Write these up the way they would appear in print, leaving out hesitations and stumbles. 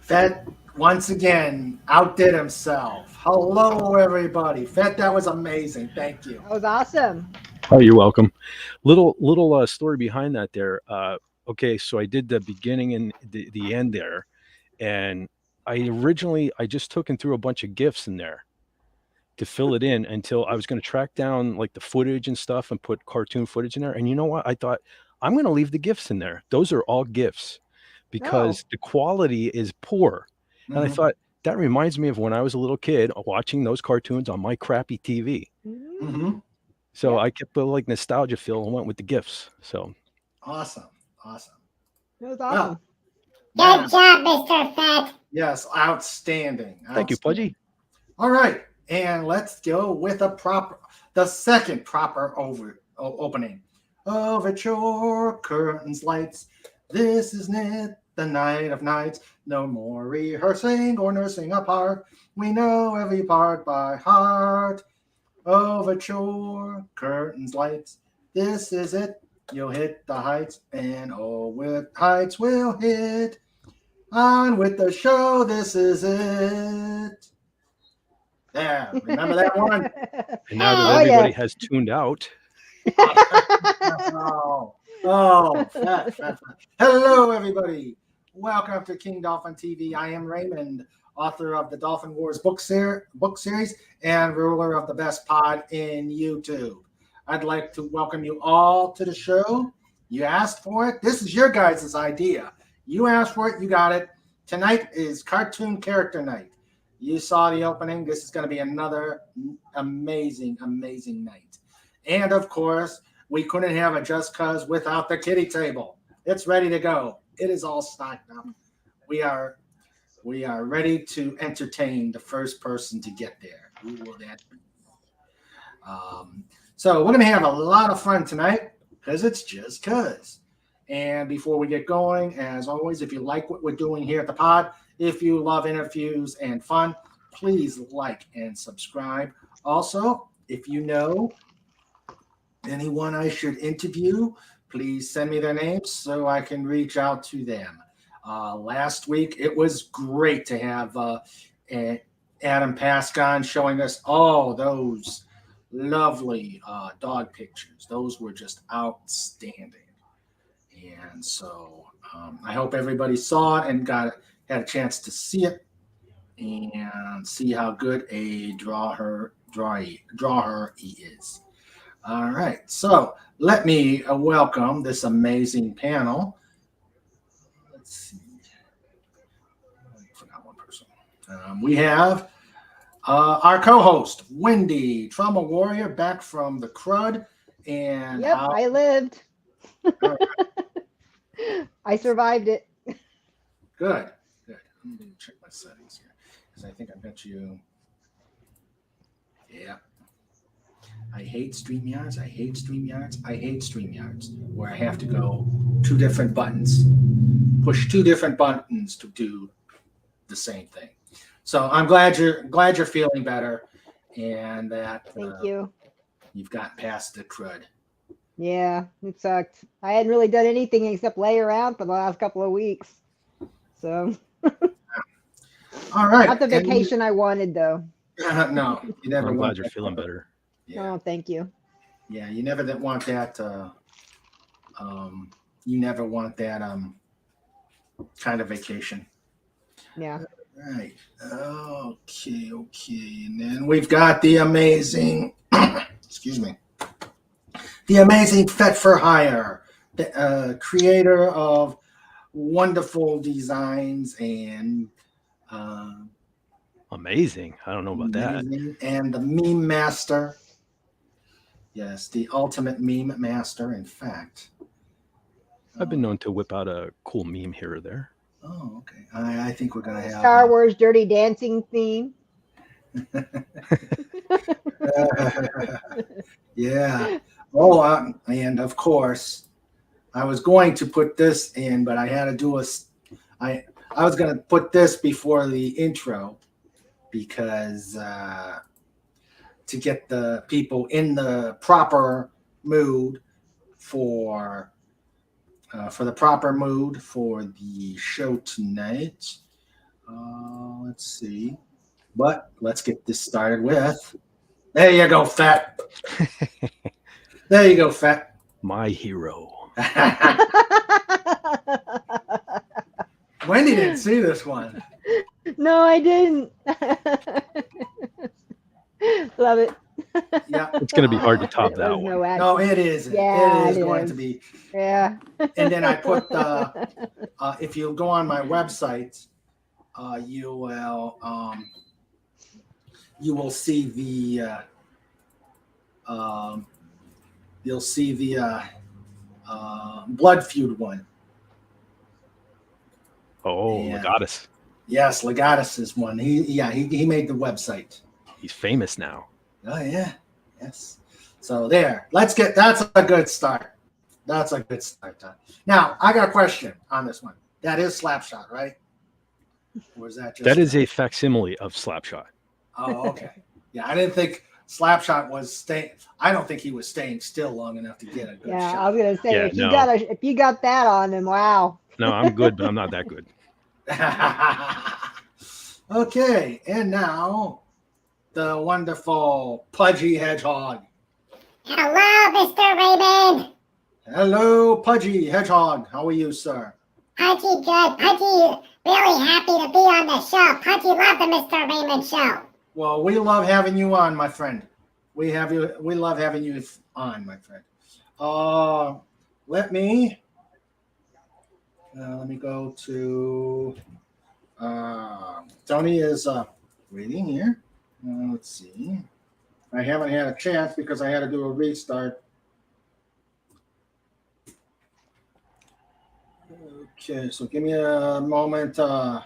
Fett once again outdid himself. Hello, everybody. Fett, that was amazing. Thank you. That was awesome. Oh, you're welcome. Little story behind that there. Okay, so I did the beginning and the end there, and I just took and threw a bunch of gifs in there to fill it in until I was going to track down like the footage and stuff and put cartoon footage in there. And you know what? I thought I'm going to leave the gifs in there. Those are all gifs Oh. because the quality is poor. And I Mhm. thought that reminds me of when I was a little kid watching those cartoons on my crappy TV. Mhm. So Yep. I kept the like nostalgia feel and went with the gifts. So Awesome. Awesome. That was Well, awesome. now, Good job, Mr. Fett. yes, outstanding. thank you, Outstanding. Pudgy. All right. And let's go with the second proper opening. Overture, curtains, lights. This is it, the night of nights. No more rehearsing or nursing apart. We know every part by heart. Overture, curtains, lights. This is it. You'll hit the heights, and oh, with heights we'll hit. On with the show. This is it. There, remember that one? And now that Oh everybody yeah. has tuned out, Oh, oh, fat. Hello, everybody. Welcome to King Dolphin TV. I am Raymond, author of the Dolphin Wars book series and ruler of the best pod in YouTube. I'd like to welcome you all to the show. You asked for it. This is your guys' idea. You asked for it. You got it. Tonight is Cartoon Character Night. You saw the opening. This is going to be another amazing night. And of course, we couldn't have a Just Cuz without the kitty table. It's ready to go. It is all stocked up. We are ready to entertain the first person to get there. Who will that be? So we're gonna have a lot of fun tonight because it's Just Cuz. And before we get going, as always, if you like what we're doing here at the pod, if you love interviews and fun, please like and subscribe. Also, if you know anyone I should interview, please send me their names so I can reach out to them. Last week, it was great to have Adam Pascon showing us all those lovely dog pictures. Those were just outstanding. And so I hope everybody saw it and had a chance to see it and see how good a drawer he is. All right, so let me welcome this amazing panel. Let's see. I forgot one person. We have our co-host, Wendy, Trauma Warrior, back from the crud. And Yep, I lived. I survived it. Good. I'm going to check my settings here because I think I bet you. Yeah. I hate StreamYards. Where I have to go two different buttons, push two different buttons to do the same thing. So I'm glad you're feeling better, and that Thank you. you've got past the crud. Yeah, it sucked. I hadn't really done anything except lay around for the last couple of weeks. So, All right. not the vacation I wanted, though. No, you never I'm want glad you're that. feeling better. Yeah. Oh, thank you. Yeah, you never want that. You never want that kind of vacation. Yeah. Right. Okay. And then we've got the amazing, excuse me, the amazing Fet for Hire, the creator of wonderful designs and Amazing. I don't know about that. and the meme master. Yes, the ultimate meme master. In fact, I've been known to whip out a cool meme here or there. Oh, okay. I think we're gonna have Star Wars Dirty Dancing theme. Yeah. Oh, and of course, I was going to put this in, but I had to do I was going to put this before the intro because to get the people in the proper mood for the proper mood for the show tonight. Let's see. But let's get this started with. There you go, Fat. There you go, Fat. My hero. Wendy didn't see this one. No, I didn't. Love it. Yeah. It's going to be hard to top It that was one. no action. No, it isn't. Yeah, it is it going is. to be. Yeah. And then I put if you go on my website, you will see the you'll see the Blood Feud one. Oh, Yeah. Legatus. Yes, Legatus's one. He made the website. He's famous now. Oh yeah, yes. So there. That's a good start. That's a good start. Now I got a question on this one. That is Slapshot, right? Or is that just That is a facsimile of Slapshot. Oh, okay. Yeah, I didn't think Slapshot was staying. I don't think he was staying still long enough to get a good Yeah, I shot. was gonna say Yeah, if you no. if you got that on him, wow. No, I'm good, but I'm not that good. Okay, and now the wonderful Pudgy Hedgehog. Hello, Mr. Raymond. Hello, Pudgy Hedgehog. How are you, sir? Pudgy good. Pudgy really happy to be on the show. Pudgy love the Mr. Raymond show. Well, we love having you on, my friend. We love having you on, my friend. Let me go to Tony is waiting here. Let's see. I haven't had a chance because I had to do a restart. Okay, so give me a moment. I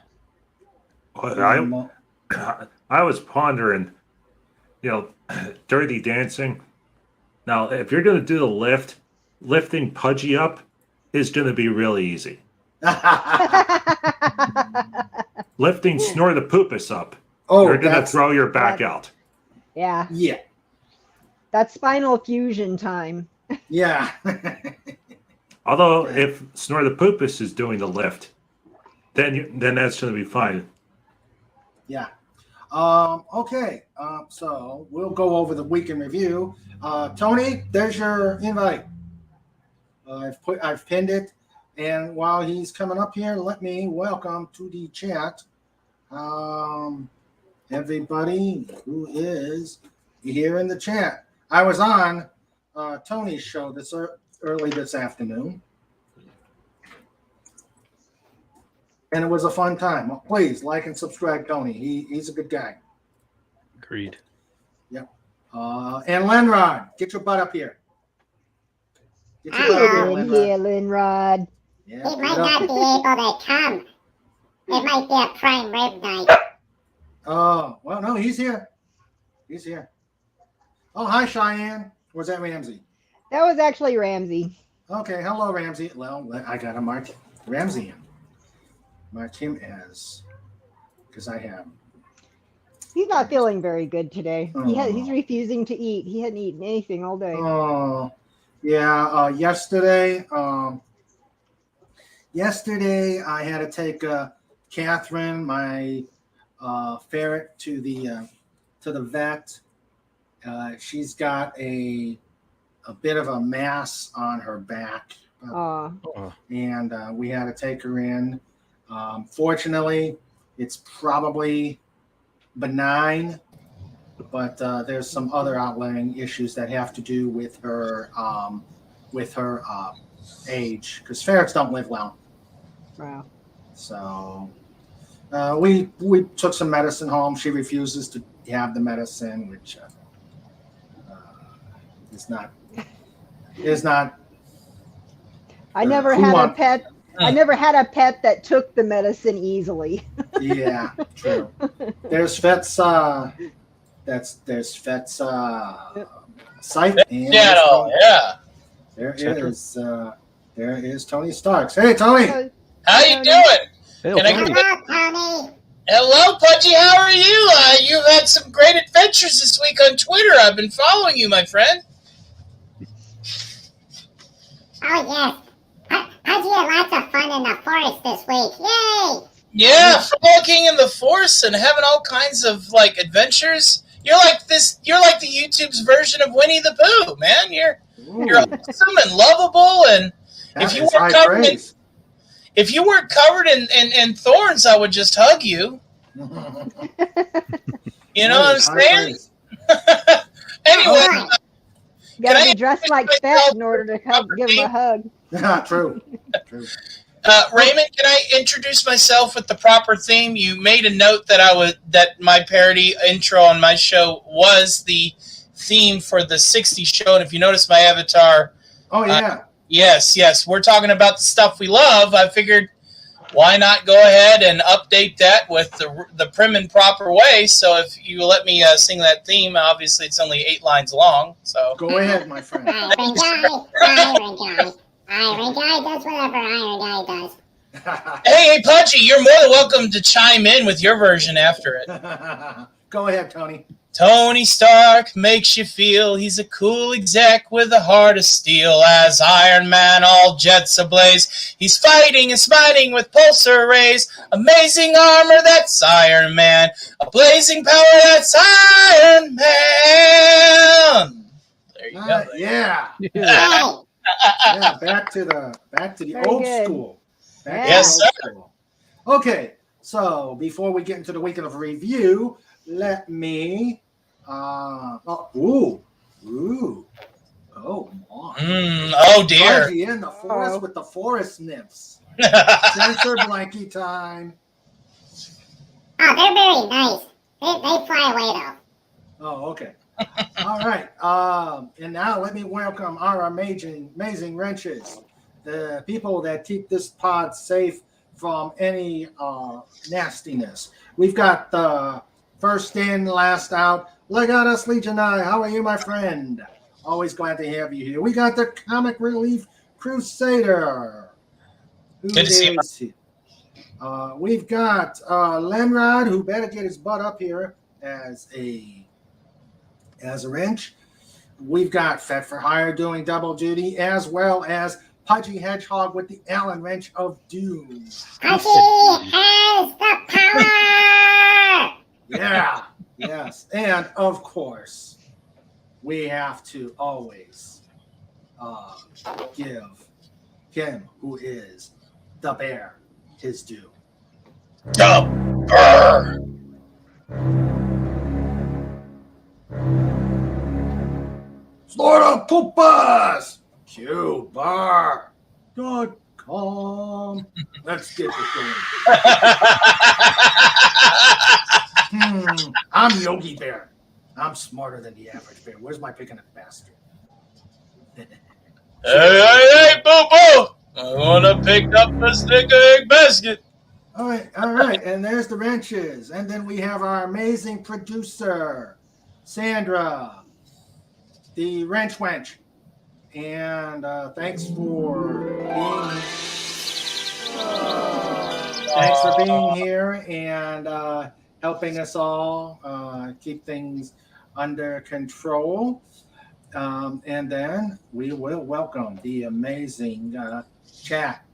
was pondering, Dirty Dancing. Now, if you're going to do the lifting Pudgy up is going to be really easy. Lifting Snore the Poopus up, you're going to throw your back out. Yeah, Yeah, that's spinal fusion time. yeah. Although, if Snore the Poopus is doing the lift, then that's going to be fine. Yeah. Okay. So we'll go over the week in review. Tony, there's your invite. I've pinned it, and while he's coming up here, let me welcome to the chat everybody who is here in the chat. I was on Tony's show early this afternoon, and it was a fun time. Please like and subscribe, Tony. He's a good guy. Agreed. And Lenrod, get your butt up here. Get your butt up here, Get in Lenrod. here, Linrod. Yeah, He get might up not be here. able to come. It might be a prime rib night. Oh, well, no, he's here. He's here. Oh, hi, Cheyenne. Was that Ramsey? That was actually Ramsey. Okay, hello, Ramsey. Well, I got to mark Ramsey in. Mark him as, because I have. He's not feeling very good today. He's Oh. refusing to eat. He hadn't eaten anything all day. Oh, yeah. Yesterday I had to take Catherine, my ferret, to the vet. She's got a bit of a mass on her back, and we had to take her in. Fortunately, it's probably benign, but there's some other outlying issues that have to do with her age, because ferrets don't live long. Wow. So we took some medicine home. She refuses to have the medicine, which is not. I never who had a want- pet. I never had a pet that took the medicine easily. Yeah, true. There's Fet's there's Fet's site, and Channel, yeah. there Center. is Tony Starks. Hey, Tony. How you doing? Hey, Can I Tony. Hello, Tony. Hello, Pudgy. How are you? You've had some great adventures this week on Twitter. I've been following you, my friend. Oh, yes. Pudgy had lots of fun in the forest this week. Yay! Yeah, frolicking in the forest and having all kinds of like adventures. You're like the YouTube's version of Winnie the Pooh, man. You're awesome and lovable, and if you weren't covered in thorns, I would just hug you. You know what I'm saying? Anyway, You gotta be dressed like that in order to give him a hug. True. Raymond, can I introduce myself with the proper theme? You made a note that my parody intro on my show was the theme for the 60s show, and if you notice my avatar, Oh yeah. yes, we're talking about the stuff we love. I figured, why not go ahead and update that with the prim and proper way? So if you let me sing that theme, obviously it's only 8 lines long. So Go ahead, my friend. Iron Guy does whatever Iron Guy does. hey, Pudgy, you're more than welcome to chime in with your version after it. Go ahead, Tony. Tony Stark makes you feel he's a cool exec with a heart of steel. As Iron Man, all jets ablaze, he's fighting and smiting with pulsar rays. Amazing armor, that's Iron Man. A blazing power, that's Iron Man. There you go. Yeah. Hey, Yeah, back to the Very old good. school. Yes, to the old school. Okay, so before we get into the weekend of review, let me oh my. Oh dear. Pudgy in the forest with the forest nymphs. Sensor blankie time. oh, they're very nice. They fly away though. Oh, okay. All right. And now let me welcome our amazing wrenches, the people that keep this pod safe from any nastiness. We've got the first in, last out. Legatus Legionai, how are you, my friend? Always glad to have you here. We got the Comic Relief Crusader. Who Good to see you. is he? We've got Lenrod, who better get his butt up here as a wrench. We've got Fed for Hire doing double duty, as well as Pudgy Hedgehog with the Allen Wrench of Doom. Pudgy has the power! Yeah, yes. And of course, we have to always give him, who is the bear, his due. Brr. Florida Poopas! QBar.com. Let's get this going. I'm Yogi Bear. I'm smarter than the average bear. Where's my picking a bastard? Hey, boo-boo! I want to pick up the stick egg basket. All right. And there's the wrenches. And then we have our amazing producer, Sandra, the wrench wench. And thanks for being here and helping us all keep things under control. And then we will welcome the amazing chat.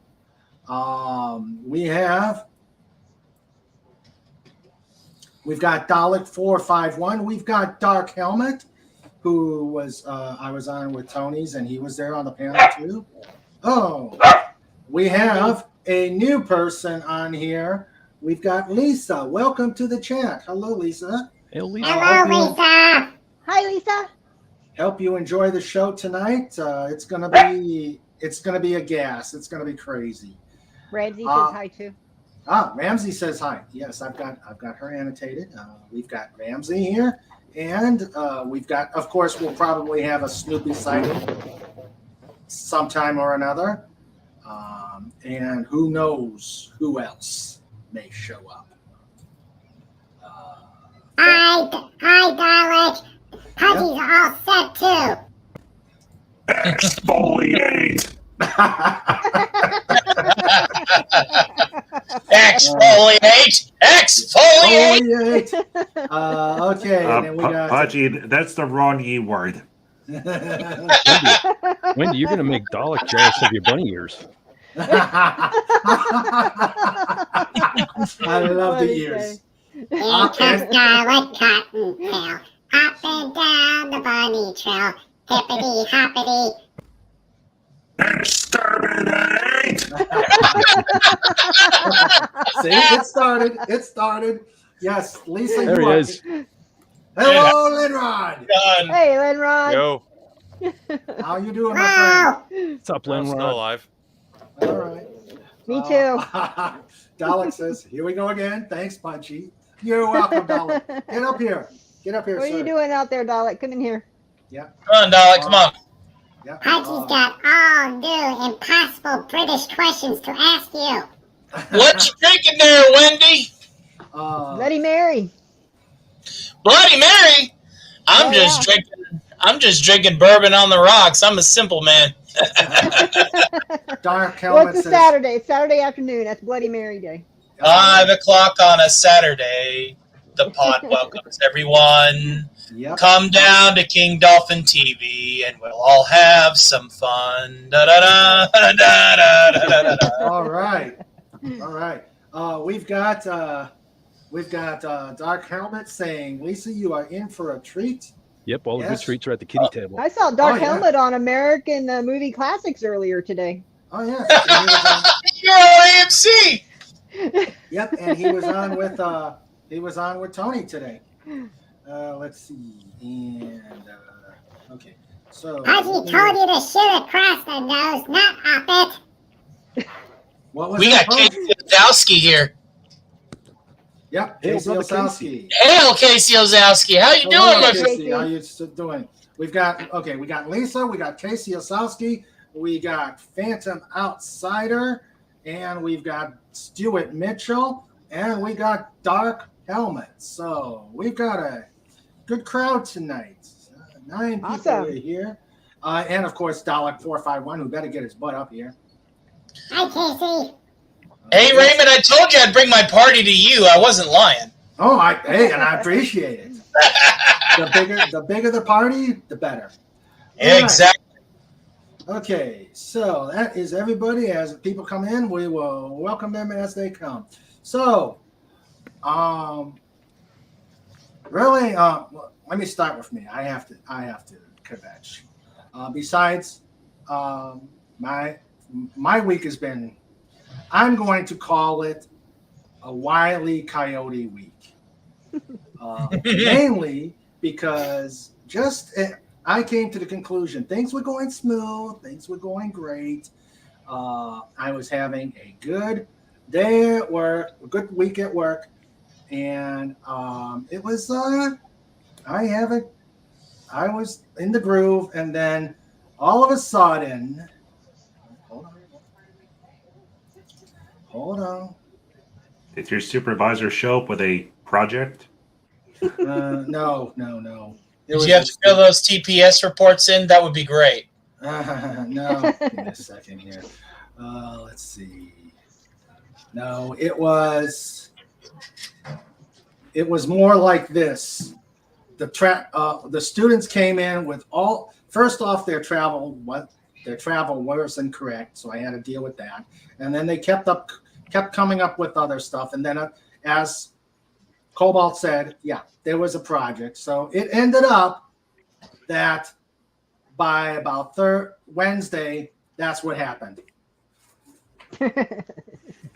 We've got Dalek 451. We've got Dark Helmet, who was I was on with Tony's, and he was there on the panel too. Oh, we have a new person on here. We've got Lisa. Welcome to the chat. Hello, Lisa. Hey, Lisa. Hello, Lisa. Hi, Lisa. Help you enjoy the show tonight. It's gonna be a gas. It's gonna be crazy. Ramsey says hi too. Ramsey says hi. Yes, I've got her annotated. We've got Ramsey here, and we've got, of course, we'll probably have a Snoopy sighting sometime or another, and who knows who else may show up. Hi, Dalek. Pudgy's all set too. Exfoliate. Exfoliate! Exfoliate! Okay, and then we got Pudgy, that's the wrong E word. Wendy, you're going to make Dalek jealous of your bunny ears. I love the What'd he ears. Here comes Scarlet Cottontail, hopping down the bunny trail. Hippity hoppity. Exterminate! See, it started. It started. Yes, Lisa, There you he are. is. Hello, Linrod. Done. Hey, Lenrod. Yo, How you doing, my Wow. What's up, I'm still Linrod? alive. friend? All right. Me too. Dalek says, "Here we go again. Thanks, Punchy. You're welcome, Dalek. Get up here. Get up here, What are sir. you doing out there, Dalek? Come in here. Yeah. Come on, Dalek. Come on. Yeah. Pudgy's got all new impossible British questions to ask you. What you drinking there, Wendy? Bloody Mary. Bloody Mary. I'm Oh, just yeah. drinking. I'm just drinking bourbon on the rocks. I'm a simple man. Dark Well, Helmet it's a says, Saturday. It's Saturday afternoon. That's Bloody Mary Day. 5 o'clock on a Saturday. The pod welcomes everyone. Yep. Come down to King Dolphin TV and we'll all have some fun. Da da da da da da da da da. All right. All right. We've got Dark Helmet saying, Lisa, you are in for a treat. Yep, all the good Yes. treats are at the kitty table. I saw Dark Oh, yeah. Helmet on American Movie Classics earlier today. Oh yeah. And he was on- You're on AMC. Yep, and he was on with Tony today. Let's see, and okay, so Pudgy told you to shoot across the nose, not up it. what was We that got post? Casey Ozowski here. Yep, Hey, Casey brother Osowski. Hail, Casey Ozowski. How you Hello, doing, my Casey. friend? Casey. How you doing? We got Lisa, we got Casey Osowski, we got Phantom Outsider, and we've got Stuart Mitchell, and we got Dark Helmet. So we've got a good crowd tonight. 9 people Awesome. are here. And of course, Dalek 451, who better get his butt up here. Hi, Casey. Hey, Raymond, I told you I'd bring my party to you. I wasn't lying. Oh, and I appreciate it. The bigger the party, the better. All right. Exactly. Okay, so that is everybody. As people come in, we will welcome them as they come. So, really, let me start with me. I have to kvetch. Besides, my week has been, I'm going to call it a Wile E. Coyote week. Mainly because I came to the conclusion things were going smooth, things were going great. I was having a good day at work, a good week at work, and it was I was in the groove, and then all of a sudden, hold on. Did your supervisor show up with a project? No. It Did was you have to just- fill those TPS reports in? That would be great. No, give me a second here. Let's see. No, it was more like this. The students came in with first off their travel wasn't correct, so I had to deal with that. And then they kept coming up with other stuff. And then as Cobalt said, yeah, there was a project. So it ended up that by about Wednesday, that's what happened.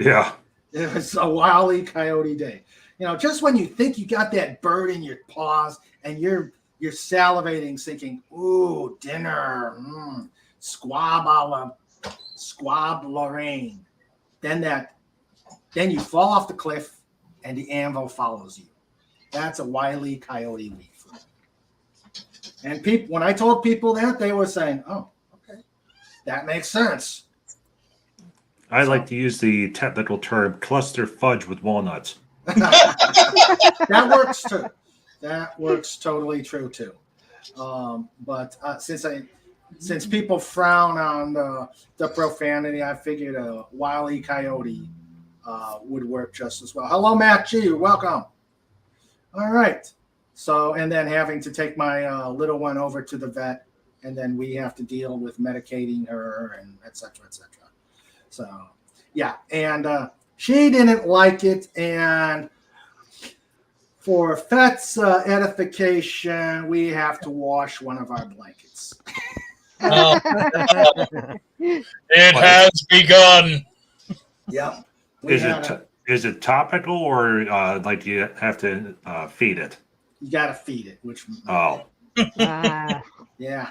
Yeah. It was a Wile E. Coyote day. Just when you think you got that bird in your paws and you're salivating, thinking, "Ooh, dinner, squab Lorraine." Then you fall off the cliff and the anvil follows you. That's a Wile E. Coyote week for me. And when I told people that, they were saying, "Oh, okay, that makes sense." I like to use the technical term cluster fudge with walnuts. That works too. That works totally true too. But since people frown on the profanity, I figured a Wile E. Coyote would work just as well. Hello, Matt G. Welcome. All right. So, and then having to take my little one over to the vet, and then we have to deal with medicating her and et cetera, et cetera. So, yeah. And she didn't like it, and for Fet's edification, we have to wash one of our blankets. Oh, it has begun. Yep. We had Is it topical or like you have to feed it? you got to feed it, which Oh, Ah, yeah.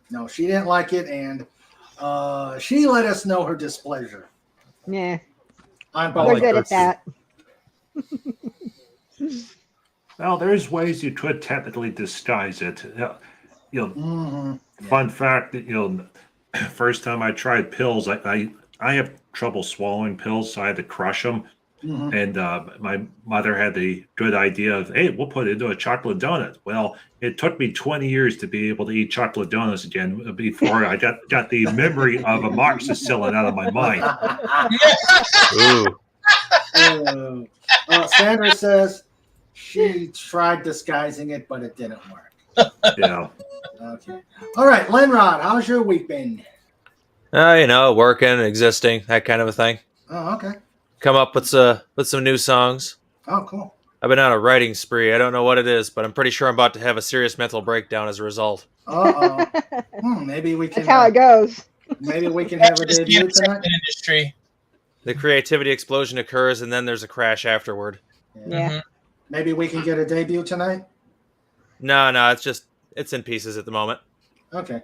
No, she didn't like it, and she let us know her displeasure. yeah, I'm I we're like good at that. that. well, there's ways you could technically disguise it. Mhm. Fun fact that first time I tried pills, I have trouble swallowing pills, so I had to crush them. Mhm. And my mother had the good idea of, hey, we'll put it into a chocolate donut. Well, it took me 20 years to be able to eat chocolate donuts again before I got the memory of a amoxicillin out of my mind. Ooh. Sandra says she tried disguising it, but it didn't work. Yeah. Okay. All right, Lenrod, how's your week been? Working, existing, that kind of a thing. Oh, okay. Come up with some new songs. Oh, cool. I've been on a writing spree. I don't know what it is, but I'm pretty sure I'm about to have a serious mental breakdown as a result. Uh oh. Maybe we can. That's how it goes. Maybe we can have a Just the debut tonight. entertainment industry. The creativity explosion occurs, and then there's a crash afterward. Yeah. Mhm. Maybe we can get a debut tonight. No, it's in pieces at the moment. Okay.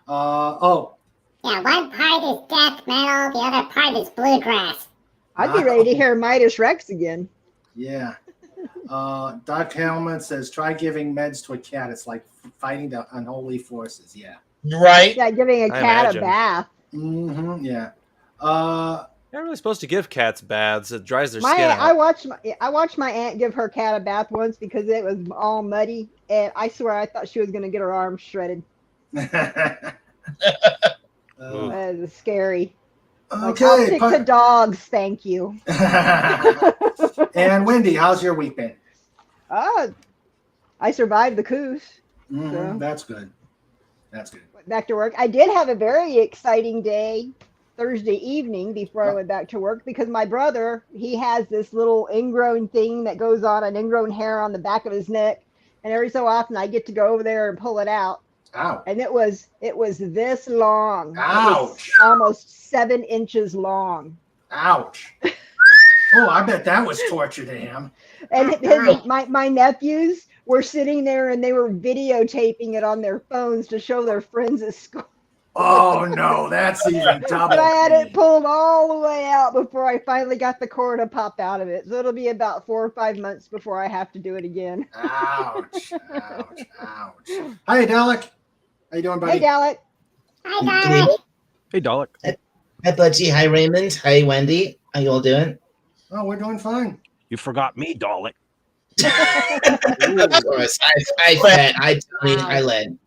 Yeah, one part is death metal, the other part is bluegrass. I'd be ready to hear Midas Rex again. Yeah. Doc Hellman says, try giving meds to a cat. It's like fighting the unholy forces. Yeah. Right? Yeah, giving a I cat imagine. a bath. Mm-hmm. Yeah. You're not really supposed to give cats baths. It dries their skin I out. watched my aunt give her cat a bath once because it was all muddy, and I swear I thought she was gonna get her arm shredded. That was scary. Like, I'll okay. stick to dogs, thank you. And Wendy, how's your week been? I survived the coos. Mhm, So- That's good. That's good. Went back to work. I did have a very exciting day Thursday evening before I went back to work because my brother, he has this little ingrown thing that goes on, an ingrown hair on the back of his neck, and every so often I get to go over there and pull it out, Ow. and it was this long. It was Ouch. almost 7 inches long. Ouch. Oh, I bet that was torture to him. And my nephews were sitting there and they were videotaping it on their phones to show their friends at school. Oh no, that's even double. But I had it pain. pulled all the way out before I finally got the core to pop out of it. So it'll be about 4 or 5 months before I have to do it again. Ouch. Ouch. Ouch. Hey, Dalek. How you doing, buddy? Hey, Dalek. Hi, Dalek. Hey, Dalek. Hi, Budgie. Hi, Raymond. Hi, Wendy. How you all doing? Oh, we're doing fine. You forgot me, Dalek. Of course. I bet. I led.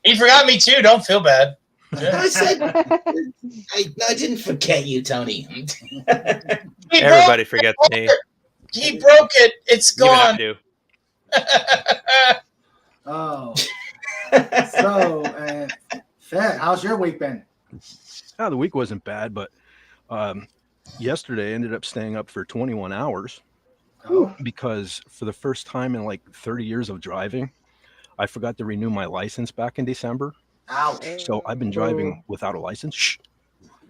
He forgot me too. Don't feel bad. I said, I didn't forget you, Tony. Everybody forgets me. He broke it. It's Even I gone. do. Oh. So, Fed, how's your week been? The week wasn't bad, but yesterday I ended up staying up for 21 hours Oh. because for the first time in like 30 years of driving, I forgot to renew my license back in December. Ouch. So I've been driving without a license. Shh.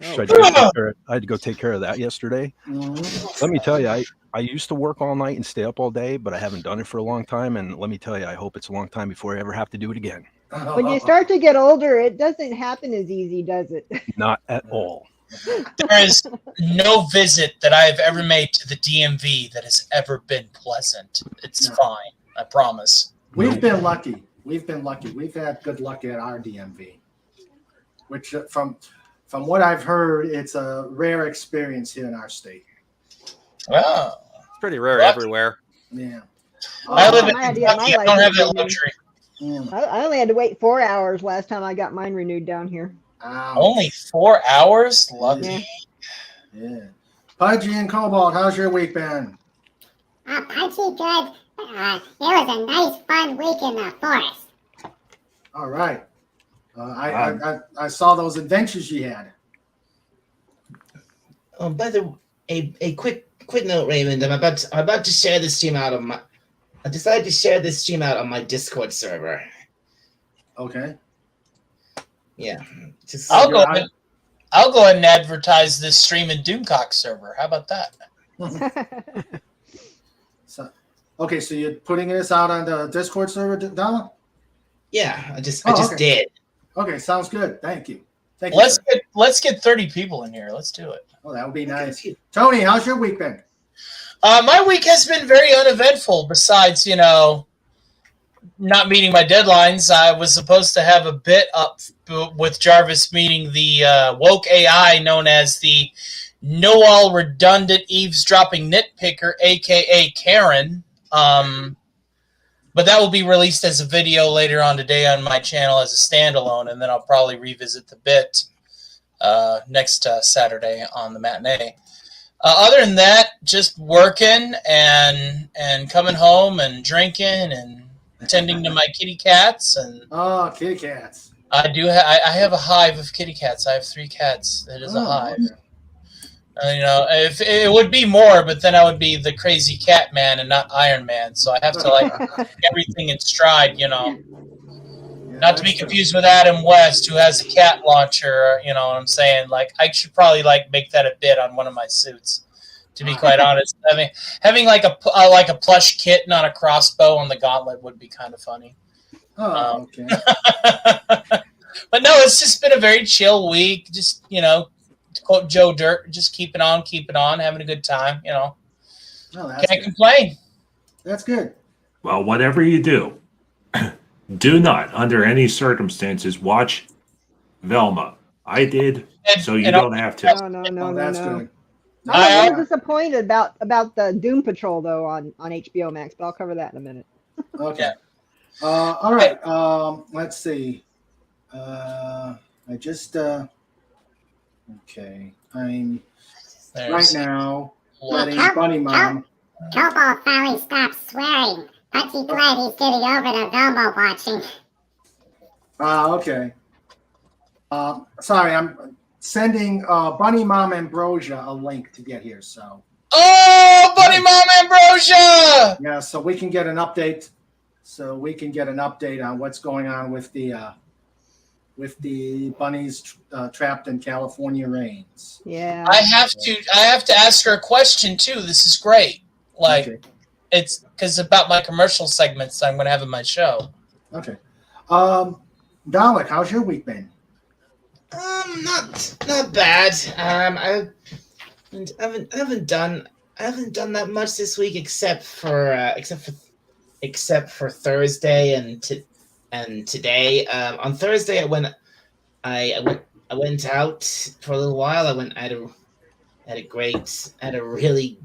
Oh. So I had to go take care of that yesterday. Mhm. Let me tell you, I used to work all night and stay up all day, but I haven't done it for a long time. And let me tell you, I hope it's a long time before I ever have to do it again. When you start to get older, it doesn't happen as easy, does it? Not at all. There is no visit that I've ever made to the DMV that has ever been pleasant. It's No. fine. I promise. We've been lucky. We've had good luck at our DMV, which from what I've heard, it's a rare experience here in our state. Oh. It's pretty rare What? everywhere. Yeah. I live in my Kentucky. I don't have that license luxury. Mm. I only had to wait 4 hours last time I got mine renewed down here. Ouch. Only 4 hours? Lucky. Yeah. Pudgy and Cobalt, how's your week been? Punchy good. It was a nice, fun week in the forest. All right. I saw those adventures you had. Oh, by the a quick note, Raymond. I'm about to share this stream out on my. I decided to share this stream out on my Discord server. Okay. Yeah, just I'll go ahead and advertise this stream in Doomcock server. How about that? So, okay, so you're putting this out on the Discord server, Donna? yeah. I just okay. did. Okay, sounds good. Thank you. Thank you. Sir. Let's get 30 people in here. Let's do it. Oh, that would be nice. Tony, how's your week been? My week has been very uneventful. Besides, not meeting my deadlines, I was supposed to have a bit up with Jarvis meeting the woke AI known as the know-all redundant eavesdropping nitpicker, aka Karen. But that will be released as a video later on today on my channel as a standalone, and then I'll probably revisit the bit next Saturday on the matinee. Other than that, just working and coming home and drinking and attending to my kitty cats. And kitty cats. I do. I have a hive of kitty cats. I have 3 cats. It is a hive. Okay. If it would be more, but then I would be the crazy cat man and not Iron Man. So I have to everything in stride. Yeah, not to be confused with Adam West, who has a cat launcher. You know what I'm saying? I should probably make that a bit on one of my suits. To be quite honest, having like a plush kitten on a crossbow on the gauntlet would be kind of funny. Oh, okay. But no, it's just been a very chill week. Just to quote Joe Dirt, just keep it on, having a good time. Oh, Can't complain. That's good. Well, whatever you do, do not, under any circumstances, watch Velma. I did, so you don't have to. No. That's good. I'm a little disappointed about the Doom Patrol though on HBO Max, but I'll cover that in a minute. Okay. Yeah. All right. Let's see. I just okay. I'm right now letting Bunny Mom. Kobo finally stopped swearing. Aren't you glad he's getting over the Velma watching? Okay. Sorry, I'm sending Bunny Mom Ambrosia a link to get here. So. Oh, Bunny Mom Ambrosia! Yeah, so we can get an update. So we can get an update on what's going on with the bunnies trapped in California rains. Yeah. I have to ask her a question too. This is great. Okay. It's because about my commercial segments I'm going to have in my show. Okay. Dalek, how's your week been? Not bad. I haven't done that much this week except for Thursday and today. On Thursday, I went out for a little while. I had a really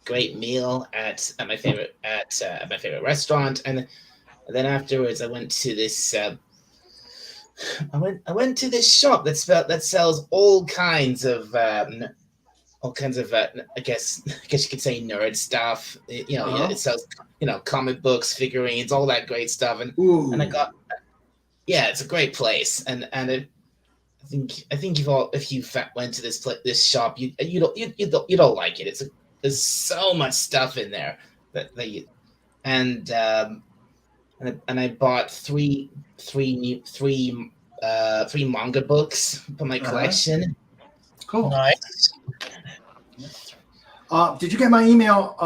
great meal at my favorite restaurant, and then afterwards I went to this. I went to this shop that sells all kinds of I guess you could say nerd stuff. It sells comic books, figurines, all that great stuff, and I got it's a great place, and I think if you went to this shop, you don't like it. There's so much stuff in there and I bought three manga books for my collection. Cool. Nice. Did you get my email?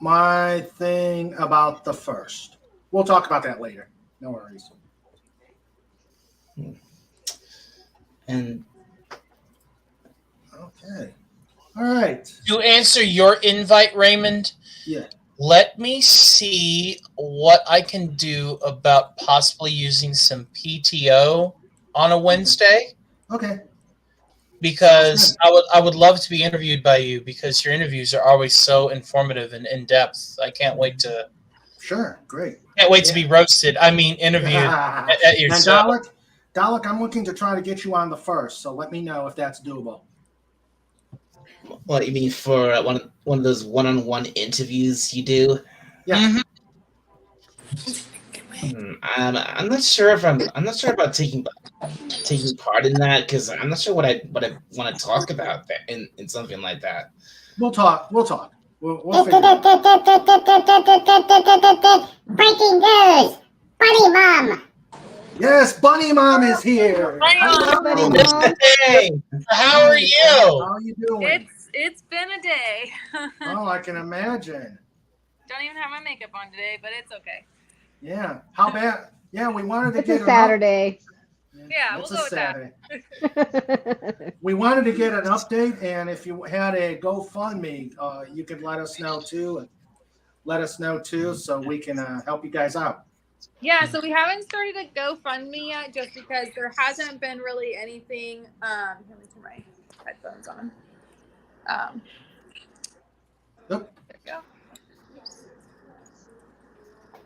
My thing about the first. We'll talk about that later. No worries. And okay. All right. To answer your invite, Raymond, Yeah. let me see what I can do about possibly using some PTO on a Wednesday. Okay. Because I would love to be interviewed by you, because your interviews are always so informative and in depth. I can't wait to. Sure. Great. Can't wait to be roasted. I mean, interviewed at your And show. Dalek, I'm looking to try to get you on the first, so let me know if that's doable. what you mean for one of those one-on-one interviews you do? Yeah. I'm not sure about taking taking part in that because I'm not sure what I want to talk about that in something like that. We'll talk. We'll figure it out. Breaking news! Bunny Mom! Yes, Bunny Mom is here. Hello, Bunny Mom. Mr. Day, how are you? How are you doing? It's been a day. Oh, I can imagine. Don't even have my makeup on today, but it's okay. Yeah. How bad? Yeah, we wanted to It's get a Saturday. Yeah, it's we'll a go with that. Saturday. We wanted to get an update, and if you had a GoFundMe, you could let us know too, so we can help you guys out. Yeah, so we haven't started a GoFundMe yet just because there hasn't been really anything. Let me turn my headphones on. Yep. There we go. Oops.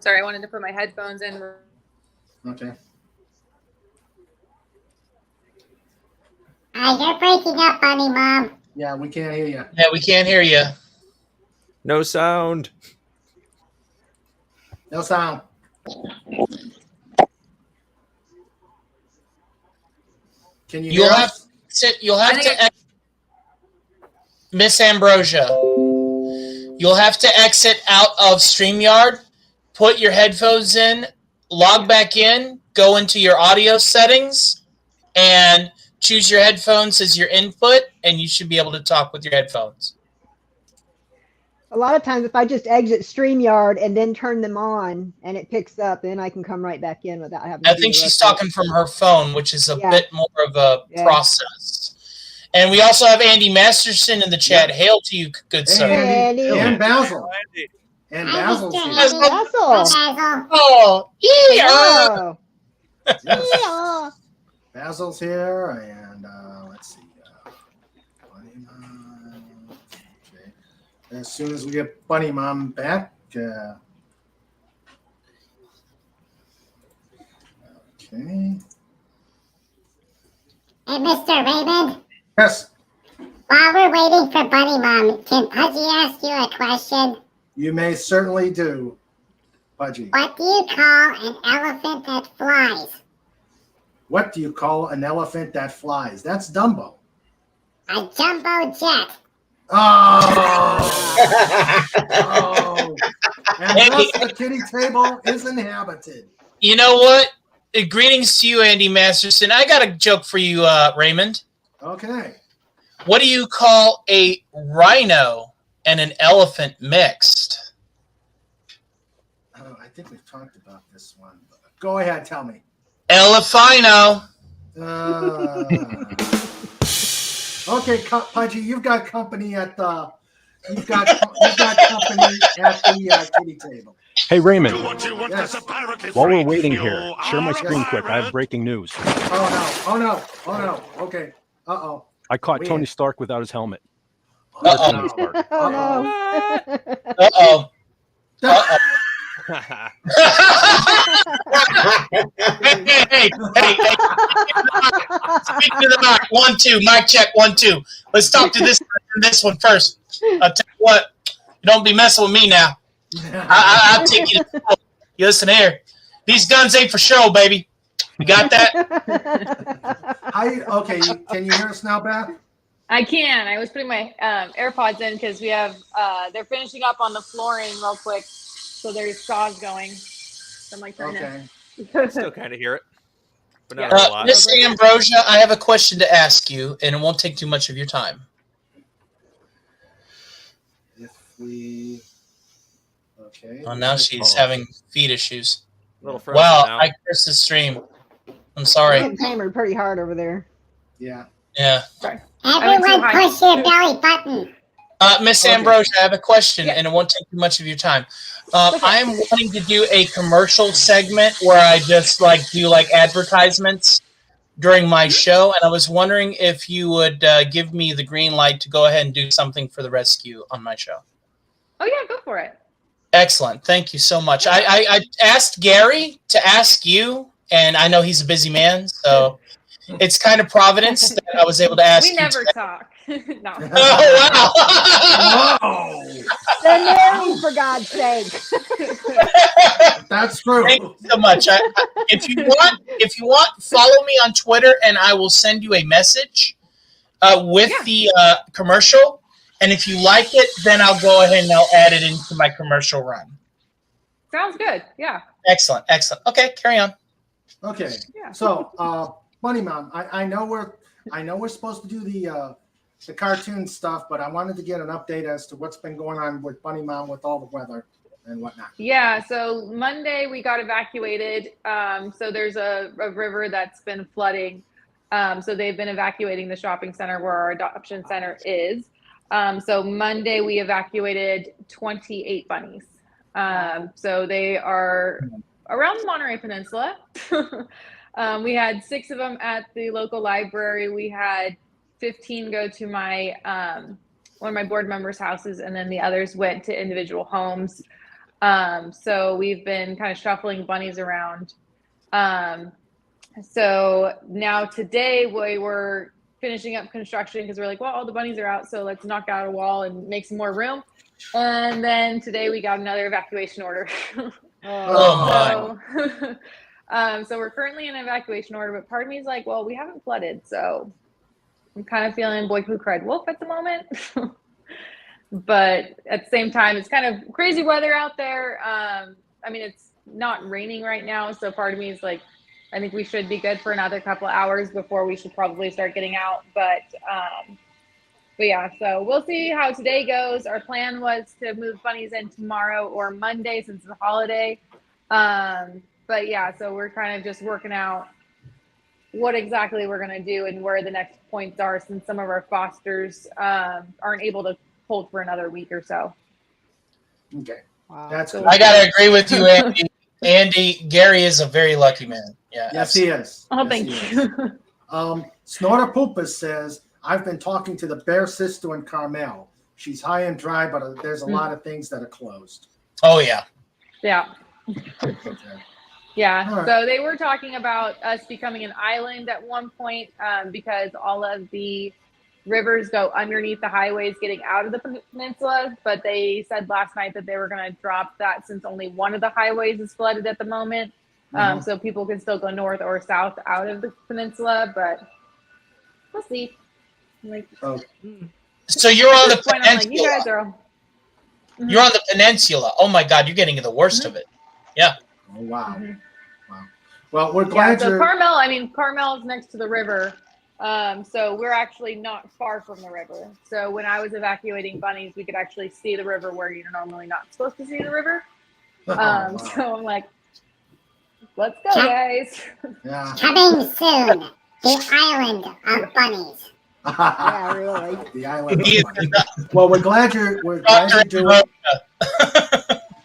Sorry, I wanted to put my headphones in. Okay. You're breaking up, Bunny Mom. Yeah, we can't hear you. Yeah, we can't hear you. No sound. No sound. Can you hear You'll us? have to Miss Ambrosia. You'll have to exit out of StreamYard, put your headphones in, log back in, go into your audio settings, and choose your headphones as your input, and you should be able to talk with your headphones. A lot of times, if I just exit StreamYard and then turn them on and it picks up, then I can come right back in without having to I do think the she's rest of it. talking from her phone, which is a Yeah. bit more of a Yeah. process. And we also have Andy Masterson in the chat. Hail to you, good Hey, sir. Andy. Andy. And Basil. And Hi, Basil's Mr. here. Andy. Basil. Basil. Oh, yeah. Oh. Yes. Yeah. Basil's here, and let's see. Okay. As soon as we get Bunny Mom back. Okay. Hey, Mr. Raymond. Yes, While we're waiting for Bunny Mom, can Pudgy ask you a question? you may certainly do, Pudgy. What do you call an elephant that flies? What do you call an elephant that flies? That's Dumbo. A jumbo jet. Oh! Oh! And thus the kitty table is inhabited. You know what? Greetings to you, Andy Masterson. I got a joke for you, Raymond. Okay. What do you call a rhino and an elephant mixed? Oh, I think we've talked about this one. Go ahead, tell me. Elephino. Okay, Pudgy, you've got company at the kitty table. Hey, Raymond, Yes. while we're waiting here, share my screen quick. I have breaking news. Oh no. Okay. Uh-oh. I caught Weird. Tony Stark without his helmet. Uh-oh. Tony Stark. Oh no. Uh-oh. Uh-oh. hey. Speak to the mic. 1, 2. Mic check. 1, 2. Let's talk to this one first. I'll tell you what. You don't be messing with me now. I'll take you to school. You listen here. These guns ain't for show, baby. You got that? Okay, can you hear us now, Beth? I can. I was putting my AirPods in because we have they're finishing up on the flooring real quick, so there's saws going. So I'm like trying Okay. Still kind of hear it, but Yeah. not a lot. Miss Ambrosia, I have a question to ask you, and it won't take too much of your time. If we okay. Oh, now she's having feet issues. A little frozen Wow, now. I cursed the stream. I'm sorry. Getting hammered pretty hard over there. Yeah. Yeah. Everyone push your belly button. Miss Okay. Ambrosia, I have a question, Yeah. and it won't take too much of your time. I am wanting to do a commercial segment where I just do advertisements during my show, and I was wondering if you would give me the green light to go ahead and do something for the rescue on my show. Oh yeah, go for it. Excellent. Thank you so much. I asked Gary to ask you, and I know he's a busy man, so it's kind of providence that I was able to ask We you. never today. talk. No. Oh, wow. Whoa! They're married, for God's sake. That's true. Thank you so much. If you want, follow me on Twitter, and I will send you a message with the commercial. And if you like it, then I'll go ahead and I'll add it into my commercial run. Sounds good. Yeah. Excellent. Okay, carry on. Okay. Yeah. So, Bunny Mom, I know we're supposed to do the cartoon stuff, but I wanted to get an update as to what's been going on with Bunny Mom with all the weather and whatnot. Yeah, so Monday we got evacuated. So there's a river that's been flooding. So they've been evacuating the shopping center where our adoption center is. So Monday we evacuated 28 bunnies. So they are around the Monterey Peninsula. We had 6 of them at the local library. We had 15 go to my one of my board members' houses, and then the others went to individual homes. So we've been kind of shuffling bunnies around. So now today we were finishing up construction because we're like, well, all the bunnies are out, so let's knock out a wall and make some more room. And then today we got another evacuation order. Oh my. So we're currently in an evacuation order, but part of me is like, well, we haven't flooded, so I'm kind of feeling boy who cried wolf at the moment. But at the same time, it's kind of crazy weather out there. I mean, it's not raining right now, so part of me is like, I think we should be good for another couple of hours before we should probably start getting out. But yeah, so we'll see how today goes. Our plan was to move bunnies in tomorrow or Monday since it's a holiday. But yeah, so we're kind of just working out what exactly we're going to do and where the next points are, since some of our fosters aren't able to hold for another week or so. Okay. Wow. That's good. I gotta agree with you, Andy. Andy, Gary is a very lucky man. Yeah. Yes, he is. Oh, Yes, thank he you. is. Snorter Poopus says, I've been talking to the Bear Sister in Carmel. She's high and dry, but there's a lot of things that are closed. Oh yeah. Yeah. Yeah. All right. So they were talking about us becoming an island at one point because all of the rivers go underneath the highways getting out of the peninsula. But they said last night that they were going to drop that since only one of the highways is flooded at the moment. So people can still go north or south out of the peninsula, but we'll see. Like, So you're on the at this point, I'm like, you guys peninsula. are all- You're on the peninsula. Oh my God, you're getting the worst of it. Yeah. Oh, wow. Mhm. Wow. Well, we're Yeah, glad so you're. Carmel is next to the river. So we're actually not far from the river. So when I was evacuating bunnies, we could actually see the river where you're normally not supposed to see the river. Oh, wow. So I'm like, let's go, guys. Yeah. Coming soon, the island of bunnies. Yeah, really. The island. He is Well, we're glad you're doing.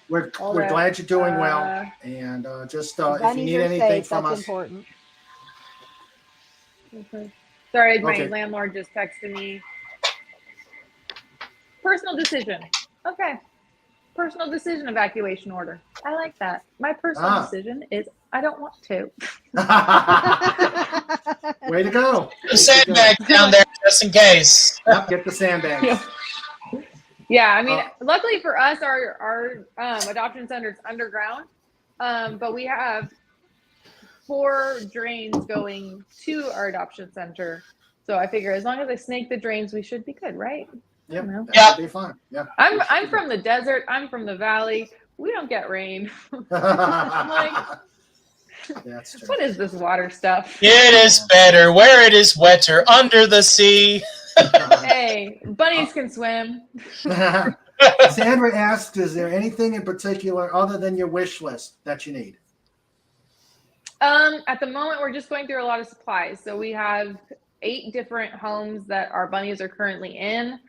We're glad you're doing well, and just if you Bunnies need are anything safe. from That's us, important. Sorry, my Okay. landlord just texted me. Personal decision. Okay. Personal decision evacuation order. I like that. My personal decision is I don't want to. way to go. the sandbag down there just in case. Yep, get the sandbags. Yeah. Yeah, I mean, luckily for us, our adoption center is underground, but we have 4 drains going to our adoption center. So I figure as long as I snake the drains, we should be good, right? Yep, You know? that should be fine. Yeah. I'm from the desert. I'm from the valley. We don't get rain. That's true. What is this water stuff? It is better where it is wetter under the sea. Hey, bunnies can swim. Sandra asks, is there anything in particular other than your wish list that you need? At the moment, we're just going through a lot of supplies. So we have 8 different homes that our bunnies are currently in.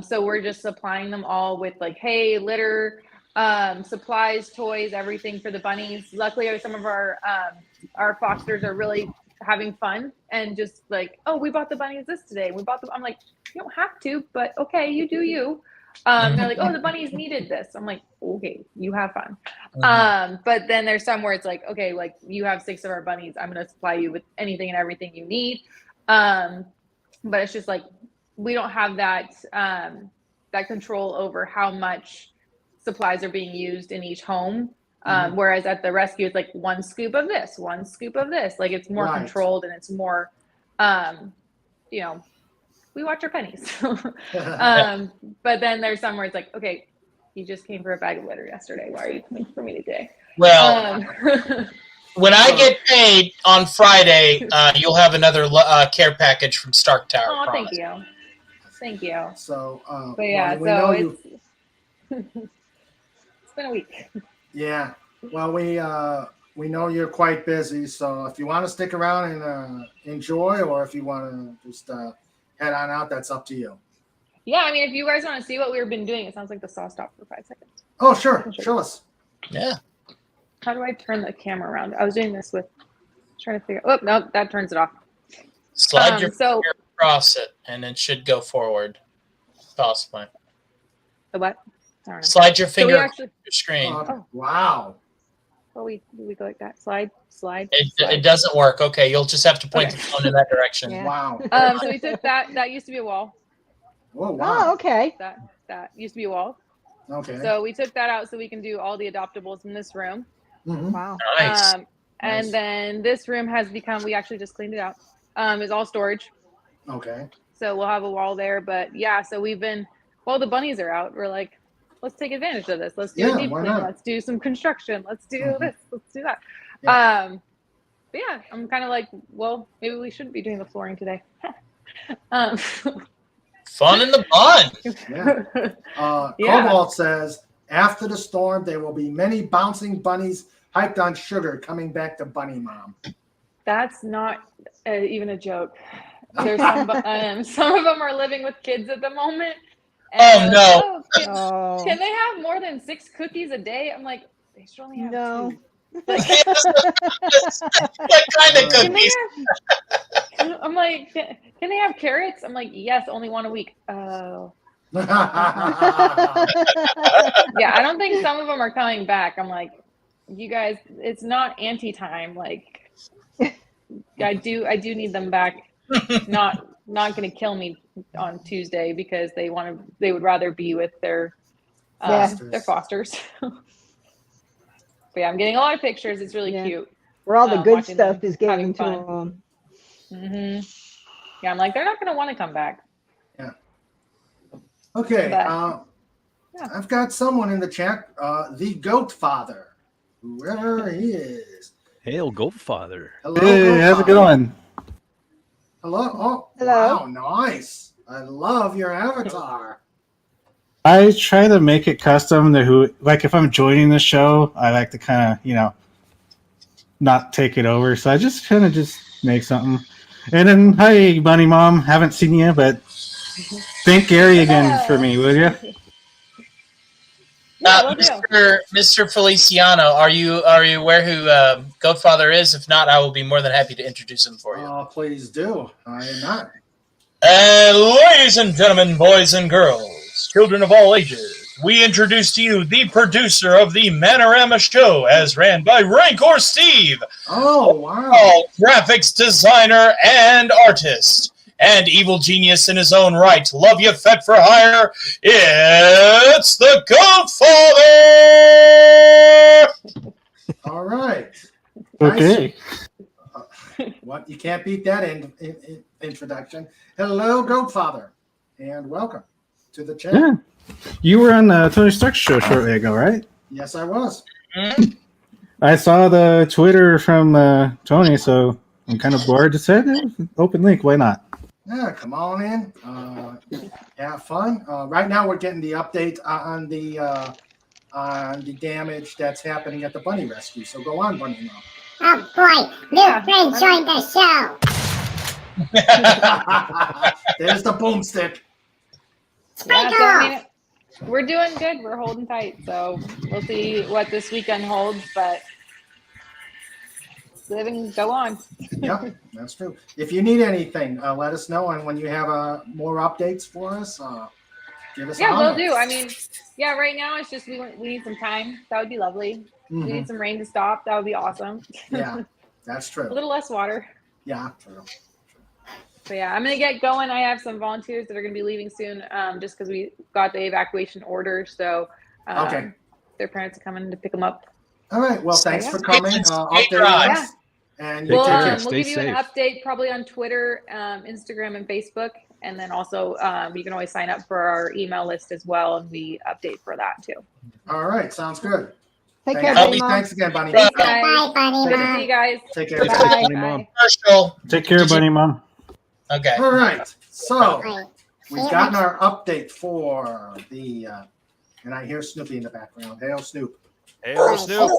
So we're just supplying them all with like hay, litter, supplies, toys, everything for the bunnies. Luckily, some of our fosters are really having fun and just like, oh, we bought the bunnies this today. We bought them. I'm like, you don't have to, but okay, you do you. They're like, oh, the bunnies needed this. I'm like, okay, you have fun. But then there's some where it's like, okay, like you have 6 of our bunnies. I'm going to supply you with anything and everything you need. But it's just like, we don't have that, that control over how much supplies are being used in each home. Whereas at the rescue, it's like one scoop of this, one scoop of this. Like it's more Right. controlled and it's more, you know, we watch our pennies. But then there's some where it's like, okay, you just came for a bag of litter yesterday. Why are you coming for me today? Well, when I get paid on Friday, you'll have another care package from Stark Tower. Oh, promise. thank you. Thank you. So, But yeah, well, we know so you. it's been a week. Yeah. Well, we know you're quite busy, so if you want to stick around and enjoy, or if you want to just head on out, that's up to you. Yeah, I mean, if you guys want to see what we've been doing, it sounds like the saw stopped for 5 seconds. Oh, sure. Show us. Yeah. How do I turn the camera around? I was doing this with trying to figure. Oh no, that turns it off. Slide your So finger across it, and it should go forward. Possibly. the what? I don't know. Slide your So we finger actually. across your screen. Wow. Oh, we go like that. Slide. It doesn't work. Okay, you'll just have to point Okay. the phone in that direction. Yeah. Wow. So we took that. That used to be a wall. Oh, Oh, wow. okay. That used to be a wall. Okay. So we took that out so we can do all the adoptables in this room. Mhm. Wow. Nice. And Nice. then this room has become. We actually just cleaned it out. Is all storage. Okay. So we'll have a wall there. But yeah, so we've been. While the bunnies are out, we're like, let's take advantage of this. Let's do Yeah, a deep why clean. not? Let's do some construction. Let's do Mhm. this. Let's do that. Yeah. But yeah, I'm kind of like, well, maybe we shouldn't be doing the flooring today. um, Fun in the bun. Yeah. Yeah. Cobalt says, after the storm, there will be many bouncing bunnies hyped on sugar coming back to Bunny Mom. That's not even a joke. There's some of them are living with kids at the moment. Oh, no. Oh, can, Oh. can they have more than 6 cookies a day? I'm like, they should only have No. 2. What kind of Can they cookies? have, I'm like, can they have carrots? I'm like, yes, only one a week. Oh. Yeah, I don't think some of them are coming back. I'm like, you guys, it's not anti-time. Like, I do need them back. Not going to kill me on Tuesday because they would rather be with their fosters. But yeah, I'm getting a lot of pictures. It's really Yeah. cute. Where all the good watching stuff them is getting having to fun. them. Yeah, I'm like, they're not going to want to come back. Okay. But- yeah. I've got someone in the chat, the Goat Father, whoever he is. Hail, Goatfather. Hello, Hey, Goat how's it Father. going? Hello. Oh, Hello. wow, nice. I love your avatar. I try to make it custom to who, like if I'm joining the show, I like to kind of, not take it over. So I just kind of just make something. And then, hi, Bunny Mom. Haven't seen you, but thank Gary again for me, will you? Yeah, will do. Mr. Feliciano, are you aware who Goatfather is? If not, I will be more than happy to introduce him for you. Oh, please do. I am not. Ladies and gentlemen, boys and girls, children of all ages, we introduce to you the producer of the Manorama Show, as ran by Rancor Steve. Oh, wow. Graphics designer and artist, and evil genius in his own right. Love you, Fed for Hire. It's the Goatfather. All right. Okay. What? You can't beat that introduction. Hello, Goat Father, and welcome to the chat. Yeah. You were on the Tony Stark show shortly ago, right? Yes, I was. I saw the Twitter from Tony, so I'm kind of bored. Just said, open link. Why not? Yeah, come on in. Have fun. Right now, we're getting the update on the damage that's happening at the bunny rescue. So go on, Bunny Mom. Oh boy, new friend joined the show. There's the boomstick. Yeah, so, I mean, we're doing good. We're holding tight. So we'll see what this weekend holds, but living go on. Yep, that's true. If you need anything, let us know. And when you have more updates for us, give us a Yeah, we'll holler. do. I mean, yeah, right now it's just we need some time. That would be lovely. We Mhm. need some rain to stop. That would be awesome. Yeah, that's A true. little less water. Yeah, true. But yeah, I'm gonna get going. I have some volunteers that are gonna be leaving soon, just because we got the evacuation order. So Okay. their parents are coming to pick them up. All right. Well, thanks for coming. Stay Updating dry. us. And Take We'll, care. we'll Stay give you an safe. update probably on Twitter, Instagram, and Facebook. And then also you can always sign up for our email list as well, and we update for that too. all right. Sounds good. Take Thanks. care, I'll Bunny be- Mom. Thanks again, Bunny. Thanks, Bye, guys. Bunny Good to see Mom. you guys. Take care. Stay safe, Bye. Bunny Mom. Commercial. Take care, Bunny Mom. Okay. All right. So Wait. we've gotten our update for the, and I hear Snoopy in the background. Hail, Snoop. Hey, little Snoop.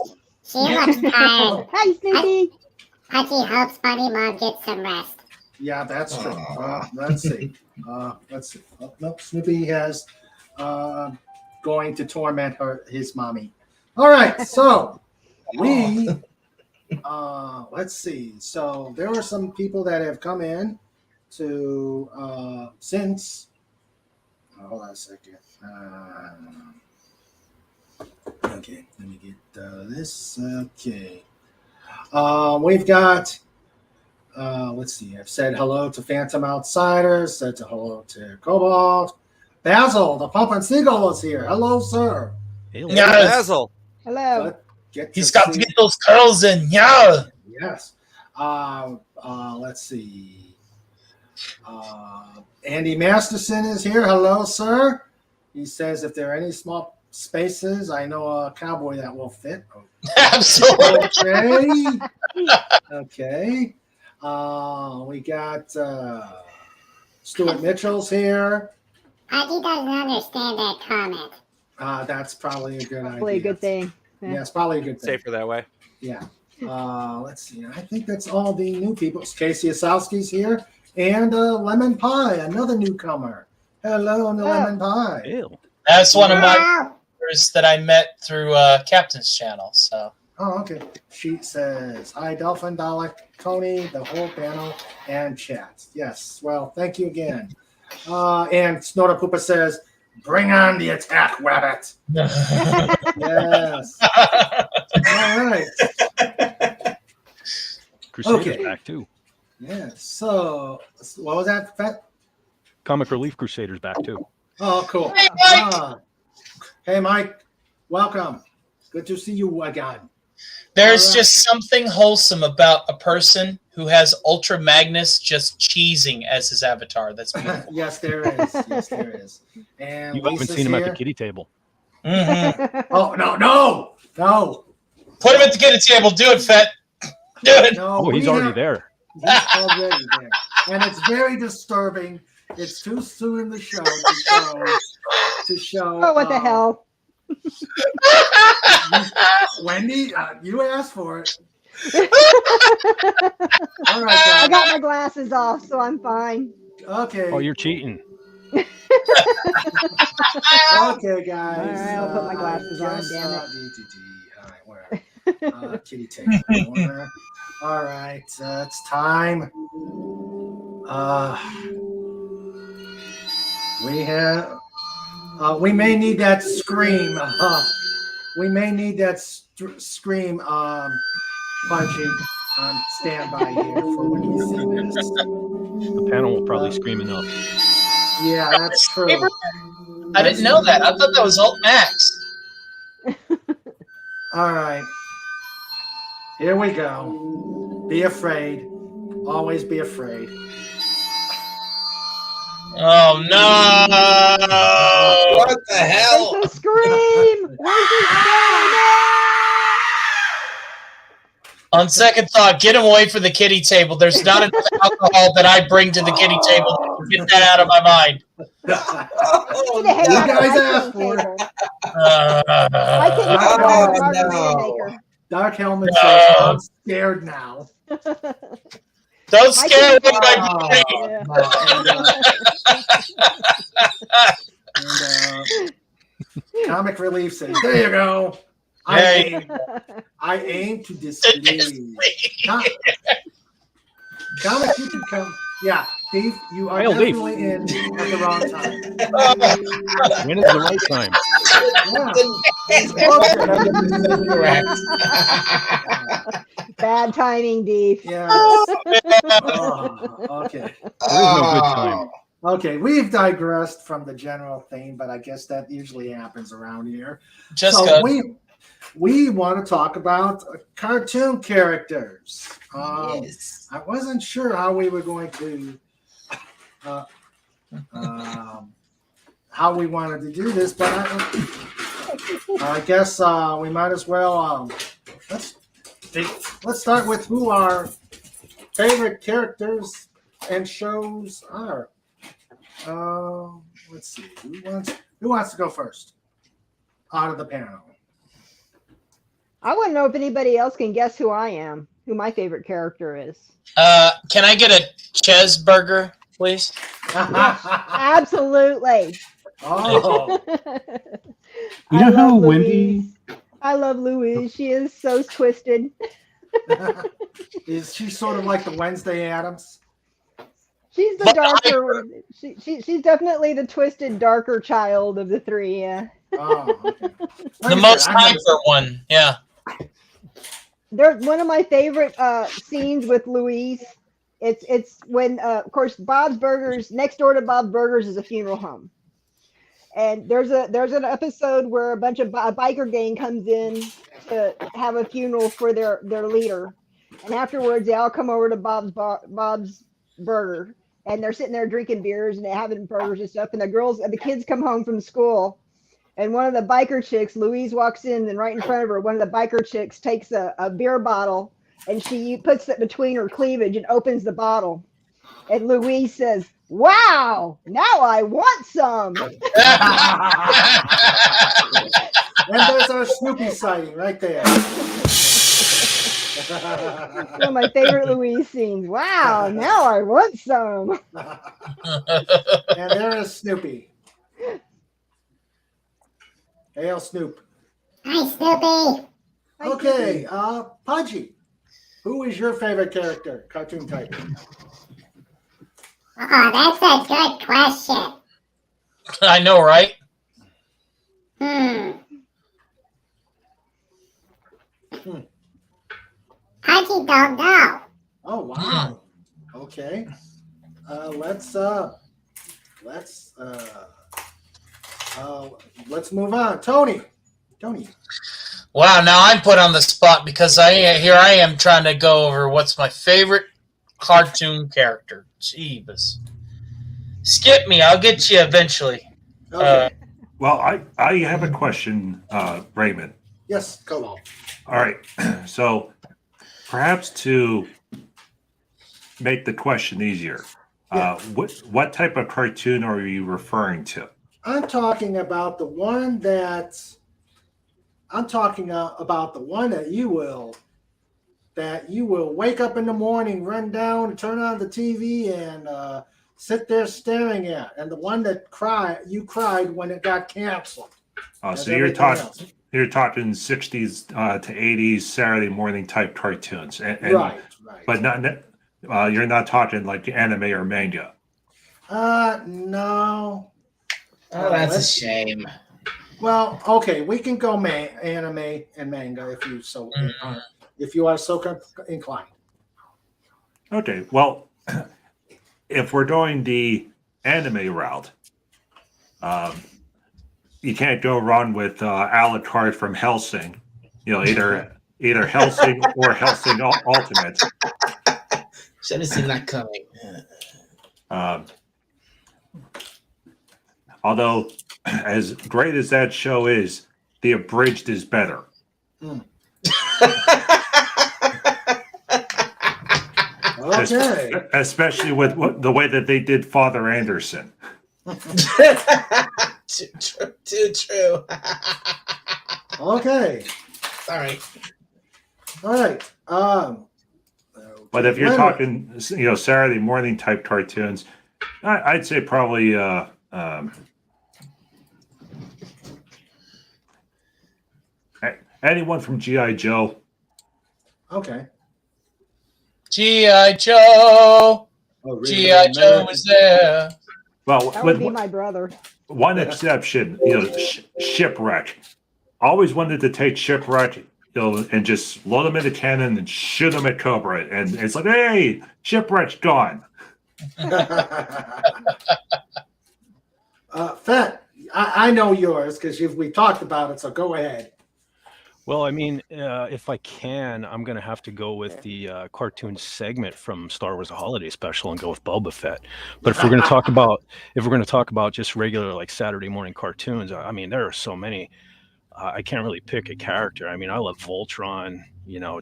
She looks tired. Hi, Snoopy. Hachi hopes Bunny Mom gets some rest. Yeah, that's true. Let's see. Let's see. Oh, no, Snoopy has going to torment his mommy. All right, so we let's see. So there are some people that have come in to since. Hold on a second. Okay, let me get this. Okay, we've got. Let's see. I've said hello to Phantom Outsiders. Said hello to Cobalt. Basil, the Pump and Seagull is here. Hello, sir. Hey, Yeah. Basil. Hello. But get He's to got to see- get those curls in. Yeah. Yes. Let's see. Andy Masterson is here. Hello, sir. He says if there are any small spaces, I know a cowboy that will fit. Absolutely. Okay. Okay. We got Stuart Mitchell's here. Hachi doesn't understand that comment. That's probably a good Probably a idea. good thing. Yeah, it's probably a good thing. Safer that way. Yeah. Let's see. I think that's all the new people. Casey Osowski's here. And Lemon Pie, another newcomer. Hello, Lemon Pie. Hail. That's one of my Wow. members that I met through Captain's channel. So Oh, okay. She says, hi, Dolphin, Dalek, Tony, the whole panel, and chat. Yes. Well, thank you again. And Snorter Poopa says, bring on the attack, Rabbit. Yes. All right. Crusaders Okay. back too. Yeah. So, what was that, Fat? Comic Relief Crusaders back too. Oh, cool. Hey, Mike. Hey, Mike. Welcome. Good to see you again. There's All right. just something wholesome about a person who has Ultra Magnus just cheesing as his avatar. That's beautiful. Yes, there is. Yes, there is. And You haven't Lisa's seen him at here. the kitty table. Mhm. Oh, no. Put him at the kitty table. Do it, Fett. Do it. No, Oh, he's we already have- there. He's already there. And it's very disturbing. It's too soon in the show to show. Oh, what the hell? Wendy, you asked for it. All I right, got my glasses off, so I'm fine. guys. Okay. Oh, you're cheating. Okay, guys. All right, I'll put my glasses on, guess, damn it. All right, whatever. Kitty table corner. All right, it's time. We have. We may need that scream. We may need that scream. Punchy on standby here for when we see this. The panel will probably scream enough. Yeah, that's true. I didn't know that. I thought that was Alt Max. All right. Here we go. Be afraid. Always be afraid. Oh no! What the hell? Where's the scream? Where's the scream? On second thought, get him away from the kitty table. There's not enough alcohol that I bring to the kitty table. Get that out of my mind. No! Get the heck You out of guys my asked dining for it. table. Why can't you put Oh, a margarita no. maker? Dark Helmet No. says, I'm scared now. Don't scare away my Oh. brain. Yeah. Comic Relief says, there you go. Hey. I aim to displease. Comic, you can come. Yeah, Dave, you are Hail, Dave. definitely in at the wrong time. When is the right time? Yeah. Bad timing, Deef. Yeah. Oh, okay. There is no good time. Okay, we've digressed from the general theme, but I guess that usually happens around here. Just So good. we want to talk about cartoon characters. Yes. I wasn't sure how we were going to, how we wanted to do this, but I guess we might as well. Let's start with who our favorite characters and shows are. Let's see. Who wants to go first out of the panel? I want to know if anybody else can guess who I am, who my favorite character is. Can I get a cheeseburger, please? Absolutely. Oh, You I know how love Wendy? Louise. I love Louise. She is so twisted. is she sort of like the Wednesday Addams? She's the darker. She's definitely the twisted, darker child of the three. Yeah. Oh, okay. The most hyper one. Yeah. They're one of my favorite scenes with Louise. It's when of course Bob's Burgers, next door to Bob's Burgers is a funeral home, and there's an episode where a bunch of a biker gang comes in to have a funeral for their leader, and afterwards they all come over to Bob's Burger, and they're sitting there drinking beers and they're having burgers and stuff, and the kids come home from school. And one of the biker chicks, Louise, walks in, and right in front of her, one of the biker chicks takes a beer bottle and she puts it between her cleavage and opens the bottle. And Louise says, "Wow, now I want some." And there's our Snoopy sighting right there. One of my favorite Louise scenes. Wow, now I want some. And there is Snoopy. Hail, Snoop. Hi, Snoopy. Okay, Pudgy, who is your favorite character, cartoon type? Oh, that's a good question. I know, right? Pudgy don't know. Oh wow. Okay. Let's move on. Tony. Wow, now I'm put on the spot because I am trying to go over what's my favorite cartoon character. Jeebus. Skip me, I'll get you eventually. Okay. Well, I have a question, Raymond. Yes, go on. All right. So perhaps to make the question easier, what type of cartoon are you referring to? I'm talking about the one that you will wake up in the morning, run down, turn on the TV, and sit there staring at, and the one that you cried when it got canceled. So you're talking 60s to 80s Saturday morning type cartoons, and right. But not you're not talking like anime or manga. No. Oh, that's a shame. Well, okay, we can go anime and manga if you are so inclined. Okay, well, if we're going the anime route, you can't go wrong with Alucard from Hellsing. You know, either Hellsing or Hellsing Ultimate. Should have seen that coming. Although, as great as that show is, the abridged is better. Okay. Especially with the way that they did Father Anderson. Too true. Okay. Sorry. All right. But if you're talking, Saturday morning type cartoons, I'd say probably anyone from G.I. Joe. Okay. G.I. Joe. G.I. Joe is there. Well, That would be my brother. One exception, Shipwreck. Always wanted to take Shipwreck, and just load them in a cannon and shoot them at Cobra. And it's like, hey, Shipwreck's gone. Fett, I know yours because we talked about it, so go ahead. Well, I mean, if I can, I'm gonna have to go with the cartoon segment from Star Wars: The Holiday Special and go with Boba Fett. But if we're gonna talk about just regular like Saturday morning cartoons, I mean, there are so many. I can't really pick a character. I mean, I love Voltron,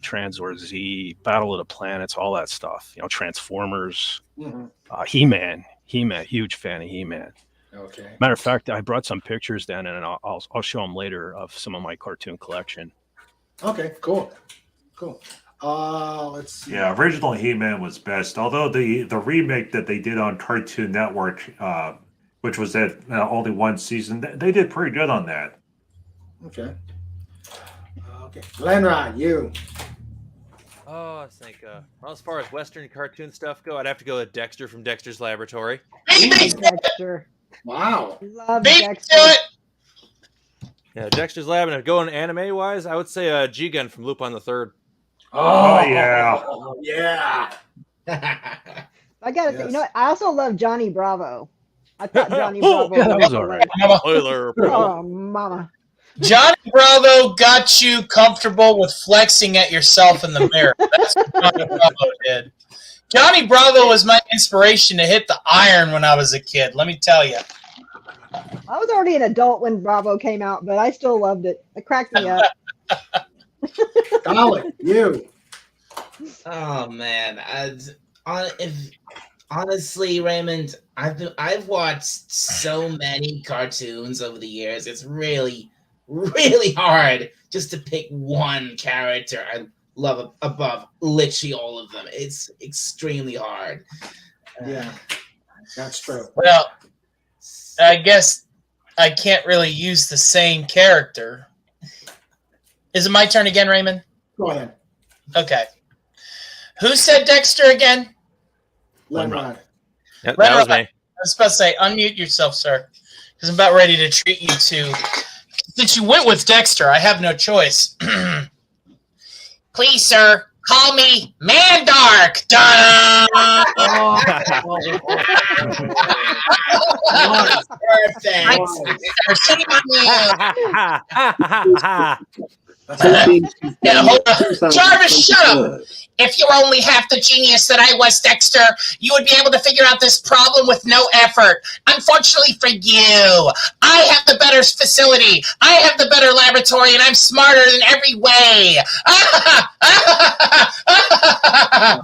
Transor Z, Battle of the Planets, all that stuff. Transformers, He-Man, huge fan of He-Man. Okay. Matter of fact, I brought some pictures then, and I'll show them later of some of my cartoon collection. Okay. Cool. Let's see. Yeah, original He-Man was best. Although the remake that they did on Cartoon Network, which was at only one season, they did pretty good on that. Okay. Glenrod, you. Oh, I think, well, as far as Western cartoon stuff go, I'd have to go with Dexter from Dexter's Laboratory. Dexter. Wow. Love Beat Dexter. it. Yeah, Dexter's Lab, and going anime-wise, I would say G-Gun from Lupin the Third. Oh, yeah. Yeah. I gotta say, Yes. what? I also love Johnny Bravo. I thought Johnny Bravo Yeah, that was all right. Spoiler. Oh, mama. Johnny Bravo got you comfortable with flexing at yourself in the mirror. That's what Johnny Bravo did. Johnny Bravo was my inspiration to hit the iron when I was a kid. Let me tell you. I was already an adult when Bravo came out, but I still loved it. It cracked me up. Scarlet, you. Oh man, honestly, Raymond, I've watched so many cartoons over the years. It's really hard just to pick one character I love above literally all of them. It's extremely hard. Yeah, that's true. Well, I guess I can't really use the same character. Is it my turn again, Raymond? Go ahead. Okay. Who said Dexter again? Glenrod. Yep, that was me. I was about to say, unmute yourself, sir, because I'm about ready to treat you to. Since you went with Dexter, I have no choice. Please, sir, call me Mandark. Yeah, hold on. Jarvis, shut up. If you were only half the genius that I was, Dexter, you would be able to figure out this problem with no effort. Unfortunately for you, I have the better facility, I have the better laboratory, and I'm smarter in every way.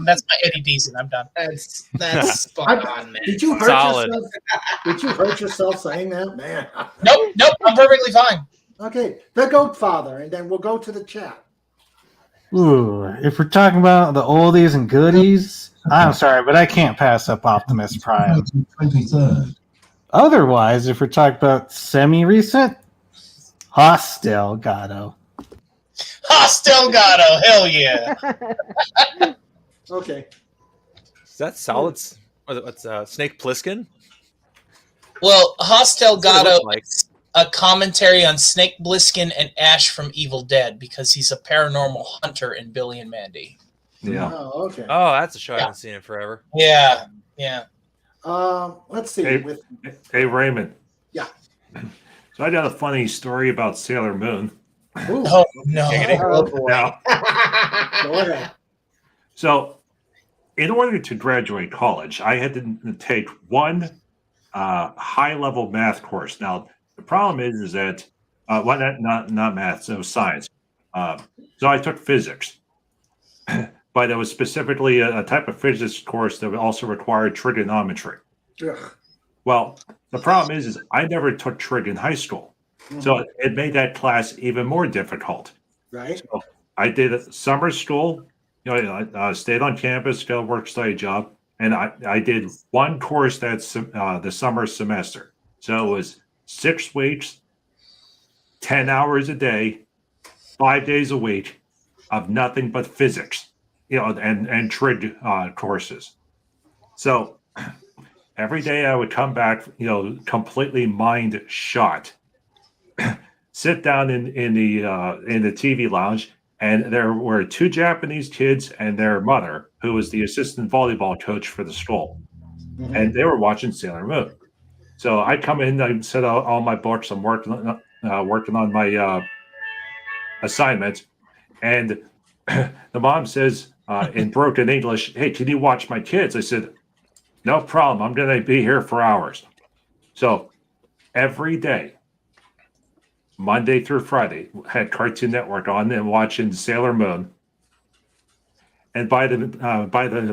That's my Eddie Deason. I'm done. That's spot on, man. Did you hurt Solid. yourself? Did you hurt yourself saying that, man? Nope, I'm perfectly fine. Okay, the Goat Father, and then we'll go to the chat. Ooh, if we're talking about the oldies and goodies, I'm sorry, but I can't pass up Optimus Prime. 23rd. Otherwise, if we're talking about semi-recent, Hostel Gato. Hostel Gato, hell yeah. Okay. Is that solid? What's Snake Plissken? Well, Hostel That's what it Gato looks like. is a commentary on Snake Plissken and Ash from Evil Dead because he's a paranormal hunter in Billy and Mandy. Yeah. Oh, okay. Oh, that's a show I haven't seen in forever. Yeah. Let's see. Hey, Raymond. Yeah. So I got a funny story about Sailor Moon. Ooh. Oh, no. Oh, boy. Now, Go ahead. so in order to graduate college, I had to take one high-level math course. Now, the problem is that not math, so science. So I took physics, but it was specifically a type of physics course that also required trigonometry. Ugh. Well, the problem is I never took trig in high school, so it made that class even more difficult. Right. So I did a summer school. I stayed on campus, got a work-study job, and I did one course that's the summer semester. So it was 6 weeks, 10 hours a day, 5 days a week of nothing but physics, and trig courses. So every day I would come back, completely mind shot, sit down in the TV lounge, and there were 2 Japanese kids and their mother, who was the assistant volleyball coach for the school, and they were watching Sailor Moon. So I come in, I set out all my books. I'm working on my assignment, and the mom says in broken English, "Hey, can you watch my kids?" I said, "No problem. I'm going to be here for hours." So every day, Monday through Friday, had Cartoon Network on and watching Sailor Moon. And by the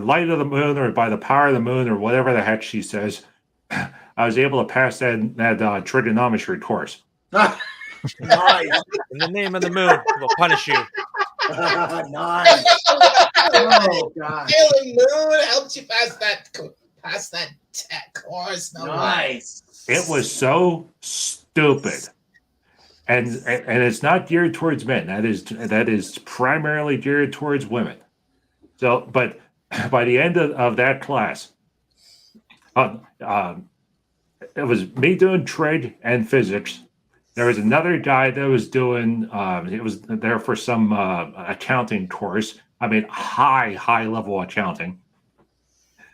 light of the moon, or by the power of the moon, or whatever the heck she says, I was able to pass that trigonometry course. Nice. In the name of the moon, we'll punish you. Nice. Oh God. Sailor Moon helped you pass that course. No way. Nice. It was so stupid, and it's not geared towards men. That is primarily geared towards women. So, but by the end of that class, it was me doing trig and physics. There was another guy that was doing. It was there for some accounting course. I mean, high level accounting.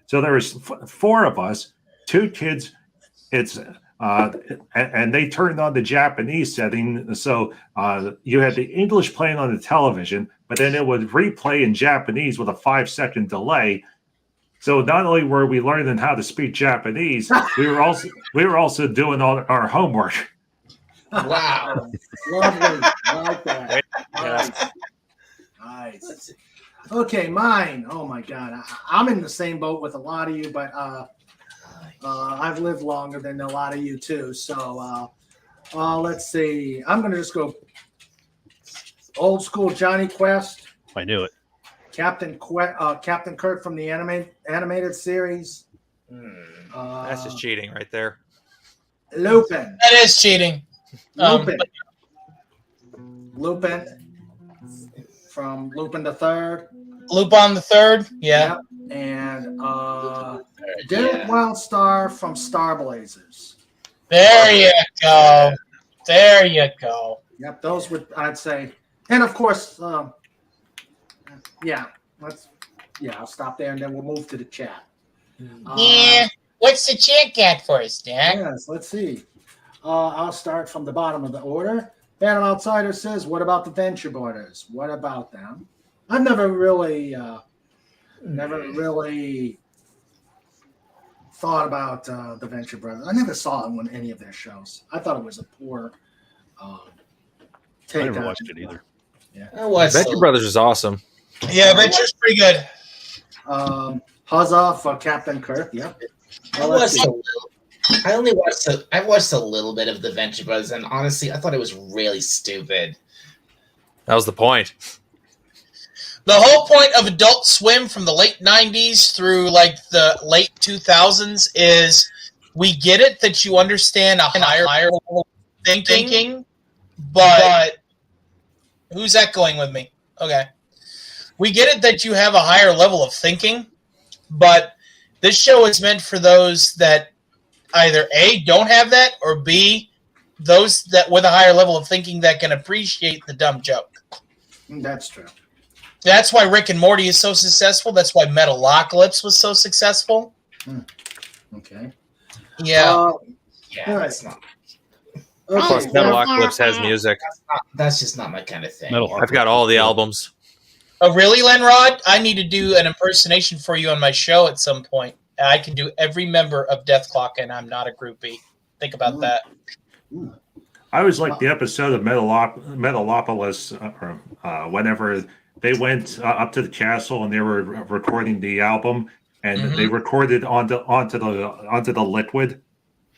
So there was 4 of us, 2 kids. It's and they turned on the Japanese setting, so you had the English playing on the television, but then it would replay in Japanese with a 5-second delay. So not only were we learning how to speak Japanese, we were also doing all our homework. Wow. Lovely. I like that. Nice. Okay, mine. Oh my God. I'm in the same boat with a lot of you, but I've lived longer than a lot of you too. So let's see. I'm going to just go old school Johnny Quest. I knew it. Captain Kirk from the animated series. That's just cheating right there. Lupin. That is cheating. Lupin from Lupin the Third. Lupin the Third, yeah. Yep. And Derek Wildstar from Star Blazers. There you go. There you go. Yep, those would, I'd say. And of course, I'll stop there and then we'll move to the chat. Yeah. What's the chat got for us, Dan? Yes, let's see. I'll start from the bottom of the order. Phantom Outsider says, what about the Venture Brothers? What about them? I've never really thought about the Venture Brothers. I never saw them on any of their shows. I thought it was a poor take. I never on watched it either. Yeah. Venture Brothers is awesome. Yeah, Venture's pretty good. Huzzah for Captain Kirk. Yep. I watched a little bit of the Venture Brothers, and honestly, I thought it was really stupid. That was the point. The whole point of Adult Swim from the late 90s through like the late 2000s is we get it that you understand a higher level of thinking, but who's that going with me? Okay. We get it that you have a higher level of thinking, but this show is meant for those that either A, don't have that, or B, those that with a higher level of thinking that can appreciate the dumb joke. That's true. That's why Rick and Morty is so successful. That's why Metalocalypse was so successful. Okay. Yeah. Yeah, that's not. Okay. Plus, Metalocalypse has music. That's just not my kind of thing. I've got all the albums. Oh, really, Lenrod? I need to do an impersonation for you on my show at some point. I can do every member of Death Clock, and I'm not a groupie. Think about that. I always liked the episode of Metalopolis, whenever they went up to the castle and they were recording the album, and they recorded onto the liquid.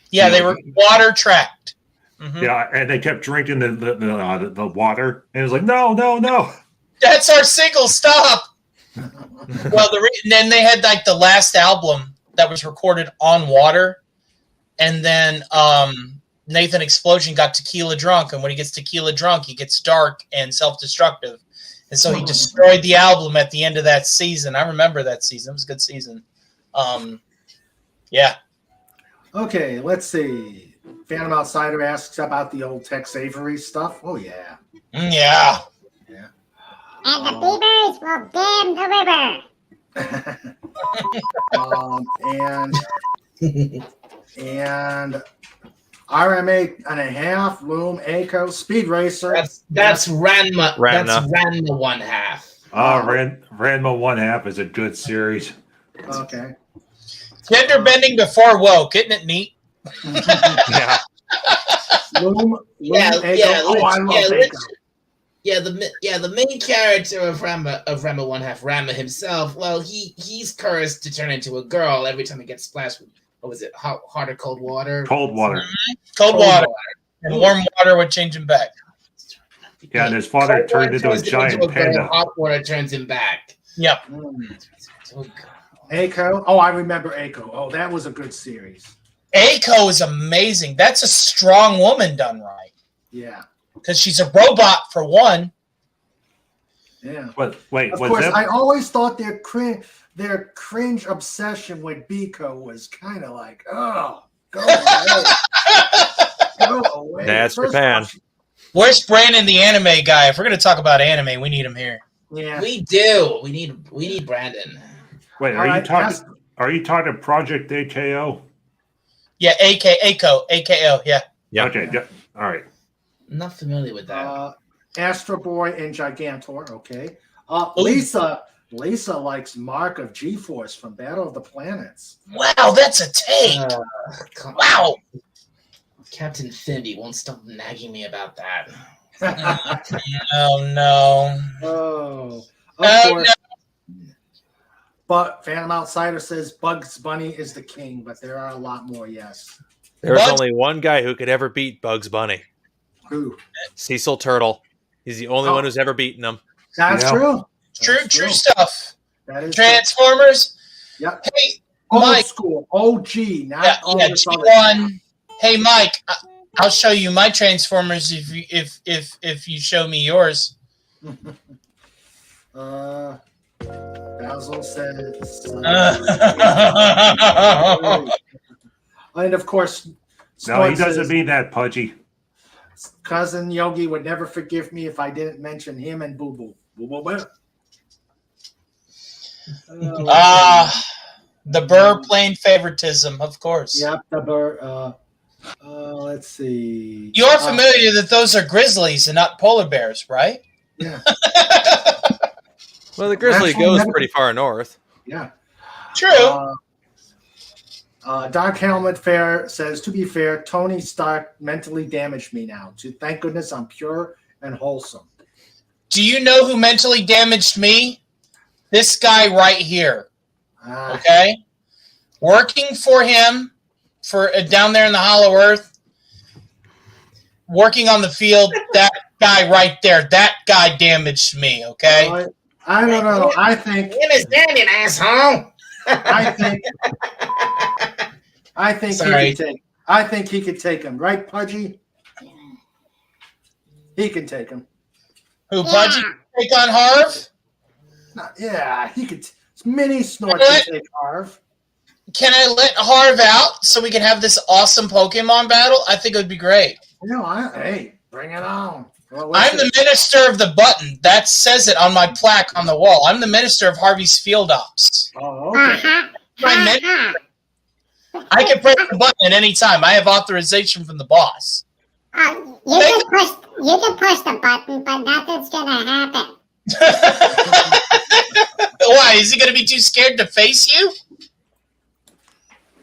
Yeah, they were water tracked. Yeah, and they kept drinking the water, and it was like, no. That's our single. Stop. Well, then they had like the last album that was recorded on water, and then Nathan Explosion got tequila drunk, and when he gets tequila drunk, he gets dark and self-destructive, and so he destroyed the album at the end of that season. I remember that season; it was a good season. Yeah. Okay, let's see. Phantom Outsider asks about the old Tex Avery stuff. Oh yeah. Yeah. And the beavers will dam the river. And RMA and a half, Loom, Aiko, Speed Racer. That's Ranma. Ranma. That's Ranma 1/2. Ranma 1/2 is a good series. Okay. Gender bending before woke. Isn't it neat? Yeah. Loom, Yeah, Aiko. yeah, Oh, I love yeah, Aiko. the main character of Ranma 1/2, Ranma himself. Well, he's cursed to turn into a girl every time he gets splashed with, what was it, hot or cold water? Cold water. Cold water. And warm water would change him back. Yeah, and his father Cold turned water into a turns him giant into a girl, panda. hot water turns him back. Yep. Aiko. Oh, I remember Aiko. Oh, that was a good series. Aiko is amazing. That's a strong woman done right. Yeah. Because she's a robot for one. Yeah. But wait, Of was course, that I always thought their cringe obsession with Biko was kind of like, oh, go away. Go away. That's First Japan. off, Where's Brandon, the anime guy? If we're going to talk about anime, we need him here. Yeah. We do. We need Brandon. wait, All right, are you talking Project AKO? Yeah, AKO, yeah. Yeah. Okay, yeah. All right. Not familiar with that. Astro Boy and Gigantor. Okay. Ooh. Lisa likes Mark of G-Force from Battle of the Planets. Wow, that's a take. Wow. Captain Finby won't stop nagging me about that. Oh, no. Oh, of Oh, course. But Phantom Outsider says Bugs Bunny is the king, but there are a lot more. Yes. There's Bugs- only one guy who could ever beat Bugs Bunny. Who? Cecil Turtle. He's the only one who's ever beaten him. That's Yeah. true. True That's stuff. That is true. Transformers. Yep. Hey, Old Mike. school. OG. Not Yeah, all yeah, this other G1. Hey, Mike, I'll show you my Transformers if you show me yours. Basil says. Uh, And of course, No, Snort he doesn't says, mean that, Pudgy. Cousin Yogi would never forgive me if I didn't mention him and Boo Boo. Boo Boo Boo. The Burr plane favoritism, of course. Yep, the bird. Let's see. You're familiar that those are grizzlies and not polar bears, right? Yeah. Well, the grizzly Actually, goes never- pretty far north. Yeah. True. Dark Helmet Fair says, to be fair, Tony Stark mentally damaged me now. Thank goodness I'm pure and wholesome. Do you know who mentally damaged me? This guy right here. Okay? Working for him for down there in the Hollow Earth. Working on the field, that guy right there. That guy damaged me, okay? I don't know. I think Understanding, asshole. I think Sorry. he could take. I think he could take him, right, Pudgy? He can take him. Who, Pudgy? Take on Harv? Yeah, he could. Mini Snort What? can take Harv. Can I let Harv out so we can have this awesome Pokemon battle? I think it would be great. No, hey, bring it on. Well, I'm the minister of the button. That says it on my plaque on the wall. I'm the minister of Harvey's Field Ops. Oh, okay. My minister. I can press the button at any time. I have authorization from the boss. You can push the button, but nothing's gonna happen. Why? Is he going to be too scared to face you?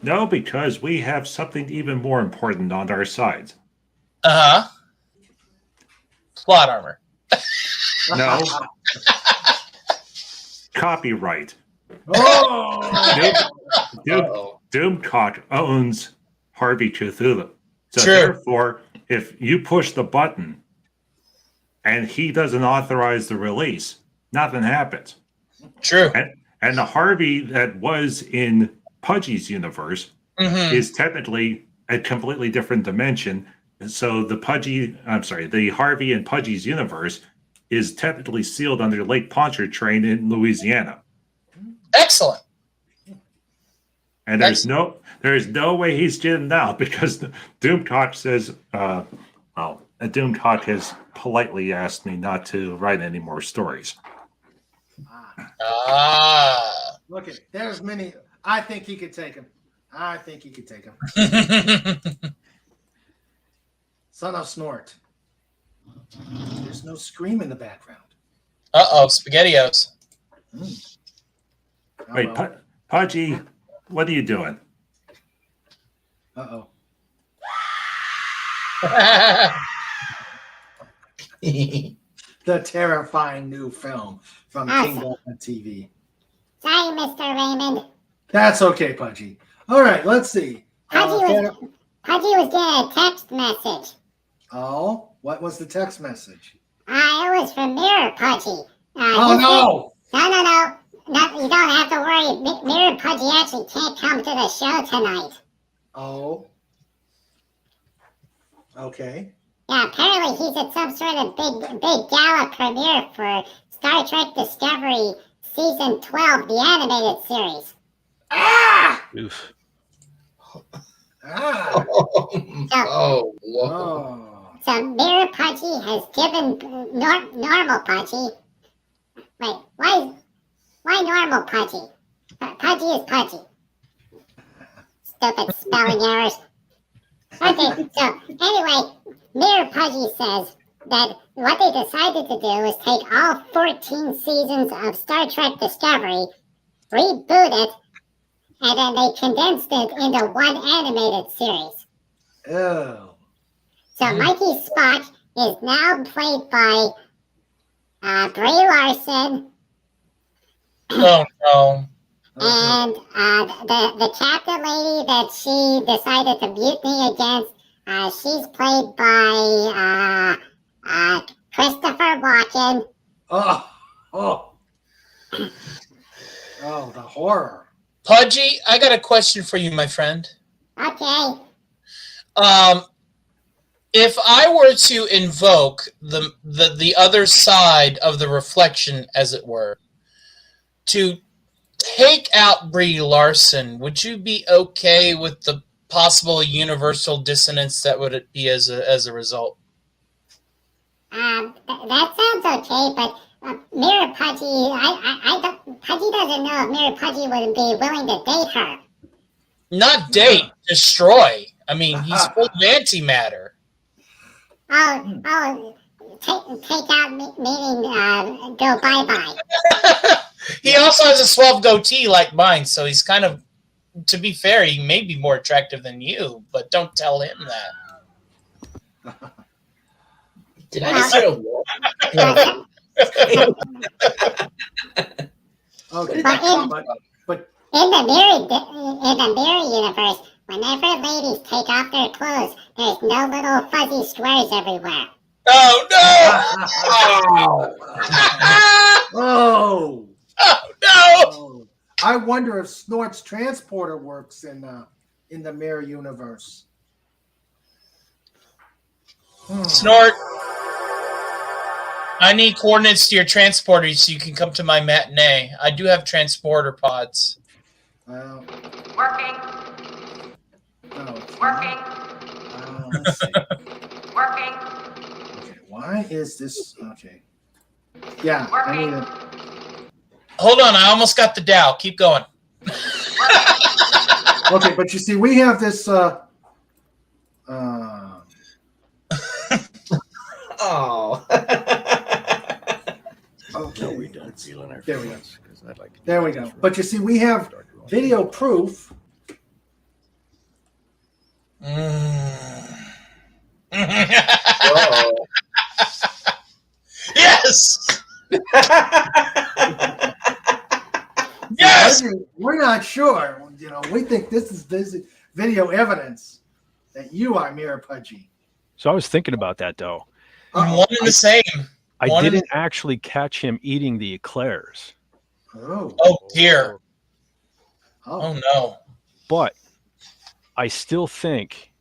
No, because we have something even more important on our side. Uh-huh. Plot armor. No. Copyright. Oh, Doomcock owns Harvey Cthulhu. So True. therefore, if you push the button and he doesn't authorize the release, nothing happens. True. And the Harvey that was in Pudgy's universe is technically a completely different dimension. So the Harvey in Pudgy's universe is technically sealed under Lake Pontchartrain in Louisiana. Excellent. And there's no way he's getting out because Doomcock says, Doomcock has politely asked me not to write any more stories. look at there's many. I think he could take him. Son of Snort. There's no scream in the background. SpaghettiOs. Oh, Wait, well. Pudgy, what are you doing? Uh-oh. The terrifying new film from Kingdom TV. Sorry, Mr. Raymond. That's okay, Pudgy. All right, let's see. Pudgy was getting a text message. Oh, what was the text message? It was from Mirror Pudgy. Oh, no! No, you don't have to worry. Mirror Pudgy actually can't come to the show tonight. Oh. Okay. Yeah, apparently he's at some sort of big gala premiere for Star Trek Discovery Season 12, the animated series. Oof. Ah. Oh, whoa. Oh. So Mirror Pudgy has given normal Pudgy. Wait, why normal Pudgy? Pudgy is Pudgy. Stupid spelling errors. Okay, so anyway, Mirror Pudgy says that what they decided to do is take all 14 seasons of Star Trek Discovery, reboot it, and then they condensed it into one animated series. Oh. So Mikey Spock is now played by Brie Larson, Oh no. and the captain lady that she decided to mutiny against, she's played by Christopher Walken. Oh. Oh. Oh, the horror. Pudgy, I got a question for you, my friend. Okay. If I were to invoke the other side of the reflection, as it were, to take out Brie Larson, would you be okay with the possible universal dissonance that would be as a result? That sounds okay, but Mirror Pudgy, Pudgy doesn't know if Mirror Pudgy would be willing to date her. Not date, destroy. I mean, he's full of antimatter. Take out meaning go bye-bye. He also has a suave goatee like mine, so he's kind of, to be fair, he may be more attractive than you, but don't tell him that. Did I just hear a war? Okay. But In the mirror universe, whenever ladies take off their clothes, there's no little fuzzy squares everywhere. Oh no! oh. Oh no! Oh. I wonder if Snort's transporter works in the mirror universe. Snort, I need coordinates to your transporter so you can come to my matinee. I do have transporter pods. Well, Working. no, it's Working. not. Let's see. Working. Okay, why is this? Okay. Yeah, I need it. Hold on, I almost got the Dow. Keep going. Okay, but you see, we have this. Oh. Okay. No, we don't feel in our There we go. feelings, 'cause I'd like to There we go. But you see, we have video proof. Whoa. Yes! Yes! We're not sure. You know, we think this is video evidence that you are Mirror Pudgy. So I was thinking about that though. One and the same. I One didn't actually catch him eating the eclairs, Oh. Oh dear. Oh. Oh no. but I still think.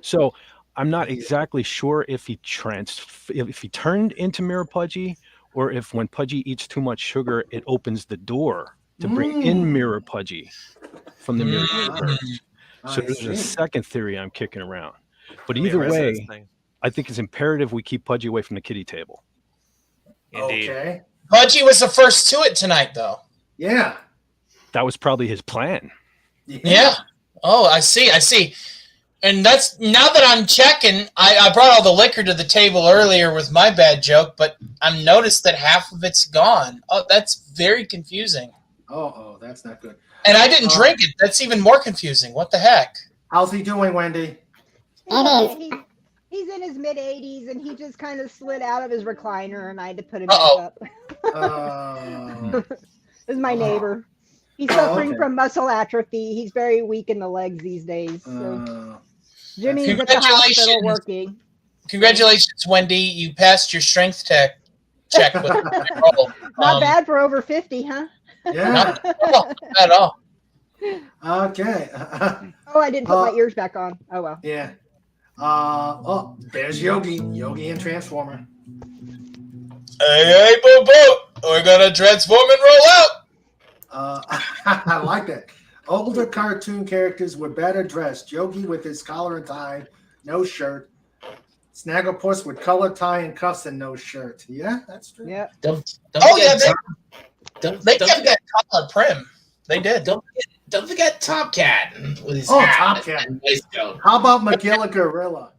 So I'm not exactly sure if he turned into Mirror Pudgy, or if when Pudgy eats too much sugar, it opens the door to bring in Mirror Pudgy from the mirror universe. So I there's a see. second theory I'm kicking around. But The either resonance way, thing. I think it's imperative we keep Pudgy away from the kiddie table. Indeed. Okay. Pudgy was the first to it tonight, though. Yeah. That was probably his plan. Yeah. Oh, I see. And that's now that I'm checking, I brought all the liquor to the table earlier with my bad joke, but I've noticed that half of it's gone. Oh, that's very confusing. Oh, that's not good. And I didn't drink it. That's even more confusing. What the heck? How's he doing, Wendy? He's in his mid 80s, and he just kind of slid out of his recliner, and I had to put him back up. This is my neighbor. He's suffering from muscle atrophy. He's very weak in the legs these days. So Jimmy's at the hospital working. Congratulations, Wendy. You passed your strength check with Not bad for over 50, huh? Yeah. Not at all. Okay. Oh, I didn't put my ears back on. Oh, well. Yeah. There's Yogi and Transformer. Hey, boo boo. We're gonna transform and roll out. I like that. Older cartoon characters were better dressed. Yogi with his collar and tie, no shirt. Snagglepuss with collar tie and cuffs and no shirt. Yeah, that's true. Yeah. Don't forget They kept that collar prim. They did. Don't forget Top Cat with his Oh, hat Top and Cat. waistcoat. How about McGilla Gorilla?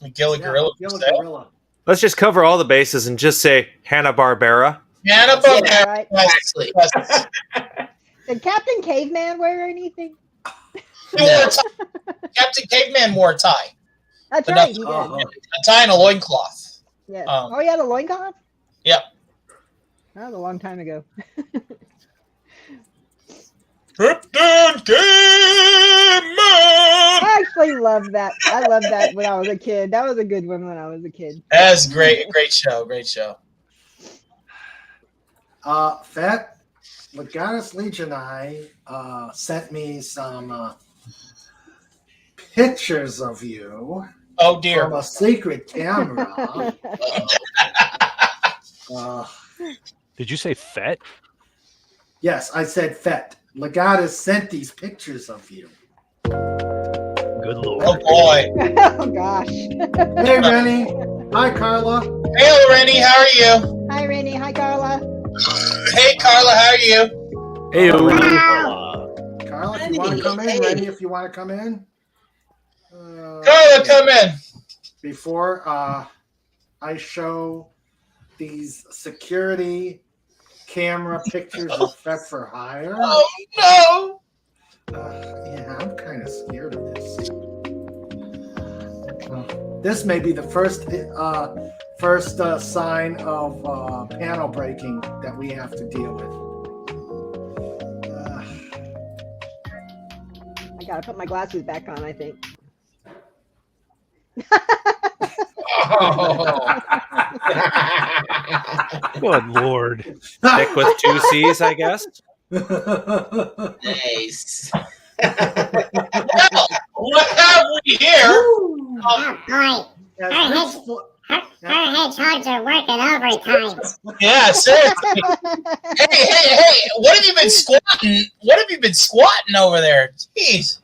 McGilla Gorilla. McGilla Gorilla. Let's just cover all the bases and just say Hanna-Barbera. Hanna-Barbera. Right. Exactly. Did Captain Caveman wear anything? Captain Caveman wore a tie. That's But right. He nothing- did. A tie and a loincloth. Yeah. Um, Oh, yeah, the loincloth? Yep. That was a long time ago. Captain Caveman! I actually love that. I loved that when I was a kid. That was a good one when I was a kid. That's great. Great show. Great show. Fat Legatus Legion I sent me some pictures of you. Oh dear. From a secret camera. Did you say Fett? Yes, I said Fett. Legatus sent these pictures of you. Good lord. Oh boy. Oh gosh. Hey, Rennie. Hi, Carla. Hey, Rennie. How are you? Hi, Rennie. Hi, Carla. Hey, Carla. How are you? Hey, Carla, if you want to come in. Rennie, if you want to come in. Carla, come in. Before I show these security camera pictures of Fett for Hire. Oh no! Yeah, I'm kind of scared of this. This may be the first sign of panel breaking that we have to deal with. I gotta put my glasses back on, I think. Good lord. Nick with 2 C's, I guess. Nice. What have we here? Oh boy. Our hedgehogs are working overtime. Yeah, seriously. Hey! What have you been squatting? What have you been squatting over there? Jeez.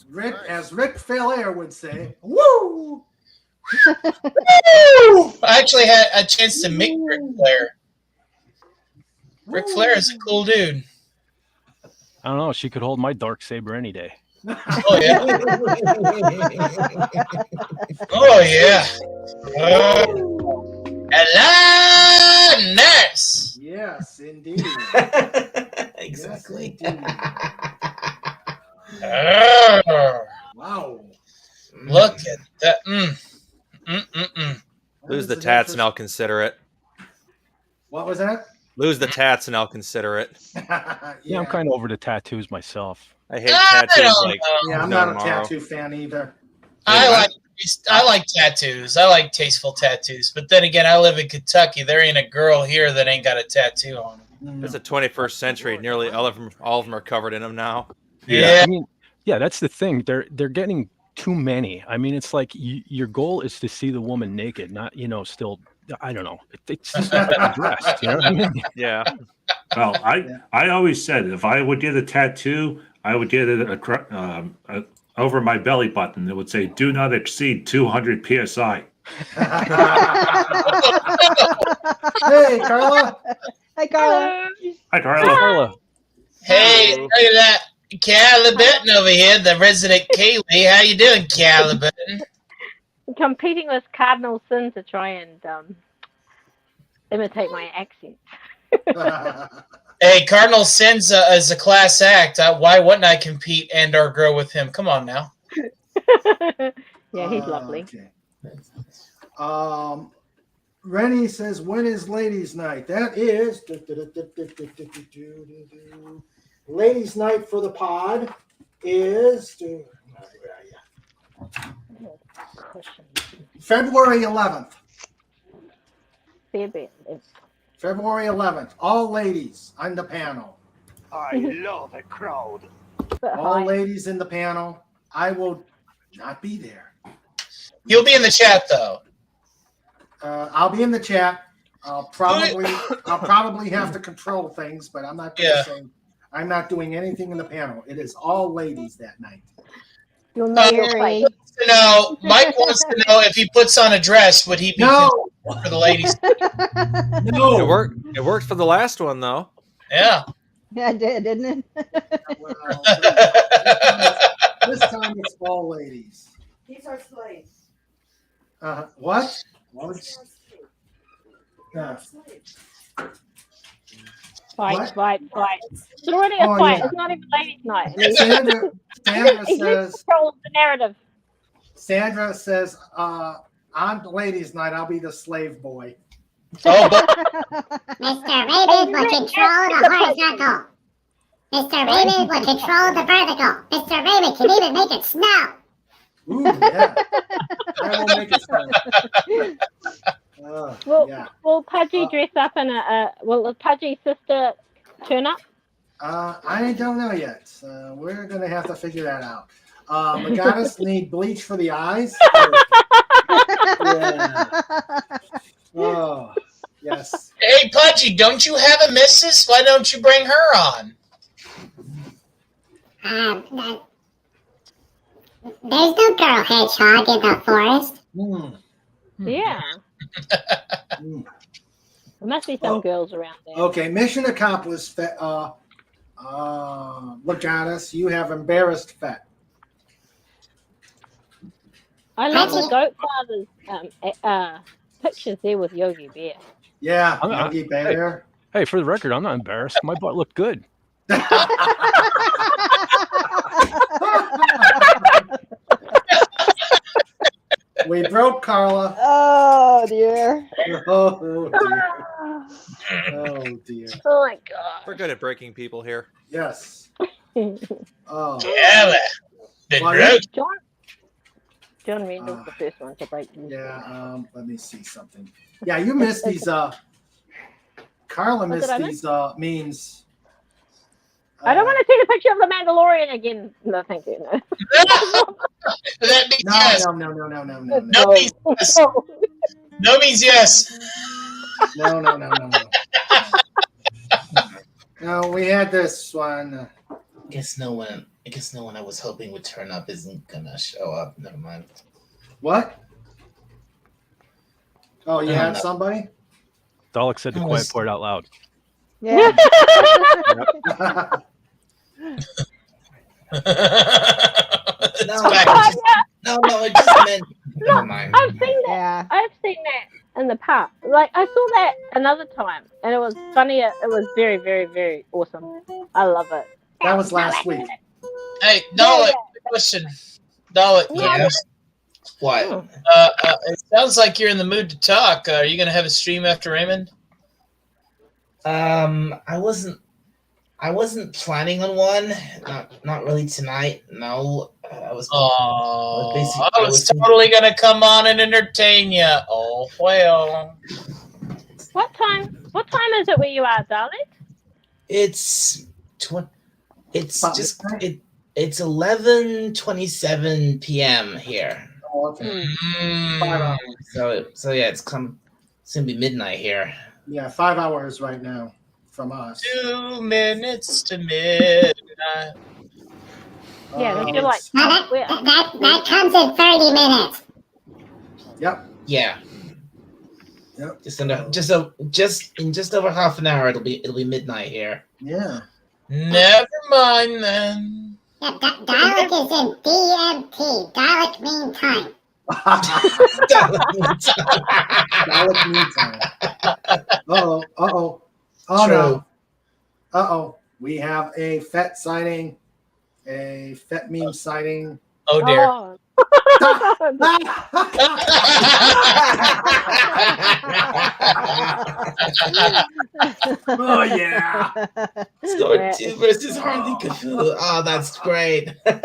Rick, as Ric Flair would say, woo! I actually had a chance to meet Ric Flair. Ric Flair is a cool dude. I don't know. She could hold my dark saber any day. Oh yeah. Oh yeah. Hello, nurse. Yes, indeed. Exactly. Yes, wow. Look at that. Lose the tats and I'll consider it. What was that? Lose the tats and I'll consider it. Yeah, I'm kind of over the tattoos myself. I hate tattoos like Yeah, I'm no not a tomorrow. tattoo fan either. I like tattoos. I like tasteful tattoos. But then again, I live in Kentucky. There ain't a girl here that ain't got a tattoo on her. It's the 21st century. Nearly all of them are covered in them now. Yeah. I mean, yeah, that's the thing. They're getting too many. I mean, it's like your goal is to see the woman naked, not still. I don't know. It's just not dressed. You know what I mean? Yeah. Well, I always said if I would get a tattoo, I would get it over my belly button. It would say, "Do not exceed 200 psi." Hey, Carla. Hi, Carla. Hey, Hi, Carla. Carla. Hey, tell you that. Caliburton over here, the resident Kaylee. How you doing, Caliburton? Competing with Cardinal Sin to try and imitate my accent. Hey, Cardinal Sin's is a class act. Why wouldn't I compete and or grow with him? Come on now. Yeah, he's lovely. Okay. Rennie says, when is ladies' night? That is ladies' night for the pod is February 11th. February 11th. All ladies on the panel. I love a crowd. All ladies in the panel. I will not be there. You'll be in the chat though. I'll be in the chat. I'll probably have to control things, but I'm not going to say I'm not doing anything in the panel. It is all ladies that night. You'll know your fight. No, Mike wants to know if he puts on a dress, would he be for the ladies? No. It worked for the last one though. Yeah. Yeah, it did, didn't it? This time it's all ladies. These are slaves. What? Fight. It's already a fight. Yeah. It's not even ladies' night. Sandra says control the narrative. Sandra says, on ladies' night, I'll be the slave boy. Oh, Mr. Raymond will control the horizontal. Mr. Raymond will control the vertical. Mr. Raymond can even make it snow. Ooh, yeah. I will make it snow. Will Pudgy dress up in will Pudgy's sister turn up? I don't know yet. We're going to have to figure that out. Legatus need bleach for the eyes. Yeah. Oh, yes. Hey, Pudgy, don't you have a missus? Why don't you bring her on? There's no girl hedgehog in the forest. Yeah. There must be some girls around there. Okay, mission accomplished. Legatus, you have embarrassed Fett. I love the Goat Father's pictures there with Yogi Bear. Yeah, Yogi Bear. Hey, for the record, I'm not embarrassed. My butt looked good. We broke Carla. Oh dear. Oh dear. Oh dear. Oh my god. We're good at breaking people here. Yes. Oh. Yeah, John Reed was the first one to break them. Yeah. Let me see something. Yeah, you missed these. Carla missed these memes. I don't want to take a picture of the Mandalorian again. No, thank you. No. That means yes. No. No means yes. No means yes. No. No, we had this one. I guess no one I was hoping would turn up isn't gonna show up. Never mind. What? Oh, you had somebody? Dalek said the quiet part out loud. Yeah. No, I just meant. Never mind. I've seen that. Yeah. I've seen that in the past. Like I saw that another time, and it was funny. It was very, very, very awesome. I love it. That was last week. Hey, Dalek, question. Dalek, What? It sounds like you're in the mood to talk. Are you gonna have a stream after Raymond? I wasn't planning on one. Not really tonight. No, I was totally gonna come on and entertain you. Oh well. What time is it where you are, Dalek? It's 11:27 p.m. here. Oh, okay. So yeah, it's gonna be midnight here. Yeah, 5 hours right now from us. 2 minutes to midnight. Yeah, you're like that comes in 30 minutes. Yep. Yeah. Yep. Just in just over half an hour, it'll be midnight here. Yeah. Never mind then. Yeah, Dalek is in DMT. Dalek mean time. Dalek meantime. Uh-oh. Uh-oh. Oh, True. no. Uh-oh. We have a FET sighting. A FET meme sighting. Oh dear. Oh. Oh, yeah. Snort 2 versus Harley Cthulhu. Oh, that's great. I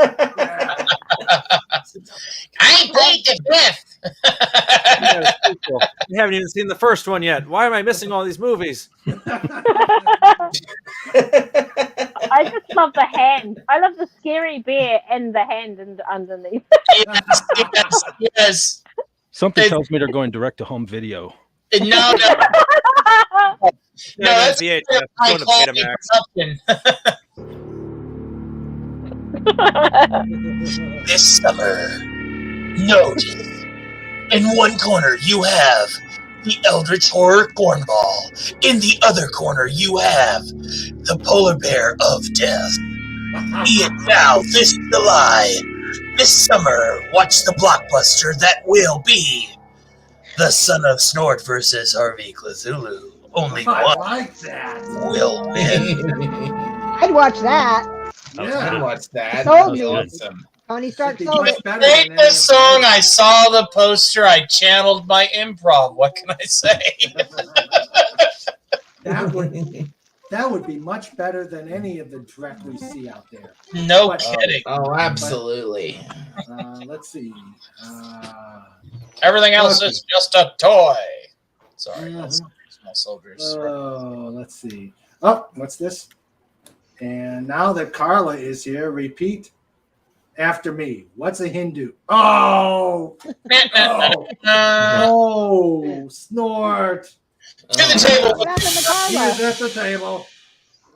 played the fifth. Yeah, it's pretty cool. You haven't even seen the first one yet. Why am I missing all these movies? I just love the hand. I love the scary bear and the hand underneath. Yes. Something It- tells me they're going direct to home video. No, that's VHS. I Going to call Betamax. This summer, notice in one corner you have the Eldritch Horror Cornball. In the other corner you have the Polar Bear of Death. Be it now this July, this summer, watch the blockbuster that will be The Son of Snort versus Harvey Cthulhu. Only I one like that. will win. I'd watch that. Yeah. I'd watch that. Sold That'd be me. awesome. Tony Stark Should be sold much it. better Made than the any of song, I saw the poster, I channeled my improv. What can I say? That would be much better than any of the direct we see out there. No But, kidding. Oh, absolutely. Let's see. Everything else okay. is just a toy. Sorry, Mhm. that's Small Soldiers. Oh, let's see. Oh, what's this? And now that Carla is here, repeat after me. What's a Hindu? Oh, oh, Snort. To the table. What happened to He's Carla? at the table.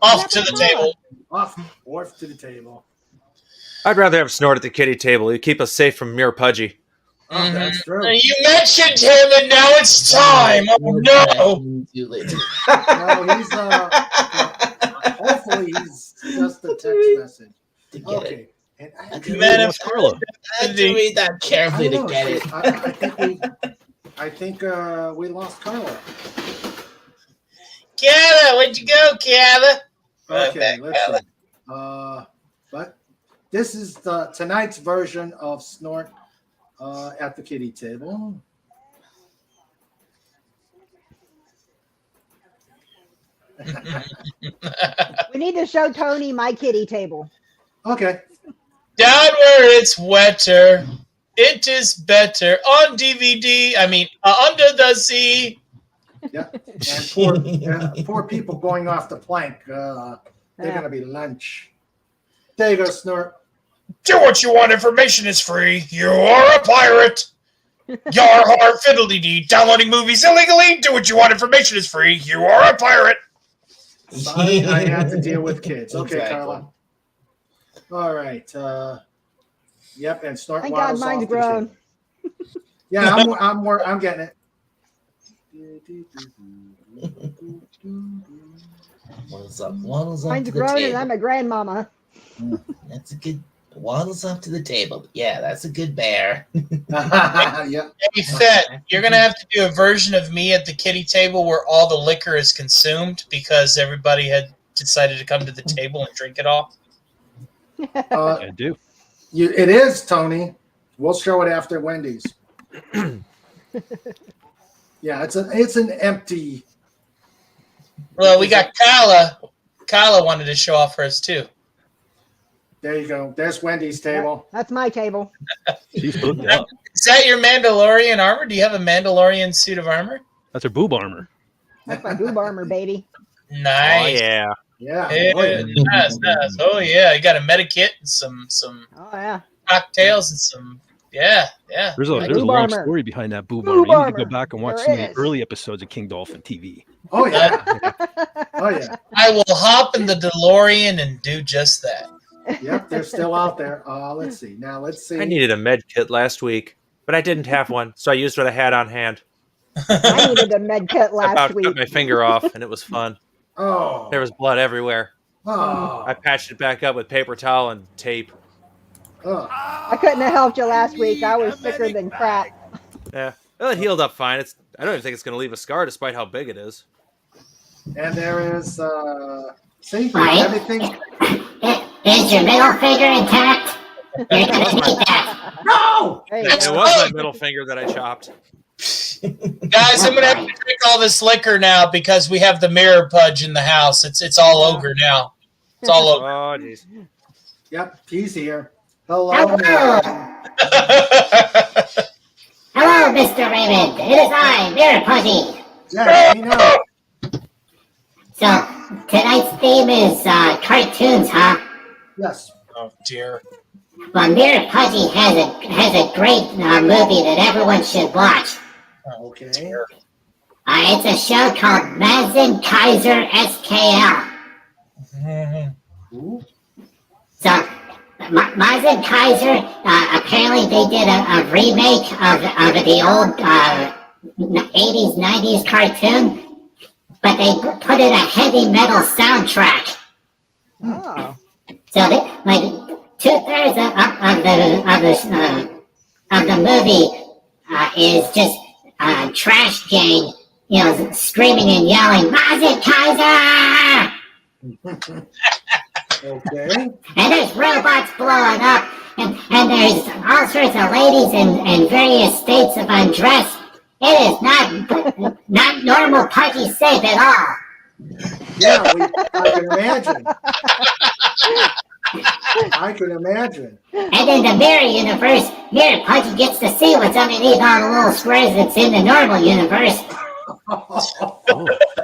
Off to the table. Off to the table. I'd rather have Snort at the kitty table. He'd keep us safe from Mir Pudgy. Oh, that's true. You mentioned him, and now it's time. Oh no! Too late. No, he's hopefully he's just a text message. To get Okay. it. And I, That's Carla. I had to read that carefully to get it. I think we lost Carla. Kayla, where'd you go, Kayla? Okay, let's see. But this is tonight's version of Snort at the kitty table. We need to show Tony my kitty table. Okay. Down where it's wetter, it is better on DVD. I mean, under the sea. Yeah. And poor people going off the plank. They're gonna be lunch. There you go, Snort. Do what you want. Information is free. You are a pirate. Yar har fiddly dee. Downloading movies illegally. Do what you want. Information is free. You are a pirate. Sorry, I had to deal with kids. Okay, Exactly. Carla. All right. Yep, and Snort Thank God waddles mine's off the grown. table. Yeah, I'm getting it. Waddles up. Waddles up Mine's to the grown and table. I'm a grandmama. That's a good. Waddles up to the table. Yeah, that's a good bear. Yeah. Hey, Fett, you're going to have to do a version of me at the kitty table where all the liquor is consumed because everybody had decided to come to the table and drink it all. I do. It is, Tony. We'll show it after Wendy's. Yeah, it's an empty. Well, we got Kyla. Kyla wanted to show off hers too. There you go. There's Wendy's table. That's my table. She's booked up. Is that your Mandalorian armor? Do you have a Mandalorian suit of armor? That's her boob armor. That's my boob armor, baby. Nice. Oh yeah. Yeah. Yeah, Oh, yeah. nice, nice. Oh yeah, you got a medikit and some Oh yeah. cocktails and some yeah. There's a Boob long armor. story behind that boob Boob armor. You need to armor. go back and watch There some of the is. early episodes of King Dolphin TV. Oh yeah. Oh yeah. I will hop in the DeLorean and do just that. Yep, they're still out there. Let's see. Now let's see. I needed a med kit last week, but I didn't have one, so I used what I had on hand. I needed a med kit I about last cut week. my finger off, and it was fun. Oh. There was blood everywhere. Oh, I patched it back up with paper towel and tape. oh. I couldn't have helped you last week. I was sicker than crap. Yeah, well, it healed up fine. I don't even think it's going to leave a scar, despite how big it is. And there is, see, Right. everything. Is your middle finger intact? You're gonna need that. No! There you It go. was my middle finger that I chopped. Guys, I'm gonna have to drink all this liquor now because we have the mirror pudge in the house. It's all ogre now. It's all ogre. Oh, jeez. Yep, he's here. Hello. Hello. Hello, Mr. Raymond. It is I, Mirror Pudgy. Yeah, we know. So, tonight's theme is cartoons, huh? Yes. Oh dear. Well, Mirror Pudgy has a great movie that everyone should watch. Okay. It's a show called Mazen Kaiser SKL. Ooh. So, Mazen Kaiser, apparently they did a remake of the old 80s, 90s cartoon, but they put in a heavy metal soundtrack. Oh. So, like, 2/3 of the movie is just trash gang, screaming and yelling, Mazen Kaiser! Okay. And there's robots blowing up, and there's all sorts of ladies in various states of undress. It is not normal Pudgy safe at all. Yeah, I can imagine. I can imagine. And in the Mirror universe, Mirror Pudgy gets to see what's underneath all the little squares that's in the normal universe.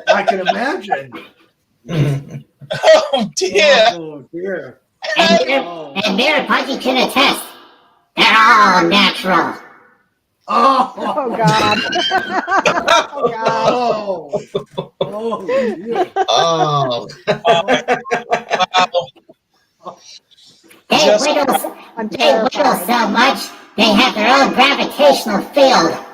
I can imagine. Oh dear. Oh dear. And Mirror Pudgy can attest. They're all natural. Oh, Oh God. Oh God. oh, oh, dear. Oh. They I'm wiggle terrified. so much, they have their own gravitational field.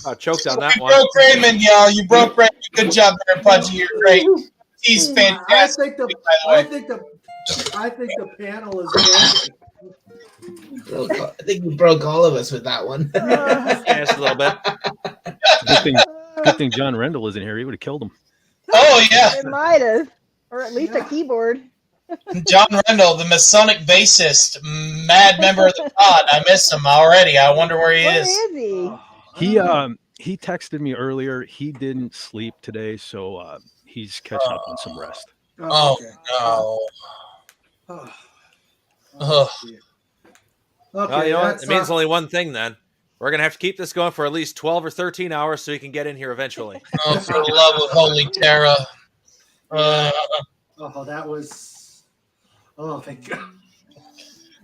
I choked on You that one. broke Raymond, y'all. You broke Raymond. Good job there, Pudgy. You're great. He's I fantastic. think I think the panel is broken. I think you broke all of us with that one. Yeah, just a little bit. Good thing John Rendell isn't here. He would have killed him. Oh yeah, It might have, or at least a keyboard. John Rendell, the Masonic bassist, mad member of the pod. I miss him already. I wonder where he Where is. is he? He texted me earlier. He didn't sleep today, so he's catching up on some rest. Oh okay. no. Oh, Ugh. dear. Well, Okay, you know what? that's, It means only one thing then. We're going to have to keep this going for at least 12 or 13 hours so you can get in here eventually. Oh, for the love of Holy Terra. oh, that was. Oh, thank God.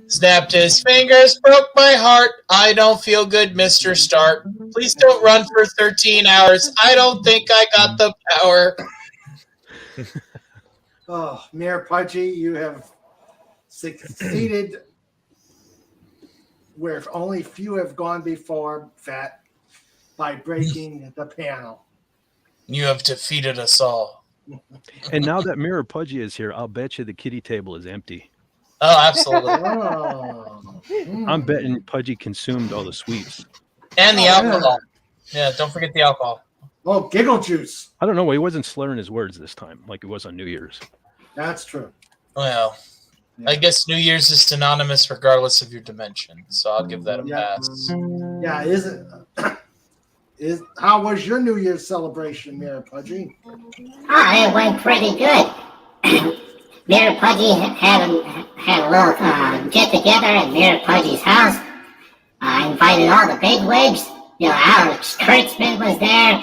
Snapped his fingers, broke my heart. I don't feel good, Mr. Stark. Please don't run for 13 hours. I don't think I got the power. Oh, Mayor Pudgy, you have succeeded where only few have gone before, Fat, by breaking the panel. You have defeated us all. And now that Mirror Pudgy is here, I'll bet you the kitty table is empty. Oh, absolutely. Oh. I'm betting Pudgy consumed all the sweets. And the Oh, alcohol. Yeah, don't forget the alcohol. Oh, giggle juice. I don't know. He wasn't slurring his words this time like it was on New Year's. That's true. Well, I guess New Year's is synonymous regardless of your dimension, so I'll give that a Yeah. pass. Yeah, how was your New Year's celebration, Mayor Pudgy? It went pretty good. Mirror Pudgy had a little get together at Mirror Pudgy's house. I invited all the bigwigs. Alex Kurtzman was there.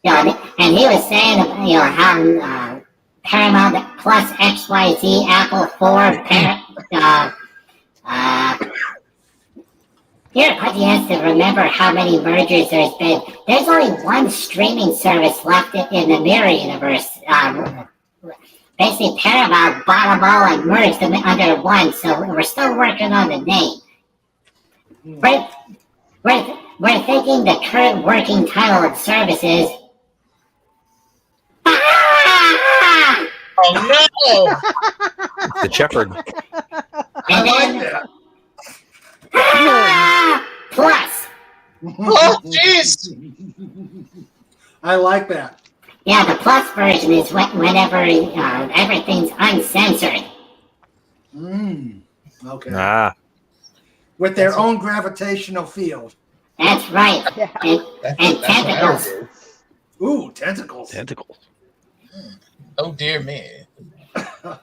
And he was saying, how Paramount Plus XYZ Apple 4 Here, Pudgy has to remember how many mergers there's been. There's only one streaming service left in the Mirror Universe. Basically, Paramount bought them all and merged them under one, so we're still working on the name. We're thinking the current working title of service is... Oh no! The Shepherd. I like that. Plus. Oh jeez! I like that. Yeah, the plus version is whenever everything's uncensored. Okay. Ah. With their own gravitational field. That's right. And tentacles. Ooh, tentacles. Tentacles. Oh dear me.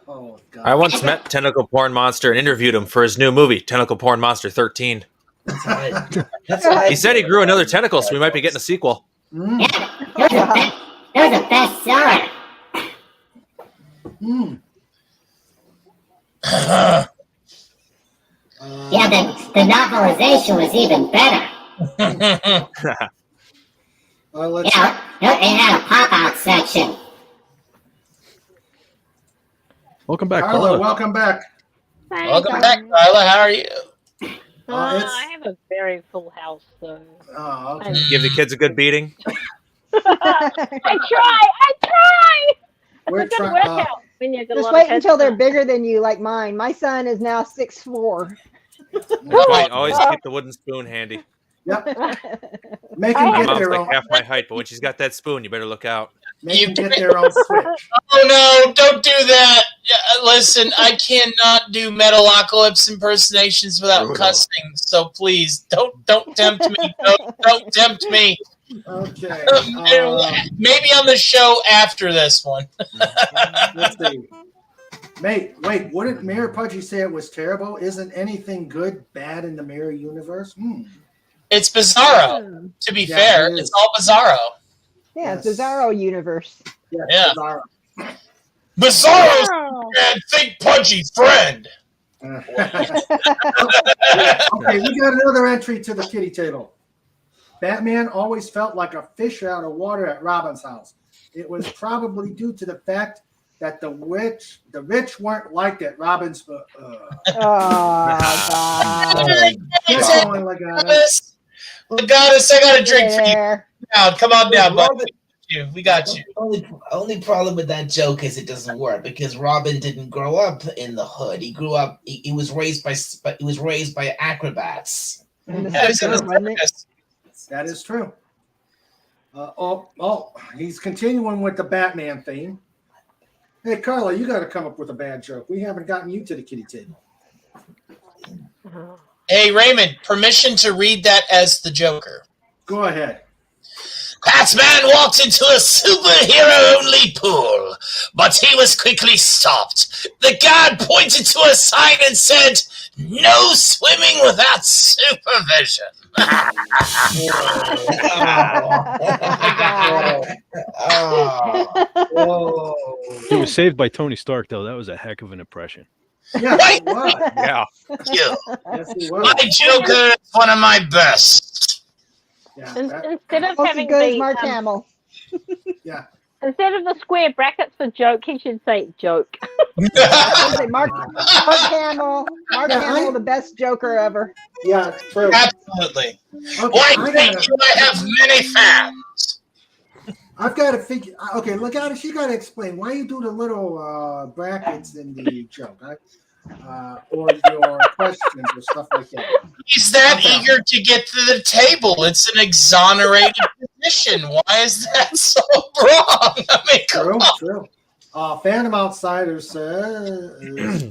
Oh, God. I once met Tentacle Porn Monster and interviewed him for his new movie, Tentacle Porn Monster 13. That's right. That's right. He said he grew another tentacle, so we might be getting a sequel. Yeah, it was a bestseller. Yeah, the novelization was even better. Yeah, it had a pop-out section. Welcome back, Carla, Carla. welcome back. Welcome back, Carla. How are you? I have a very full house, so. Oh, okay. Give the kids a good beating. I try. We're It's a good try- workout when you got a Just lot wait of until they're head bigger than you, like mine. My son is now 6'4". Right, always keep the wooden spoon handy. Yep. Make I them My get mom's their like own. half my height, but when she's got that spoon, you better look out. Make them get their own switch. Oh no! Don't do that. Listen, I cannot do Metalocalypse impersonations without cussing. So please, don't tempt me. Don't tempt me. Okay. Maybe on the show after this one. Let's see. Mate, wait, wouldn't Mirror Pudgy say it was terrible? Isn't anything good bad in the Mirror universe? It's Bizarro. To be Yeah, fair, it is. it's all Bizarro. Yeah, it's Bizarro universe. Yeah. Bizarro. Bizarro's and Think Pudgy friend. Okay, we got another entry to the kitty table. Batman always felt like a fish out of water at Robin's house. It was probably due to the fact that the rich weren't liked at Robin's. Oh, God. Keep going, Legatus. Legatus, I got a drink for you. There. Now, come on down, bud. We got you. Only problem with that joke is it doesn't work because Robin didn't grow up in the hood. He grew up. He was raised by acrobats. In the Yeah, circus, wasn't it? That is true. He's continuing with the Batman theme. Hey, Carla, you got to come up with a bad joke. We haven't gotten you to the kitty table. Hey, Raymond, permission to read that as the Joker. Go ahead. Batman walked into a superhero-only pool, but he was quickly stopped. The guard pointed to a sign and said, "No swimming without supervision." He was saved by Tony Stark, though. That was a heck of an impression. Yeah, Right? Yeah. Thank you. yes, he was. My Joker is one of my best. Yeah, Instead of Almost as having good as the Mark Hamill. yeah. instead of the square brackets for joke, he should say joke. Mark Hamill. Mark Hamill, the best Joker ever. Yeah, true. Absolutely. Okay, Why, thank you. I have many fans. I've got to figure. Okay, Legatus, you got to explain why you do the little brackets in the joke, right? Or your questions or stuff like that. He's that eager to get to the table. It's an exonerated position. Why is that so wrong? I mean, come on. True. Phantom Outsider says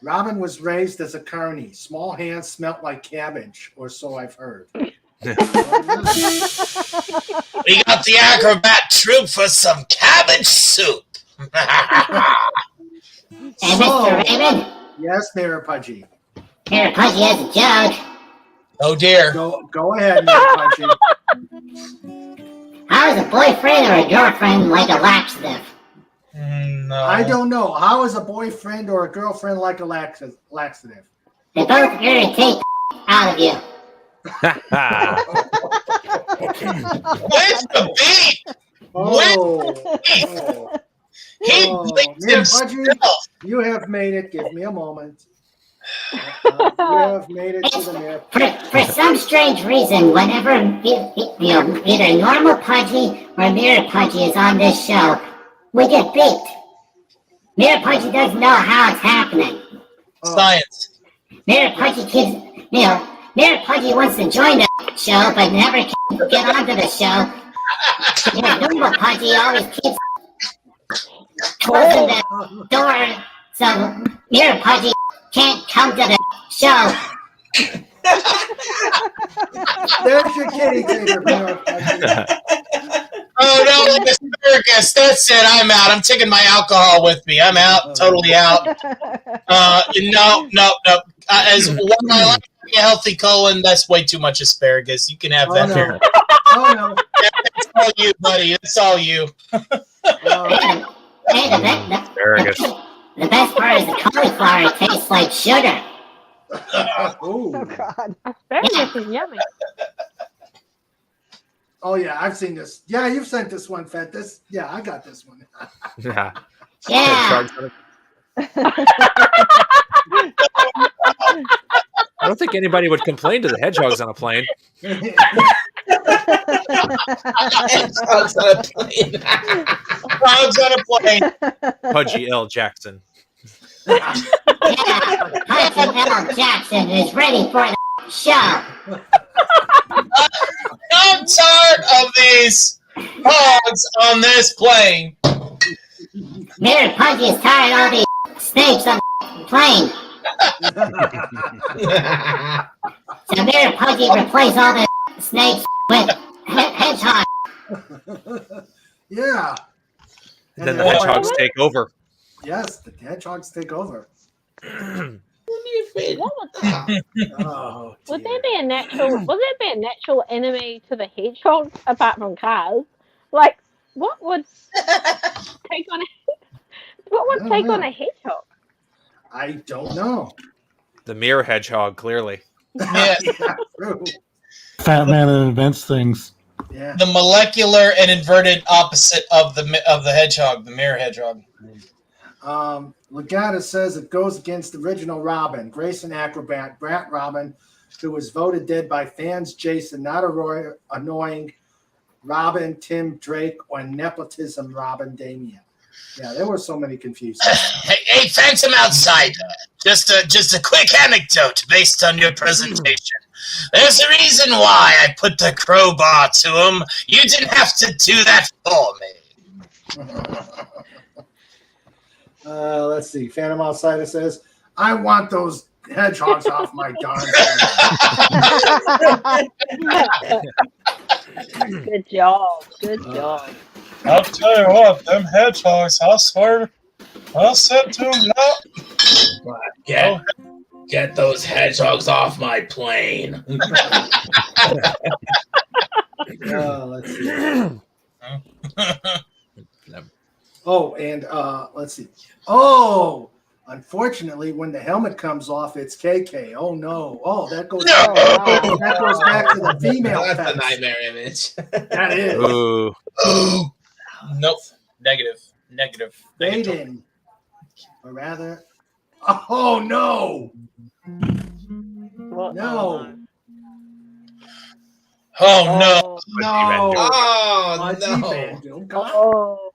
Robin was raised as a carny. Small hands smelt like cabbage, or so I've heard. We got the acrobat troupe for some cabbage soup. Hey, Mr. Raymond? Yes, Mayor Pudgy. Mayor Pudgy has a joke. Oh, dear. Go ahead, Mayor Pudgy. How is a boyfriend or a girlfriend like a laxative? No. I don't know. How is a boyfriend or a girlfriend like a laxative? They both irritate the out of you. Where's the beat? Oh, He oh, blames Mayor himself. Pudgy, you have made it. Give me a moment. You have made it to the mayor. For some strange reason, whenever either Normal Pudgy or Mirror Pudgy is on this show, we get beat. Mirror Pudgy doesn't know how it's happening. Science. Mirror Pudgy keeps, Mirror Pudgy wants to join the show, but never can get onto the show. Normal Pudgy always keeps closing the door, so Mirror Pudgy can't come to the show. There's your kitty tater, Mayor Pudgy. Oh no, like asparagus. That's it. I'm out. I'm taking my alcohol with me. I'm out. Totally out. No. As one I like a healthy colon, that's way too much asparagus. You can have that. No. Oh, no. That's all you, buddy. That's all you. Hey, Asparagus. the best part is the cauliflower. It tastes like sugar. Oh God. Asparagus is yummy. Oh yeah, I've seen this. Yeah, you've sent this one, Fed. Yeah, I got this one. Yeah. Yeah. I don't think anybody would complain to the hedgehogs on a plane. Dogs on a plane. Dogs on a plane. Pudgy L. Jackson. Yeah, Hudson L. Jackson is ready for the show. I'm tired of these hogs on this plane. Mirror Pudgy is tired of all these snakes on the plane. So Mirror Pudgy replace all the snakes with hedgehogs. Yeah. And then the hedgehogs take over. Yes, the hedgehogs take over. What would, Oh, would dear. there be a natural? Would there be a natural enemy to the hedgehogs apart from cars? Like, what would take on a? What would I don't take on know. a hedgehog? I don't know. The mirror hedgehog, clearly. Yeah. Yeah, true. Fat man that invents things. Yeah. The molecular and inverted opposite of the hedgehog, the mirror hedgehog. Legata says it goes against the original Robin, Grayson acrobat, Brant Robin, who was voted dead by fans. Jason, not annoying Robin, Tim Drake, or nepotism Robin Damien. Yeah, there were so many confusions. Hey, Phantom Outsider. Just a quick anecdote based on your presentation. There's a reason why I put the crowbar to him. You didn't have to do that for me. Let's see. Phantom Outsider says, I want those hedgehogs off my darn phone. Good job. Good job. I'll tell you what, them hedgehogs, I swear, I said to them, no. Get those hedgehogs off my plane. Let's see. Oh, and let's see. Oh, unfortunately, when the helmet comes off, it's KK. Oh no! Oh, that goes. No! That goes back to the female. That's a pets. nightmare image. That is. Ooh. Nope. Negative. Raiden, or rather, oh no! What? No! Oh, no. No! Oh, Pudgy no. Van Doom. Come on. Oh.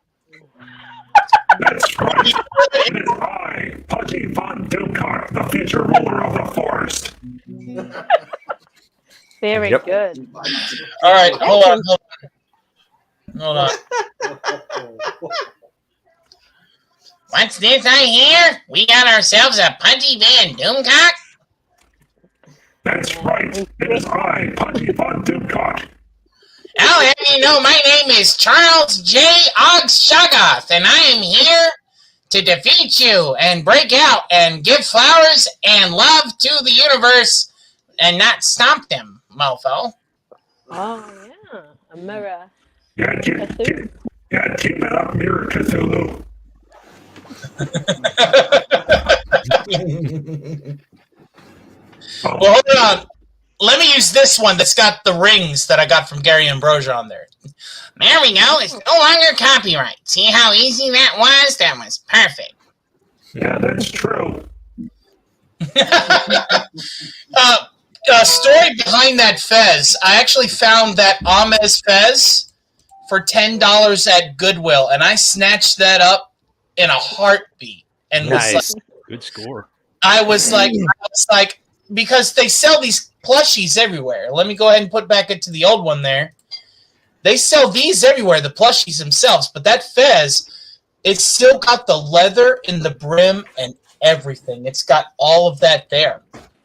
That's right. It is I, Pudgy Von Dukart, the future ruler of the forest. Very Yep. good. All right, hold on. What's this I hear? We got ourselves a Pudgy Van Doomcock? That's right. It is I, Pudgy Von Dukart. I'll have you know my name is Charles J. Ogshoggoth, and I am here to defeat you and break out and give flowers and love to the universe and not stomp them, mofo. Oh yeah, a mirror. Yeah, keep it up, Mirror Cthulhu. Well, hold on. Let me use this one that's got the rings that I got from Gary Ambrosia on there. There we go. It's no longer copyright. See how easy that was? That was perfect. Yeah, that's true. Story behind that fez. I actually found that Ames fez for $10 at Goodwill, and I snatched that up in a heartbeat. And Nice. was like, Good score. I was like, because they sell these plushies everywhere. Let me go ahead and put back into the old one there. They sell these everywhere, the plushies themselves, but that fez, it's still got the leather in the brim and everything. It's got all of that there.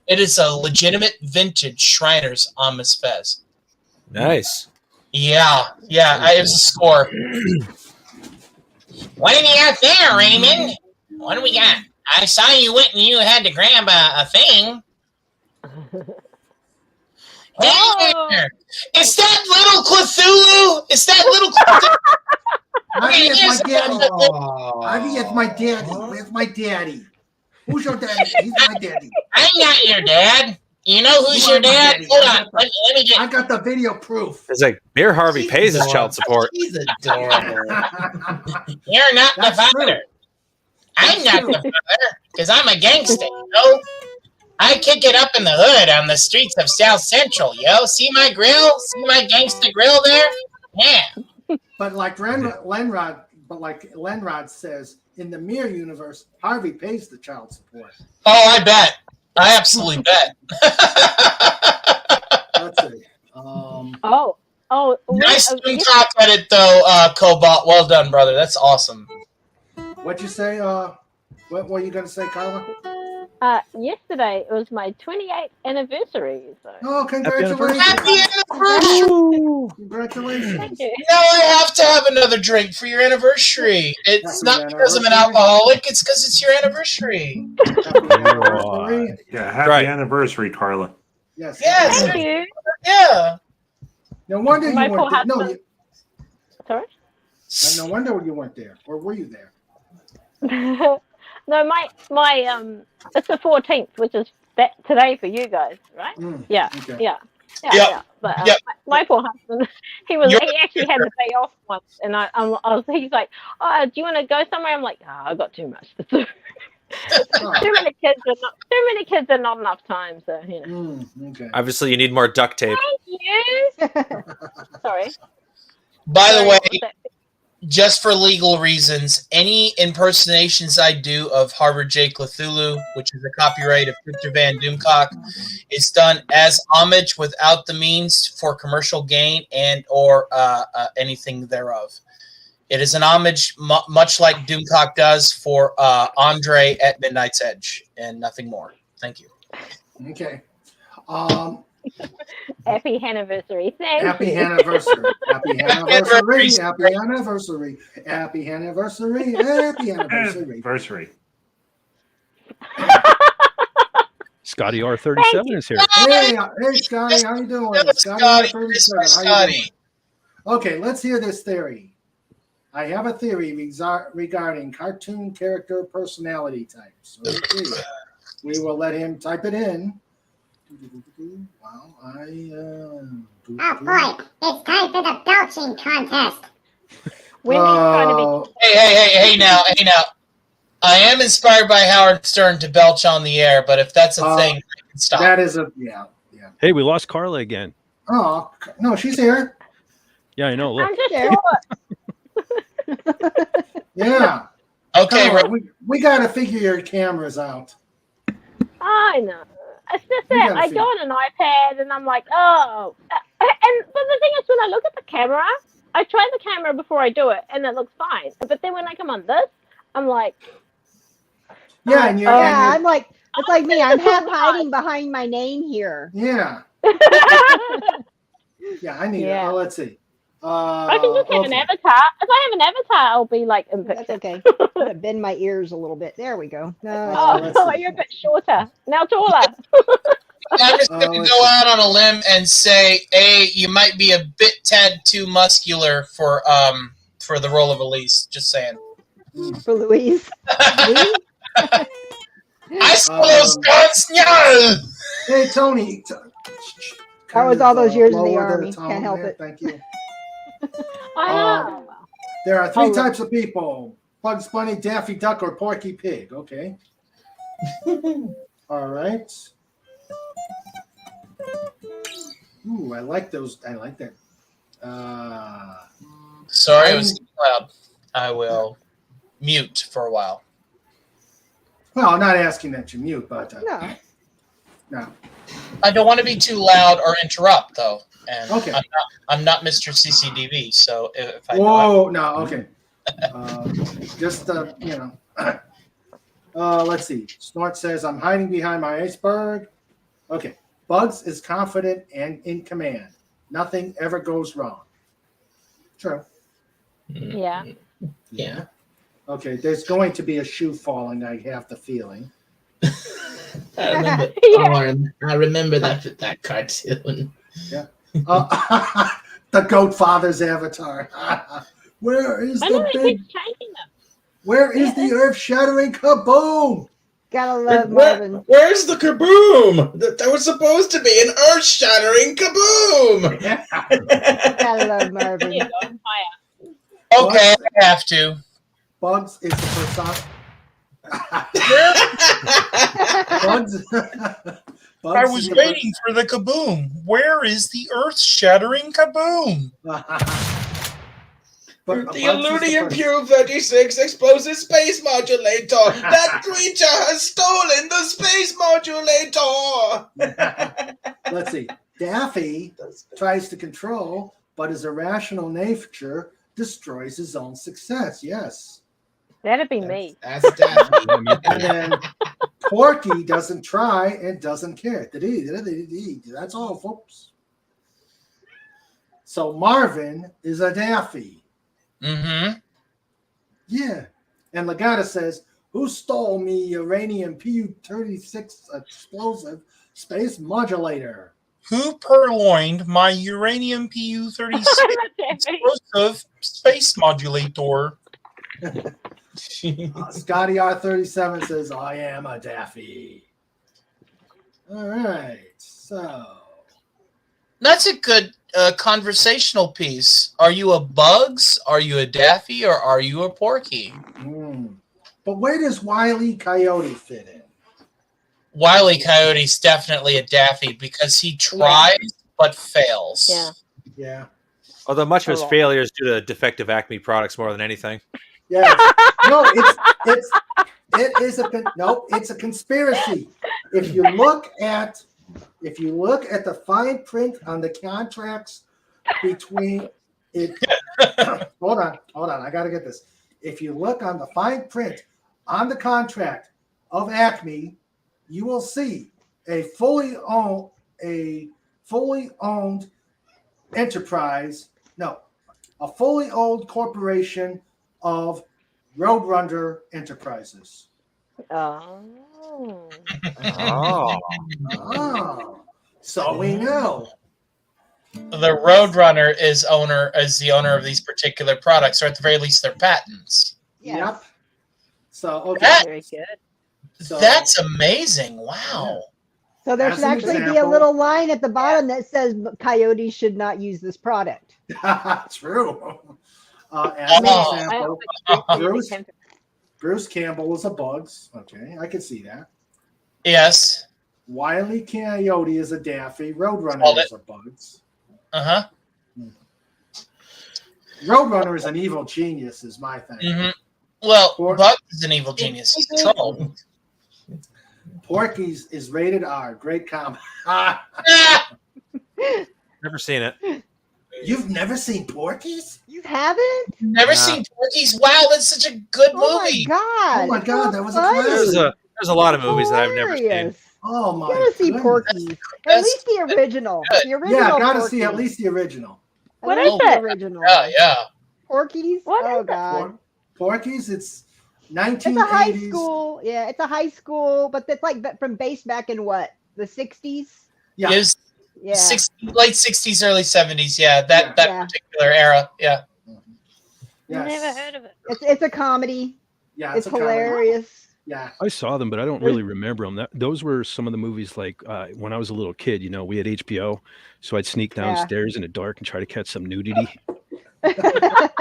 It is a legitimate vintage Shriners Ames fez. Nice. Yeah, it was a score. What do we got there, Raymond? What do we got? I saw you went and you had to grab a thing. Hey there! Is that little Cthulhu? Is that little Cthulhu? Ivy, it's my daddy. Ivy, it's my daddy. Where's my daddy? Who's your daddy? He's my daddy. I'm not your dad. You know who's your dad? Hold on. Let me get. I got the video proof. It's like Mayor Harvey pays his child support. He's adorable. You're not the father. I'm not the father because I'm a gangster, yo. I kick it up in the hood on the streets of South Central, yo. See my grill? See my gangster grill there? Yeah. But like Lenrod says, in the Mirror universe, Harvey pays the child support. Oh, I bet. I absolutely bet. Let's see. Nice talk edit though, Cobalt. Well done, brother. That's awesome. What'd you say? What were you gonna say, Carla? Yesterday it was my 28th anniversary. So. Oh, congratulations! Happy anniversary! Congratulations! Thank you. Now I have to have another drink for your anniversary. It's not because I'm an alcoholic. It's because it's your anniversary. Yeah, happy anniversary, Carla. Yes. Yes. Thank you. Yeah. No wonder My you poor weren't there. No, husband. Sorry? no wonder you weren't there. Or were you there? No, my it's the 14th, which is today for you guys, right? Yeah. But my poor husband, he actually had the day off once, and he's like, "Oh, do you want to go somewhere?" I'm like, "Oh, I got too much to do." Too many kids are not enough time, so you know. Okay. Obviously, you need more duct tape. Thank you. Sorry. By the way, just for legal reasons, any impersonations I do of Harvard J. Cthulhu, which is a copyright of Victor Van Doomcock, is done as homage without the means for commercial gain and or anything thereof. It is an homage, much like Doomcock does for Andre at Midnight's Edge, and nothing more. Thank you. Okay. Happy anniversary. Thank Happy you. anniversary. Happy anniversary. Happy anniversary. Happy anniversary. Happy anniversary. Anniversary. Scotty R37 is here. Hey, Scotty, how you doing? Scotty. R37, how you doing? Okay, let's hear this theory. I have a theory regarding cartoon character personality types. Okay. We will let him type it in. Wow, Oh boy, it's time for the belching contest. Hey now. I am inspired by Howard Stern to belch on the air, but if that's a thing, I can stop. That is a yeah. Hey, we lost Carla again. Oh no, she's here. Yeah, I know. Look. I'm just here. Yeah. Okay, Carla, we got to figure your cameras out. I know. It's just You that gotta I see. go on an iPad and I'm like, oh. But the thing is, when I look at the camera, I try the camera before I do it, and it looks fine. But then when I come on this, I'm like, Yeah, and you're I'm like, it's like me. I'm half hiding behind my name here. yeah. Yeah, I need it. Oh, let's see. I can just have an avatar. If I have an avatar, I'll be like in picture. That's okay. I'm gonna bend my ears a little bit. There we go. No, Oh, you're a bit shorter. Now taller. I'm just going to go out on a limb and say, you might be a tad too muscular for the role of Elise. Just saying. for Louise. I saw those guns. No. Hey, Tony. That was all those years in the Lower Army. tone Can't help there. it. Thank you. I know. There are three Oh, types of people: Bugs Bunny, Daffy Duck, or Porky Pig. Okay. All right. Ooh, I like those. I like that. Sorry, it was too loud. I will mute for a while. Well, I'm not asking that you mute, but No. no. I don't want to be too loud or interrupt, though. And Okay. I'm not Mr. CCDV, so if I Whoa, no, okay. Just let's see. Snort says, "I'm hiding behind my iceberg." Okay. Bugs is confident and in command. Nothing ever goes wrong. True. Yeah. Yeah. Okay. There's going to be a shoe falling. I have the feeling. I remember. I remember that cartoon. Yeah. The Goatfather's avatar. Where is I know the he big? keeps changing them. Where is the earth-shattering kaboom? Gotta love Marvin. Where's the kaboom? That was supposed to be an earth-shattering kaboom. Gotta love Marvin. There you go, fire. Okay, I have to. Bugs is the person. Bugs I is was the waiting for the kaboom. Where is the earth-shattering kaboom? But The Illudium Q-36 exposes space modulator. That creature has stolen the space modulator. Let's see. Daffy tries to control, but his irrational nature destroys his own success. Yes. That'd be me. That's Daffy. And then Porky doesn't try and doesn't care. That's all, folks. So Marvin is a Daffy. Mm-hmm. Yeah. And Legata says, "Who stole me uranium Pu-36 explosive space modulator?" Who purloined my uranium Pu-36 explosive space modulator? Scotty R37 says, "I am a Daffy." All right. So That's a good conversational piece. Are you a Bugs? Are you a Daffy? Or are you a Porky? But where does Wile E. Coyote fit in? Wile E. Coyote's definitely a Daffy because he tries but fails. Yeah. Yeah. Although much of his failure is due to defective Acme products more than anything. Yeah. No, it's a conspiracy. If you look at the fine print on the contracts between it, hold on, I gotta get this. If you look on the fine print on the contract of Acme, you will see a fully owned enterprise, a fully owned corporation of Roadrunner Enterprises. Oh. So we know. The Roadrunner is the owner of these particular products, or at the very least, their patents. Yep. So okay. Very good. That's amazing! Wow. So there As should an actually be a example- little line at the bottom that says coyotes should not use this product. True. As an example, Bruce. Bruce Campbell is a Bugs. Okay, I can see that. Yes. Wile E. Coyote is a Daffy. Roadrunner is a Bugs. Uh-huh. Roadrunner is an evil genius, is my thing. Mm-hmm. Well, Bugs is an evil genius. He's a troll. Porky's is rated R. Great comic. Never seen it. You've never seen Porky's? You haven't? Never seen Porky's? Wow, that's such a good movie. Oh my god, that was funny. There's a lot of movies that I've never seen. Hilarious. Oh my! You gotta see goodness. Porky's. At least the original. The original. Yeah, gotta Porky's. see at least the original. At least the original. Yeah. Porky's. Oh god. Porky's. It's It's a 1980s. high school. Yeah, it's a high school, but it's like from based back in what, the 60s? Yeah. It was Yeah. late 60s, early 70s. Yeah, that particular era. Yeah. Yes. Never heard of it. It's a comedy. Yeah, It's a comedy. hilarious. Yeah. I saw them, but I don't really remember them. Those were some of the movies like when I was a little kid, we had HBO. So I'd sneak downstairs in the dark and try to catch some nudity. The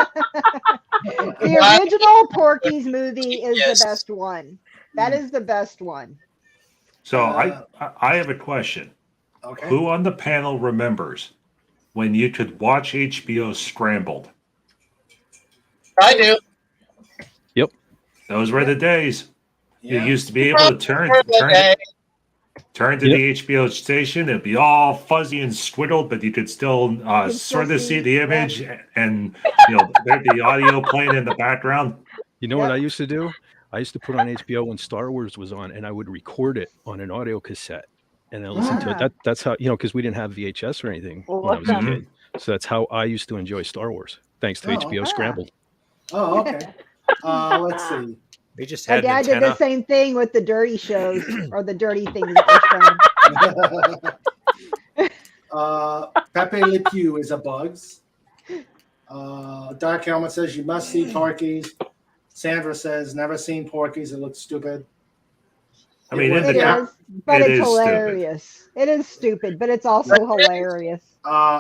original Porky's movie is the best one. That is the best one. So I have a question. Okay. Who on the panel remembers when you could watch HBO Scrambled? I do. Yep. Those were the days. Yeah. You used to be able to turn to the HBO station. It'd be all fuzzy and squiggled, but you could still sort of see the image, and there'd be audio playing in the background. You know what I used to do? I used to put on HBO when Star Wars was on, and I would record it on an audio cassette, and then listen to it. That's how because we didn't have VHS or anything when I was a kid. So that's how I used to enjoy Star Wars, thanks to HBO Scrambled. Oh, okay. Let's see. We just My had dad an did antenna. the same thing with the dirty shows or the dirty things that were shown. Pepe Le Pew is a Bugs. Dark Helmet says you must see Porky's. Sandra says never seen Porky's. It looks stupid. I mean, It is, but it's hilarious. It is stupid, but it's also hilarious.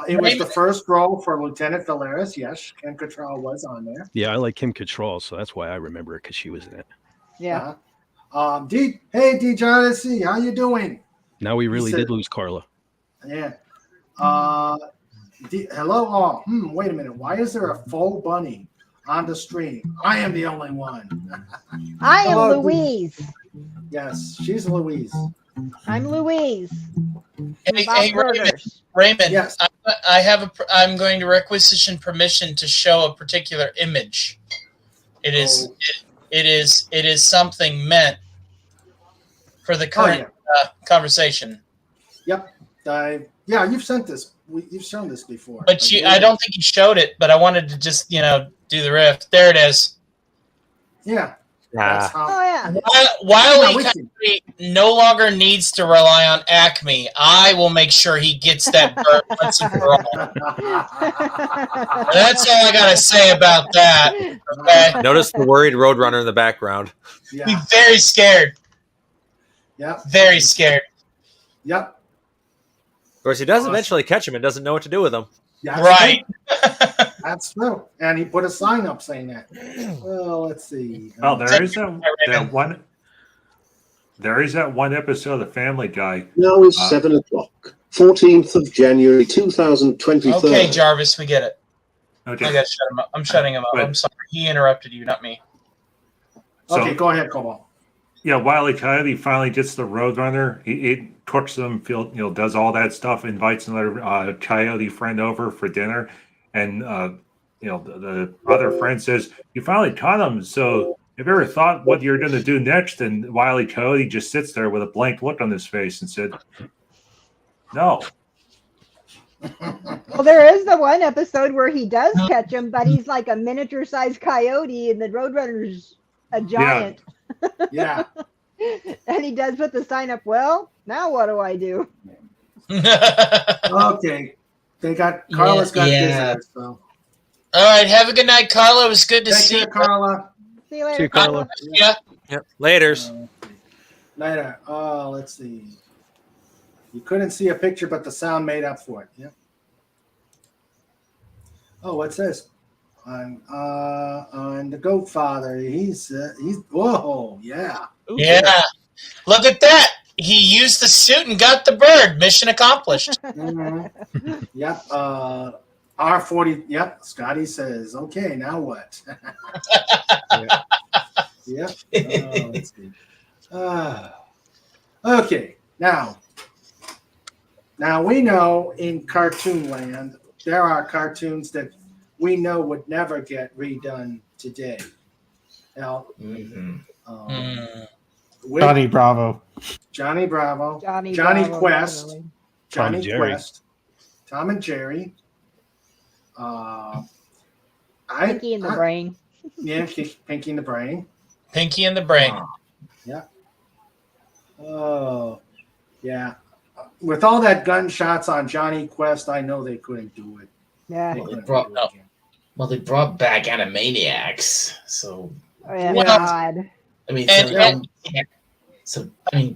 It was the first role for Lieutenant Valeris. Yes, Kim Cattrall was on there. Yeah, I like Kim Cattrall, so that's why I remember it because she was in it. Yeah. Hey, D. Johnson, how you doing? Now we really said- did lose Carla. Yeah. Hello, all. Wait a minute. Why is there a full bunny on the stream? I am the only one. I am Hello, Louise. Yes, she's Louise. I'm Louise. Hey, Raymond. Yes. I'm going to requisition permission to show a particular image. It is something meant for the current conversation. Yep. Yeah, you've sent this. You've shown this before. But I don't think you showed it. But I wanted to just do the riff. There it is. Yeah. Oh yeah. Wiley Coyote no longer needs to rely on Acme. I will make sure he gets that bird once and for all. That's all I gotta say about that. Okay. Notice the worried Roadrunner in the background. Yeah. He's very scared. Yep. Very scared. Yep. Of course, he does eventually catch him and doesn't know what to do with him. That's Right. true. That's true. And he put a sign up saying that. Well, let's see. Well, there is that one. There is that one episode of Family Guy. Now is 7 o'clock. 14th of January, 2023. Okay, Jarvis, we get it. Okay. I gotta shut him up. I'm shutting him up. But- I'm sorry. He interrupted you, not me. Okay, go ahead, Cobalt. Yeah, Wile E. Coyote finally gets the Roadrunner. He cooks them, does all that stuff, invites another coyote friend over for dinner, and the other friend says, "You finally caught him. So, have you ever thought what you're going to do next?" And Wile E. Coyote just sits there with a blank look on his face and said, "No." Well, there is the one episode where he does catch him, but he's like a miniature-sized coyote, and the Roadrunner's a giant. Yeah. And he does put the sign up. Well, now what do I do? Okay. Carla's got visitors. So. All right. Have a good night, Carla. It was good to see you, Carla. See you later, See you, Carla. Yeah. Yep. Laters. Later. Let's see. You couldn't see a picture, but the sound made up for it. Yep. Oh, what's this? On the Goat Father. He's whoa, yeah. Yeah. Look at that. He used the suit and got the bird. Mission accomplished. Mm-hmm. Yep. R40. Yep. Scotty says, "Okay, now what?" Yep. Let's see. Okay. Now we know in cartoon land there are cartoons that we know would never get redone today. Now, Johnny Bravo. Johnny Bravo, Johnny Bravo, Quest, definitely. Tom Johnny and Jerry. Quest, Tom and Jerry. Pinky in the Brain. Yeah, Pinky in the Brain. Pinky in the Brain. Yeah. Oh, yeah. With all that gunshots on Johnny Quest, I know they couldn't do it. Yeah. They brought back Animaniacs. So Oh, yeah. Yeah. God. I mean, And-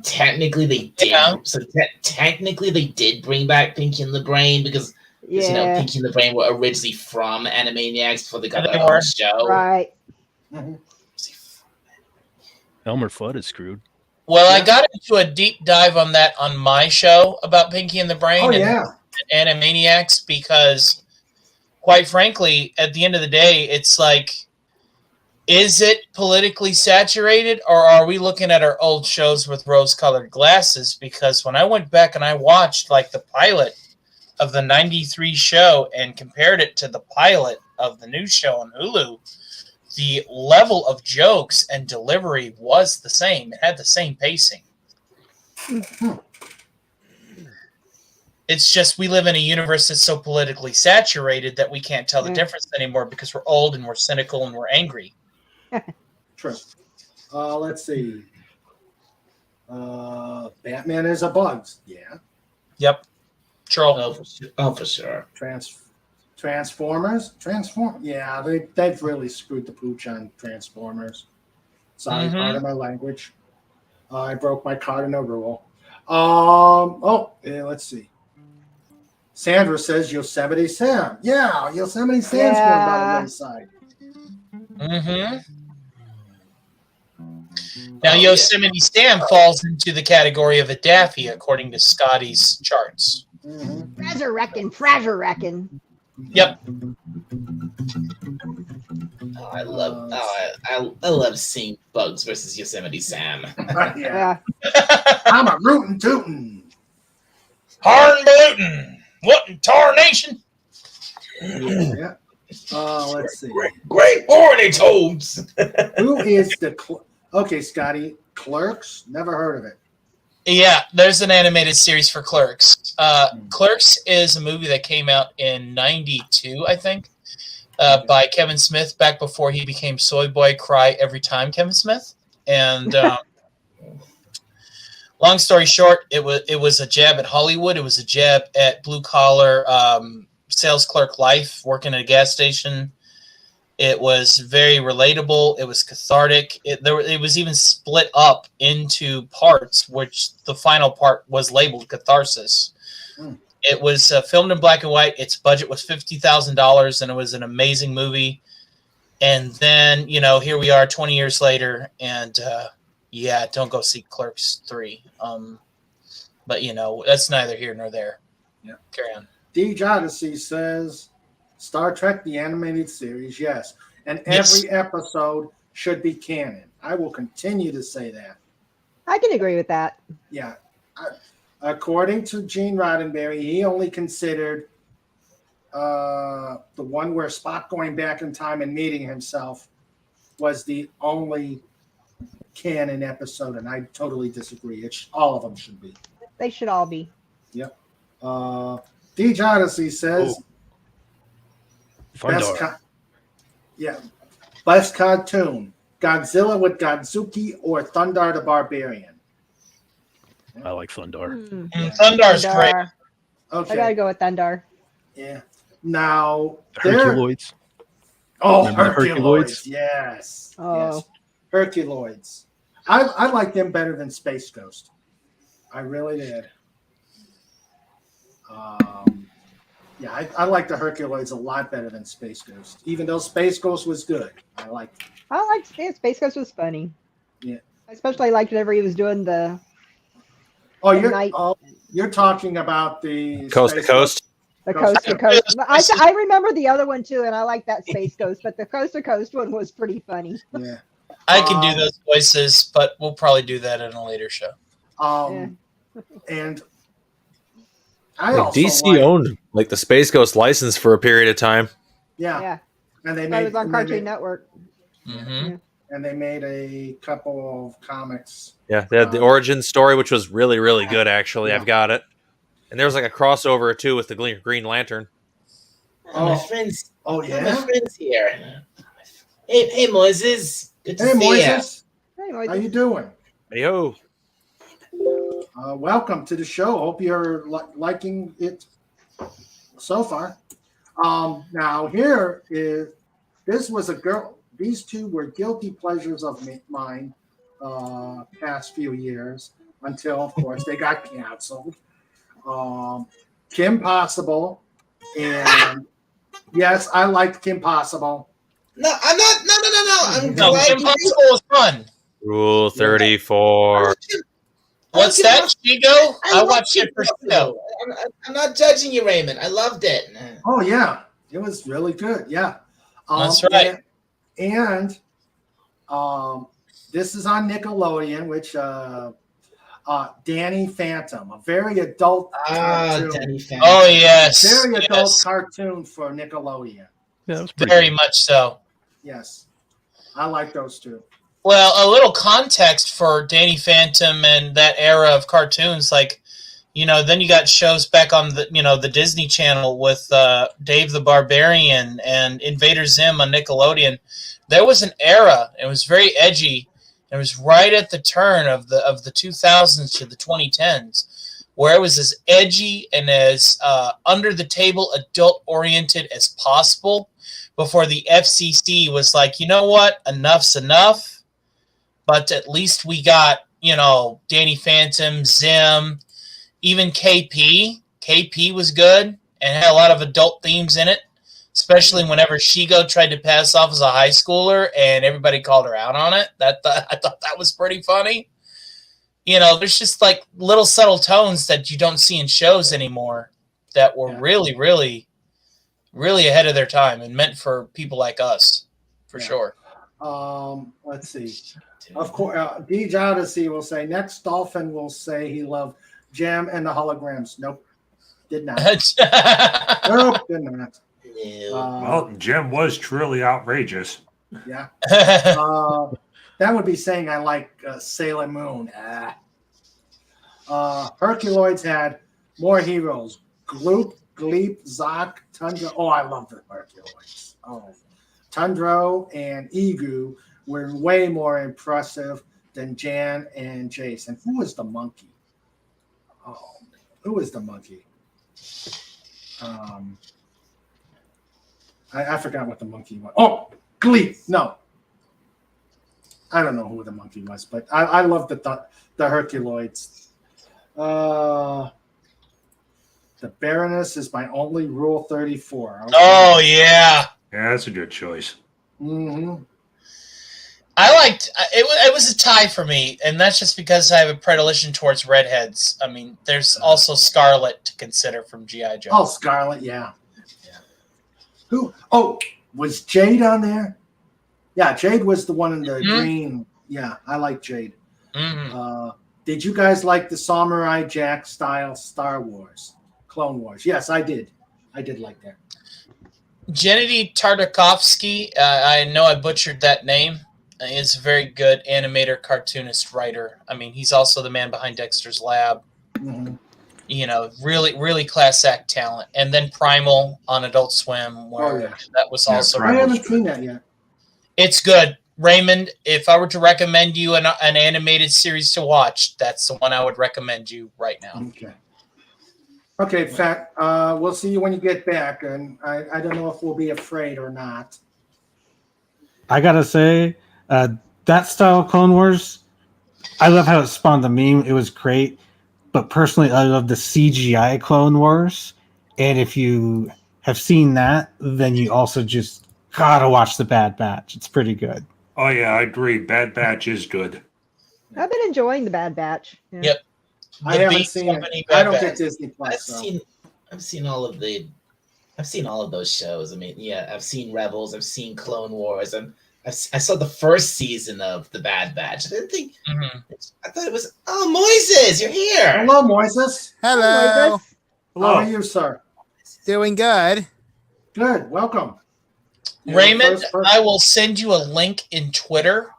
technically they did. Yeah. So technically they did bring back Pinky and the Brain because you know Pinky and the Brain were originally from Animaniacs before they got They their were. own show. Right. Elmer Fudd is screwed. Well, I got into a deep dive on that on my show about Pinky and the Brain Oh, and yeah. Animaniacs because, quite frankly, at the end of the day, it's like, is it politically saturated or are we looking at our old shows with rose-colored glasses? Because when I went back and I watched like the pilot of the 93 show and compared it to the pilot of the new show on Hulu, the level of jokes and delivery was the same. It had the same pacing. It's just we live in a universe that's so politically saturated that we can't tell the difference anymore because we're old and we're cynical and we're angry. True. Let's see. Batman is a Bugs. Yeah. Yep. Troll. Oh, for sure. Transformers. Yeah, they've really screwed the pooch on Transformers. Sorry, part of my language. I broke my cardinal rule. Let's see. Sandra says Yosemite Sam. Yeah, Yosemite Sam's going by the wayside. Mm-hmm. Now, Yosemite Sam falls into the category of a Daffy, according to Scotty's charts. Fraser-reckon. Yep. Oh, I love seeing Bugs versus Yosemite Sam. Yeah. I'm a rootin' tootin'. Harn-bootin'. What in tarnation? Yeah. Let's see. Great morning, Toads. Who is the okay, Scotty? Clerks? Never heard of it. Yeah, there's an animated series for Clerks. Clerks is a movie that came out in '92, I think, by Kevin Smith back before he became Soy Boy Cry Every Time Kevin Smith. And long story short, it was a jab at Hollywood. It was a jab at blue collar sales clerk life, working at a gas station. It was very relatable. It was cathartic. It was even split up into parts, which the final part was labeled Catharsis. It was filmed in black and white. Its budget was $50,000, and it was an amazing movie. And then, here we are 20 years later, and don't go see Clerks 3. But, that's neither here nor there. Yeah. Carry on. Deej Odyssey says Star Trek, the animated series, yes. And Yes. every episode should be canon. I will continue to say that. I can agree with that. Yeah. According to Gene Roddenberry, he only considered the one where Spock going back in time and meeting himself was the only canon episode, and I totally disagree. All of them should be. They should all be. Yep. Deej Odyssey says best cartoon, Godzilla with Godzuki or Thundar the Barbarian. I like Thundar. Thundar's great. Okay. I gotta go with Thundar. Yeah. Now Herculoids. Oh, Remember Herculoids. Yes. Oh. Yes. Herculoids. I like them better than Space Ghost. I really did. I like the Herculoids a lot better than Space Ghost. Even though Space Ghost was good. I liked it. Space Ghost was funny. Yeah. I especially liked whenever he was doing the you're talking about the Coast to Coast. The Coast to Coast. I remember the other one too, and I like that Space Ghost, but the Coast to Coast one was pretty funny. Yeah. I can do those voices, but we'll probably do that in a later show. And I Like also DC owned like the Space Ghost license for a period of time. Yeah. And they That made was on Cartoon Network. Mm-hmm. and they made a couple of comics. Yeah, they had the origin story, which was really, really good. Actually, I've got it, and there was like a crossover or two with the Green Lantern. My friends. Oh My friends here. Hey, Moises. Good to Hey, see you. Moises. How you doing? Hey ho. Welcome to the show. Hope you're liking it so far. Now this was a girl. These two were guilty pleasures of mine past few years until, of course, they got canceled. Kim Possible, and yes, I liked Kim Possible. No, I'm not. No. I'm No, glad Kim you Possible was fun. Rule 34. What's that, Shigo? I watched it for show. I'm not judging you, Raymond. I loved it. Oh yeah, it was really good. Yeah, That's right. And this is on Nickelodeon, which Danny Phantom, a very adult cartoon. Danny Phantom. Oh yes, Very adult yes. cartoon for Nickelodeon. Yeah, that was Very much so. Yes, I like those two. Well, a little context for Danny Phantom and that era of cartoons, like, then you got shows back on the Disney Channel with Dave the Barbarian and Invader Zim on Nickelodeon. There was an era. It was very edgy. It was right at the turn of the 2000s to the 2010s, where it was as edgy and as under the table, adult oriented as possible. Before the FCC was like, you know what, enough's enough. But at least we got, Danny Phantom, Zim, even KP. KP was good and had a lot of adult themes in it, especially whenever Shigo tried to pass off as a high schooler and everybody called her out on it. I thought that was pretty funny. There's just like little subtle tones that you don't see in shows anymore that were really, really, really ahead of their time and meant for people like us, for sure. Let's see. Of course, Deej Odyssey will say next. Dolphin will say he loved Jam and the Holograms. Nope, did not. Nope, did not. Well, Jim was truly outrageous. Yeah. That would be saying I like Sailor Moon. Herculoids had more heroes. Gloop, Gleep, Zoc, Tundra. Oh, I love the Herculoids. Oh, Tundro and Egu were way more impressive than Jan and Jason. Who was the monkey? Oh, who was the monkey? I forgot what the monkey was. Oh, Gleep. No. I don't know who the monkey was, but I love the Herculoids. The Baroness is my only Rule 34. Okay. Oh, yeah. Yeah, that's a good choice. Mm-hmm. I liked it was a tie for me, and that's just because I have a predilection towards redheads. I mean, there's also Scarlet to consider from G.I. Joe. Oh, Scarlet, yeah. Who? Oh, was Jade on there? Yeah, Jade was the one in the green. Yeah, I like Jade. Mm-hmm. Did you guys like the Samurai Jack style Star Wars, Clone Wars? Yes, I did. I did like that. Gennady Tartakovsky, I know I butchered that name, is a very good animator, cartoonist, writer. I mean, he's also the man behind Dexter's Lab. Mm-hmm. Really, really class act talent. And then Primal on Adult Swim, where that was also. I haven't seen that yet. It's good. Raymond, if I were to recommend you an animated series to watch, that's the one I would recommend you right now. Okay, Fat. We'll see you when you get back, and I don't know if we'll be afraid or not. I gotta say, that style of Clone Wars, I love how it spawned the meme. It was great. But personally, I love the CGI Clone Wars. And if you have seen that, then you also just gotta watch The Bad Batch. It's pretty good. Oh, yeah, I agree. Bad Batch is good. I've been enjoying The Bad Batch. Yeah. Yep. I haven't seen it. I don't get Disney Plus. I've seen all of those shows. I mean, yeah, I've seen Rebels. I've seen Clone Wars. I saw the first season of The Bad Batch. I didn't think. Mm-hmm. I thought it was. Oh, Moises, you're here. Hello, Moises. Hello. How are you, sir? Doing good. Good. Welcome. Raymond, I will send you a link in Twitter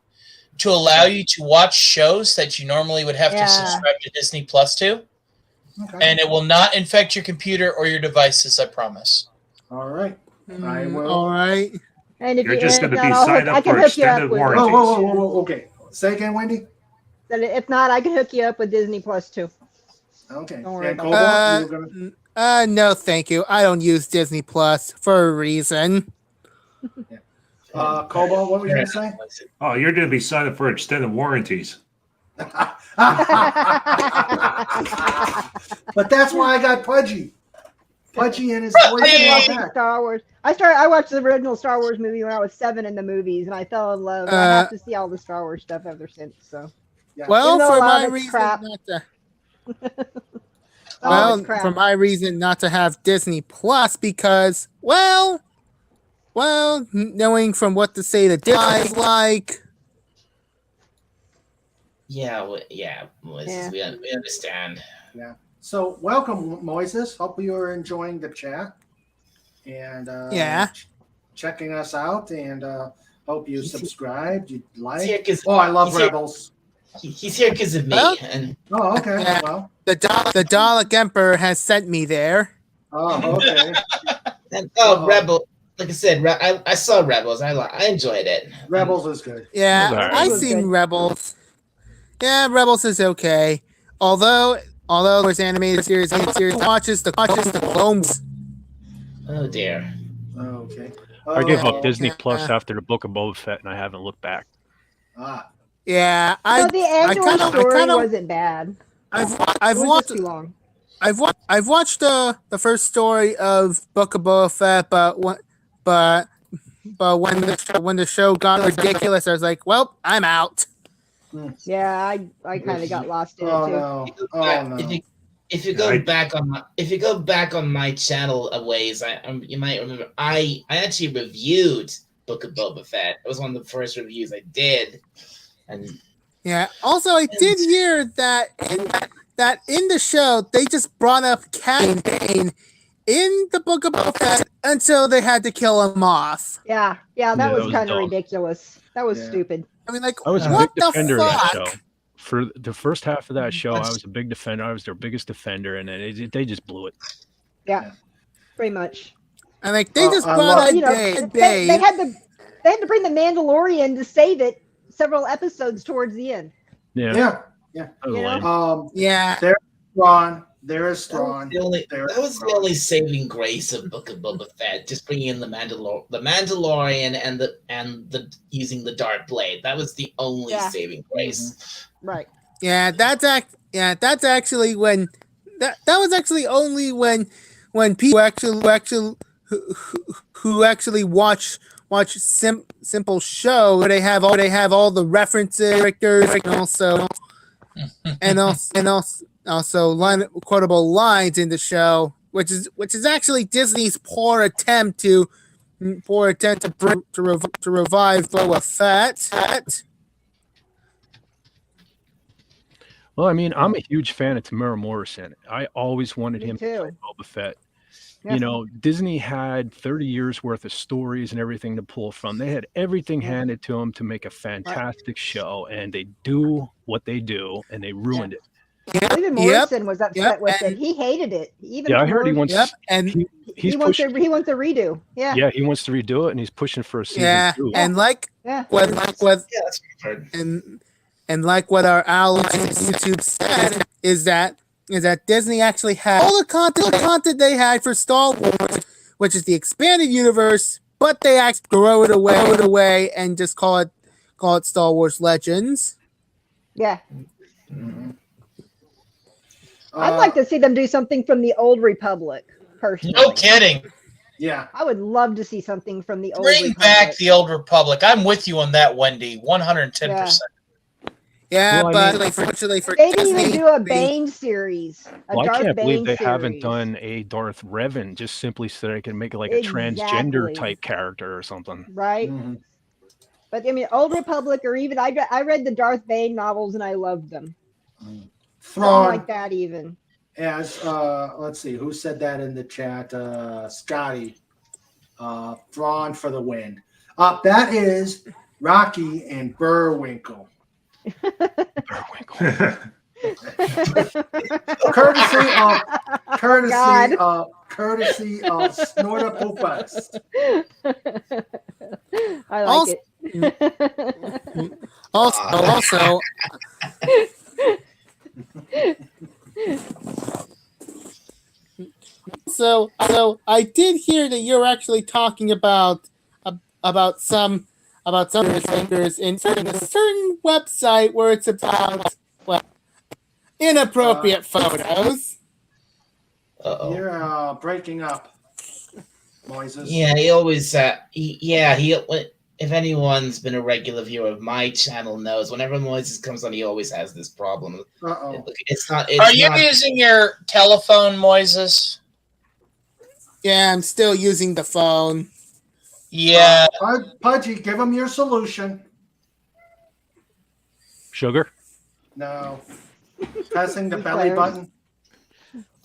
to allow you to watch shows that you normally would have to subscribe to Disney Plus to. Okay. And it will not infect your computer or your devices, I promise. All right. I will. All right. And if You're just going to be signed up for extended warranties. Whoa. Okay. Say again, Wendy. If not, I can hook you up with Disney Plus too. Okay. Don't worry about No, thank you. I don't use Disney Plus for a reason. Kobo, what were you going to say? Oh, you're going to be signing for extended warranties. But that's why I got Pudgy. Pudgy and his voice. Star Wars. I watched the original Star Wars movie when I was 7 in the movies, and I fell in love. I have to see all the Star Wars stuff ever since. So, yeah. Well, Even though for a lot my of it's reason crap. not to. A lot of Well, it's crap. for my reason not to have Disney Plus because, well, knowing from what to say that Disney is like. Yeah, Moises, we understand. Yeah. So welcome, Moises. Hope you're enjoying the chat and checking us out. And hope you subscribed. You like. I love Rebels. He's here because of me. Well, Oh, okay. Yeah. Well. The Dalek Emperor has sent me there. Oh, okay. And Rebel. Like I said, I saw Rebels. I enjoyed it. Rebels is good. Yeah, Right. I seen Rebels. Yeah, Rebels is okay. Although there's animated series watches the Clones. Oh dear. Okay. I gave up Disney yeah. Plus after the Book of Boba Fett, and I haven't looked back. Yeah, The Andor story wasn't bad. I've It was watched just too long. I've watched the first story of Book of Boba Fett, but when the show got ridiculous, I was like, well, I'm out. Yeah, I kind of got lost in it Oh too. no! Oh no! If you go back on my channel a ways, you might remember I actually reviewed Book of Boba Fett. It was one of the first reviews I did, and Yeah. Also, I did hear that in the show they just brought up Cad Bane in the Book of Boba Fett until they had to kill him off. Yeah, that that was was kind of dumb. ridiculous. That was stupid. I mean, like, I was a big what the defender of that fuck? show. For the first half of that show, I was a big defender. I was their biggest defender, and then they just blew it. Yeah, pretty much. And like they just I brought love- up You know, Dave. they had to bring the Mandalorian to save it several episodes towards the end. Yeah. Yeah. That was You know? lame. Yeah. There's Thrawn. There is that was Thrawn. the only saving grace of Book of Boba Fett. Just bringing in the Mandalorian and the using the dark blade. That was the only Yeah. saving grace. Right. Yeah, that's actually when that was actually only when people who actually watch simple show where they have all the references, characters, and also quotable lines in the show, which is actually Disney's poor attempt to revive Boba Fett. Well, I mean, I'm a huge fan of Tamara Morrison. I always wanted Me him too. to play Boba Fett. Yeah. You know, Disney had 30 years worth of stories and everything to pull from. They had everything handed to them to make a fantastic show, and they do what they do, and they ruined it. Even Morrison was upset with it. He hated it. Even I heard he wants. and he's he wants pushing. he wants a redo. Yeah. Yeah, he wants to redo it, and he's pushing for a season 2. and like Yeah. what that's what I've heard. and like what our ally on YouTube said is that Disney actually had all the content they had for Star Wars, which is the expanded universe, but they actually throw it away and just call it Star Wars Legends. Yeah. I'd like to see them do something from the Old Republic, personally. No kidding. Yeah. I would love to see something from the Old Bring Republic. back the Old Republic. I'm with you on that, Wendy. 110%. Yeah, Well, I but mean- unfortunately for Maybe Disney, even do a Bane series. A Well, I Darth can't believe Bane they series. haven't done a Darth Revan just simply so they can make it like a transgender Exactly. type character or something. Right? Mm-hmm. But I mean, Old Republic, or even I read the Darth Bane novels and I loved them. Something Thrawn. like that, even. As let's see, who said that in the chat? Scotty. Thrawn for the win. That is Rocky and Burwinkle. courtesy of Snortopoupas. I like it. also So I did hear that you're actually talking about some newspapers in a certain website where it's about inappropriate photos. Uh-oh. You're breaking up, Moises. Yeah, he always. If anyone's been a regular viewer of my channel knows, whenever Moises comes on, he always has this problem. Uh-oh. It's not. Are you using your telephone, Moises? Yeah, I'm still using the phone. Yeah. Pudgy, give him your solution. Sugar? No. Pressing the belly button.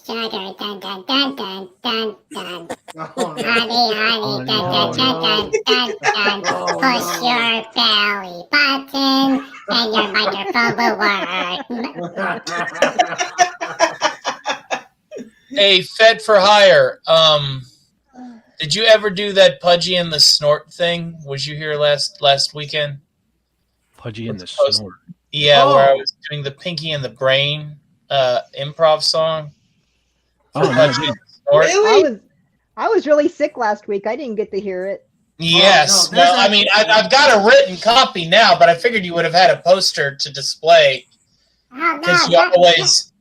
Dun, dun, dun, dun, dun, dun, dun, dun. Oh, no. Honey, dun, dun, dun, dun, dun. Push your belly button and your microphone will work. Hey, Fed for Hire. Did you ever do that Pudgy and the Snort thing? Was you here last weekend? Pudgy and the Snort. Yeah, where I was doing the Pinky and the Brain improv song. Oh, no. Really? I was really sick last week. I didn't get to hear it. Yes. No, I mean, I've got a written copy now, but I figured you would have had a poster to display. Because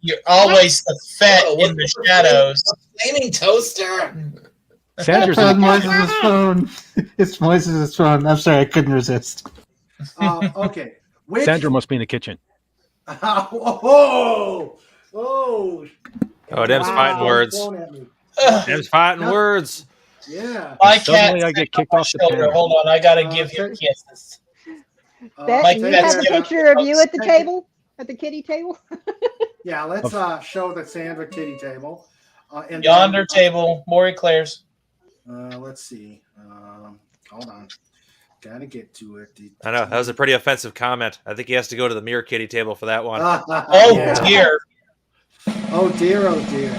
you're always the Fed in the shadows. Flaming toaster. Sandra's on Moises' phone. It's Moises' phone. I'm sorry, I couldn't resist. Okay. Sandra must be in the kitchen. Oh, Dem's fighting words. Dem's fighting words. Yeah. My Suddenly cat's I get kicked off the shoulder. panel. Hold on, I gotta give you kisses. Bet, you have a picture of you at the table? At the kitty table? Yeah, let's show the Sandra kitty table. And Yonder table, Maury Claire's. Let's see. Hold on. Gotta get to it. I know that was a pretty offensive comment. I think he has to go to the mirror kitty table for that one. Dear. Oh dear, oh dear.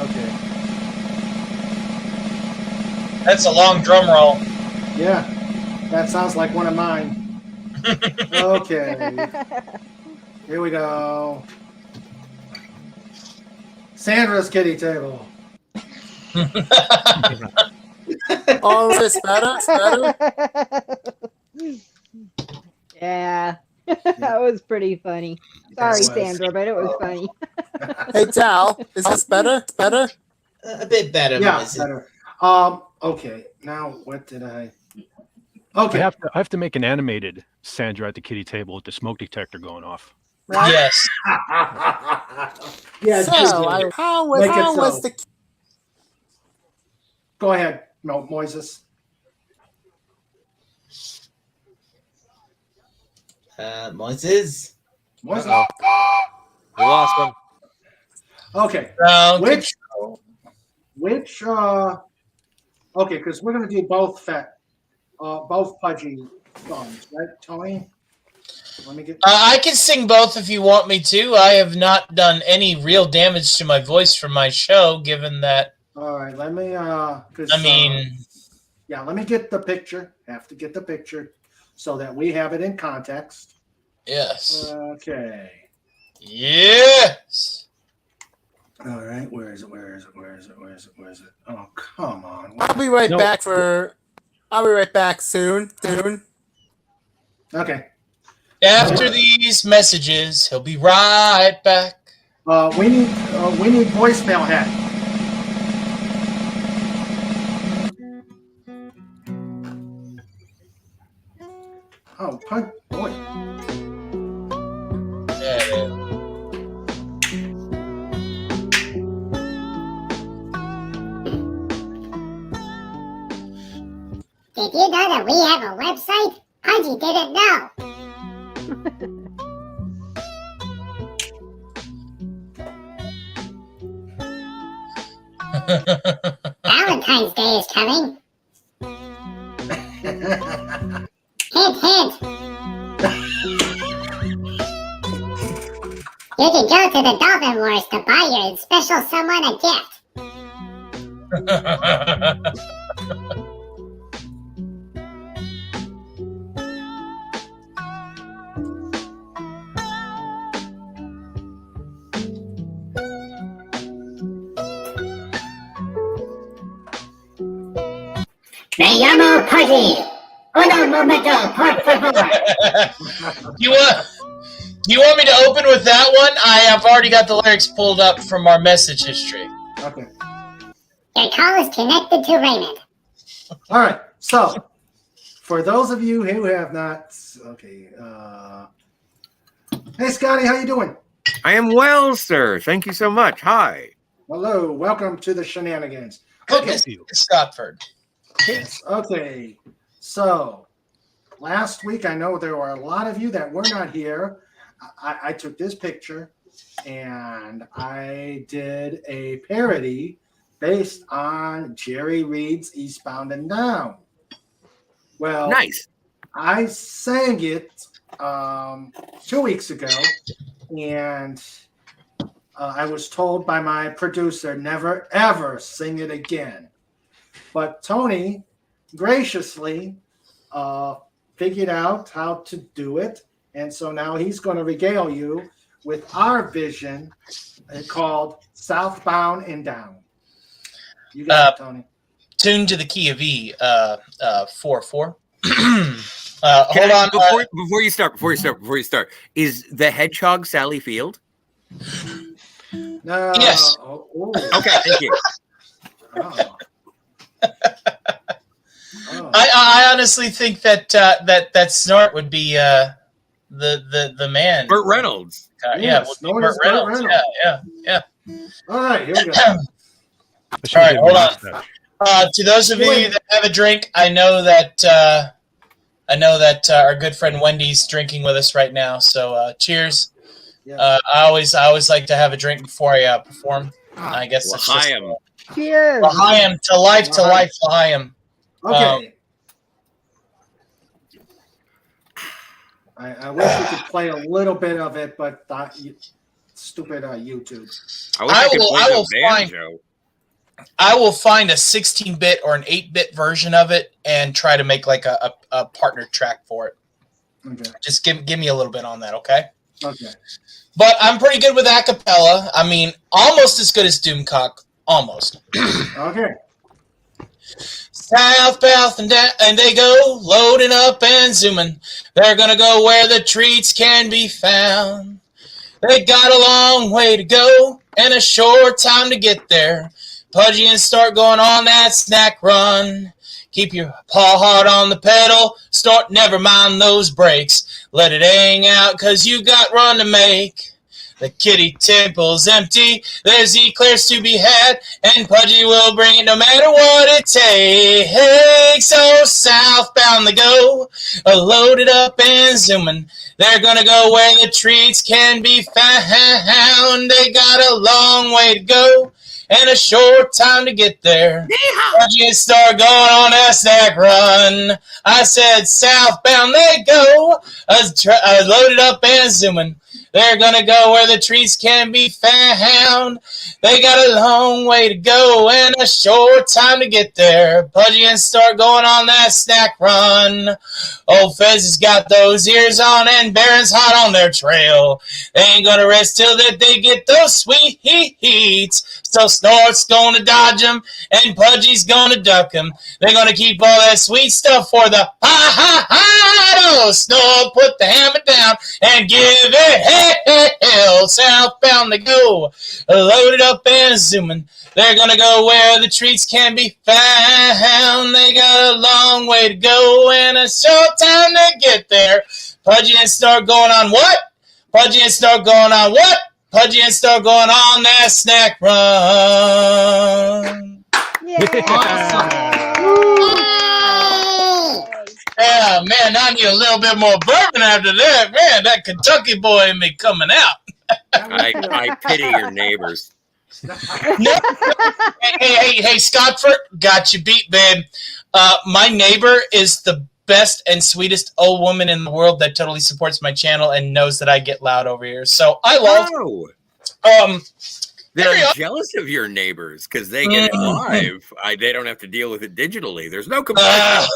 Okay. That's a long drum roll. Yeah, that sounds like one of mine. Okay. Here we go. Sandra's kitty table. Oh, is this better? Yeah. That was pretty funny. Sorry, Sandra, but it was funny. Hey, Tal, is this better? Better? A bit better. Yeah, Moises. better. Okay. Now, what did I? Okay. I have to make an animated Sandra at the kitty table with the smoke detector going off. Right? Yes. Yeah. So, how was the... Go ahead, Moises. Moises. Moises. We lost him. Okay. Which okay, because we're gonna do both both Pudgy songs, right, Tony? Let me get I can sing both if you want me to. I have not done any real damage to my voice for my show, given that. all right, let me yeah, let me get the picture. Have to get the picture so that we have it in context. Yes. Okay. Yes. All right, where is it? Oh, come on. I'll be right back soon. Okay. After these messages, he'll be right back. We need voicemail hat. Oh, boy. Did you know that we have a website? Pudgy didn't know. Valentine's Day is coming. Hint, hint. You can go to the Dolphin Wars to buy your special someone a gift. Me llamo Pudgy. Uno momento, por favor. You want me to open with that one? I have already got the lyrics pulled up from our message history. Okay. Your call is connected to Raymond. All right. So, for those of you who have not, okay. Hey, Scotty, how you doing? I am well, sir. Thank you so much. Hi. Hello. Welcome to the shenanigans. Goodness, Scottford. Okay. So, last week, I know there were a lot of you that were not here. I took this picture and I did a parody based on Jerry Reed's Eastbound and Down. Well, nice. I sang it 2 weeks ago, and I was told by my producer, never ever sing it again. But Tony graciously figured out how to do it, and so now he's going to regale you with our vision called Southbound and Down. You got it, Tony. Tuned to the key of E, 4/4. Hold on. Before you start, is the hedgehog Sally Field? No. Yes. Okay, thank you. I honestly think that Snort would be the man. Burt Reynolds. Yeah, Burt Reynolds. Yeah. All right, here we go. All right, hold on. To those of you that have a drink, I know that our good friend Wendy's drinking with us right now. So cheers. I always like to have a drink before I perform. I guess it's just cheers. L'chaim to life, L'chaim. Okay. I wish we could play a little bit of it, but stupid YouTube. I will find a 16-bit or an 8-bit version of it and try to make like a partner track for it. Okay. Just give me a little bit on that, okay? Okay. But I'm pretty good with a cappella. I mean, almost as good as Doomcock. Almost. Okay. Southbound and they go, loading up and zooming. They're gonna go where the treats can be found. They got a long way to go and a short time to get there. Pudgy and start going on that snack run. Keep your paw hard on the pedal. Start, never mind those brakes. Let it hang out, cause you got run to make. The kitty temple's empty. There's eclairs to be had, and Pudgy will bring it no matter what it takes. So southbound they go, loaded up and zooming. They're gonna go where the treats can be found. They got a long way to go and a short time to get there. Pudgy and start going on a snack run. I said southbound they go, loaded up and zooming. They're gonna go where the trees can be found. They got a long way to go and a short time to get there. Pudgy and start going on that snack run. Old Fez has got those ears on and Baron's hot on their trail. They ain't gonna rest till that they get those sweets. So Snort's gonna dodge them and Pudgy's gonna duck them. They're gonna keep all that sweet stuff for the ha. Snort, put the hammer down and give it hell. Southbound they go, loaded up and zooming. They're gonna go where the treats can be found. They got a long way to go and a short time to get there. Pudgy and start going on what? Pudgy and start going on what? Pudgy and start going on that snack run. Yeah, man, I need a little bit more bourbon after that. Man, that Kentucky boy in me coming out. I pity your neighbors. Hey, Scottford, got you beat, babe. My neighbor is the best and sweetest old woman in the world that totally supports my channel and knows that I get loud over here. So I love. They're jealous of your neighbors because they get it live. They don't have to deal with it digitally. There's no comparison.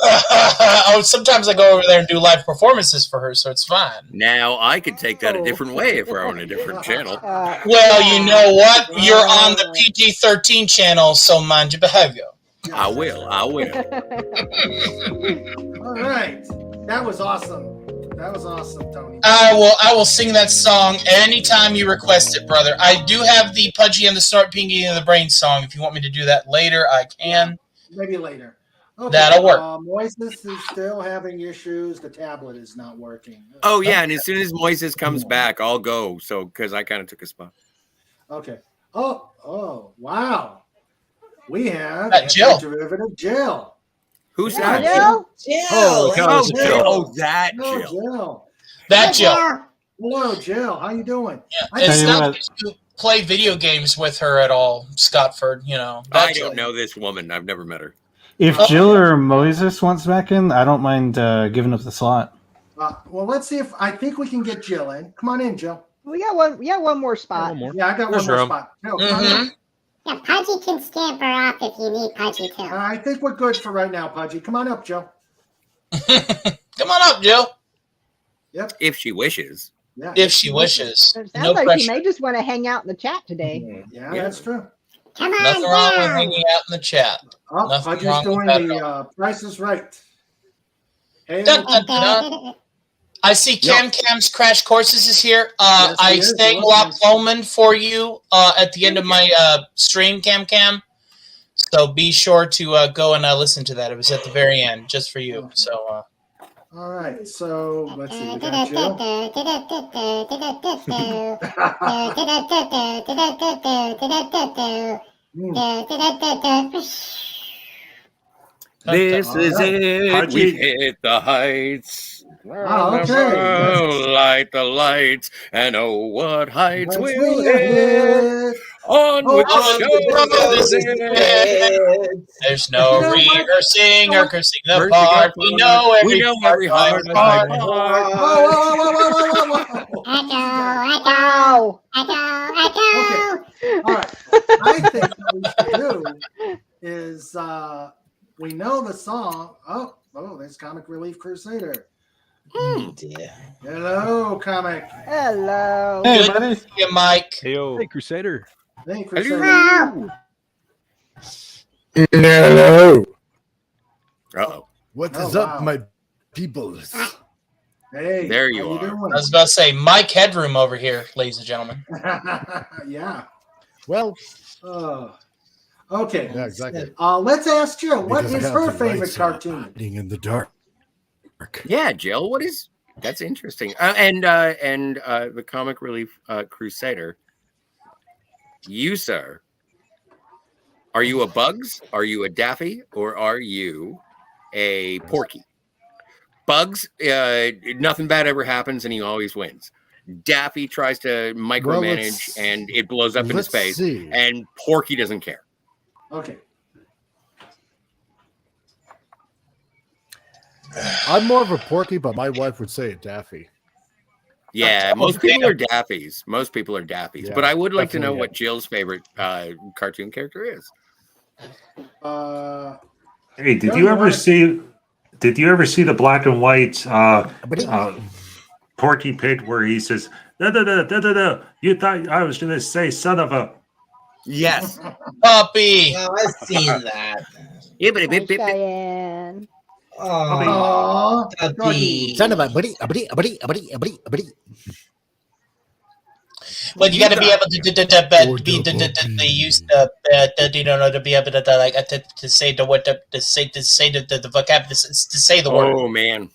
Sometimes I go over there and do live performances for her, so it's fine. Now I could take that a different way if we're on a different channel. Well, you know what? You're on the PG-13 channel, so mind your behavior. I will. I will. All right. That was awesome. That was awesome, Tony. I will sing that song anytime you request it, brother. I do have the Pudgy and the Snort Pinky and the Brain song. If you want me to do that later, I can. Maybe later. Okay. That'll work. Moises is still having issues. The tablet is not working. Oh yeah, and as soon as Moises comes back, I'll go. So because I kind of took a spot. Okay. Oh, wow. We have Jill. Derivative Jill. Who's Yeah, that? Jill? Oh, Hello, Jill. Oh, that Hello, Jill. Jill. That Jill. Hello, Jill. How you doing? It's not that you play video games with her at all, Scottford. You know. That I Jill. don't know this woman. I've never met her. If Jill or Moses wants back in, I don't mind giving up the slot. Well, let's see if I think we can get Jill in. Come on in, Jill. We got one. We got one more spot. Yeah, I got There's one more room. spot. No, come on in. Yeah, Pudgy can scamper off if you need Pudgy too. I think we're good for right now, Pudgy. Come on up, Jill. Come on up, Jill. Yep. If she wishes. Yeah. If she wishes. It sounds No like pressure. she may just want to hang out in the chat today. Yeah, that's true. Come on Nothing wrong with down. hanging out in the chat. Oh, Nothing Pudgy's wrong with doing that at the Price is Right. Hey, Dun, dun, dun, dun. I see Cam's Crash Courses is here. Yes, I he is. sang Lock Bowman for you at the end of my stream, Cam. So be sure to go and listen to that. It was at the very end, just for you. So. all right, so let's see. We got Jill. This is it. Pudgy. We've hit the heights. Oh, okay. Light the lights, and oh, what heights Let's we'll see hit. it. On with On the with show. There's no rehearsing or cursing the Rehearsing part. the We part. know every We know part every by heart. heart. Whoa. Ow. Okay. All right. I think what we should do is we know the song. Oh, there's Comic Relief Crusader. Dear. Hello, Comic. Hello. Hey, Good buddy. to see you, Mike. Hey, Crusader. Hey, Crusader. Hello. Hello. Uh-oh. What Oh, is up, wow. my peoples? Hey, There you how are. doing? I was about to say Mike Headroom over here, ladies and gentlemen. Yeah. Well, Okay. yeah, exactly. Let's ask Jill. What Because I is got her the favorite lights cartoon? Hiding in the dark. Yeah, Jill, what is that's interesting. And the Comic Relief Crusader. You, sir, are you a Bugs? Are you a Daffy? Or are you a Porky? Bugs, nothing bad ever happens and he always wins. Daffy tries to micromanage let's- and it blows up in his let's face. see. And Porky doesn't care. Okay. I'm more of a Porky, but my wife would say a Daffy. Yeah, most people are Daffies. Most people are Daffies. Yeah, But I would like to know definitely, what Jill's favorite cartoon character is. Hey, did No, you you ever wanna- see? Did you ever see the black and white Porky Pig where he says, "Da da da da da da"? You thought I was going to say "son of a"? Yes. Puppy. Oh, I've seen that. Yeah, but Hi, Cheyenne. Oh, puppy. Son of a buddy, a buddy. But you got to be able to be used to to be able to like to say the what to say the vocab to say the word. Oh man.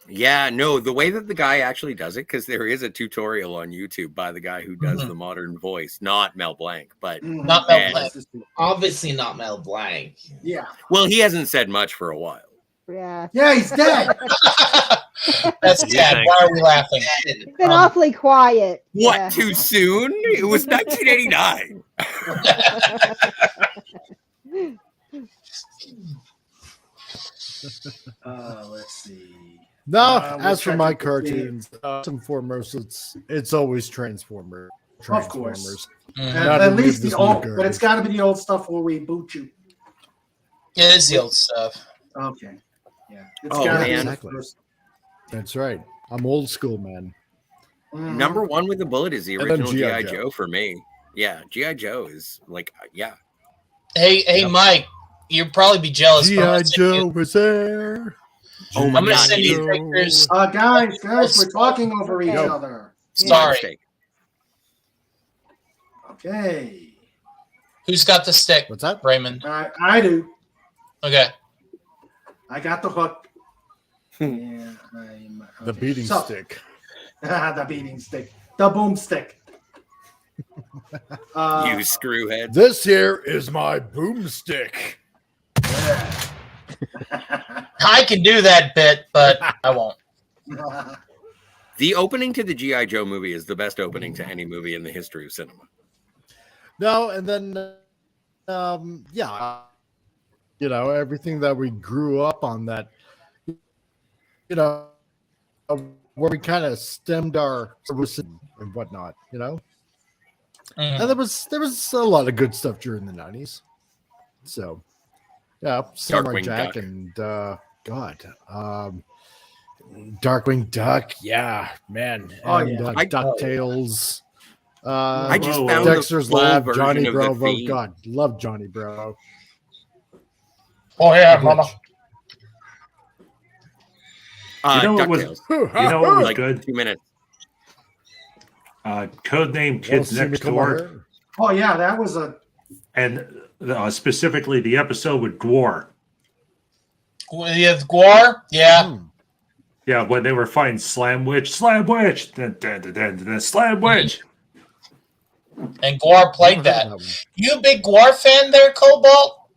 Yeah, no, the way that the guy actually does it, because there is a tutorial on YouTube by the guy who does the modern voice, not Mel Blanc, but Not Mel and- Blanc. Obviously not Mel Blanc. Yeah. Well, he hasn't said much for a while. Yeah. Yeah, he's dead. That's sad. Why are we laughing? It's been awfully quiet. What, Yeah. too soon? It was 1989. Let's see. No, we'll as for check my it to see. cartoons, first and foremost, it's always Transformers. Of course. Mhm. At least the old, but it's got to be the old stuff where we boot you. It is the old stuff. Okay. Yeah. It's Oh, gotta be man. the Exactly. first- That's right. I'm old school, man. Mhm. Number one with the bullet is the And then original G.I. G.I. Joe for me. Yeah, G.I. Joe is like, yeah. Hey, Mike. You'd probably be jealous. but I'm G.I. gonna send you- Joe was there. Oh I'm my gonna God, send you Joe. pictures. Guys, we're talking over each Okay. other. Sorry. mistake. Okay. Who's got the stick? What's that? Raymond. I do. Okay. I got the hook. Yeah, I'm, The beating So- stick. the beating stick. The boomstick. You screwhead. This here is my boomstick. I can do that bit, but I won't. The opening to the G.I. Joe movie is the best opening to any movie in the history of cinema. No, and then, yeah, you know, everything that we grew up on that, you know, where we kind of stemmed our service and whatnot, you know. Mhm. And there was a lot of good stuff during the 90s. So, yeah, Samurai Darkwing Jack Duck. and Darkwing Duck, yeah, man, Oh, and yeah. DuckTales. I just found the Dexter's full Lab, version Johnny of the Bravo. theme. God, love Johnny Bravo. Oh yeah, mama. You know what was, DuckTales. you know what was Like good? 2 minutes. Codename Kids see me Next come Door, over? Oh yeah, that was a and specifically the episode with Dwar. Yeah, Guar. Yeah. Yeah, when they were fighting Slam Witch, Slam Witch, then Slam Witch. And Guar played that. You a big Guar fan there, Cobalt?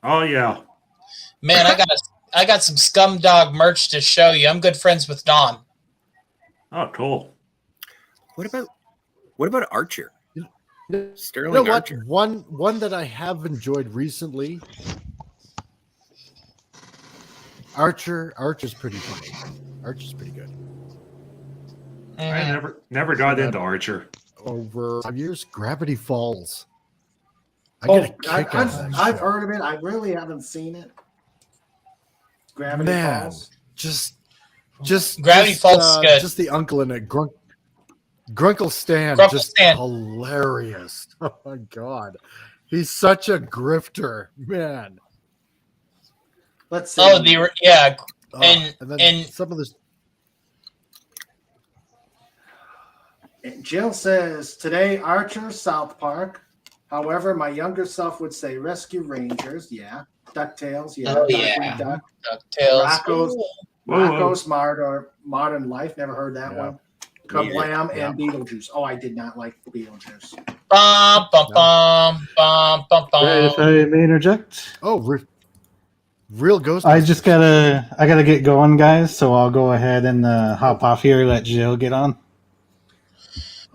Oh yeah. Man, I got some Scumdog merch to show you. I'm good friends with Don. Oh, cool. What about Archer? Sterling You know what? Archer. One that I have enjoyed recently. Archer's pretty funny. Archer's pretty good. I never got into Archer. Over 5 years, Gravity Falls. I Oh, get a kick out of that I've show. heard of it. I really haven't seen it. Gravity Man, Falls. just Gravity Falls is good. Just the uncle in it, Grunkle Stan, Grunkle just Stan. hilarious. Oh my god, he's such a grifter, man. Let's see. Oh, yeah, And then and some of this. Jill says today Archer, South Park. However, my younger self would say Rescue Rangers. Yeah, DuckTales. Yeah, Oh, Darkwing yeah. Duck. DuckTales. Rocco's Modern Life. Never heard that Yeah. one. Kablam Yeah. and Beetlejuice. Oh, I did not like Beetlejuice. Bum, bum, bum, bum, bum, Right, if bum. I may interject, Oh, real ghost. I gotta get going, guys. So I'll go ahead and hop off here. Let Jill get on.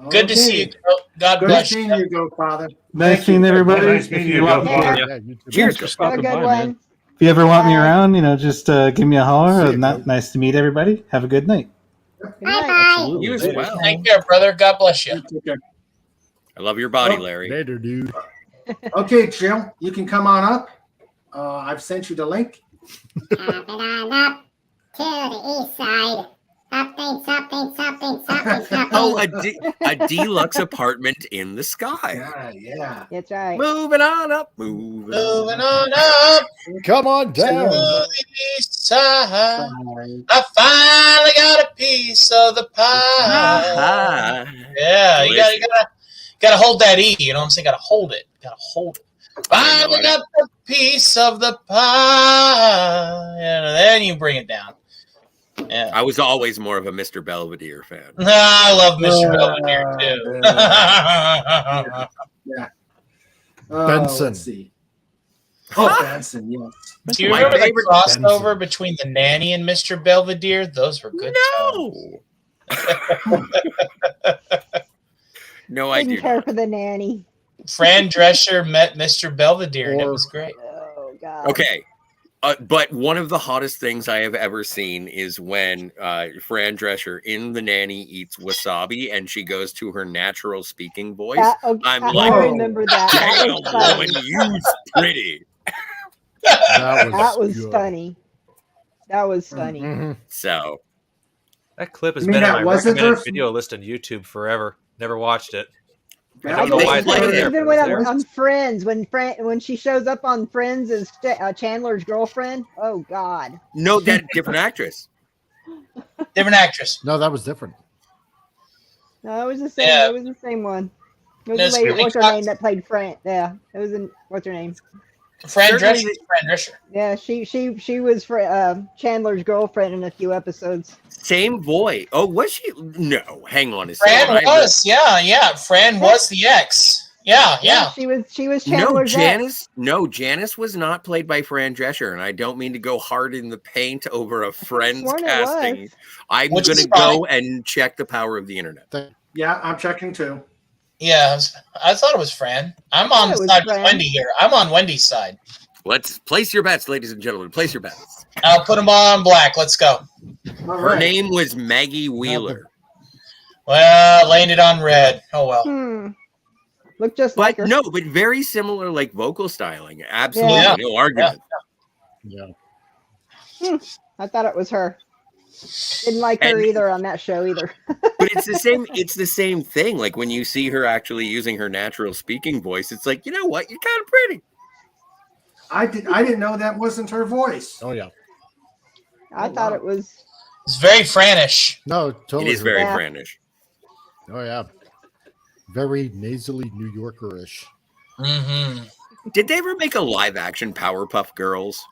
Good to see you. Oh, God Good bless seeing you. you, go, Father. Nice Thank seeing you. everybody. Nice If meeting you you, want- Godfather. Yeah. Yeah, you too. Cheers. Just Have a stopping good by, one. man. If you ever want me Bye. around, just give me a holler. See you, Nice to meet everybody. Have a good night. Good night. Bye-bye. You as well. Take care, brother. God bless you. I love your body, Oh. Larry. Later, dude. Okay, Jill, you can come on up. I've sent you the link. Up and on up to the east side. Something. Oh, a deluxe apartment in the sky. Yeah. That's right. Moving on up. Moving Moving on. on up Come on to down. the east side. I finally got a piece of the pie. Ah, Yeah, you gotta hold that E. You know what I'm saying? Gotta hold it. Finally got a piece of the pie. And then you bring it down. Yeah. I was always more of a Mr. Belvedere fan. I love Mr. Belvedere too. Yeah. Benson. Let's see. Oh, Benson, yes. Do you My remember the favorite crossover Benson. between the nanny and Mr. Belvedere? Those were good times. No, I Didn't do care not. for the nanny. Fran Drescher met Mr. Belvedere, and it was great. Oh God. Okay. But one of the hottest things I have ever seen is when Fran Drescher in The Nanny eats wasabi and she goes to her natural speaking voice. I'm I like, remember that. That damn, was funny. woman, you's pretty. That was good. funny. That was funny. Mhm. So That clip has You mean been on that my wasn't recommended her- video list on YouTube forever. Never watched it. I don't know why it's not there. Even when on Friends, when she shows up on Friends as Chandler's girlfriend. Oh God. No, that different actress. Different actress. No, that was different. No, it was the same. Yeah. It was the same one. It was No, the lady, Screaming what's her Fox. name that played Fran? Yeah, it was in what's her name? Fran Certainly Drescher. Fran Drescher. Yeah, she was for Chandler's girlfriend in a few episodes. Same voice. Oh, was she? No, hang on a Fran second. was, yeah. Fran was the ex. Yeah. She was No, Chandler's Janice. No, Janice was not played by Fran Drescher, and I don't mean to go hard in the paint over a Friends sworn it casting. was. I'm Which going is to go and check the power of the internet. Yeah, I'm checking too. Yeah, I thought it was Fran. I'm I on thought the it was side Fran. with Wendy here. I'm on Wendy's side. Let's place your bets, ladies and gentlemen. Place your bets. I'll put them all on black. Let's go. All Her right. name was Maggie Wheeler. Well, laying it on red. Oh well. Look just like But her. no, but very similar, like vocal styling. Absolutely, Yeah. no argument. Yeah. I thought it was her. Didn't like her And- either on that show either. But it's the same. It's the same thing. Like when you see her actually using her natural speaking voice, it's like, you know what? You're kind of pretty. I didn't know that wasn't her voice. Oh yeah. I thought it was. It's very Franish. No, totally. It is very Yeah. Franish. Oh yeah. Very nasally New Yorker-ish. Mm-hmm. Did they ever make a live action Powerpuff Girls?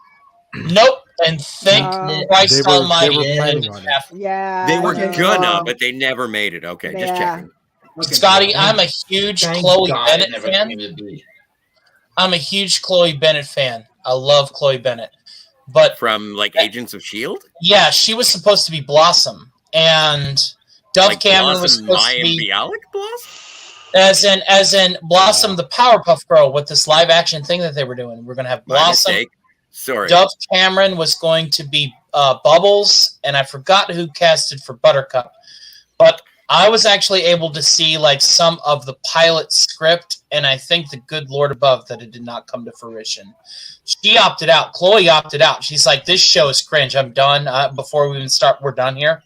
Nope. And thank No. Christ They were Almighty. planning on it. Yeah. They I were know. gonna, but they never made it. Okay, just Yeah. checking. Okay. Scotty, I'm a huge Thank Chloe God Bennett it never fan. came to be. I'm a huge Chloe Bennett fan. I love Chloe Bennett. But From like Agents of Shield, yeah, she was supposed to be Blossom. And Dove like Cameron was Blossom, supposed Maya to be Bialik Blossom. as in Blossom the Powerpuff Girl with this live action thing that they were doing. We're gonna have My Blossom. mistake. Sorry. Dove Cameron was going to be Bubbles, and I forgot who casted for Buttercup. But I was actually able to see like some of the pilot script, and I think the good Lord above that it did not come to fruition. She opted out. Chloe opted out. She's like, "This show is cringe. I'm done. Before we even start, we're done here."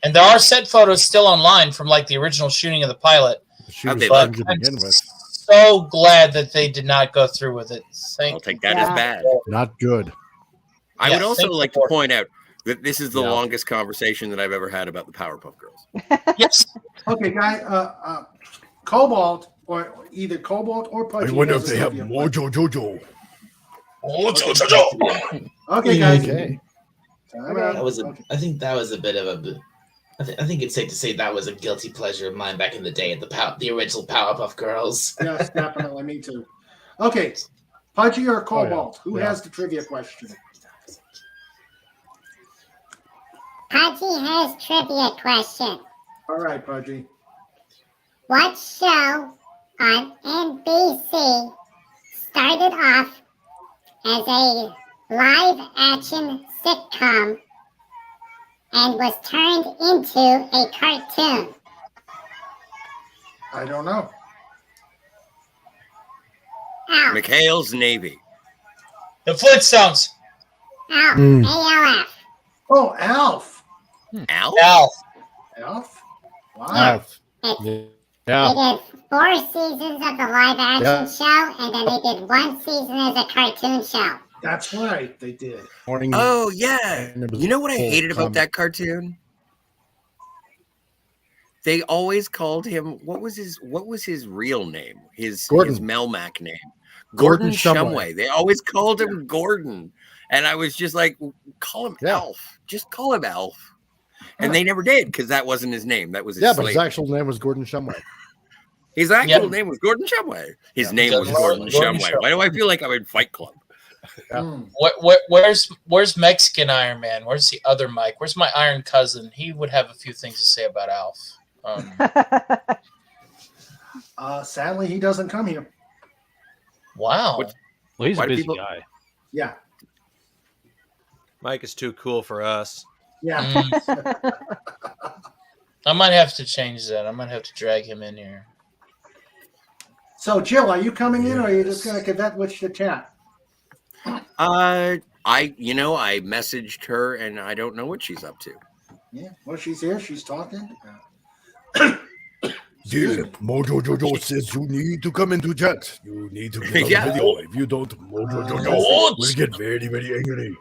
And there are set photos still online from like the original shooting of the pilot. She How'd was they fun look? to begin with. So glad that they did not go through with it. I'll take that Yeah. as bad. Not good. I Yeah, would also thank like you to for- point out that this is the Yeah. longest conversation that I've ever had about the Powerpuff Girls. Yes. Okay, guy. Cobalt or either Cobalt or Pudgy. I wonder if has a they have trivia Mojo Jojo. Oh, Jojo. Okay, guys. Okay. Time out. That was a. Okay. I think that was a bit of a. I think it's safe to say that was a guilty pleasure of mine back in the day at the original Powerpuff Girls. Yes, definitely. Me too. Okay, Pudgy or Cobalt? Who Yeah. has the trivia question? Pudgy has trivia question. All right, Pudgy. What show on NBC started off as a live-action sitcom and was turned into a cartoon? I don't know. Alf. McHale's Navy. The Flintstones. Alf. Mm. ALF. Oh, Alf. Al? Alf. Alf. Wow. Alf. It's Yeah. They did 4 seasons of the live action Yeah. show, and then they did 1 season as a cartoon show. That's right. They did. Morning. Oh yeah. And it was You know what I full hated about comic. that cartoon? They always called him what was his real name? His Gordon. Melmac name. Gordon Gordon Shumway. They always called him Gordon. And I was just like, call him Yeah. Alf. Just call him Alf. And they never did because that wasn't his name. That was his Yeah, but slave his actual name was Gordon Shumway. His actual Yeah. name was Gordon Shumway. His Yeah. name was Gordon Gordon Shumway. Shumway. Why do I feel like I'm in Fight Club? Hmm. Where's Mexican Iron Man? Where's the other Mike? Where's my Iron Cousin? He would have a few things to say about Alf. Sadly, he doesn't come here. Wow. What- Well, he's Why a do busy people- guy. Yeah. Mike is too cool for us. Yeah. Mm. I might have to change that. I might have to drag him in here. So, Jill, are you coming in, or are you just going to cadet with the chat? I messaged her and I don't know what she's up to. Yeah. Well, she's here. She's talking. Dear, Mojo Jojo says you need to come into chat. You need to get on Yeah. video. If you don't, Mojo Jojo What? will get very, very angry.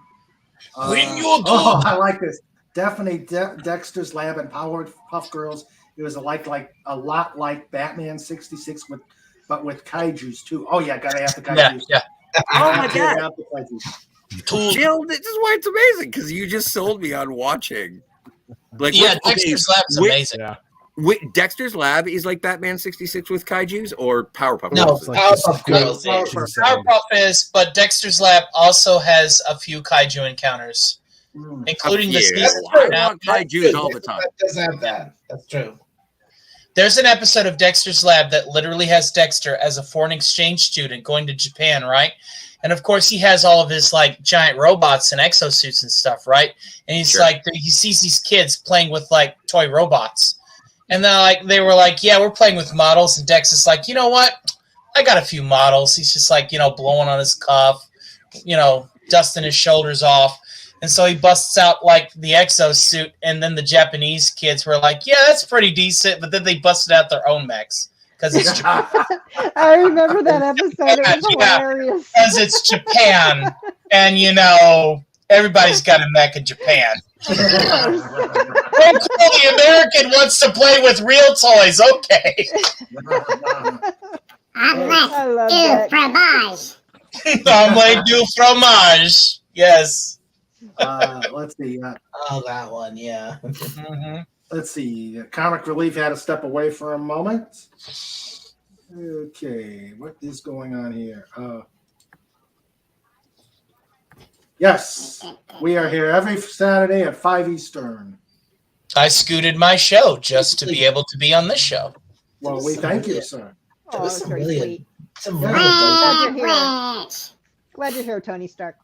When you do- Oh, I like this. Definitely Dexter's Lab and Powerpuff Girls. It was like a lot like Batman 66 but with kaijus too. Oh yeah, gotta have the kaijus. Yeah. Oh my Gotta god, have the kaijus. Jill, this is why it's amazing because you just sold me on watching. Like, Yeah, okay, Dexter's Lab's amazing. Wait, Dexter's Lab is like Batman 66 with kaijus or Powerpuff No, Girls? Powerpuff Girls is. Powerpuff is, but Dexter's Lab also has a few kaiju encounters, including the season. I want kaijus all the time. That does have that. That's true. There's an episode of Dexter's Lab that literally has Dexter as a foreign exchange student going to Japan, right? And of course, he has all of his like giant robots and exosuits and stuff, right? And he's like, he sees these kids playing with like toy robots, and they were like, yeah, we're playing with models. And Dex is like, you know what? I got a few models. He's just like, blowing on his cuff, dusting his shoulders off. And so he busts out like the exosuit, and then the Japanese kids were like, yeah, that's pretty decent. But then they busted out their own mechs because it's Japan. I remember that episode. It was hilarious. Because it's Japan, and everybody's got a mech in Japan. Oh, cool, the American wants to play with real toys. Okay. Omelette du fromage. Omelette du fromage. Yes. Let's see. Oh, that one, yeah. Let's see. Comic Relief had to step away for a moment. Okay, what is going on here? Yes, we are here every Saturday at 5 Eastern. I scooted my show just to be able to be on this show. Well, we thank you, sir. Oh, that's very sweet. Glad you're here. Glad you're here, Tony Stark.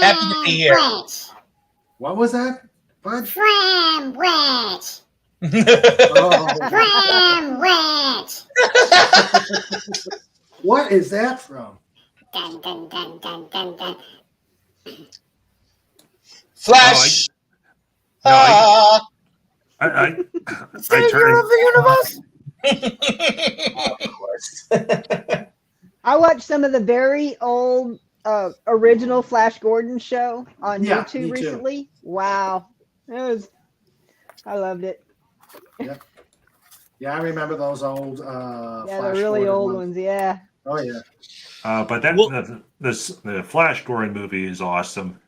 Happy to be here. What was that, bud? Framwich. Framwich. What is that from? Dun, dun, dun, dun, dun, dun. Flash. I Savior of the universe. I watched some of the very old original Flash Gordon show on YouTube recently. Wow, I loved it. Yeah, I remember those old. The really old ones. Yeah. Oh yeah. But the Flash Gordon movie is awesome.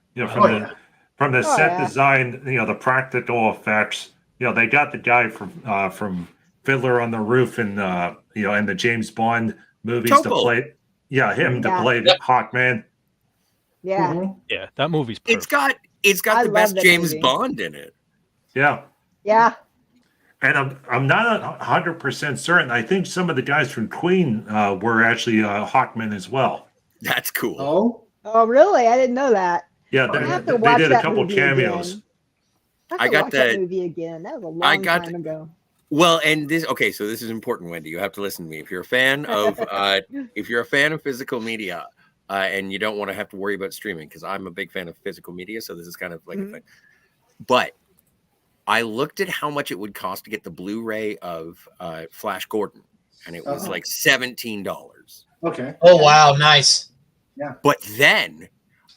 From the set design, the practical effects. They got the guy from Fiddler on the Roof and in the James Bond movies to play. Yeah, him to play Hawkman. Yeah. Yeah, that movie's perfect. It's got the best James Bond in it. Yeah. Yeah. And I'm not 100% certain. I think some of the guys from Queen were actually Hawkman as well. That's cool. Oh, really? I didn't know that. Yeah, I have they to watch did a that couple movie cameos. again. I got that movie again. That was a long time ago. Well, and so this is important, Wendy. You have to listen to me. If you're a fan of physical media, and you don't want to have to worry about streaming, because I'm a big fan of physical media, so this is kind of like a thing. But I looked at how much it would cost to get the Blu-ray of Flash Gordon, and it was like $17. Okay. Oh wow, nice. Yeah. But then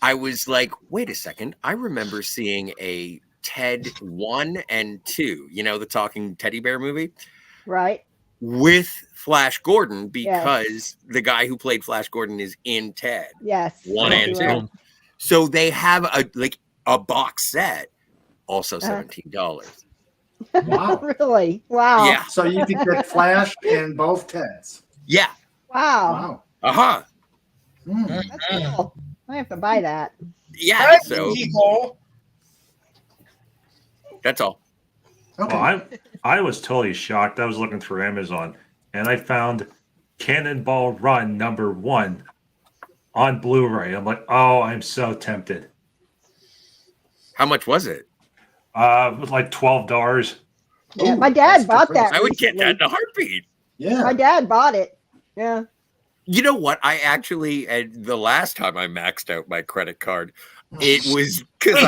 I was like, wait a second. I remember seeing a Ted 1 and 2, the talking teddy bear movie. Right. With Flash Gordon, because the guy who played Flash Gordon is in Ted. Yes. 1 and 2. So they have a box set, also $17. Wow. Really? Wow. Yeah. So you could get Flash and both Teds. Yeah. Wow. Uh-huh. That's cool. I have to buy that. Yeah. So that's all. Okay. Well, I was totally shocked. I was looking through Amazon and I found Cannonball Run #1 on Blu-ray. I'm like, oh, I'm so tempted. How much was it? It was like $12. Yeah, my dad bought that. I would get recently. that in a heartbeat. Yeah. My dad bought it. Yeah. You know what? I actually, the last time I maxed out my credit card, it was because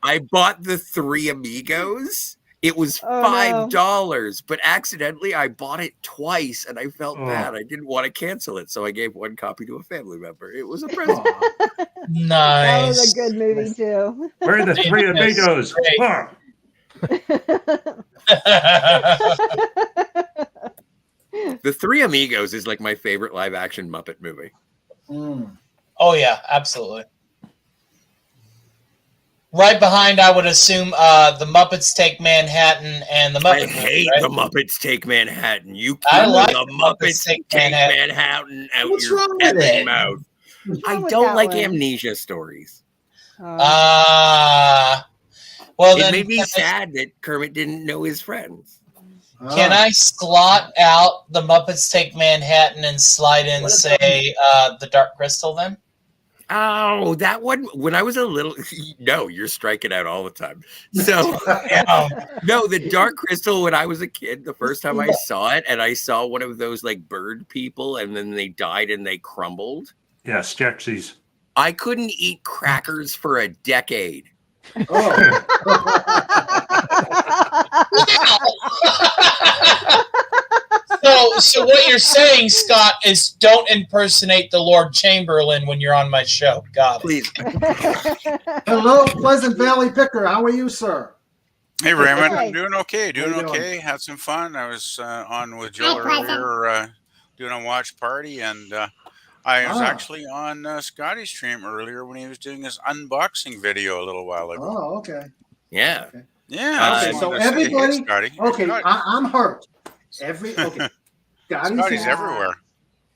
I bought the Three Amigos, It was $5, but accidentally I bought it twice, and I felt bad. I didn't want to cancel it, so I gave one copy to a family member. It was a present. Nice. That was a good movie too. Where are the three amigos? Huh. The Three Amigos is like my favorite live action Muppet movie. Oh yeah, absolutely. Right behind, I would assume, the Muppets Take Manhattan and the Muppet. I hate right? the Muppets Take Manhattan. You I can't like the Muppets Take Manhattan out What's your wrong with effing it? mouth. I with don't that like one? amnesia stories. Well, It then made me sad that Kermit didn't know his friends. Can I slot out the Muppets Take Manhattan and slide in, say, the Dark Crystal then? Oh, that one, when I was a little, no, you're striking out all the time. So, no, the Dark Crystal, when I was a kid, the first time I saw it, and I saw one of those like bird people, and then they died and they crumbled. Yeah, Skeksis. I couldn't eat crackers for a decade. So what you're saying, Scott, is don't impersonate the Lord Chamberlain when you're on my show. Got it. Please. Hello, Pleasant Valley Picker. How are you, sir? Hey, Raymond. Hi. I'm doing okay. Doing How you doing? okay. Had some fun. I was on with Joe earlier doing a watch party, and I was actually on Scotty's stream earlier when he was doing his unboxing video a little while ago. Oh, okay. Yeah. Yeah. Okay, I so wanted to say, hey, everybody. Scotty. Okay, Scotty. I'm hurt. Scotty's everywhere.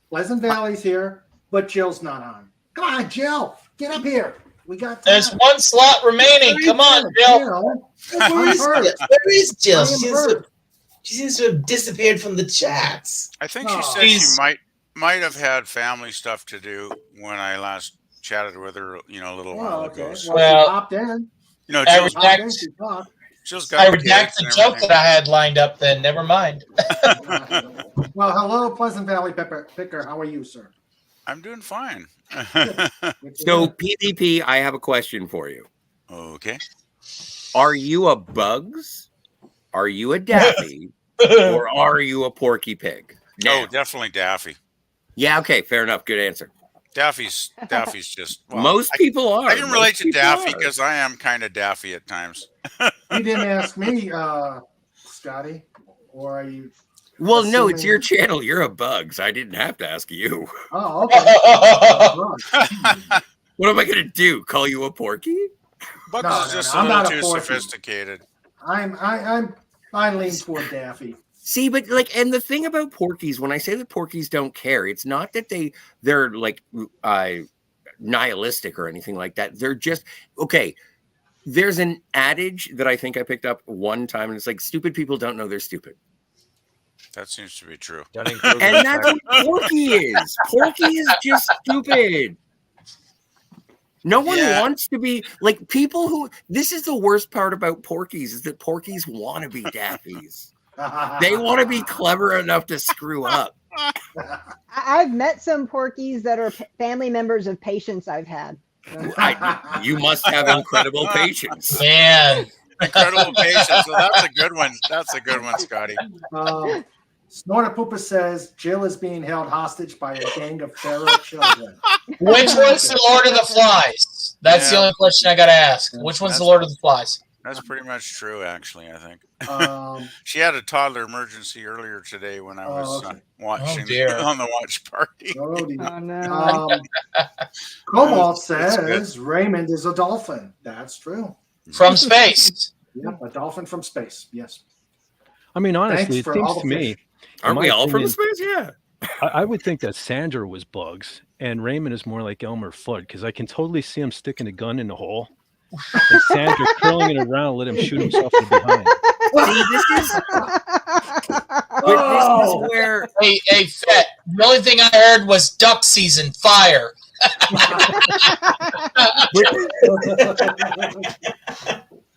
Pleasant Valley's here, but Jill's not on. Come on, Jill, get up here. We got time. There's one slot remaining. Come on, Bill. Where is Jill? I am She seems to have disappeared from the chats. I think she said she might have had family stuff to do when I last chatted with her, a little while ago. So, Well, she popped in. Jill's got I redacted the joke that I had lined up then. Never mind. Well, hello, Pleasant Valley Picker. How are you, sir? I'm doing fine. So, PvP, I have a question for you. Okay. Are you a Bugs? Are you a Daffy? Or are you a Porky Pig? No, definitely Daffy. Yeah, okay, fair enough. Good answer. Daffy's just most people are. I can relate Most to people Daffy are. because I am kind of Daffy at times. You didn't ask me, Scotty, or are you? Well, no, it's assuming- your channel. You're a Bugs. I didn't have to ask you. Oh, okay. What am I going to do? Call you a Porky? Bugs is just I'm a little not a too Porky. sophisticated. I lean toward Daffy. See, but and the thing about Porkies, when I say that Porkies don't care, it's not that they're like nihilistic or anything like that. They're just okay. There's an adage that I think I picked up one time, and it's like, stupid people don't know they're stupid. That seems to be true. And that's what Porky is. Porky is just stupid. No one wants to be like people who. This is the worst part about Porkies is that Porkies want to be Daffies. They want to be clever enough to screw up. I've met some Porkies that are family members of patients I've had. You must have incredible patience. Man. Incredible patience. So that's a good one. That's a good one, Scotty. Snorter Poopa says Jill is being held hostage by a gang of feral children. Which one's the Lord of the Flies? That's the only question I got to ask. Which one's the Lord of the Flies? That's pretty much true, actually, I think. She had a toddler emergency earlier today when I was watching on the watch party. Oh, no. Cobalt says Raymond is a dolphin. That's true. From space. Yep, a dolphin from space. Yes. I mean, honestly, Thanks it for all seems the to me. fish. Aren't we all from space? Yeah. I would think that Sandra was Bugs and Raymond is more like Elmer Fudd because I can totally see him sticking a gun in the hole and Sandra curling it around, let him shoot himself in the behind. See, this is where Hey, Fett. The only thing I heard was duck season fire.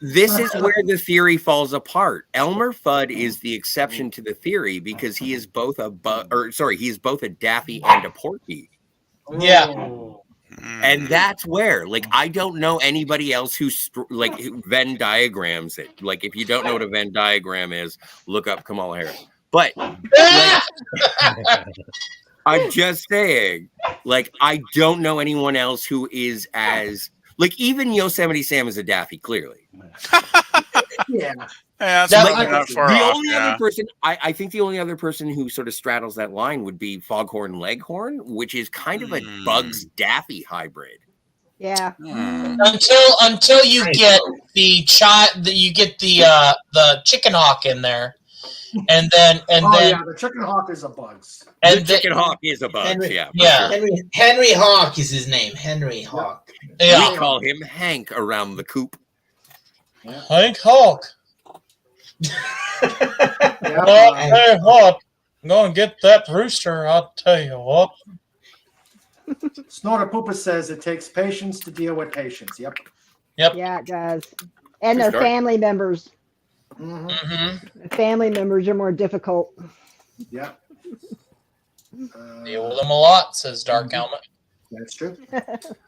This is where the theory falls apart. Elmer Fudd is the exception to the theory because he is both he is both a Daffy and a Porky. Yeah. And that's where, like, I don't know anybody else who's like who Venn diagrams it. Like, if you don't know what a Venn diagram is, look up Kamala Harris. But like, I'm just saying, like, I don't know anyone else who is as like even Yosemite Sam is a Daffy, clearly. Yeah. Yeah, that's Like, not far the off. only Yeah. other person, I think the only other person who sort of straddles that line would be Foghorn Leghorn, which is kind of a Bugs Daffy hybrid. Yeah. Until you get the the chicken hawk in there, and then yeah, the chicken hawk is a Bugs. The chicken hawk is a Bugs, Henry, yeah. for yeah. sure. Henry Hawk is his name. Henry Hawk. Yeah. We call him Hank around the coop. Hank Hawk. Hey Hawk, go and get that rooster. I'll tell you what. Snorter Poopa says it takes patience to deal with patience. Yep. Yeah, it does. And their family members. Mm-hmm. The family members are more difficult. Yeah. Deal with them a lot, says Dark Helmet. That's true.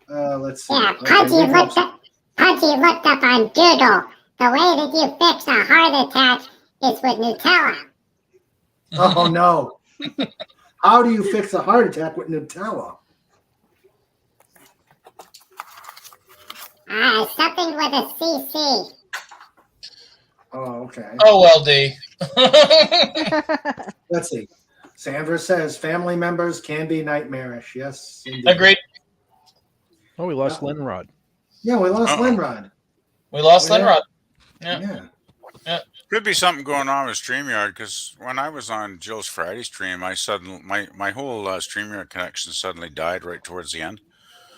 Let's see. Yeah, Okay, Pudgy we have- looked up on Google. The way that you fix a heart attack is with Nutella. Oh no! How do you fix a heart attack with Nutella? Something with a CC. Oh, okay. OLD. Let's see. Sandra says family members can be nightmarish. Yes, indeed. Agreed. Oh, we lost Lenrod. Yeah, we lost Lenrod. We lost Yeah. Lenrod. Yeah. Could be something going on with StreamYard because when I was on Jill's Friday stream, I suddenly my whole StreamYard connection suddenly died right towards the end.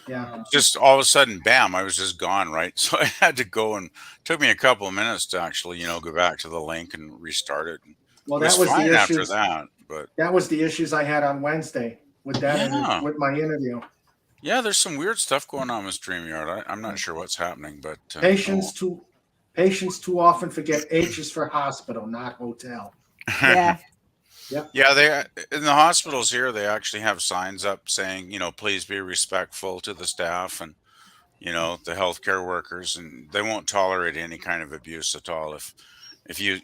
Yeah. Just all of a sudden, bam! I was just gone. Right, so I had to go and took me a couple of minutes to actually, go back to the link and restart it. Well, It was that was fine the after issues. that, but That was the issues I had on Wednesday with that Yeah. with my interview. yeah, there's some weird stuff going on with StreamYard. I'm not sure what's happening, but Patients too often forget H is for hospital, not hotel. Yeah. Yep. Yeah, they in the hospitals here they actually have signs up saying, please be respectful to the staff and the healthcare workers, and they won't tolerate any kind of abuse at all. If you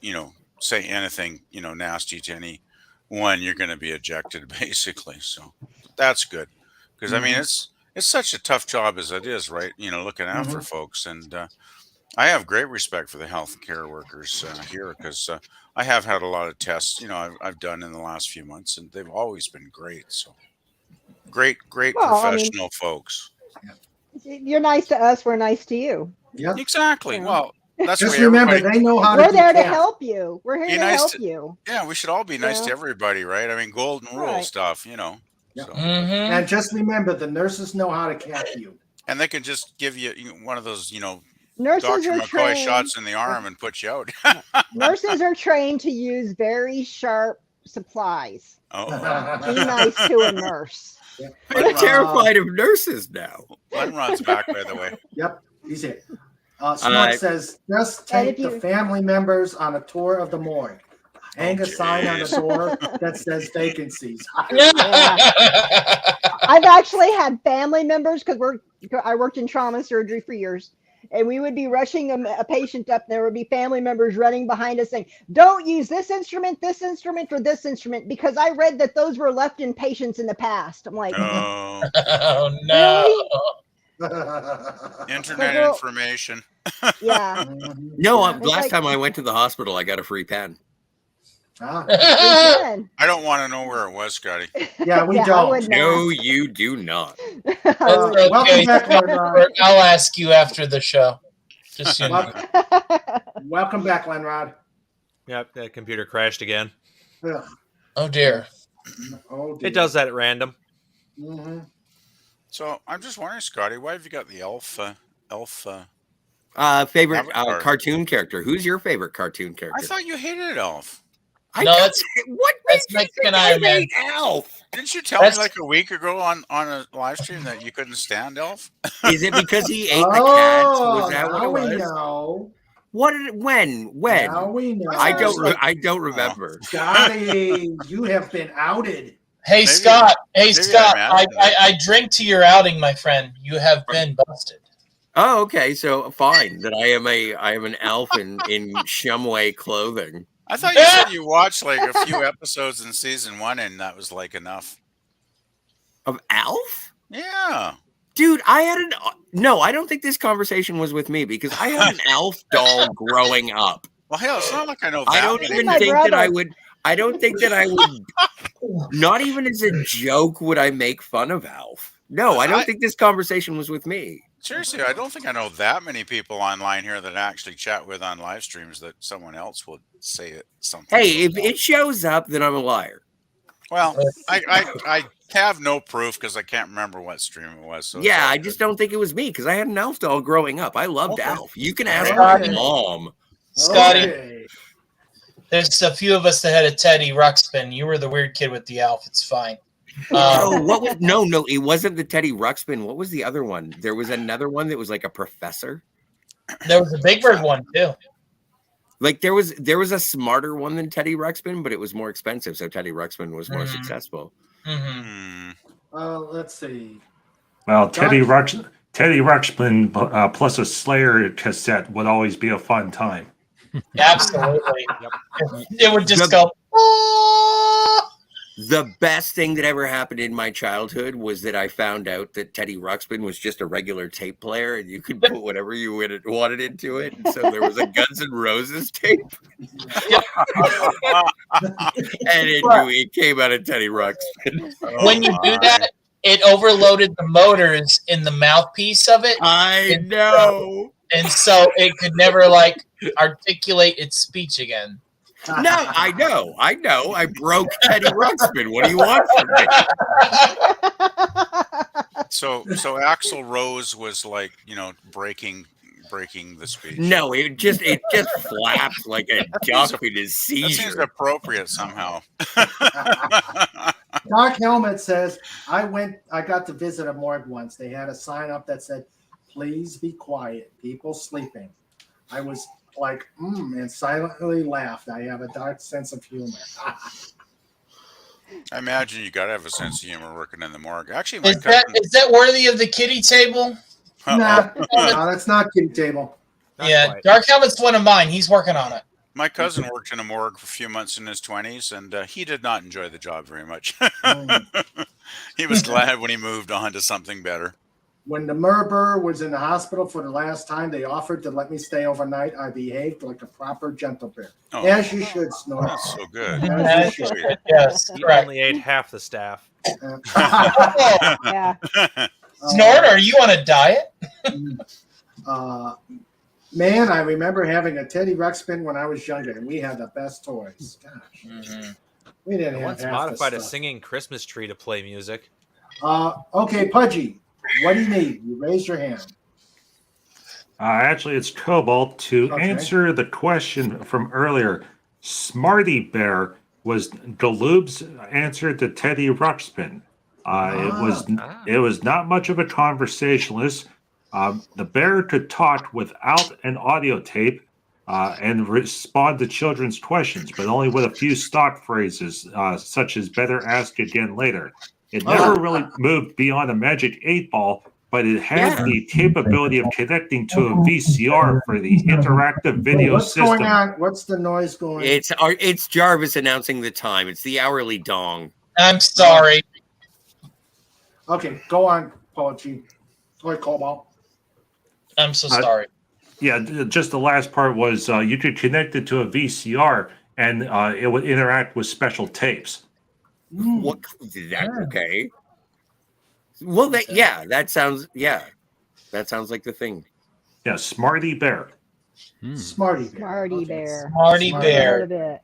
say anything nasty to anyone, you're going to be ejected basically. So that's good because I mean it's such a tough job as it is, right? Looking after folks, and I have great respect for the healthcare workers here because I have had a lot of tests, I've done in the last few months, and they've always been great. So great Well, I mean- professional folks. You're nice to us. We're nice to you. Yeah. Exactly. Yeah. Well, that's Just why remember, everybody- they know how to We're be there to capped. help you. We're here Be to nice help to- you. Yeah, we should all be nice to Yeah. everybody, right? I mean, golden rule Right. stuff, Yeah. So. And just remember, the nurses know how to cap you. And they can just give you one of those, Nurses Dr. are McCoy trained. shots in the arm and put you out. Nurses are trained to use very sharp supplies. Oh, Be nice to a nurse. I'm terrified of nurses now. Lenrod's back, by the way. Yep, he's here. Smart says, just And take if the you- family members on a tour of the morgue. Hang a sign on the jeez. door that says vacancies. I've actually had family members because I worked in trauma surgery for years, and we would be rushing a patient up. There would be family members running behind us saying, "Don't use this instrument, or this instrument," because I read that those were left in patients in the past. I'm like, Oh, Oh no. internet Well, information. yeah. No, It's last like- time I went to the hospital, I got a free pen. Ah, Again. I don't want to know where it was, Scotty. yeah, we Yeah, I don't. would not. No, you do not. That's okay. welcome back, Lenrod. I'll ask you after the show. Just so you know. Welcome back, Lenrod. Yep, that computer crashed again. Ugh. Oh dear. Oh, dear. It does that at random. Mhm. So I'm just wondering, Scotty, why have you got the elf? Favorite Avatar. cartoon character. Who's your favorite cartoon character? I thought you hated Elf. I No, don't- that's what that's makes you Mexican think I Iron Man. hate Elf? Didn't you tell That's- me like a week ago on a live stream that you couldn't stand Elf? Is it because he ate the Oh, cats? Was that what now it we was? know. What? Did it, when? Now we know. I don't remember. Scotty, you have been outed. Hey, Maybe- Scott. Hey, maybe Scott. I'm I, out. I drink to your outing, my friend. You have been busted. Oh, okay. So fine. That I am an elf in Shumway clothing. I thought you said you watched like a few episodes in season 1, and that was like enough. Of Alf? Yeah. Dude, no, I don't think this conversation was with me because I had an elf doll growing up. Well, hell, it's not like I know. I that don't many even My think brother. that I would. I don't think that I would. Not even as a joke would I make fun of Alf. No, I don't think this conversation was with me. Seriously, I don't think I know that many people online here that I actually chat with on live streams that someone else would say it something. Hey, if it shows up, then I'm a liar. Well, I have no proof because I can't remember what stream it was. So Yeah, I just don't think it was me because I had an elf doll growing up. I loved Alf. You can ask Okay. my mom. Scotty, Okay. there's a few of us that had a Teddy Ruxpin. You were the weird kid with the elf. It's fine. Oh, what was no, it wasn't the Teddy Ruxpin. What was the other one? There was another one that was like a professor. There was a Big Bird one too. Like there was a smarter one than Teddy Ruxpin, but it was more expensive, so Teddy Ruxpin was more successful. Mm-hmm. Let's see. Well, Teddy Ruxpin plus a Slayer cassette would always be a fun time. Absolutely. It would just go. The best thing that ever happened in my childhood was that I found out that Teddy Ruxpin was just a regular tape player and you could put whatever you wanted into it. And so there was a Guns N' Roses tape. And it came out of Teddy Ruxpin. When you do that, it overloaded the motors in the mouthpiece of it. I know. And so it could never like articulate its speech again. No, I know. I broke Teddy Ruxpin. What do you want from me? So Axl Rose was like, breaking the speech. No, it just flapped like a duck in his That seems seizure. appropriate somehow. Dark Helmet says, I got to visit a morgue once. They had a sign up that said, please be quiet, people sleeping. I was like, and silently laughed. I have a dark sense of humor. I imagine you got to have a sense of humor working in the morgue. Actually, my Is cousin, that worthy of the kitty table? Nah, that's not kitty table. Yeah, Dark Helmet's one of mine. He's working on it. my cousin worked in a morgue for a few months in his 20s, and he did not enjoy the job very much. He was glad when he moved on to something better. When the Murber was in the hospital for the last time, they offered to let me stay overnight. I behaved like a proper gentle bear. Oh. As you should, Snort. That's so good. As you should. Yes, He correct. only ate half the staff. Yeah. Snort, are you on a diet? Man, I remember having a Teddy Ruxpin when I was younger, and we had the best toys. Gosh, we didn't I have once half modified the a stuff. singing Christmas tree to play music. Okay, Pudgy, what do you need? You raise your hand. Actually, it's Cobalt. To Okay. answer the question from earlier, Smarty Bear was Dulube's answer to Teddy Ruxpin. It was not much of a conversationalist. The bear could talk without an audio tape and respond to children's questions, but only with a few stock phrases, such as "better ask again later." It never really moved beyond a magic 8-ball, but it had the capability of connecting to a VCR for the interactive video What's system. going on? What's the noise going? It's Jarvis announcing the time. It's the hourly dong. I'm sorry. Okay, go on, Pudgy. Or Cobalt. I'm so sorry. Yeah, just the last part was you could connect it to a VCR and it would interact with special tapes. What did that? Okay. Well, that sounds like the thing. Yeah, Smarty Bear. Smarty Bear. Smarty Bear. Smarty Heard Bear. of it.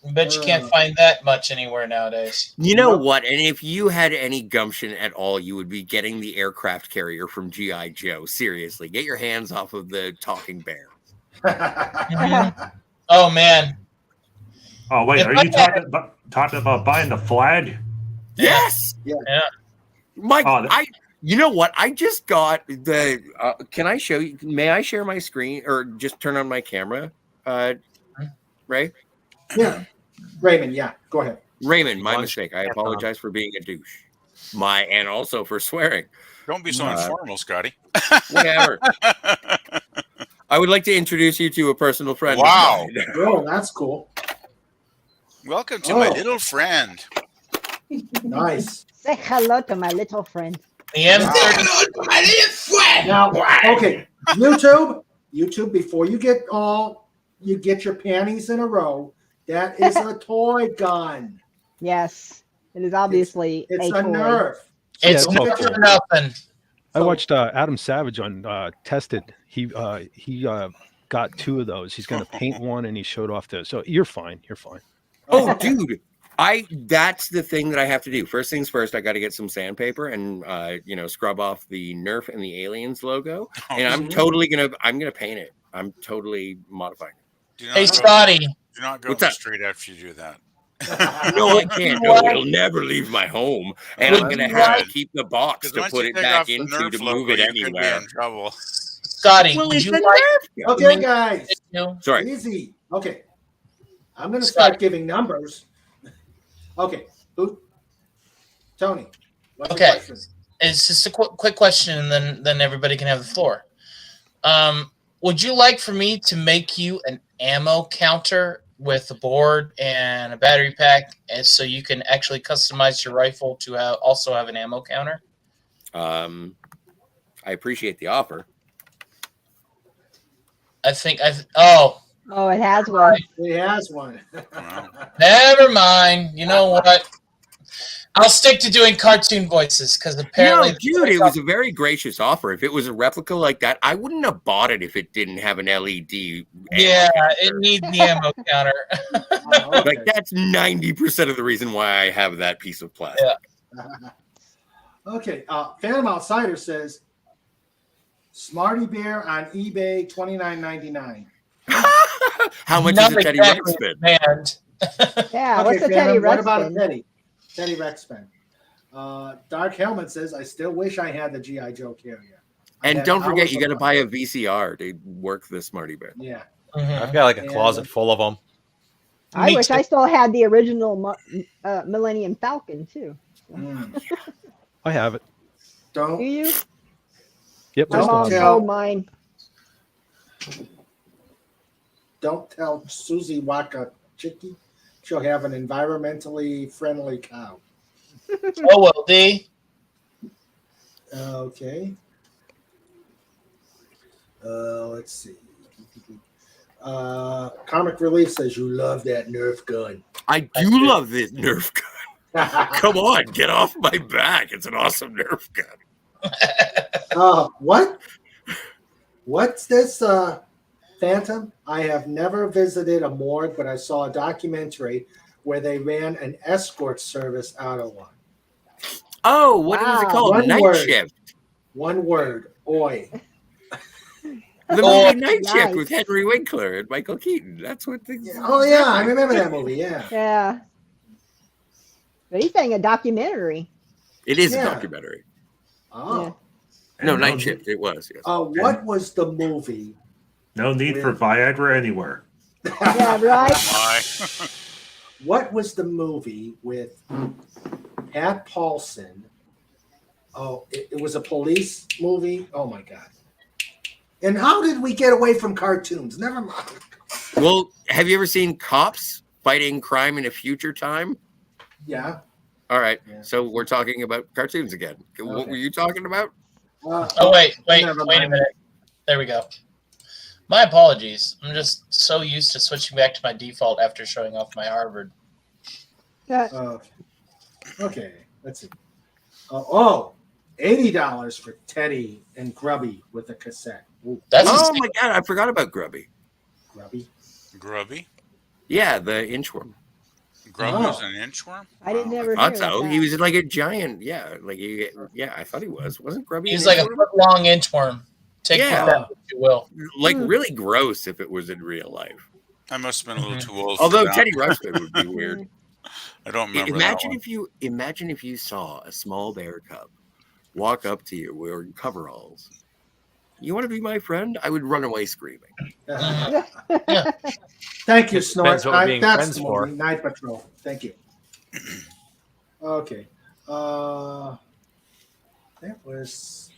I bet you can't find that much anywhere nowadays. You know what? And if you had any gumption at all, you would be getting the aircraft carrier from G.I. Joe. Seriously, get your hands off of the talking bear. Oh man. Oh wait, are you talking about buying the flag? Yes. Yeah. Mike, you know what? I just got the. Can I show you? May I share my screen or just turn on my camera? Ray. Yeah, Raymond. Yeah, go ahead. Raymond, my mistake. I apologize for being a douche. And also for swearing. Don't be so informal, Scotty. Whatever. I would like to introduce you to a personal friend. Wow. Oh, that's cool. Welcome to my little friend. Nice. Say hello to my little friend. The M30. Now, okay, YouTube, before you get your panties in a row, that is a toy gun. Yes, it is obviously It's a a toy. Nerf. It's Yeah, not for nothing. I watched Adam Savage on Tested. He got 2 of those. He's going to paint one, and he showed off those. So you're fine. You're fine. Oh, dude. That's the thing that I have to do. First things first, I got to get some sandpaper and scrub off the Nerf and the Aliens logo. And I'm gonna paint it. I'm totally modifying it. Hey, Scotty. Do not go What's to the up? street after you do that. No, I can't. No, it'll never leave my home, and I'm gonna have to keep the box to Once put you it take back off the into Nerf to logo, move it you could be anywhere. in trouble. Scotty, Well, would it's you a like? Nerf gun. Okay, guys. Sorry. Easy. Okay. I'm going to start giving numbers. Okay. Tony. What's Okay. your question? It's just a quick question, and then everybody can have the floor. Would you like for me to make you an ammo counter with a board and a battery pack, and so you can actually customize your rifle to also have an ammo counter? I appreciate the offer. Oh, it has one. He has one. Never mind. You know what? I'll stick to doing cartoon voices because apparently, No, dude, it was a very gracious offer. If it was a replica like that, I wouldn't have bought it if it didn't have an LED. Yeah, it needs the ammo counter. Like that's 90% of the reason why I have that piece of plastic. Okay. Phantom Outsider says Smarty Bear on eBay $29.99. How much Not is a Teddy exactly Ruxpin? banned. Yeah, Okay, what's the Phantom, Teddy what Ruxpin? about a Teddy? Teddy Ruxpin. Dark Helmet says, I still wish I had the G.I. Joe carrier. And don't forget, you got to buy a VCR to work the Smarty Bear. Yeah. I've got like a closet full of them. I wish I still had the original Millennium Falcon too. I have it. Don't. Do you? Yep. My I still mom have it. sold mine. Don't tell Susie Waka Chicky she'll have an environmentally friendly cow. Oh, well, D. Okay. Let's see. Comic Relief says you love that Nerf gun. I do love this Nerf gun. Come on, get off my back. It's an awesome Nerf gun. What? What's this, Phantom? I have never visited a morgue, but I saw a documentary where they ran an escort service out of one. Oh, what was it called? One Night word. Shift. One word. Oi. The movie Night Shift with Henry Winkler and Michael Keaton. That's what things. Oh yeah, I remember that movie. Yeah. Yeah. But he's saying a documentary. It is Yeah. a documentary. Oh. No, Night Shift. It was. Yes. What was the movie? No need for Viagra anywhere. Yeah, right. What was the movie with Pat Paulson? Oh, it was a police movie. Oh my god! And how did we get away from cartoons? Never mind. Well, have you ever seen Cops Fighting Crime in a Future Time? Yeah. All right. So we're talking about cartoons again. What Okay. were you talking about? Oh, wait never a mind. minute. There we go. My apologies. I'm just so used to switching back to my default after showing off my Harvard. Okay. Let's see. $80 for Teddy and Grubby with a cassette. Ooh. Oh my god, I forgot about Grubby. Grubby. Grubby? Yeah, the inchworm. Grubby was an inchworm? I didn't ever I hear thought so. that. He was like a giant. Yeah, I thought he was. Wasn't Grubby? He's an like a inchworm? foot-long inchworm. Take Yeah. that, if you will. Like really gross if it was in real life. I must have been a little too old. Although for that. Teddy Ruxpin would be weird. I don't remember. Imagine that if you saw a small bear cub walk up to you wearing coveralls. You want to be my friend? I would run away screaming. Thank you, Snort. Depends what we're being That's friends the for. movie, Night Patrol. Thank you. Okay. That was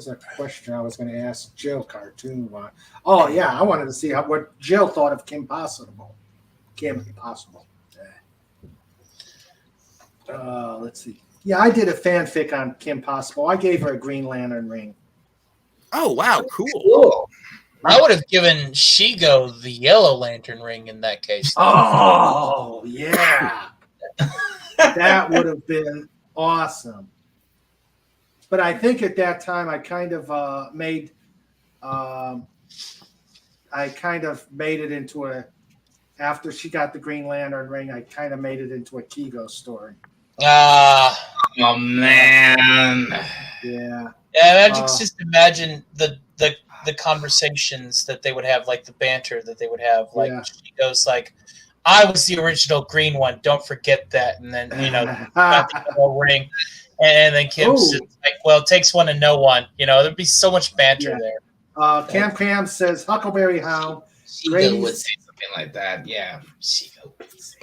a question I was going to ask Jill Cartoon. Oh yeah, I wanted to see what Jill thought of Kim Possible. Kim Possible. Let's see. Yeah, I did a fanfic on Kim Possible. I gave her a Green Lantern ring. Oh wow, cool. I would have given Shigo the Yellow Lantern ring in that case. Oh yeah, that would have been awesome. But I think at that time I kind of made it into a. After she got the Green Lantern ring, I kind of made it into a Kigo story. Oh man. Yeah. Yeah, just imagine the conversations that they would have, like the banter that they would have. Like she goes like, "I was the original green one. Don't forget that." And then got the yellow ring, and then Kim's just like, "Well, it takes one to know one." There'd be so much banter there. Cam says Huckleberry Hound. Shigo would say something like that. Yeah, Shigo would say.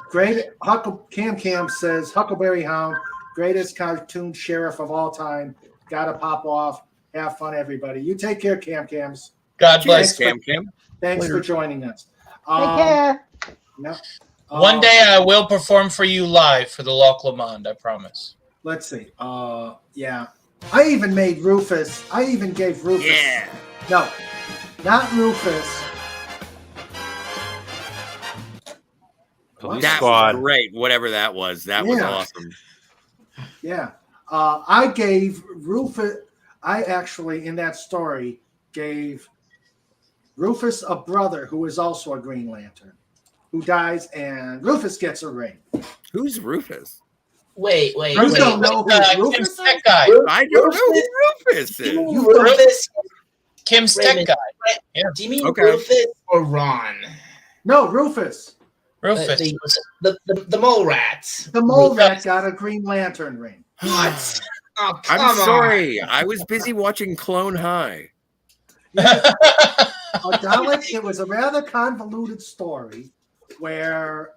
Great. Cam says Huckleberry Hound, greatest cartoon sheriff of all time. Gotta pop off. Have fun, everybody. You take care, Cams. God bless, Cam. Thanks for joining us. Take care. No. One day I will perform for you live for the Loch Lomond, I promise. Let's see. Yeah. I even made Rufus. I even gave Rufus. Yeah. No, not Rufus. That was great. Whatever that was. That was awesome. Yeah. I gave Rufus. I actually, in that story, gave Rufus a brother who is also a Green Lantern, who dies, and Rufus gets a ring. Who's Rufus? Wait. You don't know who Rufus is? Tech guy. I don't know who Rufus is. Rufus? Kim's tech guy. Yeah. Do you mean Rufus or Ron? No, Rufus. Rufus. The mole rat. The mole rat got a Green Lantern ring. What? Oh, I'm sorry. I was busy watching Clone High. Dalek, it was a rather convoluted story where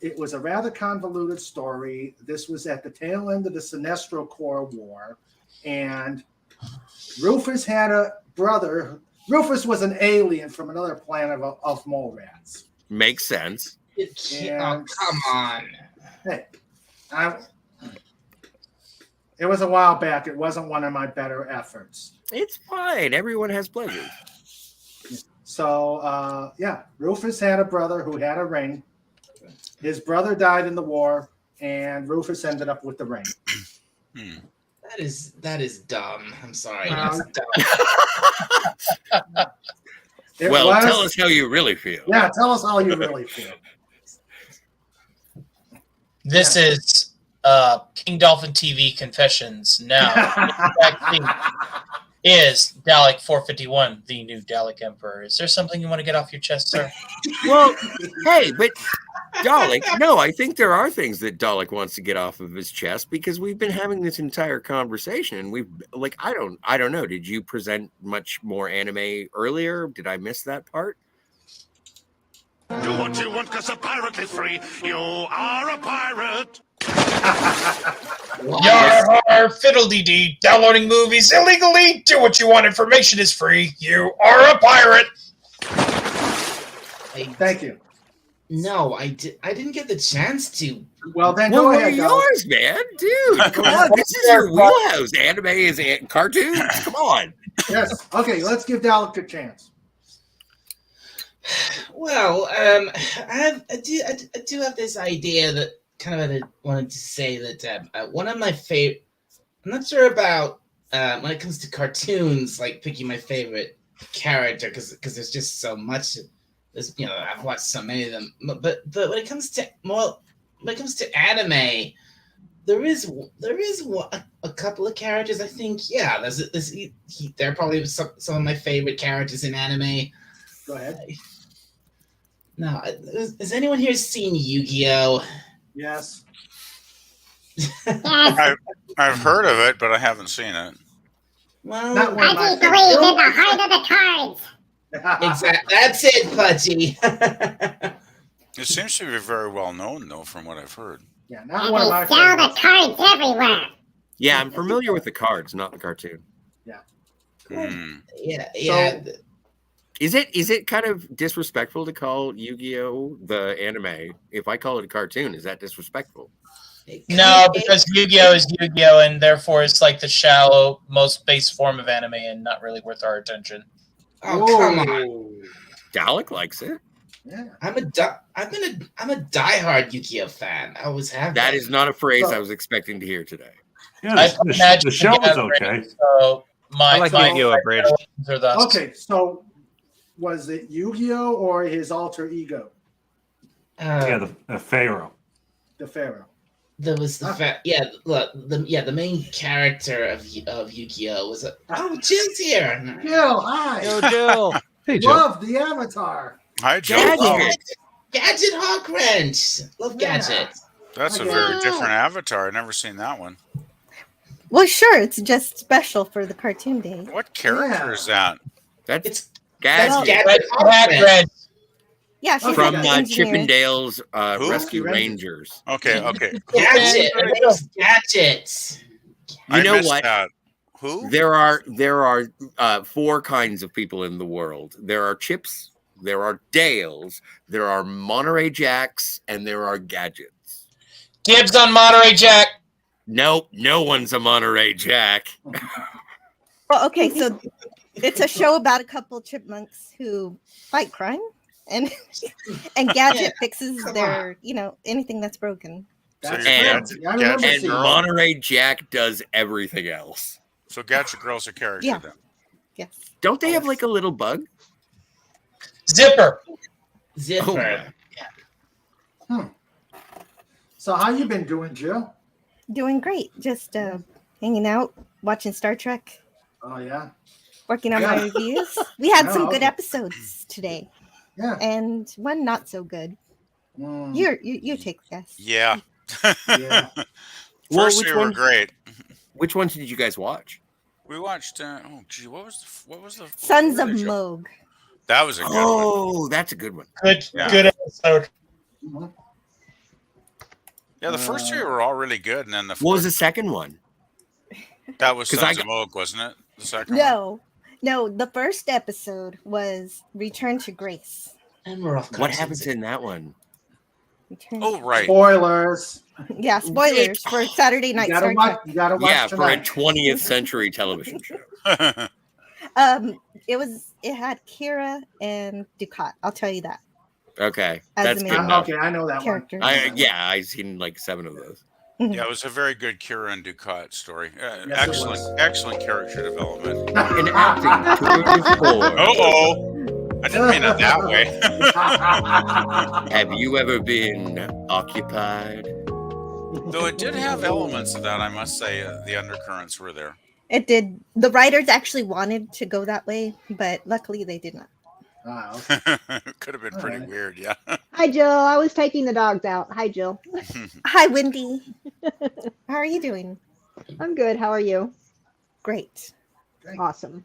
it was a rather convoluted story. This was at the tail end of the Sinestro Corps War, and Rufus had a brother. Rufus was an alien from another planet of mole rats. Makes sense. Oh, come on. Hey, it was a while back. It wasn't one of my better efforts. It's fine. Everyone has pleasures. So, Rufus had a brother who had a ring. His brother died in the war, and Rufus ended up with the ring. That is dumb. I'm sorry. Well, tell us how you really feel. Yeah, tell us how you really feel. This is King Dolphin TV Confessions. Now, is Dalek 451 the new Dalek Emperor? Is there something you want to get off your chest, sir? Well, hey, but Dalek, no, I think there are things that Dalek wants to get off of his chest because we've been having this entire conversation and we've I don't know. Did you present much more anime earlier? Did I miss that part? Do what you want because a pirate is free. You are a pirate. Yar har, fiddle-dee-dee, downloading movies illegally. Do what you want. Information is free. You are a pirate. Thank you. No, I didn't get the chance to. Well, then Well, go they're ahead. yours, man, dude. Come on, this is your wheelhouse. Anime is cartoons. Come on. Yes. Okay, let's give Dalek a chance. Well, I do have this idea that I wanted to say that one of my favorite. I'm not sure about when it comes to cartoons, like picking my favorite character because there's just so much. I've watched so many of them, but when it comes to anime, there is a couple of characters. I think they're probably some of my favorite characters in anime. Go ahead. Now, has anyone here seen Yu-Gi-Oh? Yes. I've heard of it, but I haven't seen it. Well, I believe in the heart of the cards. Exactly. That's it, Pudgy. It seems to be very well known, though, from what I've heard. Yeah, not And one of they my sell favorites. the cards everywhere. Yeah, I'm familiar with the cards, not the cartoon. Yeah. Hmm. Yeah. Is it kind of disrespectful to call Yu-Gi-Oh the anime? If I call it a cartoon, is that disrespectful? No, because Yu-Gi-Oh is Yu-Gi-Oh, and therefore it's like the shallow, most base form of anime, and not really worth our attention. Oh, come on. Dalek likes it. Yeah. I'm a diehard Yu-Gi-Oh fan. I always have. That been. is not a phrase I was expecting to hear today. Yeah, I the, play Magic the show was the Gathering, okay. So I like Yu-Gi-Oh! Abridged. are thus. Okay, so was it Yu-Gi-Oh or his alter ego, Yeah, the Pharaoh. the Pharaoh? There was the the main character of Yu-Gi-Oh was Jill's here. Jill, hi. Yo, Jill. Hey, Jill. Love the Avatar. Hi, Joe. Gadget Hawkwrench. Love Gadget. That's a Okay. very different avatar. I've never seen that one. Well, sure, it's just special for the cartoon day. What character is that? It's Gadget. Gadget Hawkwrench. Yeah, she's From an engineer. Chippendales Who? Rescue Rangers. Okay. Gadget. Her name's Gadget. You know missed what? That. Who? There are four kinds of people in the world. There are Chips, there are Dales, there are Monterey Jacks, and there are Gadgets. Gibbs on Monterey Jack. Nope, no one's a Monterey Jack. Well, okay, so it's a show about a couple chipmunks who fight crime, and Gadget fixes their, anything that's broken. That's And, Gadget. I remember and seeing that. Monterey Jack does everything else. So Gadget Girl's a character Yeah. then. Yes. Don't they have like a little bug? Zipper. Zipper. So how you been doing, Jill? Doing great. Just hanging out, watching Star Trek, Oh yeah. working on my Yeah. reviews. We had Yeah, some good okay. episodes today, Yeah. and one not so good. Mm, You take the guess. Yeah. yeah. Well, First which two were one- great. Which ones did you guys watch? We watched. What was the Sons of other show? Moog. That was a good one. Oh, that's a good one. Good Yeah. good episode. Mhm. Yeah, the first three were all really good, and then the What was fourth, the second one? that was 'cause Sons I of Oak, wasn't it? The second one. No. The first episode was Return to Grace. And we're off. What happens in that one? Return Oh, right. Spoilers. Yeah, spoilers for Saturday Night You Star gotta Trek. watch. You gotta watch Yeah, for a tonight. 20th century television show. It had Kira and Ducat. I'll tell you that. Okay, As that's the good main enough. Okay, I know that character. I've seen like 7 of those. Yeah, it was a very good Kira and Ducat story. it Excellent character development. And acting tour de force. Oh, I didn't mean it that way. Have you ever been occupied? Though it did have elements of that, I must say. The undercurrents were there. It did. The writers actually wanted to go that way, but luckily they did not. Wow. Could have been pretty weird, yeah. Hi, Jill. I was taking the dogs out. Hi, Jill. Hi, Wendy. How are you doing? I'm good. How are you? Great. Awesome.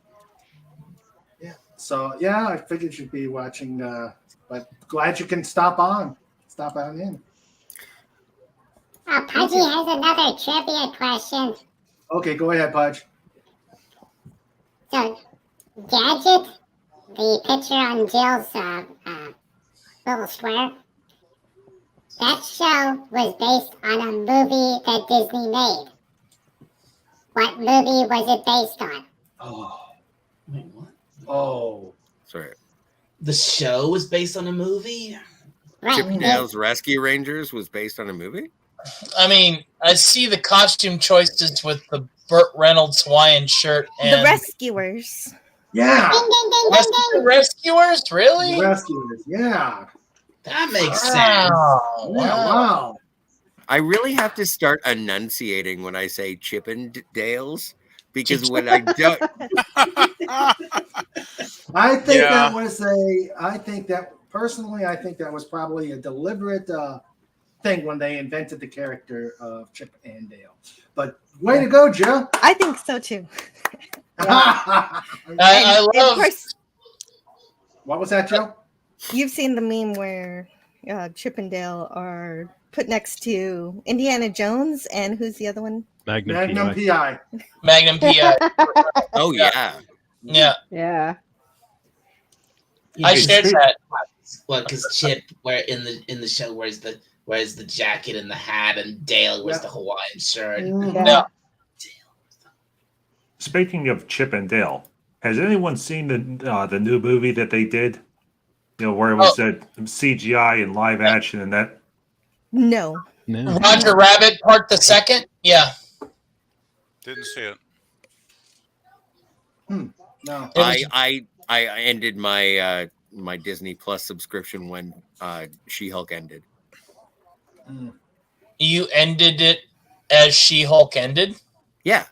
So yeah, I figured you'd be watching. But glad you can stop on in. Pudgy has another trivia question. Okay, go ahead, Pudge. So, Gadget, the picture on Jill's little square, that show was based on a movie that Disney made. What movie was it based on? Oh. Wait, what? Oh. Sorry. The show was based on a movie? Chippendales Rescue Rangers was based on a movie? I mean, I see the costume choices with the Burt Reynolds Hawaiian shirt and The Rescuers. Yeah. Ding, ding, ding, ding, ding. Rescuers, really? Rescuers. Yeah. That makes sense. Wow. Yeah. Wow. I really have to start enunciating when I say Chippendales because when I don't, I think Yeah. that was I think that was probably a deliberate thing when they invented the character of Chip and Dale. But way to go, Jill. I think so too. I And of love. course, What was that, Joe? you've seen the meme where Chip and Dale are put next to Indiana Jones and who's the other one? Magnum PI. Magnum PI. Oh yeah. Yeah. Yeah. I shared that. Well, because Chip, where in the show, wears the jacket and the hat, and Dale wears the Hawaiian shirt. Yeah. Speaking of Chip and Dale, has anyone seen the new movie that they did? You know, where it was that CGI and live action and that. No. Roger Rabbit Part the Second. Yeah. Didn't see it. No. I ended my my Disney Plus subscription when She-Hulk ended. You ended it as She-Hulk ended? Yeah.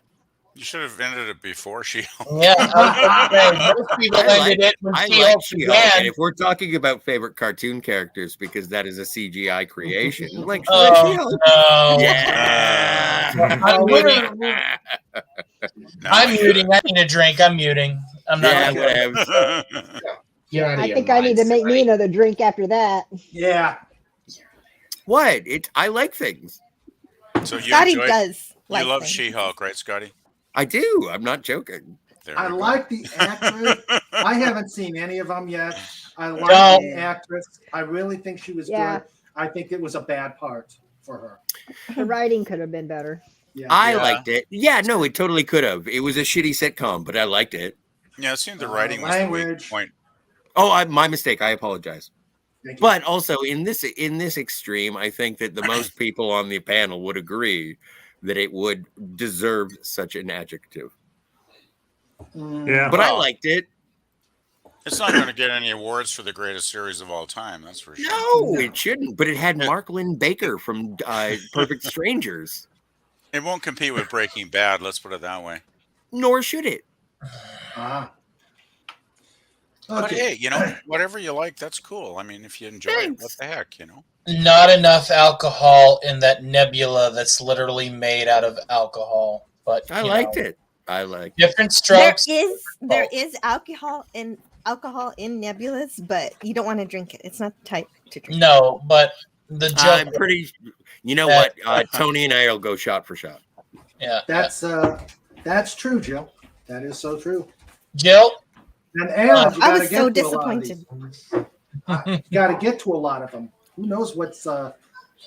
You should have ended it before she. Yeah. Most people ended it when I She-Hulk like She-Hulk, began. and if we're talking about favorite cartoon characters, because that is a CGI creation, like Oh, She-Hulk. no. Yeah. I'm muting. I'm muting. I need a drink. I'm muting. I'm not. Yeah, muting. whatever. You're out of I your think I need to mind, make me Scotty. another drink after that. Yeah. What? I like things. So you Scotty enjoyed- does. You Like love things. She-Hulk, right, Scotty? I do. I'm not joking. I like the actress. I haven't seen any of them yet. I like No. the actress. I really think she was Yeah. good. I think it was a bad part for her. The writing could have been better. Yeah. I liked it. Yeah, no, it totally could have. It was a shitty sitcom, but I liked it. Yeah, it seemed the writing was the weak language. point. Oh, my mistake. I apologize. Thank you. But also in this extreme, I think that the most people on the panel would agree that it would deserve such an adjective. Yeah. But I Well, liked it. It's not going to get any awards for the greatest series of all time. That's for sure. No, it shouldn't. But it had Mark Lynn Baker from Perfect Strangers. It won't compete with Breaking Bad. Let's put it that way. Nor should it. Ah. But Okay. hey, you know, whatever you like, that's cool. I mean, if you enjoy it, what the heck, you know? Not enough alcohol in that nebula that's literally made out of alcohol. But I you liked know, it. I liked different strokes. There is alcohol in nebulas, but you don't want to drink it. It's not the type to drink. No, but the joke. I'm pretty. You know what? Tony and I will go shot for shot. Yeah. That's true, Jill. That is so true. Jill. And Aaron, you I gotta was get so to a lot of these. disappointed. You got to get to a lot of them. Who knows what's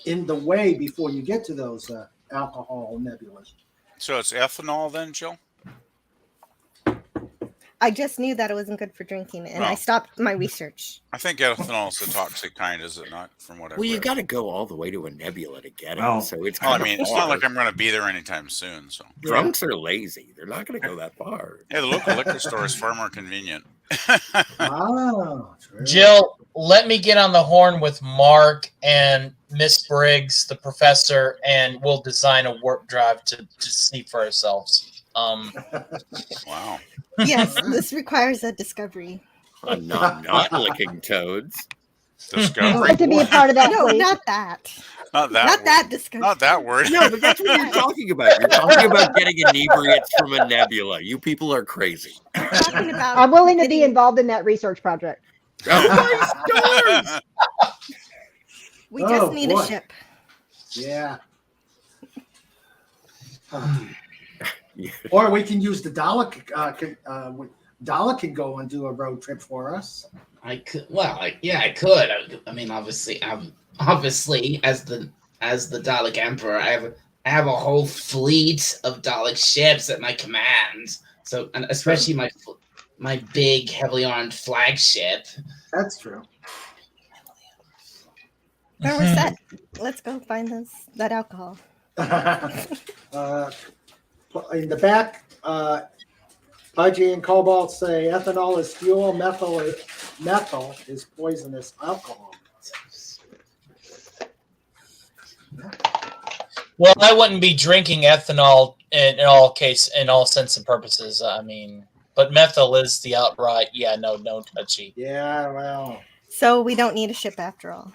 in the way before you get to those alcohol nebulas? So it's ethanol then, Jill? I just knew that it wasn't good for drinking, and I Oh. stopped my research. I think ethanol is the toxic kind, is it not? From what I Well, you read. got to go all the way to a nebula to get Well, it. So it's. Well, I kinda mean, it's far. not like I'm going to be there anytime soon. So Drunks are lazy. They're not going to go that far. yeah, the local liquor store is far more convenient. Oh, true. Jill, let me get on the horn with Mark and Miss Briggs, the professor, and we'll design a warp drive to see for ourselves. Wow. Yes, this requires a discovery. I'm not licking toads. I'd Discovery. like to be a part of that. No, please. not that. Not that. Not word. that discovery. Not that word. No, but that's what you're talking about. You're talking about getting inebriates from a nebula. You people are crazy. I'm talking about I'm willing to be getting- involved in that research project. Oh my stars! We just Oh, need boy. a ship. Yeah. Or we can use the Dalek. Dalek can go and do a road trip for us. I could. Well, I could. I mean, obviously, as the Dalek Emperor, I have a whole fleet of Dalek ships at my command. So, and especially my big, heavily armed flagship. That's true. Well, we're set. Let's go find that alcohol. In the back, Pudgy and Cobalt say ethanol is fuel, methyl is poisonous alcohol. Well, I wouldn't be drinking ethanol in all sense and purposes. I mean, but methyl is the outright. Yeah, no touchy. Yeah, well. So we don't need a ship after all.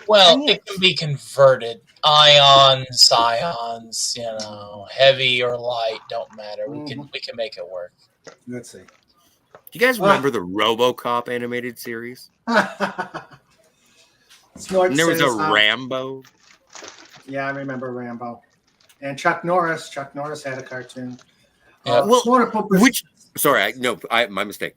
Well, it can be converted. Ions, you know, heavy or light, don't matter. We can make it work. Let's see. Do you guys remember the RoboCop animated series? Snort And there was says, a Rambo. Yeah, I remember Rambo. And Chuck Norris. Chuck Norris had a cartoon. Well, Snorter Pooper, Sorry, my mistake.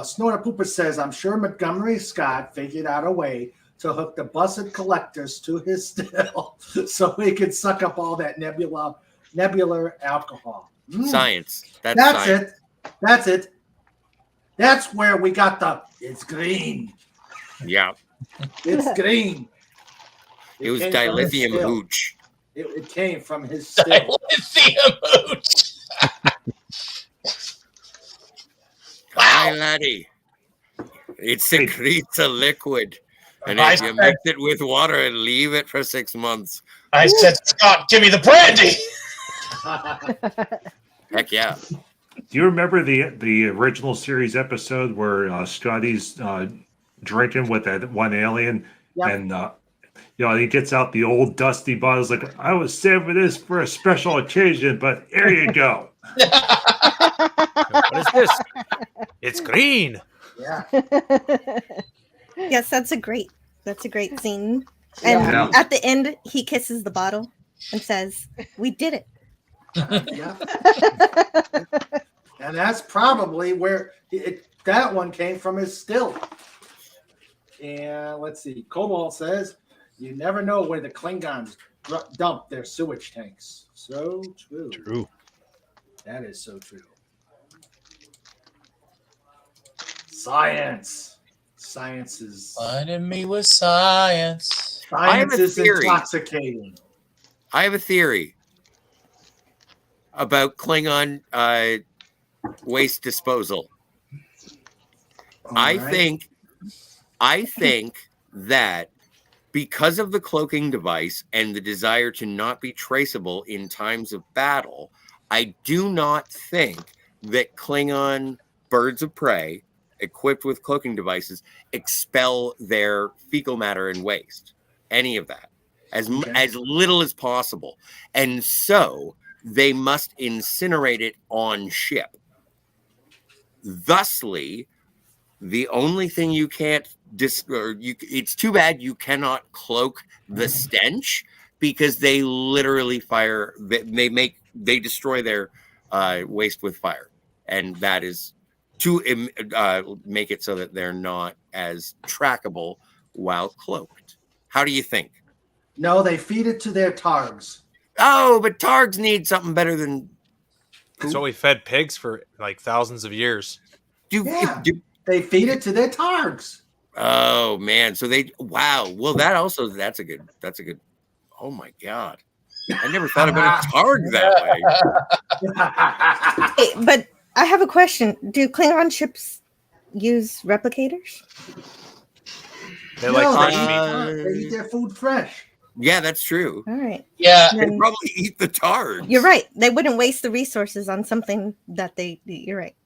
Snorter Pooper says, I'm sure Montgomery Scott figured out a way to hook the busted collectors to his still so he could suck up all that nebular alcohol. Science. That's science. it. That's it. That's where we got it's green. Yeah. It's green. It was came from his dilithium still. hooch. It came from his still. Dilithium hooch. Hi, laddie. It secretes a liquid. And if you mix it with water and leave it for 6 months. I said, Scott, give me the brandy. Heck yeah. Do you remember the original series episode where Scotty's drinking with that one alien, and he gets out the old dusty bottle? It's like, I was saving this for a special occasion, but here you go. What is this? It's green. Yeah. Yes, that's a great scene. And Yeah. at the end, he kisses the bottle and says, "We did it." Yeah. And that's probably where that one came from his still. And let's see. Cobalt says, you never know where the Klingons dump their sewage tanks. So true. True. That is so true. Science. Science is... Finding me with science. Science is theory. intoxicating. I have a theory about Klingon waste disposal. I think that because of the cloaking device and the desire to not be traceable in times of battle, I do not think that Klingon birds of prey equipped with cloaking devices expel their fecal matter and waste. Any of that. As little as possible. And so they must incinerate it on ship. Thusly, the only thing you can't it's too bad you cannot cloak the stench, because they literally they destroy their waste with fire, and that is to make it so that they're not as trackable while cloaked. How do you think? No, they feed it to their targs. Oh, but targs need something better than That's what we fed pigs for like thousands of years. They feed it to their targs. Oh man, so wow. Well, that's a good. Oh my god, I never thought about a targ that way. Hey, but I have a question. Do Klingon ships use replicators? They like fresh meat. They eat their food fresh. Yeah, that's true. All right. Yeah, they probably eat the targ. You're right. They wouldn't waste the resources on something that you're right.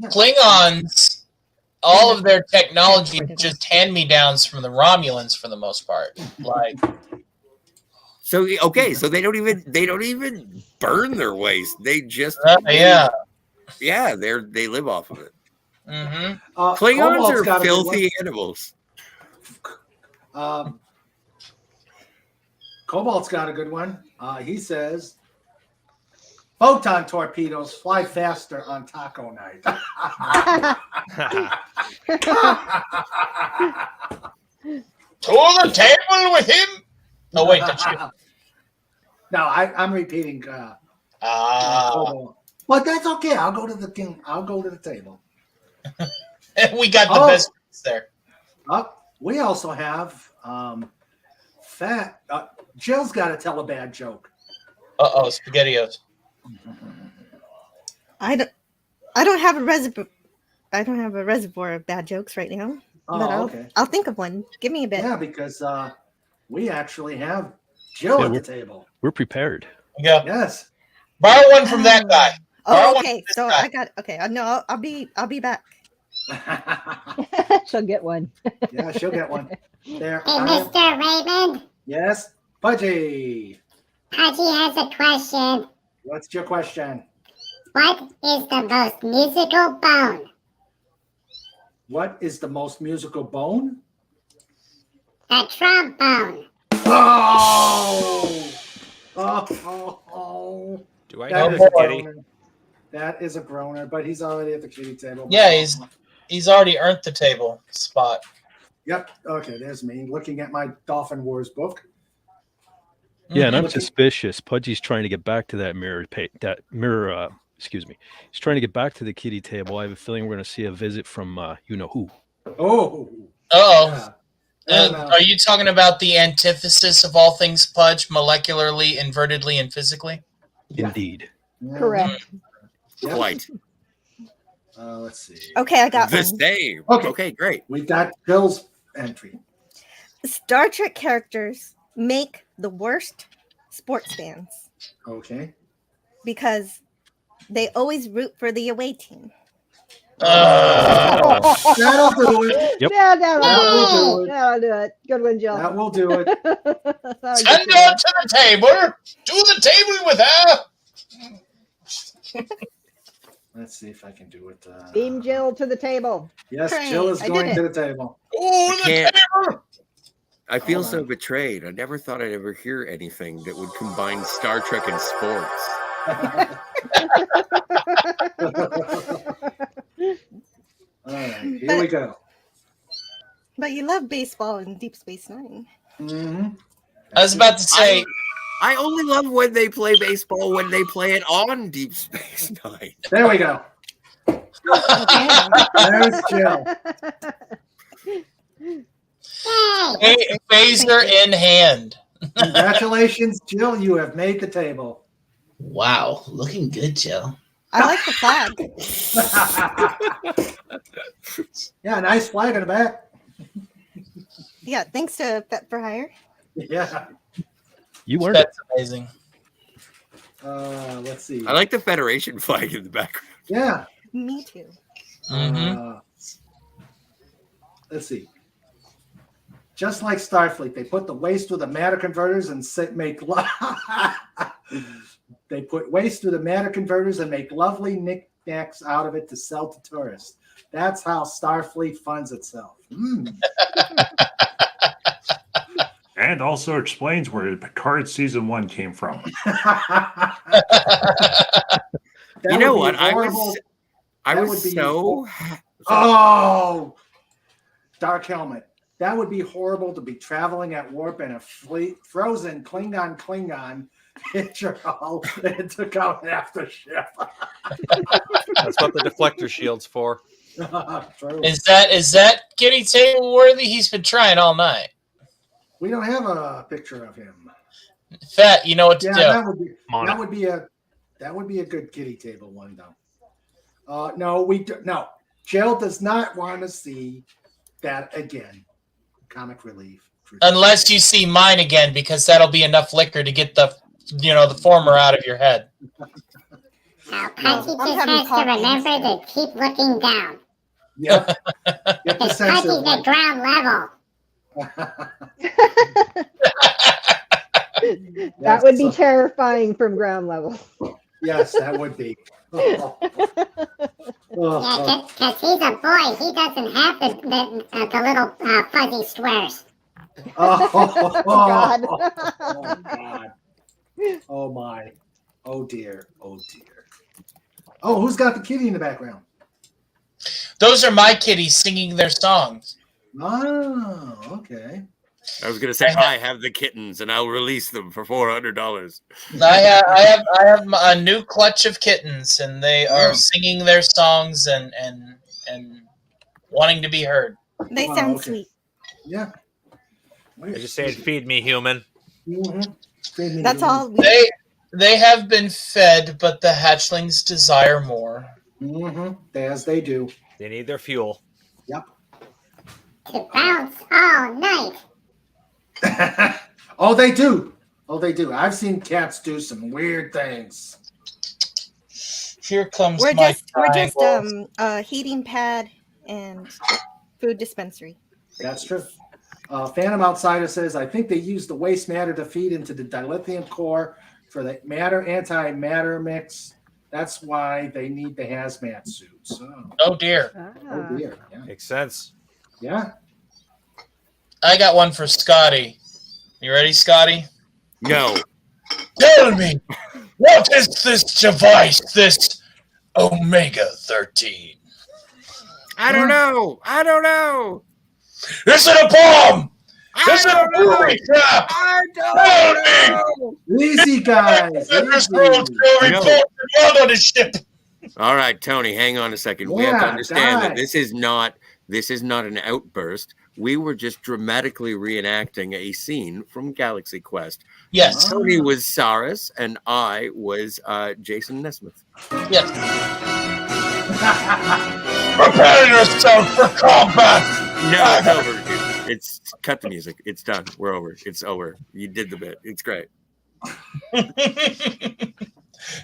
Klingons, all of their technology is just hand-me-downs from the Romulans for the most part. Like, so so they don't even burn their waste. They just yeah, they live off of it. Mm-hmm. Klingons are filthy animals. Cobalt's got a good one. He says, photon torpedoes fly faster on taco night. To the table with him. Oh wait, that's you. No, I'm repeating. Cobalt. But that's okay. I'll go to the table. We got the best there. We also have fat. Jill's got to tell a bad joke. SpaghettiOs. I don't have a reservoir. I don't have a reservoir of bad jokes right now. But I'll think of one. Give me a bit. Yeah, because we actually have Jill at the table. We're prepared. Yeah. Yes. Borrow one from that guy. Oh, okay. So I got No, I'll be back. She'll get one. Yeah, she'll get one. There. Hey, Mr. Raymond. Yes, Pudgy. Pudgy has a question. What's your question? What is the most musical bone? What is the most musical bone? A trombone. Oh! Oh! Do I That hear is a a kitty? groaner. That is a groaner, but he's already at the kitty table. Yeah, he's already earned the table spot. Yep. Okay, there's me looking at my Dolphin Wars book. Yeah, and I'm Looking- suspicious. Pudgy's trying to get back to that mirror. Excuse me. He's trying to get back to the kitty table. I have a feeling we're going to see a visit from you know who. Oh. Oh. Yeah. No. Are you talking about the antithesis of all things Pudge, molecularly, invertedly, and physically? Indeed. Correct. Quite. Let's see. Okay, I got The one. same. Okay. Okay, great. We've got Bill's entry. Star Trek characters make the worst sports fans Okay. because they always root for the away team. That'll do it. Yep. Yeah, That'll do it. that'll do it. Good one, Jill. That will do it. Send her to the table. To the table with her. Let's see if I can do it. Beam Jill to the table. Yes, Hooray, Jill is I going did to it. the table. Oh, the can't- table. I feel Hold so on. betrayed. I never thought I'd ever hear anything that would combine Star Trek and sports. All right, here we go. But you love baseball and Deep Space Nine. Mm-hmm. I was about to say, I only love when they play baseball when they play it on Deep Space Nine. There we go. There's Jill. phaser in hand. Congratulations, Jill. You have made the table. Wow, looking good, Jill. I like the flag. Yeah, nice flag in the back. Yeah, thanks to Bet for Hire. Yeah. You learned it. That's amazing. Let's see. I like the Federation flag in the background. Yeah. Me too. Let's see. Just like Starfleet, they put the waste through the matter converters and make they put waste through the matter converters and make lovely knickknacks out of it to sell to tourists. That's how Starfleet funds itself. And also explains where Picard season 1 came from. You know what? I That was would be so. Oh, Dark Helmet. That would be horrible to be traveling at warp in a frozen Klingon picture all and took out half the ship. That's what the deflector shield's for. True. Is that kitty table worthy? He's been trying all night. We don't have a picture of him. Fat, you know what to Yeah, do. that would be a good kitty table one though. No. Jill does not want to see that again. Comic relief. Unless you see mine again, because that'll be enough liquor to get the former out of your head. Now, Pudgy just has to remember to keep looking down. Yeah. Get the Because sensor. Pudgy's at ground level. That would be terrifying from ground level. Yes, that would be. Yeah, because he's a boy. He doesn't have the little fuzzy squares. Oh, God. Oh, God. Oh, my. Oh, dear. Oh, dear. Oh, who's got the kitty in the background? Those are my kitties singing their songs. Oh, okay. I was going to say, I have the kittens and I'll release them for $400. I have a new clutch of kittens, and they are singing their songs and wanting to be heard. They sound sweet. Yeah. I just saying, feed me, human. Mm-hmm. That's all. They have been fed, but the hatchlings desire more. Mm-hmm. As they do. They need their fuel. Yep. To bounce all night. Oh, they do. Oh, they do. I've seen cats do some weird things. Here comes We're my just triangle. a heating pad and food dispensary. That's true. Phantom Outsider says, I think they use the waste matter to feed into the dilithium core for the antimatter mix. That's why they need the hazmat suits. Oh dear. Oh dear. Yeah. Makes sense. Yeah. I got one for Scotty. You ready, Scotty? No. Tell me, what is this device, this Omega 13? I don't know. I don't know. Is it a bomb? Is it a booby trap? I don't know. Easy, guys. This Easy. world's going No. forward on a ship. All right, Tony, hang on a second. We have to Yeah, understand that guys. this is not an outburst. We were just dramatically reenacting a scene from Galaxy Quest. Yes. Tony was Saris, and I was Jason Nesmith. Yes. Prepare yourself for combat. No, it's over. It's cut the music. It's done. We're over. It's over. You did the bit. It's great.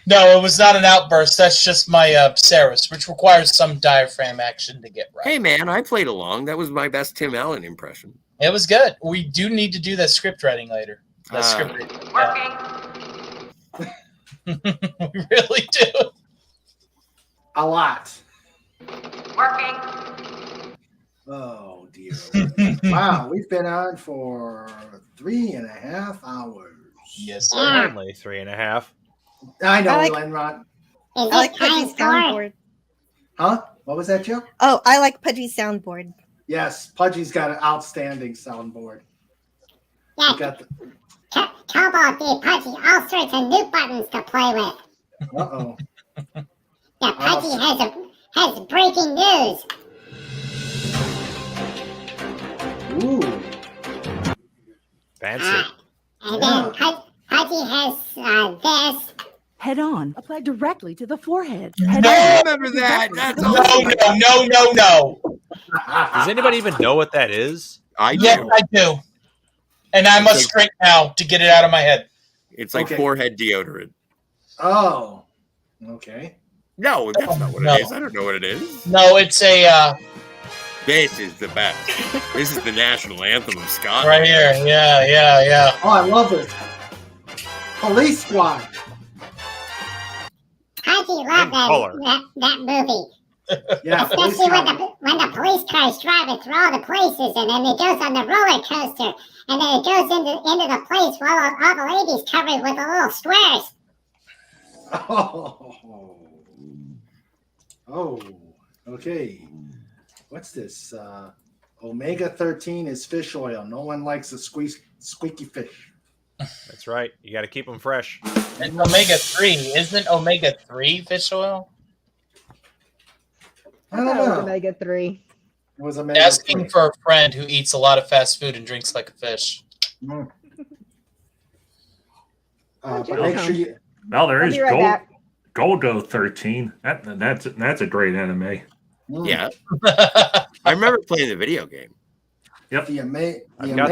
No, it was not an outburst. That's just my Saris, which requires some diaphragm action to get right. Hey, man, I played along. That was my best Tim Allen impression. It was good. We do need to do that script writing later. That script writing. Working. We really do. A lot. Working. Oh, dear. Wow, we've been on for 3.5 hours. Yes, sir. Only 3.5. I know, I like- Lenrod. Is I it like time Pudgy's for? soundboard. Huh? What was that, Joe? Oh, I like Pudgy's soundboard. Yes, Pudgy's got an outstanding soundboard. Yeah, We got the, Cobalt gave Pudgy all sorts of new buttons to play with. uh-oh. Yeah, Pudgy has breaking news. Ooh. Fancy. And then Pudgy has this. Head on. Apply directly to the forehead. I Head on. remember that. That's No. Does anybody even know what that is? I do. Yes, I do. And I must drink now to get it out of my head. It's like Okay. forehead deodorant. Oh. Okay. No, that's not what No. it is. I don't know what it is. No, it's a This is the best. This is the national anthem of Scotland. right here. Yeah. Oh, I love this. Police Squad. Pudgy loved color. that movie. Yeah, Police Especially when Squad. the police cars driving through all the places, and then it goes on the roller coaster, and then it goes into the place where all the ladies covered with the little squares. Oh, okay. What's this? Omega 13 is fish oil. No one likes a squeaky fish. That's right. You got to keep them fresh. And omega 3. Isn't omega 3 fish oil? I don't thought it was know. Omega 3. It was Omega Asking 3. for a friend who eats a lot of fast food and drinks like a fish. Mm. Oh, But make sure you. Well, there I'll is be right back. Goldo 13. That's a great anime. Mm. Yeah. I remember playing the video game. Yep. The I've got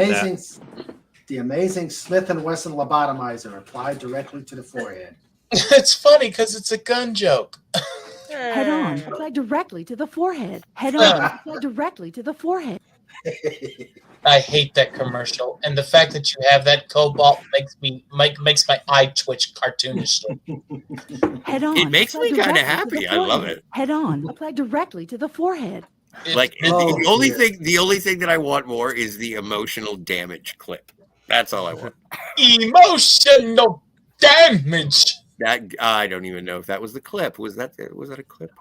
amazing Smith and Wesson lobotomizer applied directly to the forehead. It's funny because it's a gun joke. Head on. Apply directly to the forehead. Head on. Apply directly to the forehead. I hate that commercial, and the fact that you have that cobalt makes my eye twitch cartoonishly. Head on. It makes Apply me kind of directly to the happy. I love forehead. it. Head on. Apply directly to the forehead. Like Oh, the only dear. thing that I want more is the emotional damage clip. That's all I want. Emotional damage. That I don't even know if that was the clip. Was that a clip?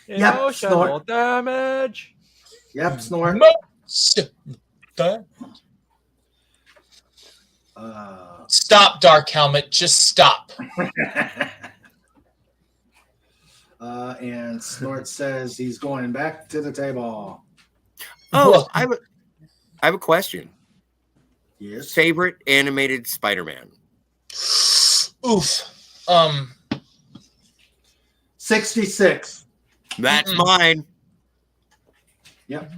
Yep, Emotional snort. damage. Yep, snort. Stop, Dark Helmet. Just stop. And Snort says he's going back to the table. Oh, I have a question. Yes. Favorite animated Spider-Man? Oof. 66. That's mine. Yep.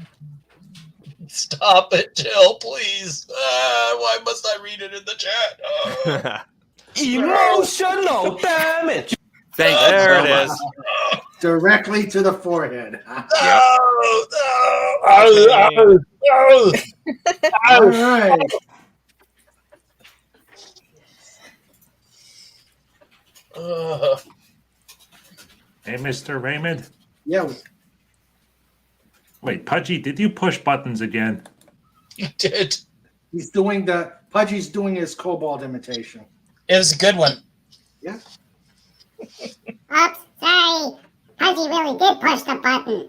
Stop it, Jill, please. Why must I read it in the chat? Oh. Emotional damage. Thank you. There it is. Directly to the forehead. All right. Hey, Mr. Raymond. Yeah. Wait, Pudgy, did you push buttons again? You did. He's Pudgy's doing his Kobold imitation. It was a good one. Yeah. Oops, sorry. Pudgy really did push the button.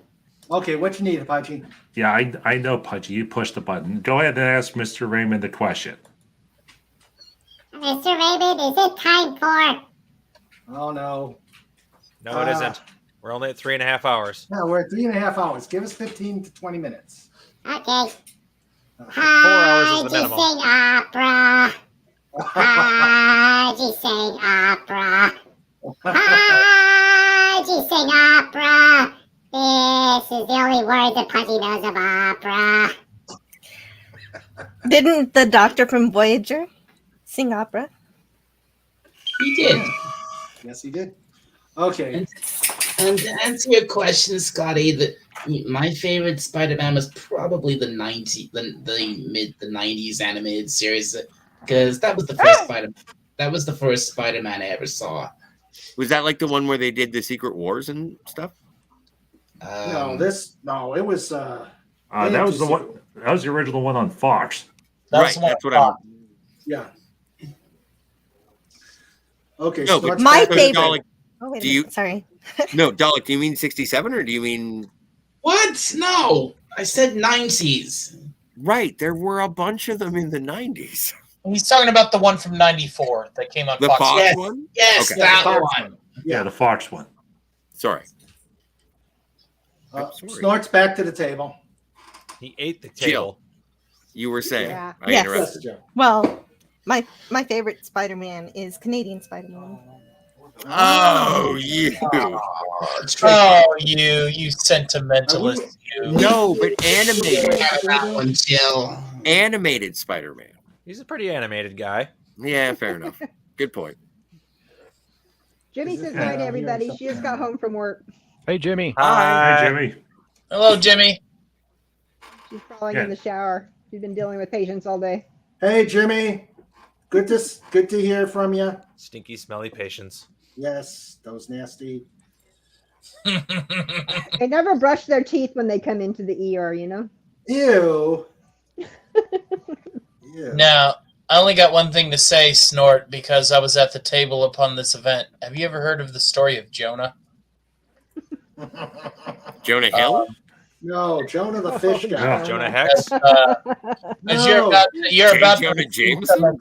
Okay, what you need, Pudgy? Yeah, I know, Pudgy. You pushed the button. Go ahead and ask Mr. Raymond the question. Mr. Raymond, is it time for... Oh, no. No, it isn't. We're only at 3.5 hours. No, we're at 3.5 hours. Give us 15 to 20 minutes. Okay. 4 hours is the Pudgy minimum. sing opera. Pudgy sing opera. Pudgy sing opera. This is the only word that Pudgy knows of opera. Didn't the doctor from Voyager sing opera? He did. Yes, he did. Okay. And to answer your question, Scotty, my favorite Spider-Man was probably the mid-90s animated series, because that was the first Spider-Man I ever saw. Was that like the one where they did the Secret Wars and stuff? It was. That was the one. That was the original one on Fox. Right, that's what I'm. Yeah. Okay. No, so but My so favorite. Dalek, Oh, wait a do you? minute. Sorry. No, Dalek. Do you mean 67 or do you mean? What? No, I said 90s. Right, there were a bunch of them in the 90s. He's talking about the one from '94 that came on The Fox. Fox Yes. one? Yes, Okay. that Fox one. Yeah, the Fox one. Sorry. Snort's back to the table. He ate the Jill, table. you were saying. Yeah. I Yes. interrupted. Joe. Well, my favorite Spider-Man is Canadian Spider-Man. Oh, you. Oh, you sentimentalist. You. No, but animated. That one, Jill. Animated Spider-Man. He's a pretty animated guy. Yeah, fair enough. Good point. Jimmy says hi to everybody. She just got home from work. Hey, Jimmy. Hi, Jimmy. Hello, Jimmy. She's crawling in the shower. She's been dealing with patients all day. Hey, Jimmy. Good to hear from you. Stinky, smelly patients. Yes, those nasty. They never brush their teeth when they come into the ER, you know? Ew. Now, I only got one thing to say, Snort, because I was at the table upon this event. Have you ever heard of the story of Jonah? Jonah Hill? No, Jonah the fish guy. Jonah Hex? As you're about Jonah to Jameson?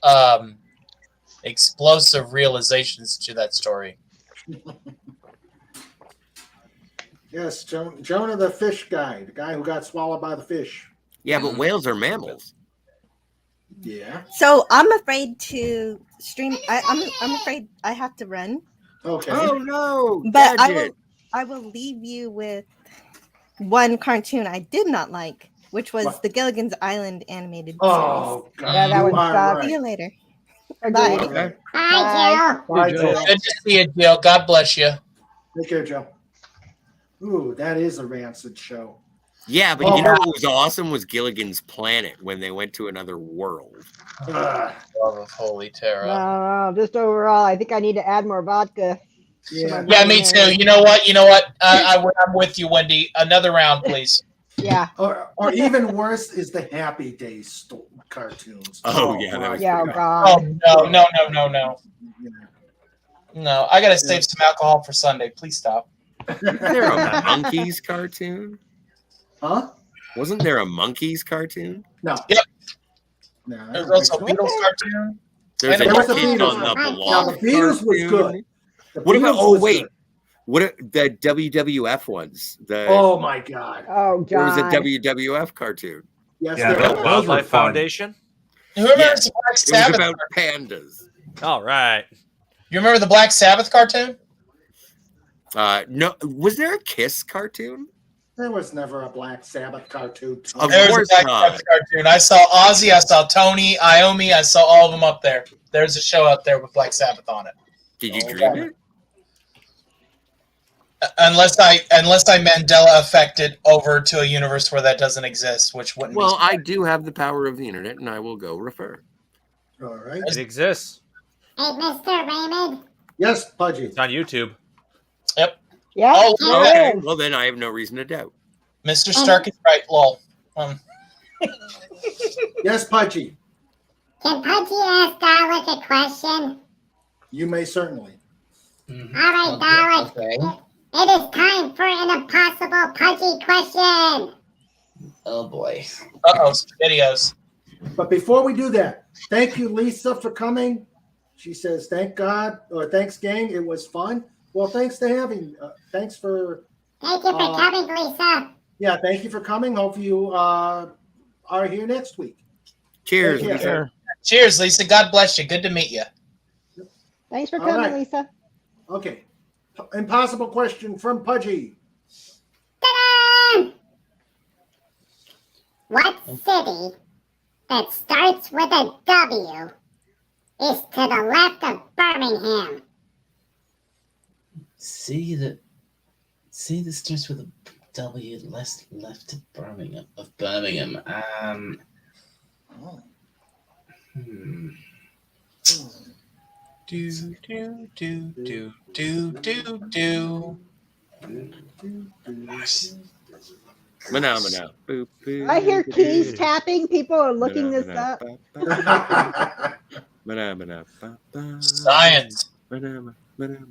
some explosive realizations to that story. Yes, Jonah the fish guy, the guy who got swallowed by the fish. Yeah, but whales are mammals. Yeah. So I'm afraid to stream. I'm afraid I have to run. Okay. Oh no! But Gadget. I will leave you with one cartoon I did not like, which was the Gilligan's Island animated Oh, series. God. Yeah, that one sucks. See you later. Agreed. Bye. Okay. Bye, Jill. Bye, Joe. Good to see you, Jill. God bless you. Take care, Joe. Ooh, that is a rancid show. Yeah, but Oh, you know wow. what was awesome was Gilligan's Planet when they went to another world. Ugh. Love of Holy Terror. No, just overall, I think I need to add more vodka. Yeah. Yeah, me too. You know what? I'm with you, Wendy. Another round, please. Yeah. Or even worse is the Happy Days cartoons. Oh, yeah, that was Yeah, oh pretty God. Oh no. No, I gotta save some alcohol for Sunday. Please stop. Wasn't there a Monkeys cartoon? Huh? Wasn't there a Monkeys cartoon? No. Yep. No. There's also a Beatles cartoon. There's And a there was a kid Beatles on the cartoon. block. Now, the Beatles was cartoon. good. The What about? Beatles Oh was wait, good. what are the WWF ones? Oh my God. Oh There was a God. WWF cartoon. Yes, Yeah, there those was. were Wildlife fun. Foundation? You remember Yes. the Black It was Sabbath? about pandas. All right. You remember the Black Sabbath cartoon? No, was there a Kiss cartoon? There was never a Black Sabbath cartoon. Of There was a course Black not. Sabbath cartoon. I saw Ozzy, I saw Tony, Iommi, I saw all of them up there. There's a show out there with Black Sabbath on it. Did you dream it? Unless I Mandela affected over to a universe where that doesn't exist, which wouldn't Well, be. I do have the power of the internet, and I will go refer. All right. It exists. Hey, Mr. Raymond. Yes, Pudgy. It's on YouTube. Yep. Yeah. Oh, Okay, it is. well then I have no reason to doubt. Mr. Stark is right, lol. Yes, Pudgy. Can Pudgy ask Dalek a question? You may certainly. All right, Dalek. Okay. It is time for an impossible Pudgy question. Oh boy. Uh-oh, videos. But before we do that, thank you, Lisa, for coming. She says, "Thank God," or "Thanks, gang. It was fun." Well, thanks for having. Thanks for. Thank you for coming, Lisa. Yeah, thank you for coming. Hope you are here next week. Cheers. Take care. Cheers, Lisa. God bless you. Good to meet you. Thanks for All coming, right. Lisa. Okay. Impossible question from Pudgy. Ta-da! What city that starts with a W is to the left of Birmingham? See that starts with a W left of Birmingham. Phenomena. Boop, boop, I hear boop, keys boop. tapping. People are looking this Phenomena, up. Phenomena, ba, ba. Science. Phenomena, phenomena,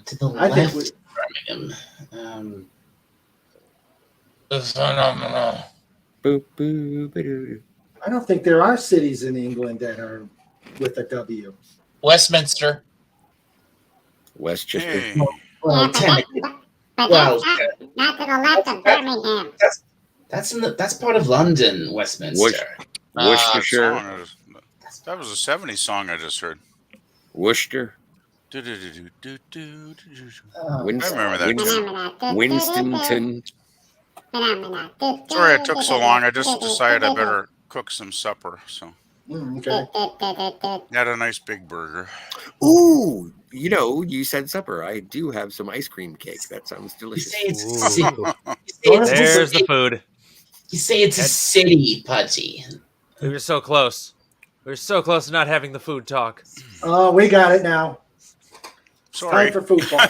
To the I think left of Birmingham. Phenomenal. boop, boop, ba-doo. I don't think there are cities in England that are with a W. Westminster. Westchester. Hey, Well, but technically, but well, that's not to the left of Birmingham. that's part of London, Westminster. Worcestershire. song that was a 70s song I just heard. Worcester. Do-do-do-do-do-do-do. Oh, Winston, I remember that tune. Winstonton. Sorry it took so long. I just decided I better cook some supper. So Okay. had a nice big burger. Ooh, you said supper. I do have some ice cream cake. That sounds You delicious. say it's a Ooh. city. You say it's a There's the city. food. You say it's a city, Pudgy. We were so close. We were so close to not having the food talk. Oh, we got it now. Sorry. Time for football.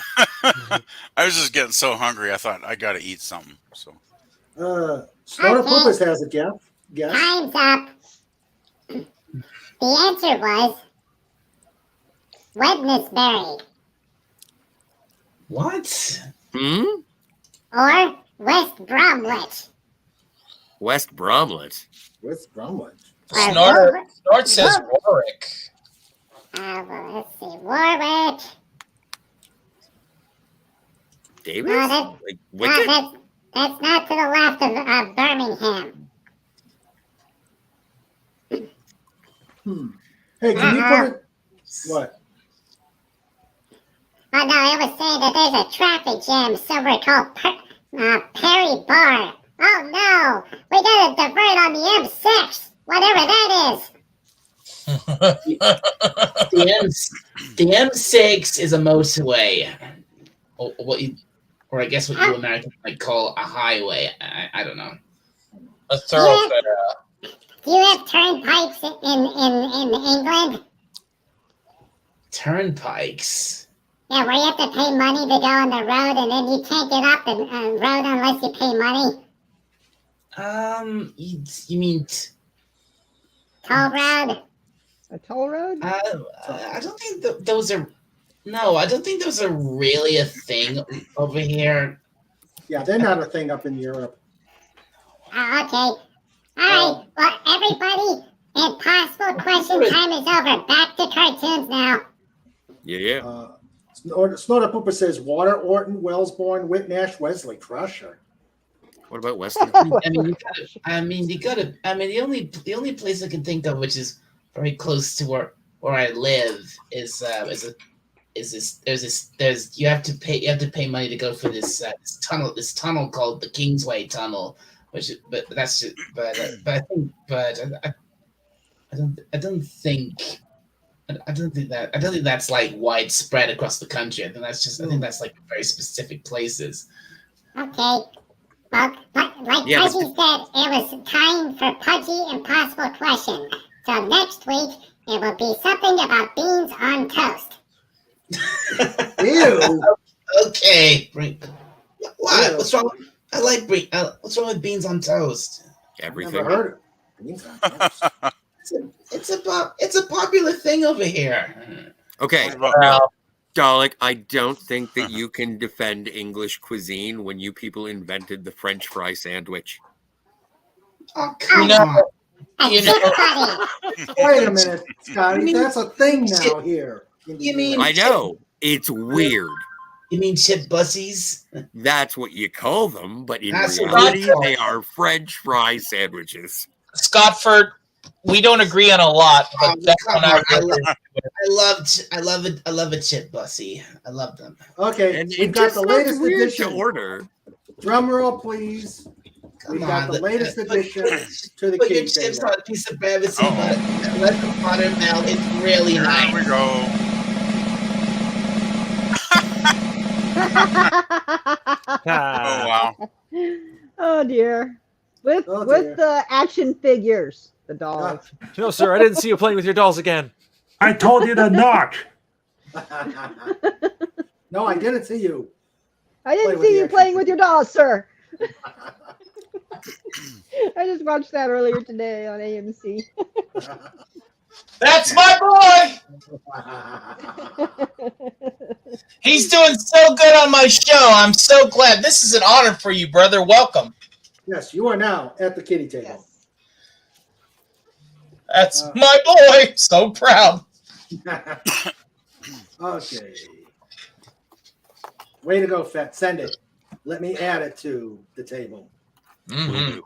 I was just getting so hungry. I thought I got to eat something. So Snorter Poopus has a guess. Time's up. The answer was Wednesbury What? or West Bromwich. West Bromlett. West Bromwich. Snort says Warwick. Well, let's see. Warwick. Davis? No, that's, Like no, Wicked? that's not to the left of Birmingham. Hey, can you put it? What? Oh no, it was saying that there's a traffic jam somewhere called Perry Bar. Oh no, we gotta divert on the M6, whatever that is. The M6 is a motorway, or I guess what you Americans might call a highway. I don't know. A thoroughfare. Do you have turnpikes in England? Turnpikes. Yeah, where you have to pay money to go on the road, and then you can't get off the road unless you pay money. You mean Toll road. A toll road? I don't think those are. No, I don't think those are really a thing over here. Yeah, they're not a thing up in Europe. Okay. All right. Well, everybody, impossible question time is over. Back to cartoons now. Yeah. Snorter Pooper says Water, Orton, Wellsbourne, Whitnash, Wesley Crusher. What about Weston? The only place I can think of which is very close to where I live is you have to pay money to go for this tunnel called the Kingsway Tunnel, I don't think that's like widespread across the country. I think that's like very specific places. Okay. Well, like Yeah, Pudgy said, it was time for Pudgy Impossible Question. So next week, it will be something about beans on toast. Ew. Okay. What? What's wrong? What's wrong with beans on toast? Everything. Never heard of it. It's a popular thing over here. Okay, no, Dalek, I don't think that you can defend English cuisine when you people invented the French fry sandwich. Oh, come on. Wait a minute, Scotty. That's a thing now here. You mean I know. It's weird. You mean chip bussies? That's what you call them, but in That's reality, what I they are French fry sandwiches. Scottford, we don't agree on a lot, but that's come when I I love a chip bussy. I love them. Okay, And we've it got just the sounds latest weird edition. to order. Drum roll, please. We've got the latest addition to the Put your kitty chips table. on a piece of bread with some butter. Let the butter melt. It's really nice. Here we go. Oh wow. Oh dear. With the action figures, the dolls. No, sir, I didn't see you playing with your dolls again. I told you to knock. No, I didn't see you. I didn't see you playing with your dolls, sir. I just watched that earlier today on AMC. That's my boy. He's doing so good on my show. I'm so glad. This is an honor for you, brother. Welcome. Yes, you are now at the kitty table. That's my boy. So proud. Okay. Way to go, Fett. Send it. Let me add it to the table. Mm-hmm.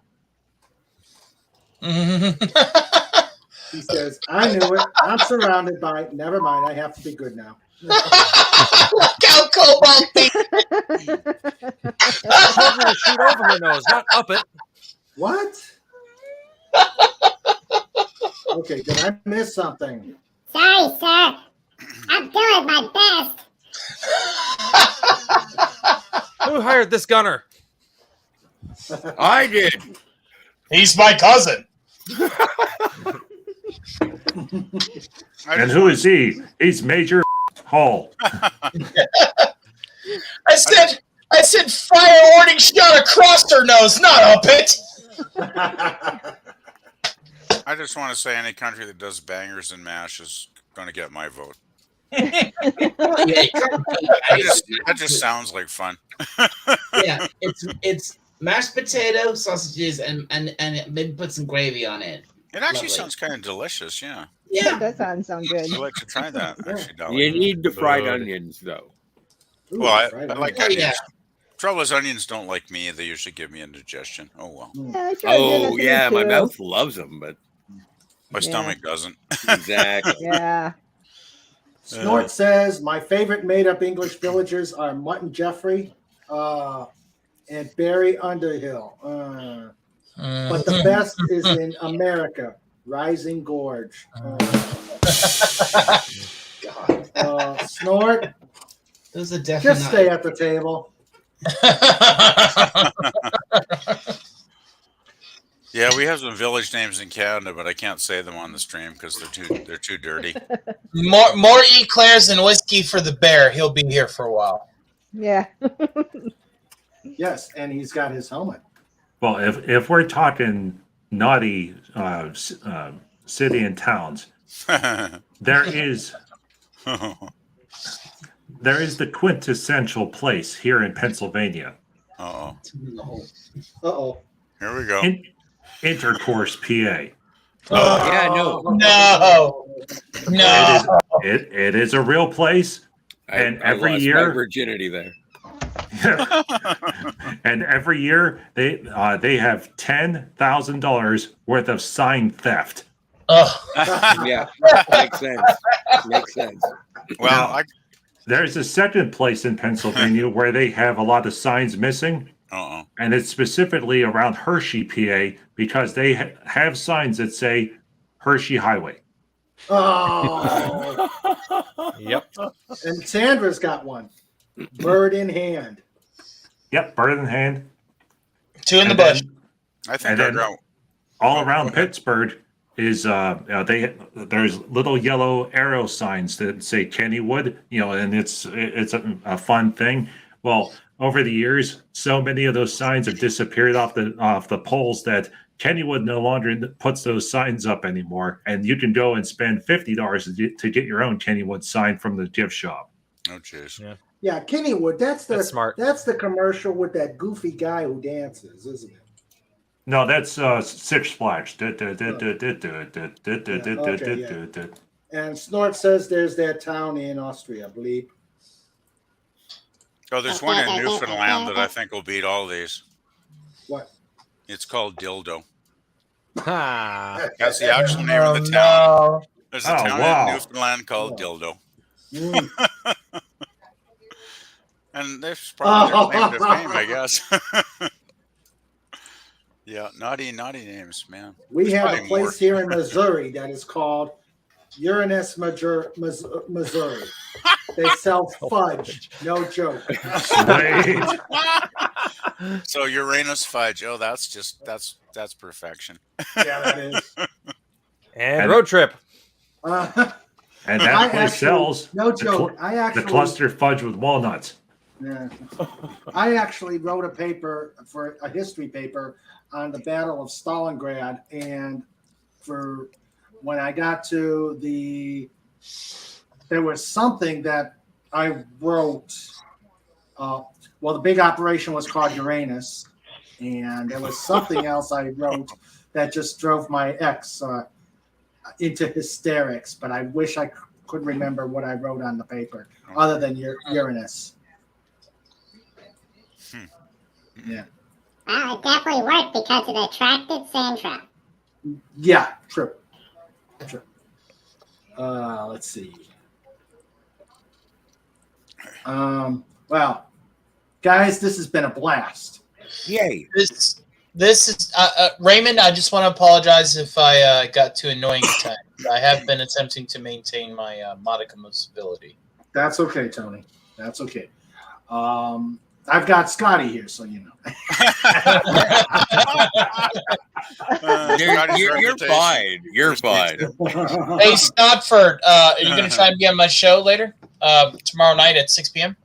He says, I knew it. I'm surrounded by. Never mind. I have to be good now. Look how Cobalt Shoot over her nose, not up it. What? Okay, did I miss something? Sorry, sir. I'm doing my best. Who hired this gunner? I did. He's my cousin. And who is he? He's Major Hall. I said fire warning shot across her nose, not up it. I just want to say any country that does bangers and mash is going to get my vote. That just sounds like fun. Yeah, it's mashed potato, sausages, and maybe put some gravy on it. It actually Lovely. sounds kind of delicious, yeah. Yeah, that sounds good. I'd like to try that, actually, Dolly. You need the fried onions, though. Well, I like Oh, onions. yeah. Trouble is, onions don't like me. They usually give me indigestion. Oh, well. Yeah, I tried Oh, Dennis yeah, my too. mouth loves them, but My stomach doesn't. exactly. Yeah. Snort says, my favorite made-up English villagers are Mutt and Jeffrey and Barry Underhill. But the best is in America, Rising Gorge. Snort, those are definitely just stay at the table. Yeah, we have some village names in Canada, but I can't say them on the stream because they're too dirty. More eclairs and whiskey for the bear. He'll be here for a while. Yeah. Yes, and he's got his helmet. Well, if we're talking naughty city and towns, there is the quintessential place here in Pennsylvania. Uh-oh. Uh-oh. Here we go. Intercourse, PA. Yeah, no. No. It is a real place, and I every lost year my virginity there. and every year they have $10,000 worth of sign theft. Yeah, makes sense. Makes sense. Well, there's a second place in Pennsylvania where they have a lot of signs missing. And it's specifically around Hershey, PA, because they have signs that say Hershey Highway. Oh. Yep. And Sandra's got one. Bird in hand. Yep, bird in hand. Two in the bush. I think I got all around Pittsburgh is there's little yellow arrow signs that say Kennywood, and it's a fun thing. Well, over the years, so many of those signs have disappeared off the poles that Kennywood no longer puts those signs up anymore, and you can go and spend $50 to get your own Kennywood sign from the gift shop. Oh, jeez. Yeah. Yeah, Kennywood. That's smart. That's the commercial with that goofy guy who dances, isn't it? No, that's Six Flags. And Snort says there's that town in Austria, I believe. Oh, there's one in Newfoundland that I think will beat all these. What? It's called Dildo. Ha. That's the actual name of the town. No. There's a town in Newfoundland called Dildo. And they've probably named their fame, I guess. Yeah, naughty names, man. We There's have a probably more. place here in Missouri that is called Uranus, Missouri. They sell fudge. No joke. So Uranus fudge. Oh, that's perfection. Yeah, that is. And road trip. And that place sells no joke. the cluster fudge with walnuts. Yeah. I actually wrote a paper for a history paper on the Battle of Stalingrad, and for when I got to there was something that I wrote. Well, the big operation was called Uranus, and there was something else I wrote that just drove my ex into hysterics. But I wish I could remember what I wrote on the paper, other than Uranus. Yeah. Well, it definitely worked because it attracted Sandra. Yeah, true. Let's see. Well, guys, this has been a blast. Yay. This is Raymond. I just want to apologize if I got too annoying at times. I have been attempting to maintain my modicum of civility. That's okay, Tony. That's okay. I've got Scotty here, so you know. You're fine. You're fine. Hey, Stopford, are you going to try and be on my show later? Tomorrow night at 6 p.m.?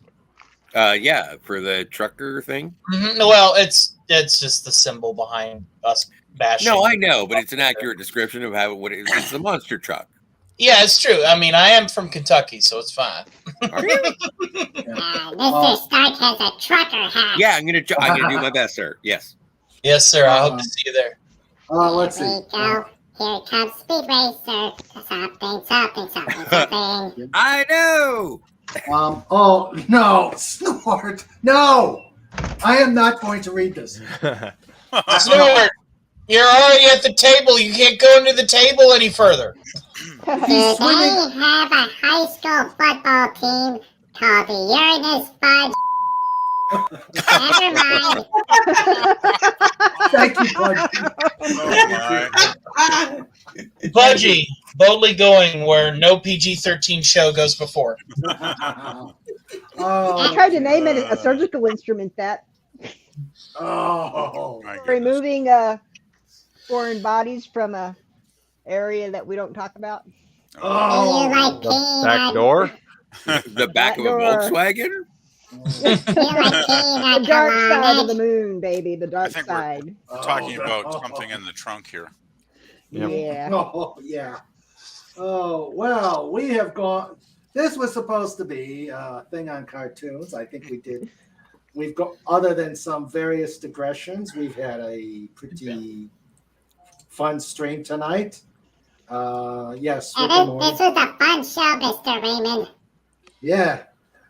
Yeah, for the trucker thing. Mm-hmm. Well, it's just the symbol behind us bashing. No, I know, but it's an accurate description of what it is. It's the monster truck. Yeah, it's true. I mean, I am from Kentucky, so it's fine. Are you? Mr. Stark has a trucker hat. Yeah, I'm gonna do my best, sir. Yes. Yes, sir. I hope to see you there. Let's see. Here we go. Here comes Speed Racer. Something. I know. Oh no, Snort! No, I am not going to read this. Snort, you're already at the table. You can't go into the table any further. Do they have a high school football team called the Uranus Fudge? Never mind. Thank you, Budgie. Budgie, boldly going where no PG-13 show goes before. I tried to name it a surgical instrument that. Oh, removing foreign bodies from a area that we don't talk about. Oh, you like the back door? The back of a Volkswagen? The dark side of the moon, baby. The dark think side. Talking about something in the trunk here. Yeah. Oh, yeah. Oh, well, we have gone. This was supposed to be a thing on cartoons. I think we did. We've got, other than some various digressions, we've had a pretty fun stream tonight. Yes. This was a fun show, Mr. Raymond. Yeah.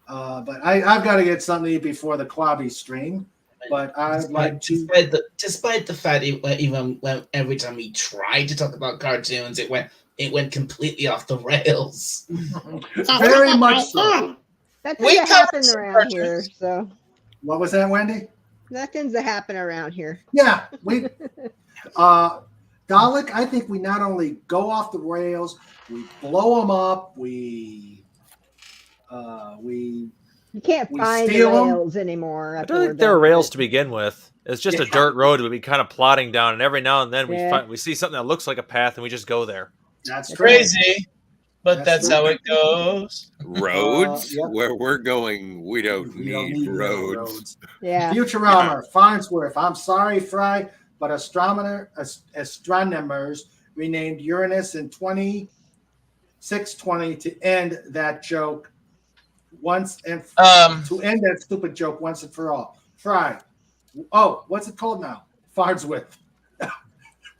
But I've got to get something to eat before the Klobby stream. But I'd like to. Despite the fact even when every time we tried to talk about cartoons, it went completely off the rails. Very much so. That tends to happen around here. So. What was that, Wendy? That tends to happen around here. Yeah, we. Dalek, I think we not only go off the rails, we blow them up. You can't find the rails anymore. I don't think there are rails to begin with. It's just a dirt road we'd be kind of plodding down, and every now and then we see something that looks like a path, and we just go there. That's crazy. but that's how it goes. Roads? Yep. Where we're going, we don't need roads. Yeah. Futurama, Farnsworth. I'm sorry, Fry, but astronomers renamed Uranus in 2620 to end that joke once and to end that stupid joke once and for all. Fry. Oh, what's it called now? Farnsworth.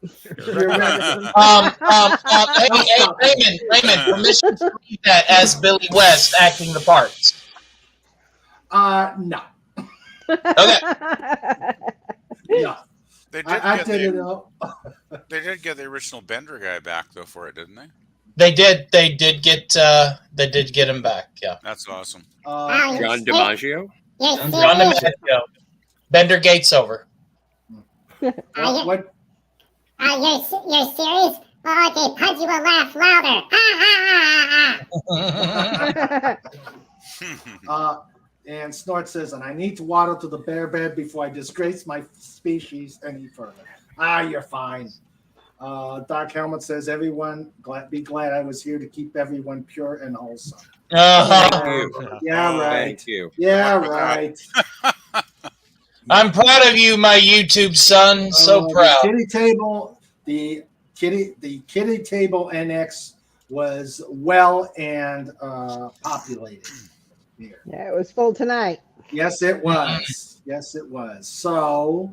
Hey, Raymond, permission to read that as Billy West acting the parts. No. Okay. No. They did I get did the, They did get the original Bender guy back though for it, didn't they? They did get him back. Yeah. That's awesome. John DiMaggio? John DiMaggio. Bender Gates over. What? You're serious? Oh, okay, Pudgy will laugh louder. And Snort says, and I need to waddle to the bear bed before I disgrace my species any further. You're fine. Dark Helmet says, everyone, be glad I was here to keep everyone pure and wholesome. Uh-huh. Yeah, right. Thank you. Yeah, right. I'm proud of you, my YouTube son. So proud. The kitty table NX was well and populated here. Yeah, it was full tonight. Yes, it was. Yes, it was. So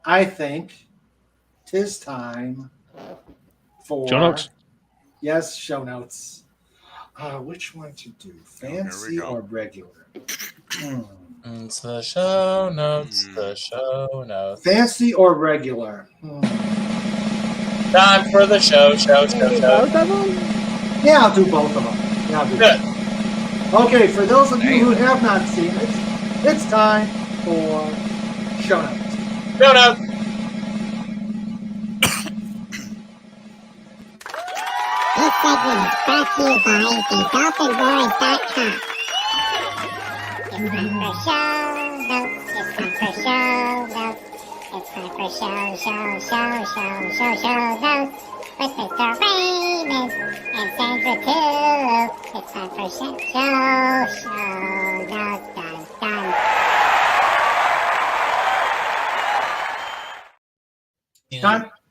I think 'tis time for show notes. Yes, show notes. Which one to do? Fancy or regular? It's the show notes. The show notes. Fancy or regular? Time for the show. Both of them? Yeah, I'll do both of them. Yeah, I'll do Good. Okay, for those of you who have not seen it, it's time for show notes. Show notes. This segment is brought to you by thedolphinboys.com. It's time for show notes. It's time for show notes. It's time for show notes with Mr. Raymond and Sandra too. It's time for show notes.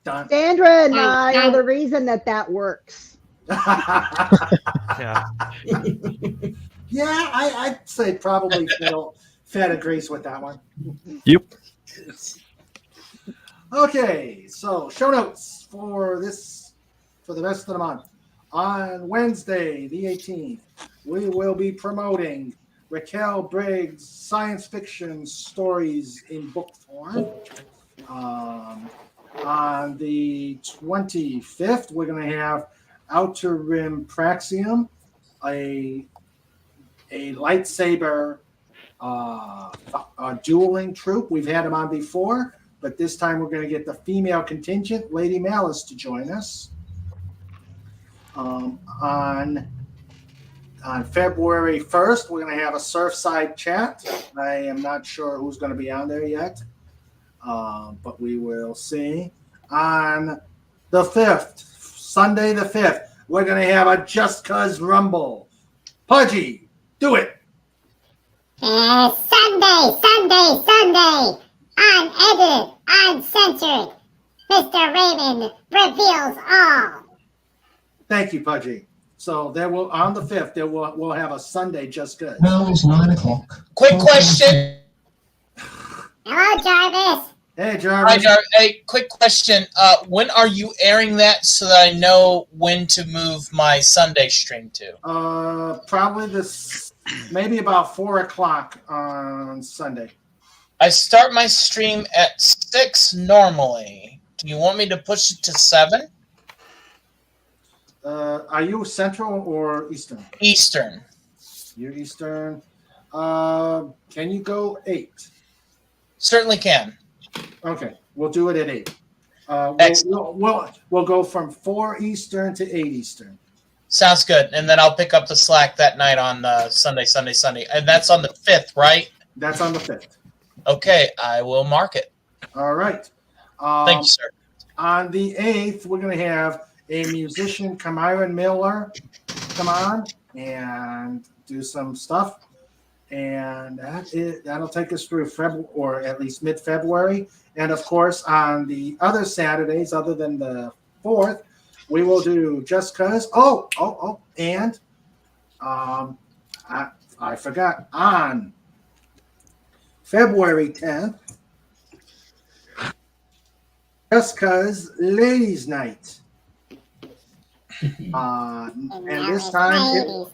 Done. Sandra and I are the reason that works. Yeah. Yeah, I'd say probably Fed agrees with that one. Yep. Okay, so show notes for the rest of the month. On Wednesday, the 18th, we will be promoting Raquel Briggs' science fiction stories in book form. On the 25th, we're going to have Outer Rim Praxium, a lightsaber dueling troupe. We've had them on before, but this time we're going to get the female contingent, Lady Malice, to join us. On February 1st, we're going to have a Surfside chat. I am not sure who's going to be on there yet, but we will see. On the 5th, Sunday the 5th, we're going to have a Just Cuz Rumble. Pudgy, do it. Sunday, unedited, uncensored, Mr. Raymond reveals all. Thank you, Pudgy. So there will on the 5th, we'll have a Sunday Just Cuz. Now it's 9 o'clock. Quick question. Hello, Jarvis. Hey, Jarvis. Hi, Jarvis. Hey, quick question. When are you airing that so that I know when to move my Sunday stream to? Probably maybe about 4 o'clock on Sunday. I start my stream at 6 normally. Do you want me to push it to 7? Are you Central or Eastern? Eastern. You're Eastern. Can you go 8? Certainly can. Okay, we'll do it at 8. We'll go from 4 Eastern to 8 Eastern. Sounds good. And then I'll pick up the slack that night on Sunday. And that's on the 5th, right? That's on the 5th. Okay, I will mark it. All right. Thank you, sir. On the 8th, we're going to have a musician, Kamiron Miller, come on and do some stuff. And that'll take us through February, or at least mid-February. And of course, on the other Saturdays, other than the 4th, we will do Just Cause. And I forgot, on February 10th, Just Cause Ladies Night. And this time,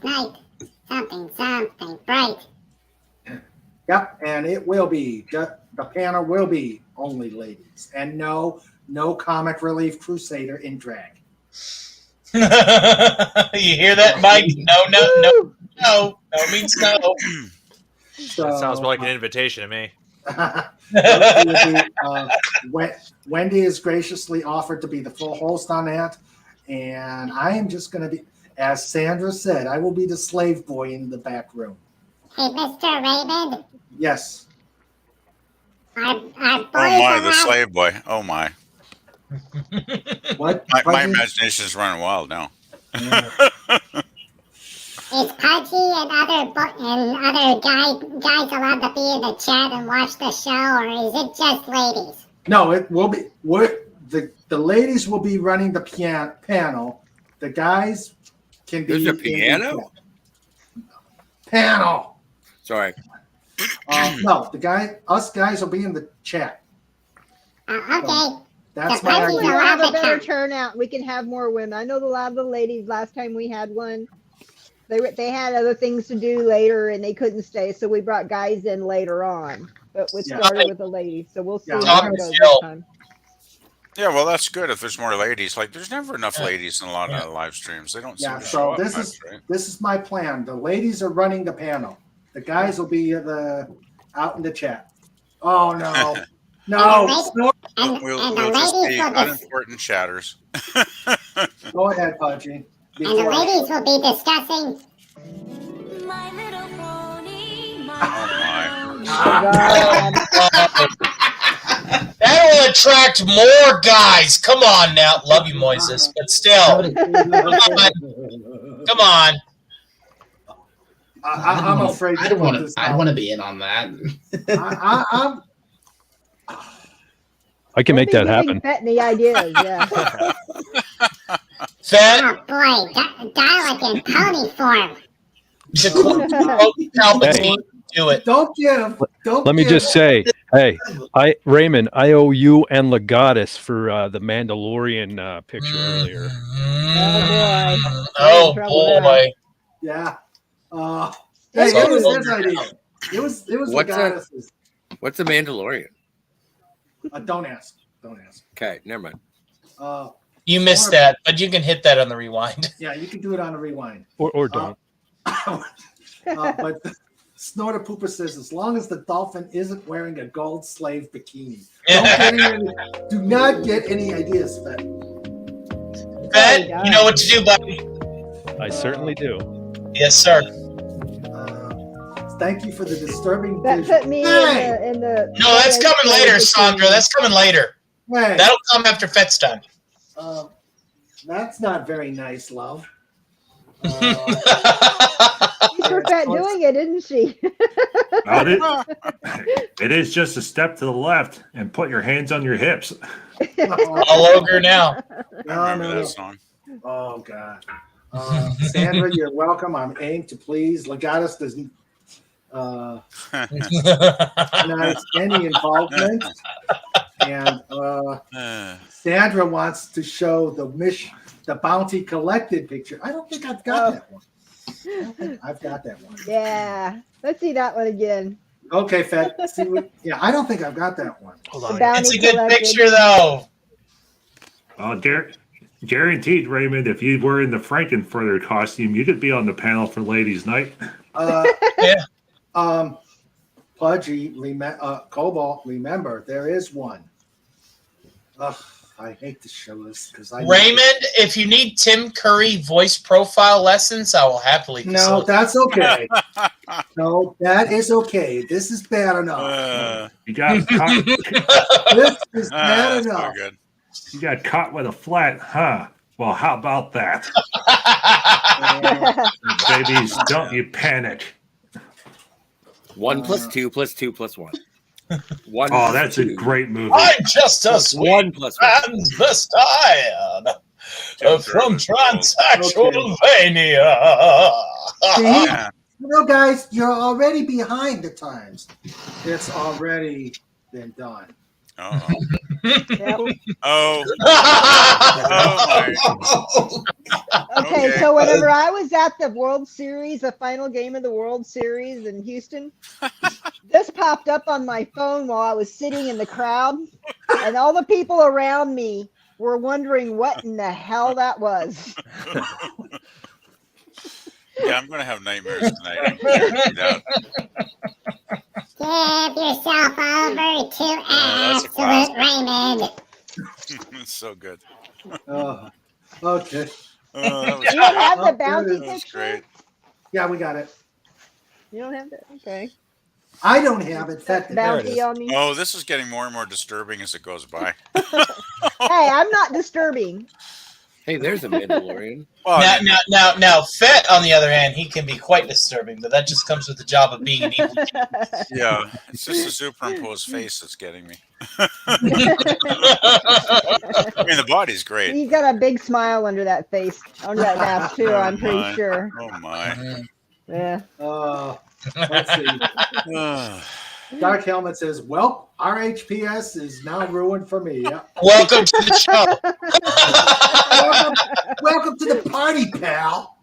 something bright. Yep, and it will be, the panel will be only ladies, and no comic relief crusader in drag. You hear that, Mike? No means no. So, that sounds more like an invitation to me. Wendy has graciously offered to be the full host on that, and I am just going to be, as Sandra said, I will be the slave boy in the back room. Hey, Mr. Raymond. Yes. Our boys Oh my, the are- slave boy. Oh my. What? My imagination's running wild now. Is Pudgy and other guys allowed to be in the chat and watch the show, or is it just ladies? No, it will be. The ladies will be running the panel. The guys can be. There's a piano? Panel. Sorry. No, us guys will be in the chat. Okay. That's We my can idea. have a better turnout. We can have more women. I know a lot of the ladies last time we had one, they had other things to do later and they couldn't stay, so we brought guys in later on. But we started with the ladies, so we'll see how it goes this time. Yeah, well, that's good if there's more ladies. Like, there's never enough ladies in a lot of live streams. They don't seem Yeah, to show so up this much, is right? this is my plan. The ladies are running the panel. The guys will be out in the chat. Oh no, no! We'll just be unimportant chatters. Go ahead, Pudgy. And the ladies will be discussing. That'll attract more guys. Come on now. Love you, Moises, but still. Come on. I'm afraid. I don't want to. I want to be in on that. I'm I can make that happen. Any ideas? Yeah. Oh boy, Dalek in pony form. Palpatine, do it. Don't give. Let me just say, hey, Raymond, I owe you and Legatus for the Mandalorian picture earlier. Oh boy. Yeah. Hey, it was his idea. It was Legatus's. What's a Mandalorian? Don't ask. Don't ask. Okay, never mind. You missed that, but you can hit that on the rewind. Yeah, you can do it on a rewind. Or don't. But Snorter Pooper says, as long as the dolphin isn't wearing a gold slave bikini. Do not get any ideas, Fed. Fed, you know what to do, buddy. I certainly do. Yes, sir. Thank you for the disturbing That visual. put me in the. No, that's coming later, Sandra. That's coming later. Hey. That'll come after Fet's time. That's not very nice, love. She's for Fat doing it, isn't she? It is just a step to the left and put your hands on your hips. All ogre now. Remember that song? Oh, God. Sandra, you're welcome. I'm aimed to please. Legatus doesn't deny any involvement. And Sandra wants to show the Bounty Collected picture. I don't think I've got that one. I've got that one. Yeah. Let's see that one again. Okay, Fed. Yeah, I don't think I've got that one. Hold on. It's a good picture, though. Oh, guaranteed, Raymond, if you were in the Frankenfurter costume, you could be on the panel for Ladies' Night. Yeah. Pudgy, Cobalt, remember, there is one. Ugh, I hate to show this because Raymond, if you need Tim Curry voice profile lessons, I will happily. No, that's okay. No, that is okay. This is bad enough. You got caught. This is bad That's enough. pretty good. You got caught with a flat, huh? Well, how about that? Babies, don't you panic. 1 + 2 + 2 + 1. One. Oh, that's a two. great movie. I'm just a sweet 1 + 1. transvestite from Transexualvania. See? You know, guys, you're already behind the times. It's already been done. Oh. Yep. Oh. Okay, so whenever I was at the World Series, the final game of the World Series in Houston, this popped up on my phone while I was sitting in the crowd, and all the people around me were wondering what in the hell that was. Yeah, I'm gonna have nightmares tonight. I guarantee that. Give yourself over to that's a Absolute Raymond. It's so good. Okay. That was You don't have the Oh, bounty That was picture? great. Yeah, we got it. You don't have that? Okay. I don't have it. That Bounty on me. Oh, this is getting more and more disturbing as it goes by. Hey, I'm not disturbing. Hey, there's a Mandalorian. Well, I mean, Now, Fett, on the other hand, he can be quite disturbing, but that just comes with the job of being an evil. yeah, it's just a superimposed face that's getting me. I mean, the body's great. He's got a big smile under that face, under that mask too. I'm pretty my. sure. Oh my. Yeah. Let's see. Dark Helmet says, "Well, RHPS is now ruined for me." Yep. Welcome to the show. welcome to the party, pal.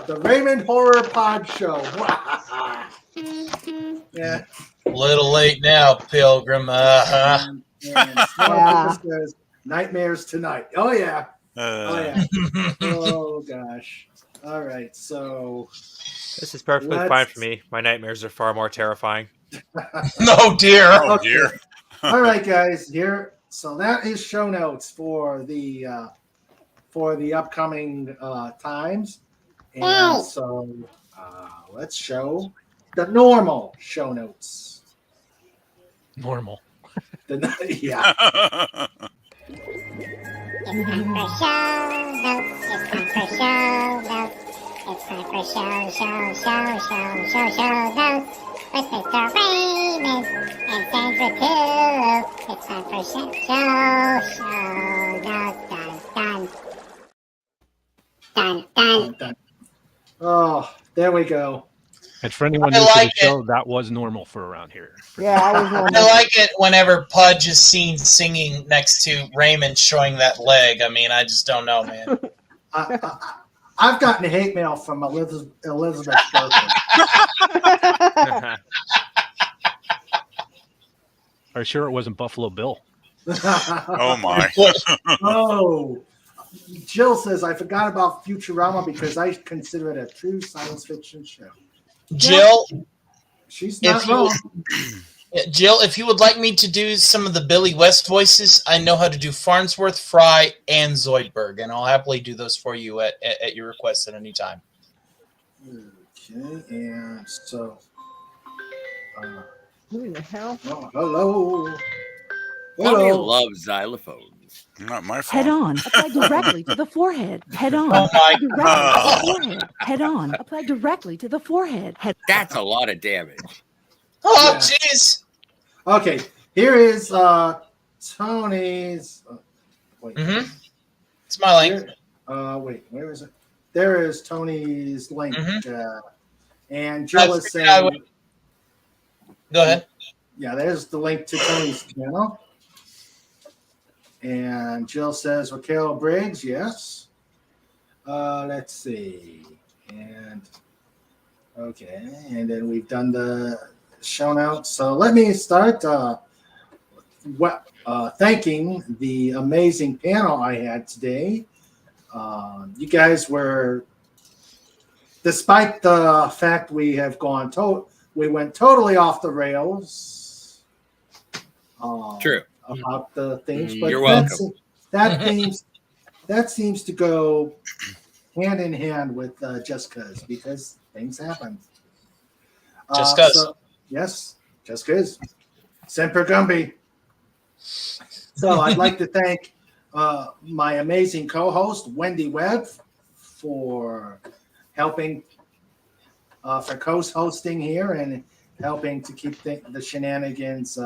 The Raymond Horror Pod Show. Yeah. A little late now, Pilgrim. And Snowpiercer says, "Nightmares tonight." Oh yeah. Oh yeah. Oh gosh. All right. So This is perfectly fine for me. My nightmares are far more terrifying. No, dear. Oh dear. All right, guys. Here. So that is show notes for the upcoming times, and so let's show the normal show notes. Normal. Yeah. It's time for show notes. It's time for show notes. It's time for show notes with Mr. Raymond and Sandra too. It's time for show notes. Done. Oh, there we go. And for anyone I new to the like show, that was normal for around here. Yeah, I was I like it whenever Pudge is seen singing next to Raymond showing that leg. I mean, I just don't know, man. I've gotten hate mail from Elizabeth Berkley. Are you sure it wasn't Buffalo Bill? Oh my. Oh, Jill says, "I forgot about Futurama because I consider it a true science fiction show." Jill, she's not if you, wrong. Jill, if you would like me to do some of the Billy West voices, I know how to do Farnsworth, Fry, and Zoidberg, and I'll happily do those for you at your request at any time. Okay, and so, Who the hell? oh, hello. Mommy Hello. loves xylophones. Not my fault. Head on. Apply directly to the forehead. Head on. Oh my Apply directly to the forehead. Head on. Apply directly to the forehead. Head. That's a lot of damage. Oh, Yeah. jeez. Okay, here is Tony's. Wait. Mm-hmm. It's my link. Wait, where is it? There is Tony's link. Mhm. And Jill is figured I saying, would- Go ahead. yeah, there's the link to Tony's channel. And Jill says, Raquel Briggs, yes. Let's see. And okay, and then we've done the show notes. So let me start thanking the amazing panel I had today. You guys were, despite the fact we have we went totally off the rails. True. About the things, but You're welcome. That seems to go hand in hand with Just Cause, because things happen. Just 'cause. Yes, Just Cause. Semper Gumby. So I'd like to thank my amazing co-host, Wendy Webb, for helping, for co-hosting here and helping to keep the shenanigans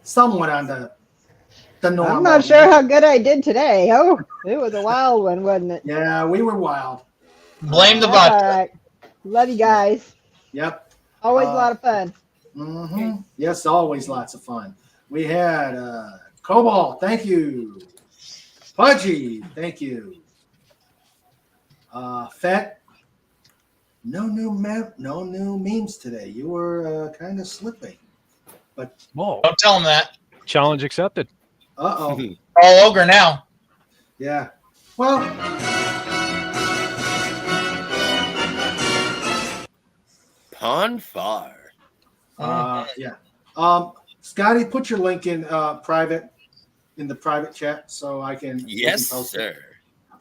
somewhat on the normal. I'm not sure how good I did today. Oh, it was a wild one, wasn't it? Yeah, we were wild. Blame the That's vodka. all right. Love you guys. Yep. Always a lot of fun. Mm-hmm. Yes, always lots of fun. We had Cobalt, thank you. Pudgy, thank you. Fett, no new memes today. You were kind of slipping, but Whoa. Don't tell him that. Challenge accepted. uh-oh. All ogre now. Yeah. Well, Ponfar. yeah. Scotty, put your link in private, in the private chat, so I can. Yes, post sir.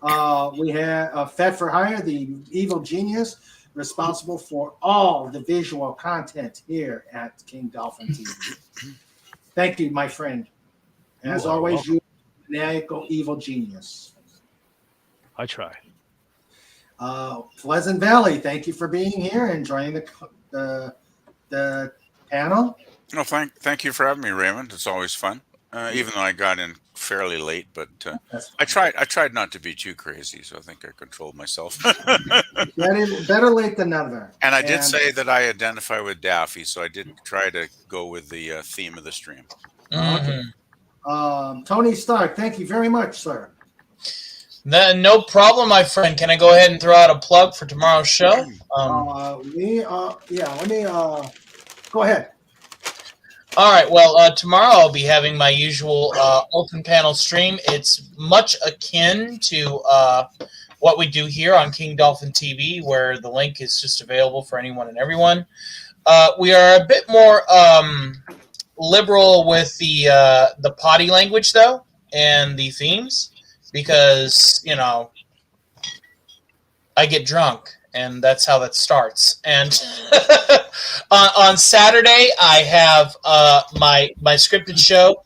it. We had Fed for Hire, the evil genius, responsible for all the visual content here at King Dolphin TV. Thank you, my friend. As You are always, welcome. you maniacal evil genius. I try. Pleasant Valley, thank you for being here and joining the panel. No, thank you for having me, Raymond. It's always fun. Even though I got in fairly late, but I tried not to be too crazy, so I think I controlled myself. Better late than never. And I did say that I identify with Daffy, so I did try to go with the theme of the stream. Okay. Tony Stark, thank you very much, sir. No problem, my friend. Can I go ahead and throw out a plug for tomorrow's show? Let me go ahead. All right. Well, tomorrow I'll be having my usual open panel stream. It's much akin to what we do here on King Dolphin TV, where the link is just available for anyone and everyone. We are a bit more liberal with the potty language, though, and the themes, because, you know, I get drunk, and that's how that starts. And on Saturday, I have my scripted show,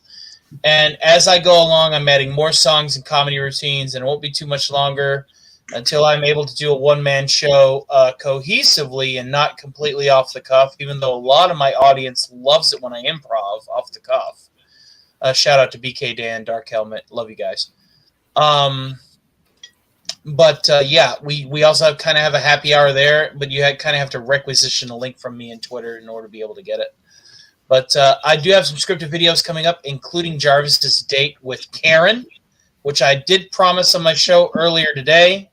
and as I go along, I'm adding more songs and comedy routines, and it won't be too much longer until I'm able to do a one-man show cohesively and not completely off the cuff, even though a lot of my audience loves it when I improv off the cuff. Shout out to BK Dan, Dark Helmet. Love you guys. Yeah, we also kind of have a happy hour there, but you kind of have to requisition a link from me and Twitter in order to be able to get it. But I do have some scripted videos coming up, including Jarvis's date with Karen, which I did promise on my show earlier today.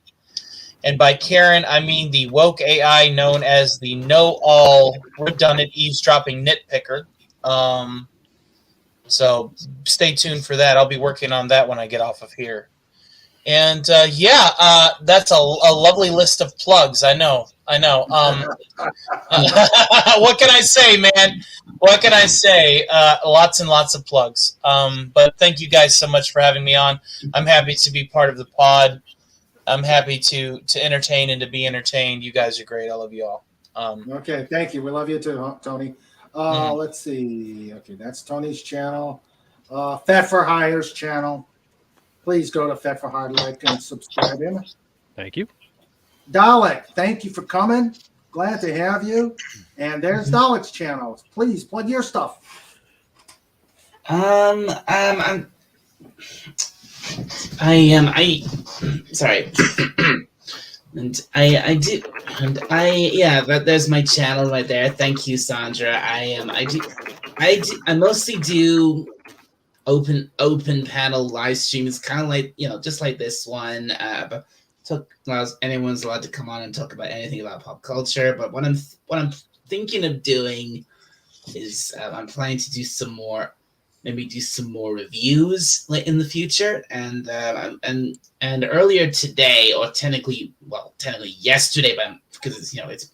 And by Karen, I mean the woke AI known as the know-all, redundant, eavesdropping nitpicker. So stay tuned for that. I'll be working on that when I get off of here. And that's a lovely list of plugs. I know. What can I say, man? What can I say? Lots and lots of plugs. But thank you guys so much for having me on. I'm happy to be part of the pod. I'm happy to entertain and to be entertained. You guys are great. I love you all. Okay, thank you. We love you too, Tony. Let's see. Okay, that's Tony's channel. Fat for Hire's channel. Please go to Fat for Hire, like and subscribe him. Thank you. Dalek, thank you for coming. Glad to have you. And there's Dalek's channel. Please plug your stuff. Sorry. There's my channel right there. Thank you, Sandra. I mostly do open panel live streams, kind of like, just like this one. Anyone's allowed to come on and talk about anything about pop culture. But what I'm thinking of doing is I'm planning to do some more reviews in the future. And earlier today, or technically yesterday, but because it's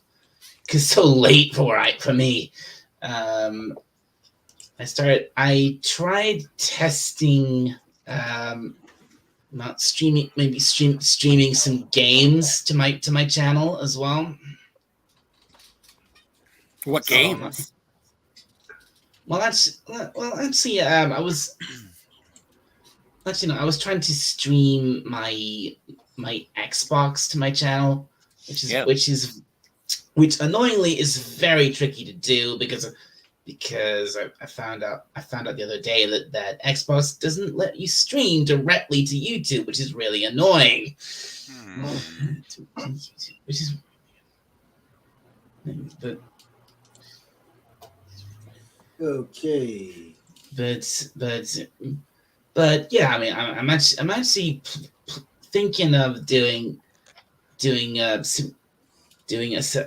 so late for me. I tried testing not streaming, maybe streaming some games to my channel as well. What games? actually, I was trying to stream my Xbox to my channel, which annoyingly is very tricky to do because I found out the other day that Xbox doesn't let you stream directly to YouTube, which is really annoying. Which is, okay. But yeah, I mean, I'm actually thinking of doing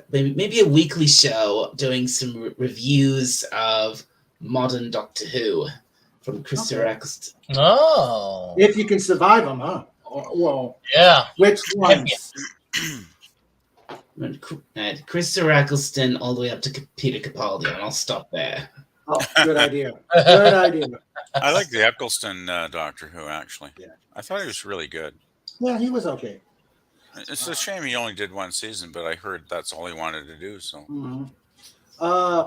maybe a weekly show, doing some reviews of modern Doctor Who from Christopher Eccleston. Oh, if you can survive them, huh? Well, yeah. Which ones? Christopher Eccleston all the way up to Peter Capaldi, and I'll stop there. Oh, good idea. Good idea. I like the Eccleston Doctor Who, actually. Yeah. I thought he was really good. Yeah, he was okay. It's a shame he only did one season, but I heard that's all he wanted to do. So,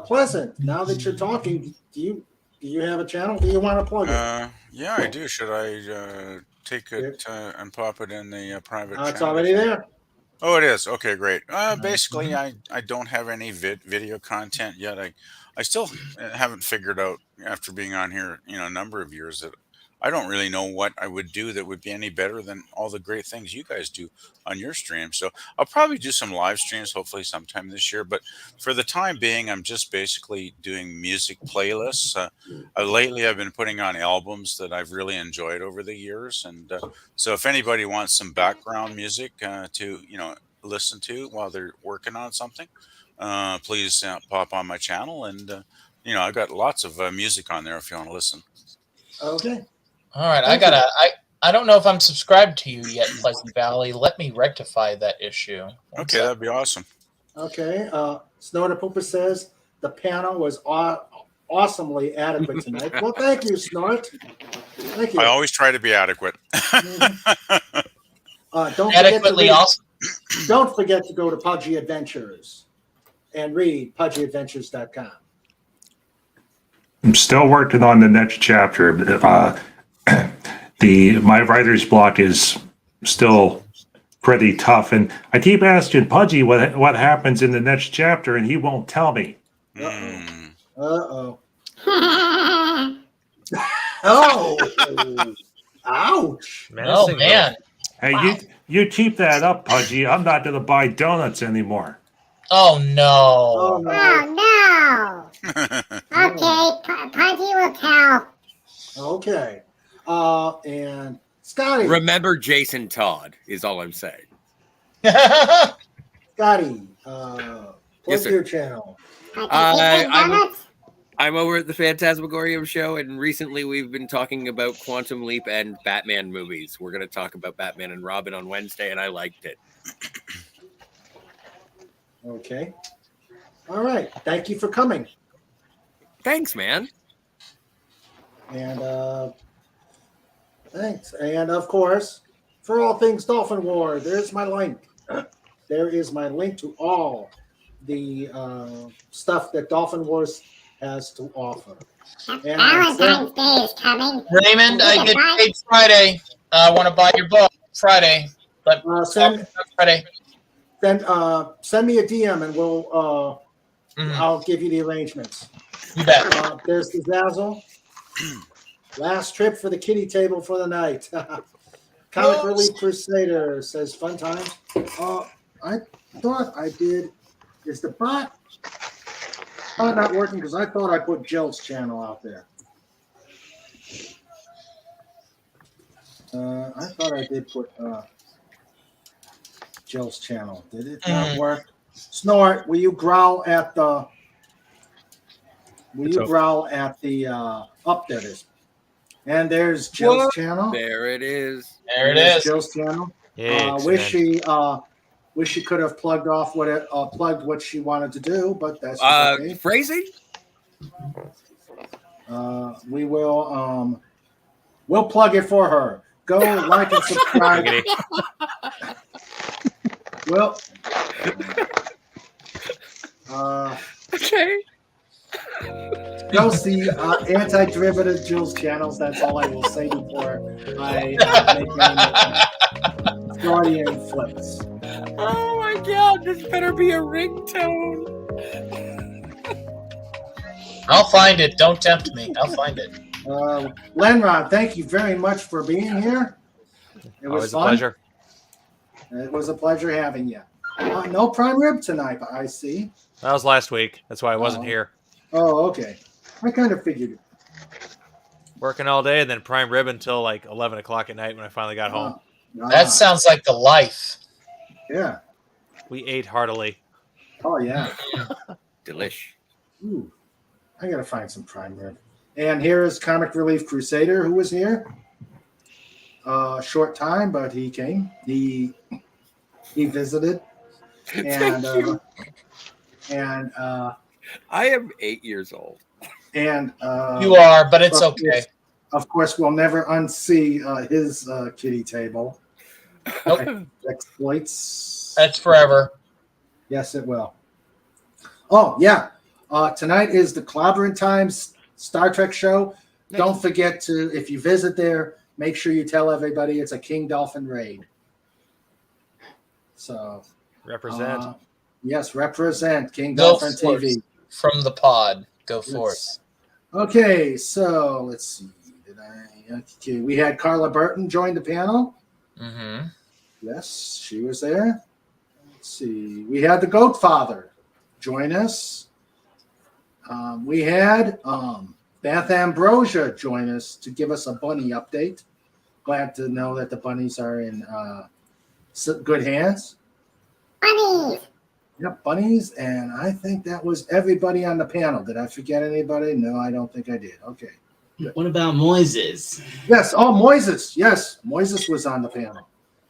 Pleasant. Now that you're talking, do you have a channel? Do you want to plug it? Yeah, I do. Should I take it and pop it in the private channel? It's already there. Oh, it is. Okay, great. Basically, I don't have any video content yet. I still haven't figured out, after being on here, a number of years, that I don't really know what I would do that would be any better than all the great things you guys do on your stream. So I'll probably do some live streams, hopefully sometime this year. But for the time being, I'm just basically doing music playlists. Lately, I've been putting on albums that I've really enjoyed over the years. And so if anybody wants some background music to, listen to while they're working on something, please pop on my channel. And, I've got lots of music on there if you want to listen. Okay. All right, I don't know if I'm subscribed to you yet, Pleasant Valley. Let me rectify that issue. Okay, that'd be awesome. Okay. Snorter Pooper says the panel was awesomely adequate tonight. Well, thank you, Snort. Thank you. I always try to be adequate. Don't forget to go to Pudgy Adventures and read pudgyadventures.com. I'm still working on the next chapter. My writer's block is still pretty tough, and I keep asking Pudgy what happens in the next chapter, and he won't tell me. Oh. Oh. Ouch. Oh, man. Hey, you keep that up, Pudgy. I'm not going to buy donuts anymore. Oh, no. Oh, no. Okay, Pudgy will tell. Okay. And Scotty. Remember Jason Todd is all I'm saying. Scotty, Yes, sir. your channel. I'm over at the Phantasmagorium show, and recently we've been talking about Quantum Leap and Batman movies. We're going to talk about Batman and Robin on Wednesday, and I liked it. Okay. All right. Thank you for coming. Thanks, man. And thanks. And of course, for all things Dolphin War, there's my link. There is my link to all the stuff that Dolphin Wars has to offer. Valentine's Day is coming. Raymond, I get paid Friday. I want to buy your book Friday. But Friday. Then send me a DM and we'll I'll give you the arrangements. You bet. There's the Zazzle. Last trip for the kitty table for the night. Comic Relief Crusader says fun times. I thought I did. Is the bot not working? Because I thought I put Jill's channel out there. I thought I did put Jill's channel. Did it not work? Snort, will you growl at the? Up there it is. And there's Jill's channel. There it is. There it is. Jill's channel. Wish she could have plugged what she wanted to do, but that's okay. Phrasing. We will we'll plug it for her. Go like and subscribe. Well, okay. Go see Anti-Derivative Jules channels. That's all I will say before I make any Freudian flips. Oh my god, this better be a ringtone. I'll find it. Don't tempt me. I'll find it. Lenrod, thank you very much for being here. It was Always fun. a pleasure. It was a pleasure having you. No prime rib tonight, I see. That was last week. That's why I wasn't here. Oh, okay. I kind of figured it. Working all day and then prime rib until like 11 o'clock at night when I finally got home. That sounds like the life. Yeah. We ate heartily. Oh, yeah. Delish. Ooh, I got to find some prime rib. And here is Comic Relief Crusader, who was here. Short time, but he came. He visited. And I am 8 years old. And You are, but it's okay. Of course, we'll never unsee his kitty table. Nope. Exploits. That's forever. Yes, it will. Oh, yeah. Tonight is the Clobbering Times Star Trek show. Don't forget to, if you visit there, make sure you tell everybody it's a King Dolphin raid. So represent. Yes, represent King Go Dolphin forth. TV. From the pod. Go Yes. forth. Okay, so let's see. Okay, we had Carla Burton join the panel. Mm-hmm. Yes, she was there. Let's see. We had the Goat Father join us. We had Beth Ambrosia join us to give us a bunny update. Glad to know that the bunnies are in good hands. Bunnies. Yep, bunnies. And I think that was everybody on the panel. Did I forget anybody? No, I don't think I did. Okay. What about Moises? Yes. Oh, Moises. Yes, Moises was on the panel.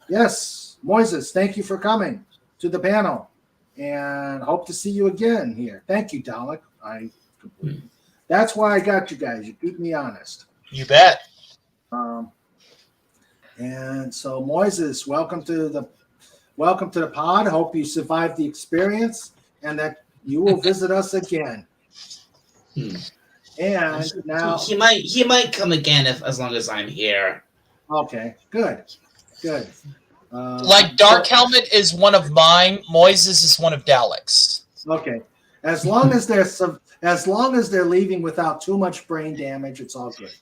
Yes, Moises, thank you for coming to the panel. And hope to see you again here. Thank you, Dalek. That's why I got you guys. You keep me honest. You bet. And so Moises, welcome to the pod. Hope you survived the experience and that you will visit us again. And now he might come again as long as I'm here. Okay, good. Like Dark Helmet is one of mine, Moises is one of Dalek's. Okay. As long as they're leaving without too much brain damage, it's all good.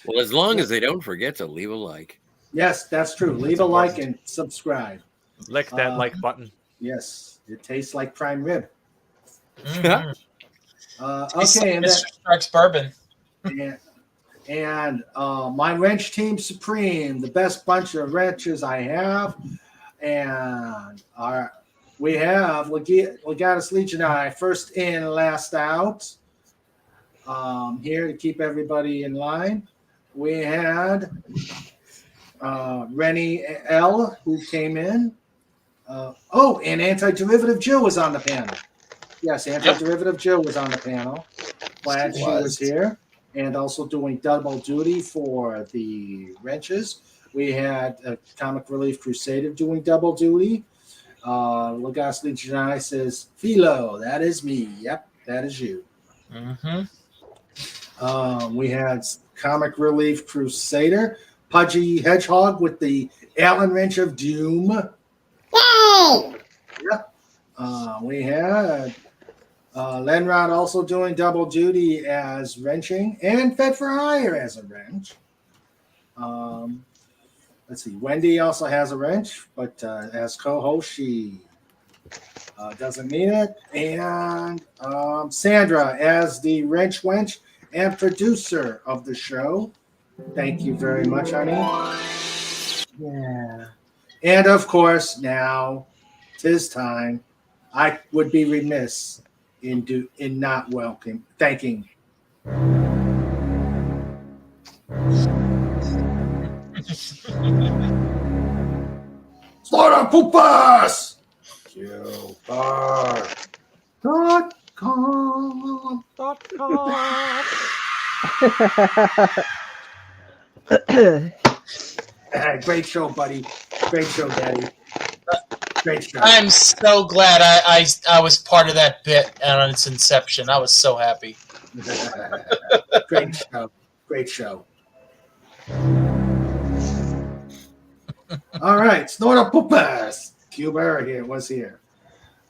Well, as long as they don't forget to leave a like. Yes, that's true. Leave a like and subscribe. Lick that like button. Yes, it tastes like prime rib. Mm-hmm. Okay, and Mr. Stark's bourbon. And my wrench team supreme, the best bunch of wrenches I have, and we have Legatus Legionnaire, first in, last out. Here to keep everybody in line. We had Rennie L, who came in. And Anti-Derivative Jill was on the panel. Yes, Anti-Derivative Jill was on the panel. Glad she was here. And also doing double duty for the wrenches. We had Comic Relief Crusader doing double duty. Legatus Legionnaire says, Philo, that is me. Yep, that is you. Mm-hmm. We had Comic Relief Crusader, Pudgy Hedgehog with the Allen Wrench of Doom. Yay! Yep. We had Lenrod also doing double duty as wrenching and Fed for Hire as a wrench. Let's see. Wendy also has a wrench, but as co-host, she doesn't need it. And Sandra as the wrench wench and producer of the show. Thank you very much, honey. Yeah. And of course, now 'tis time. I would be remiss in not thanking. Slaughter Poopas! QBar.com. Great show, buddy. Great show, Daddy. Great show. I'm so glad I was part of that bit on its inception. I was so happy. Great show. Great show. All right, Snorter Poopers. Cuba here was here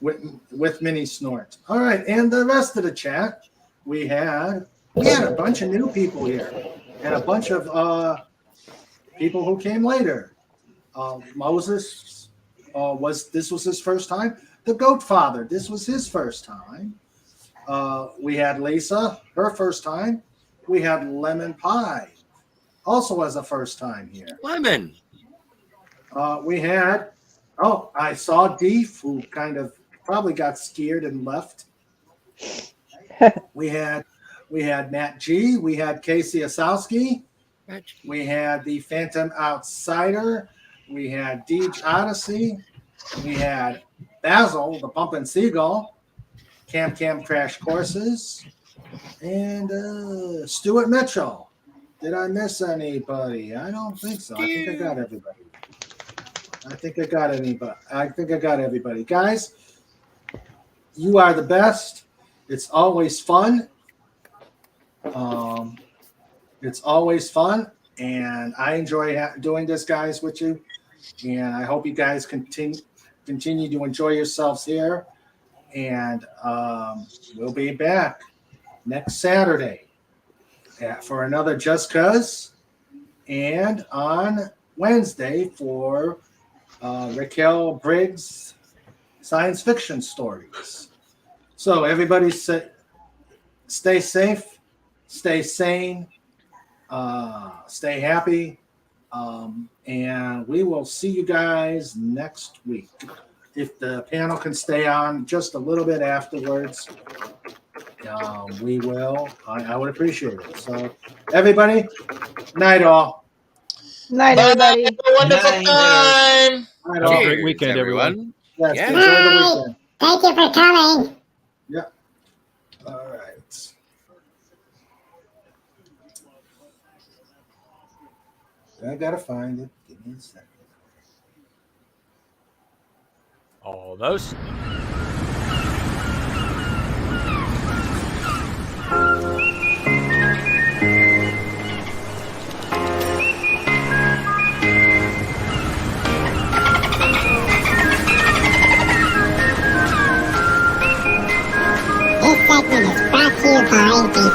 with Mini Snort. All right, and the rest of the chat, we had a bunch of new people here and a bunch of people who came later. Moses was his first time. The Goat Father, this was his first time. We had Lisa, her first time. We had Lemon Pie, also as a first time here. Lemon. We had, I saw Deef, who kind of probably got scared and left. We had Matt G. We had Casey Asowski. We had the Phantom Outsider. We had Deej Odyssey. We had Basil, the Pumpin' Seagull. Cam Crash Courses. And Stuart Mitchell. Did I miss anybody? I don't think so. I think I got everybody. I think I got everybody. Guys, you are the best. It's always fun. It's always fun, and I enjoy doing this, guys, with you. And I hope you guys continue to enjoy yourselves here. And we'll be back next Saturday for another Just Cuz, and on Wednesday for Raquel Briggs science fiction stories. So everybody stay safe, stay sane, stay happy, and we will see you guys next week. If the panel can stay on just a little bit afterwards, we will. I would appreciate it. So everybody, night all. Night, everybody. Have a wonderful time. Night Have all. a great weekend, everyone. Yes, Yeah. enjoy the weekend. Thank you for coming. Yeah. All right. I gotta find it. Give me a second. Almost. This segment is brought to you by the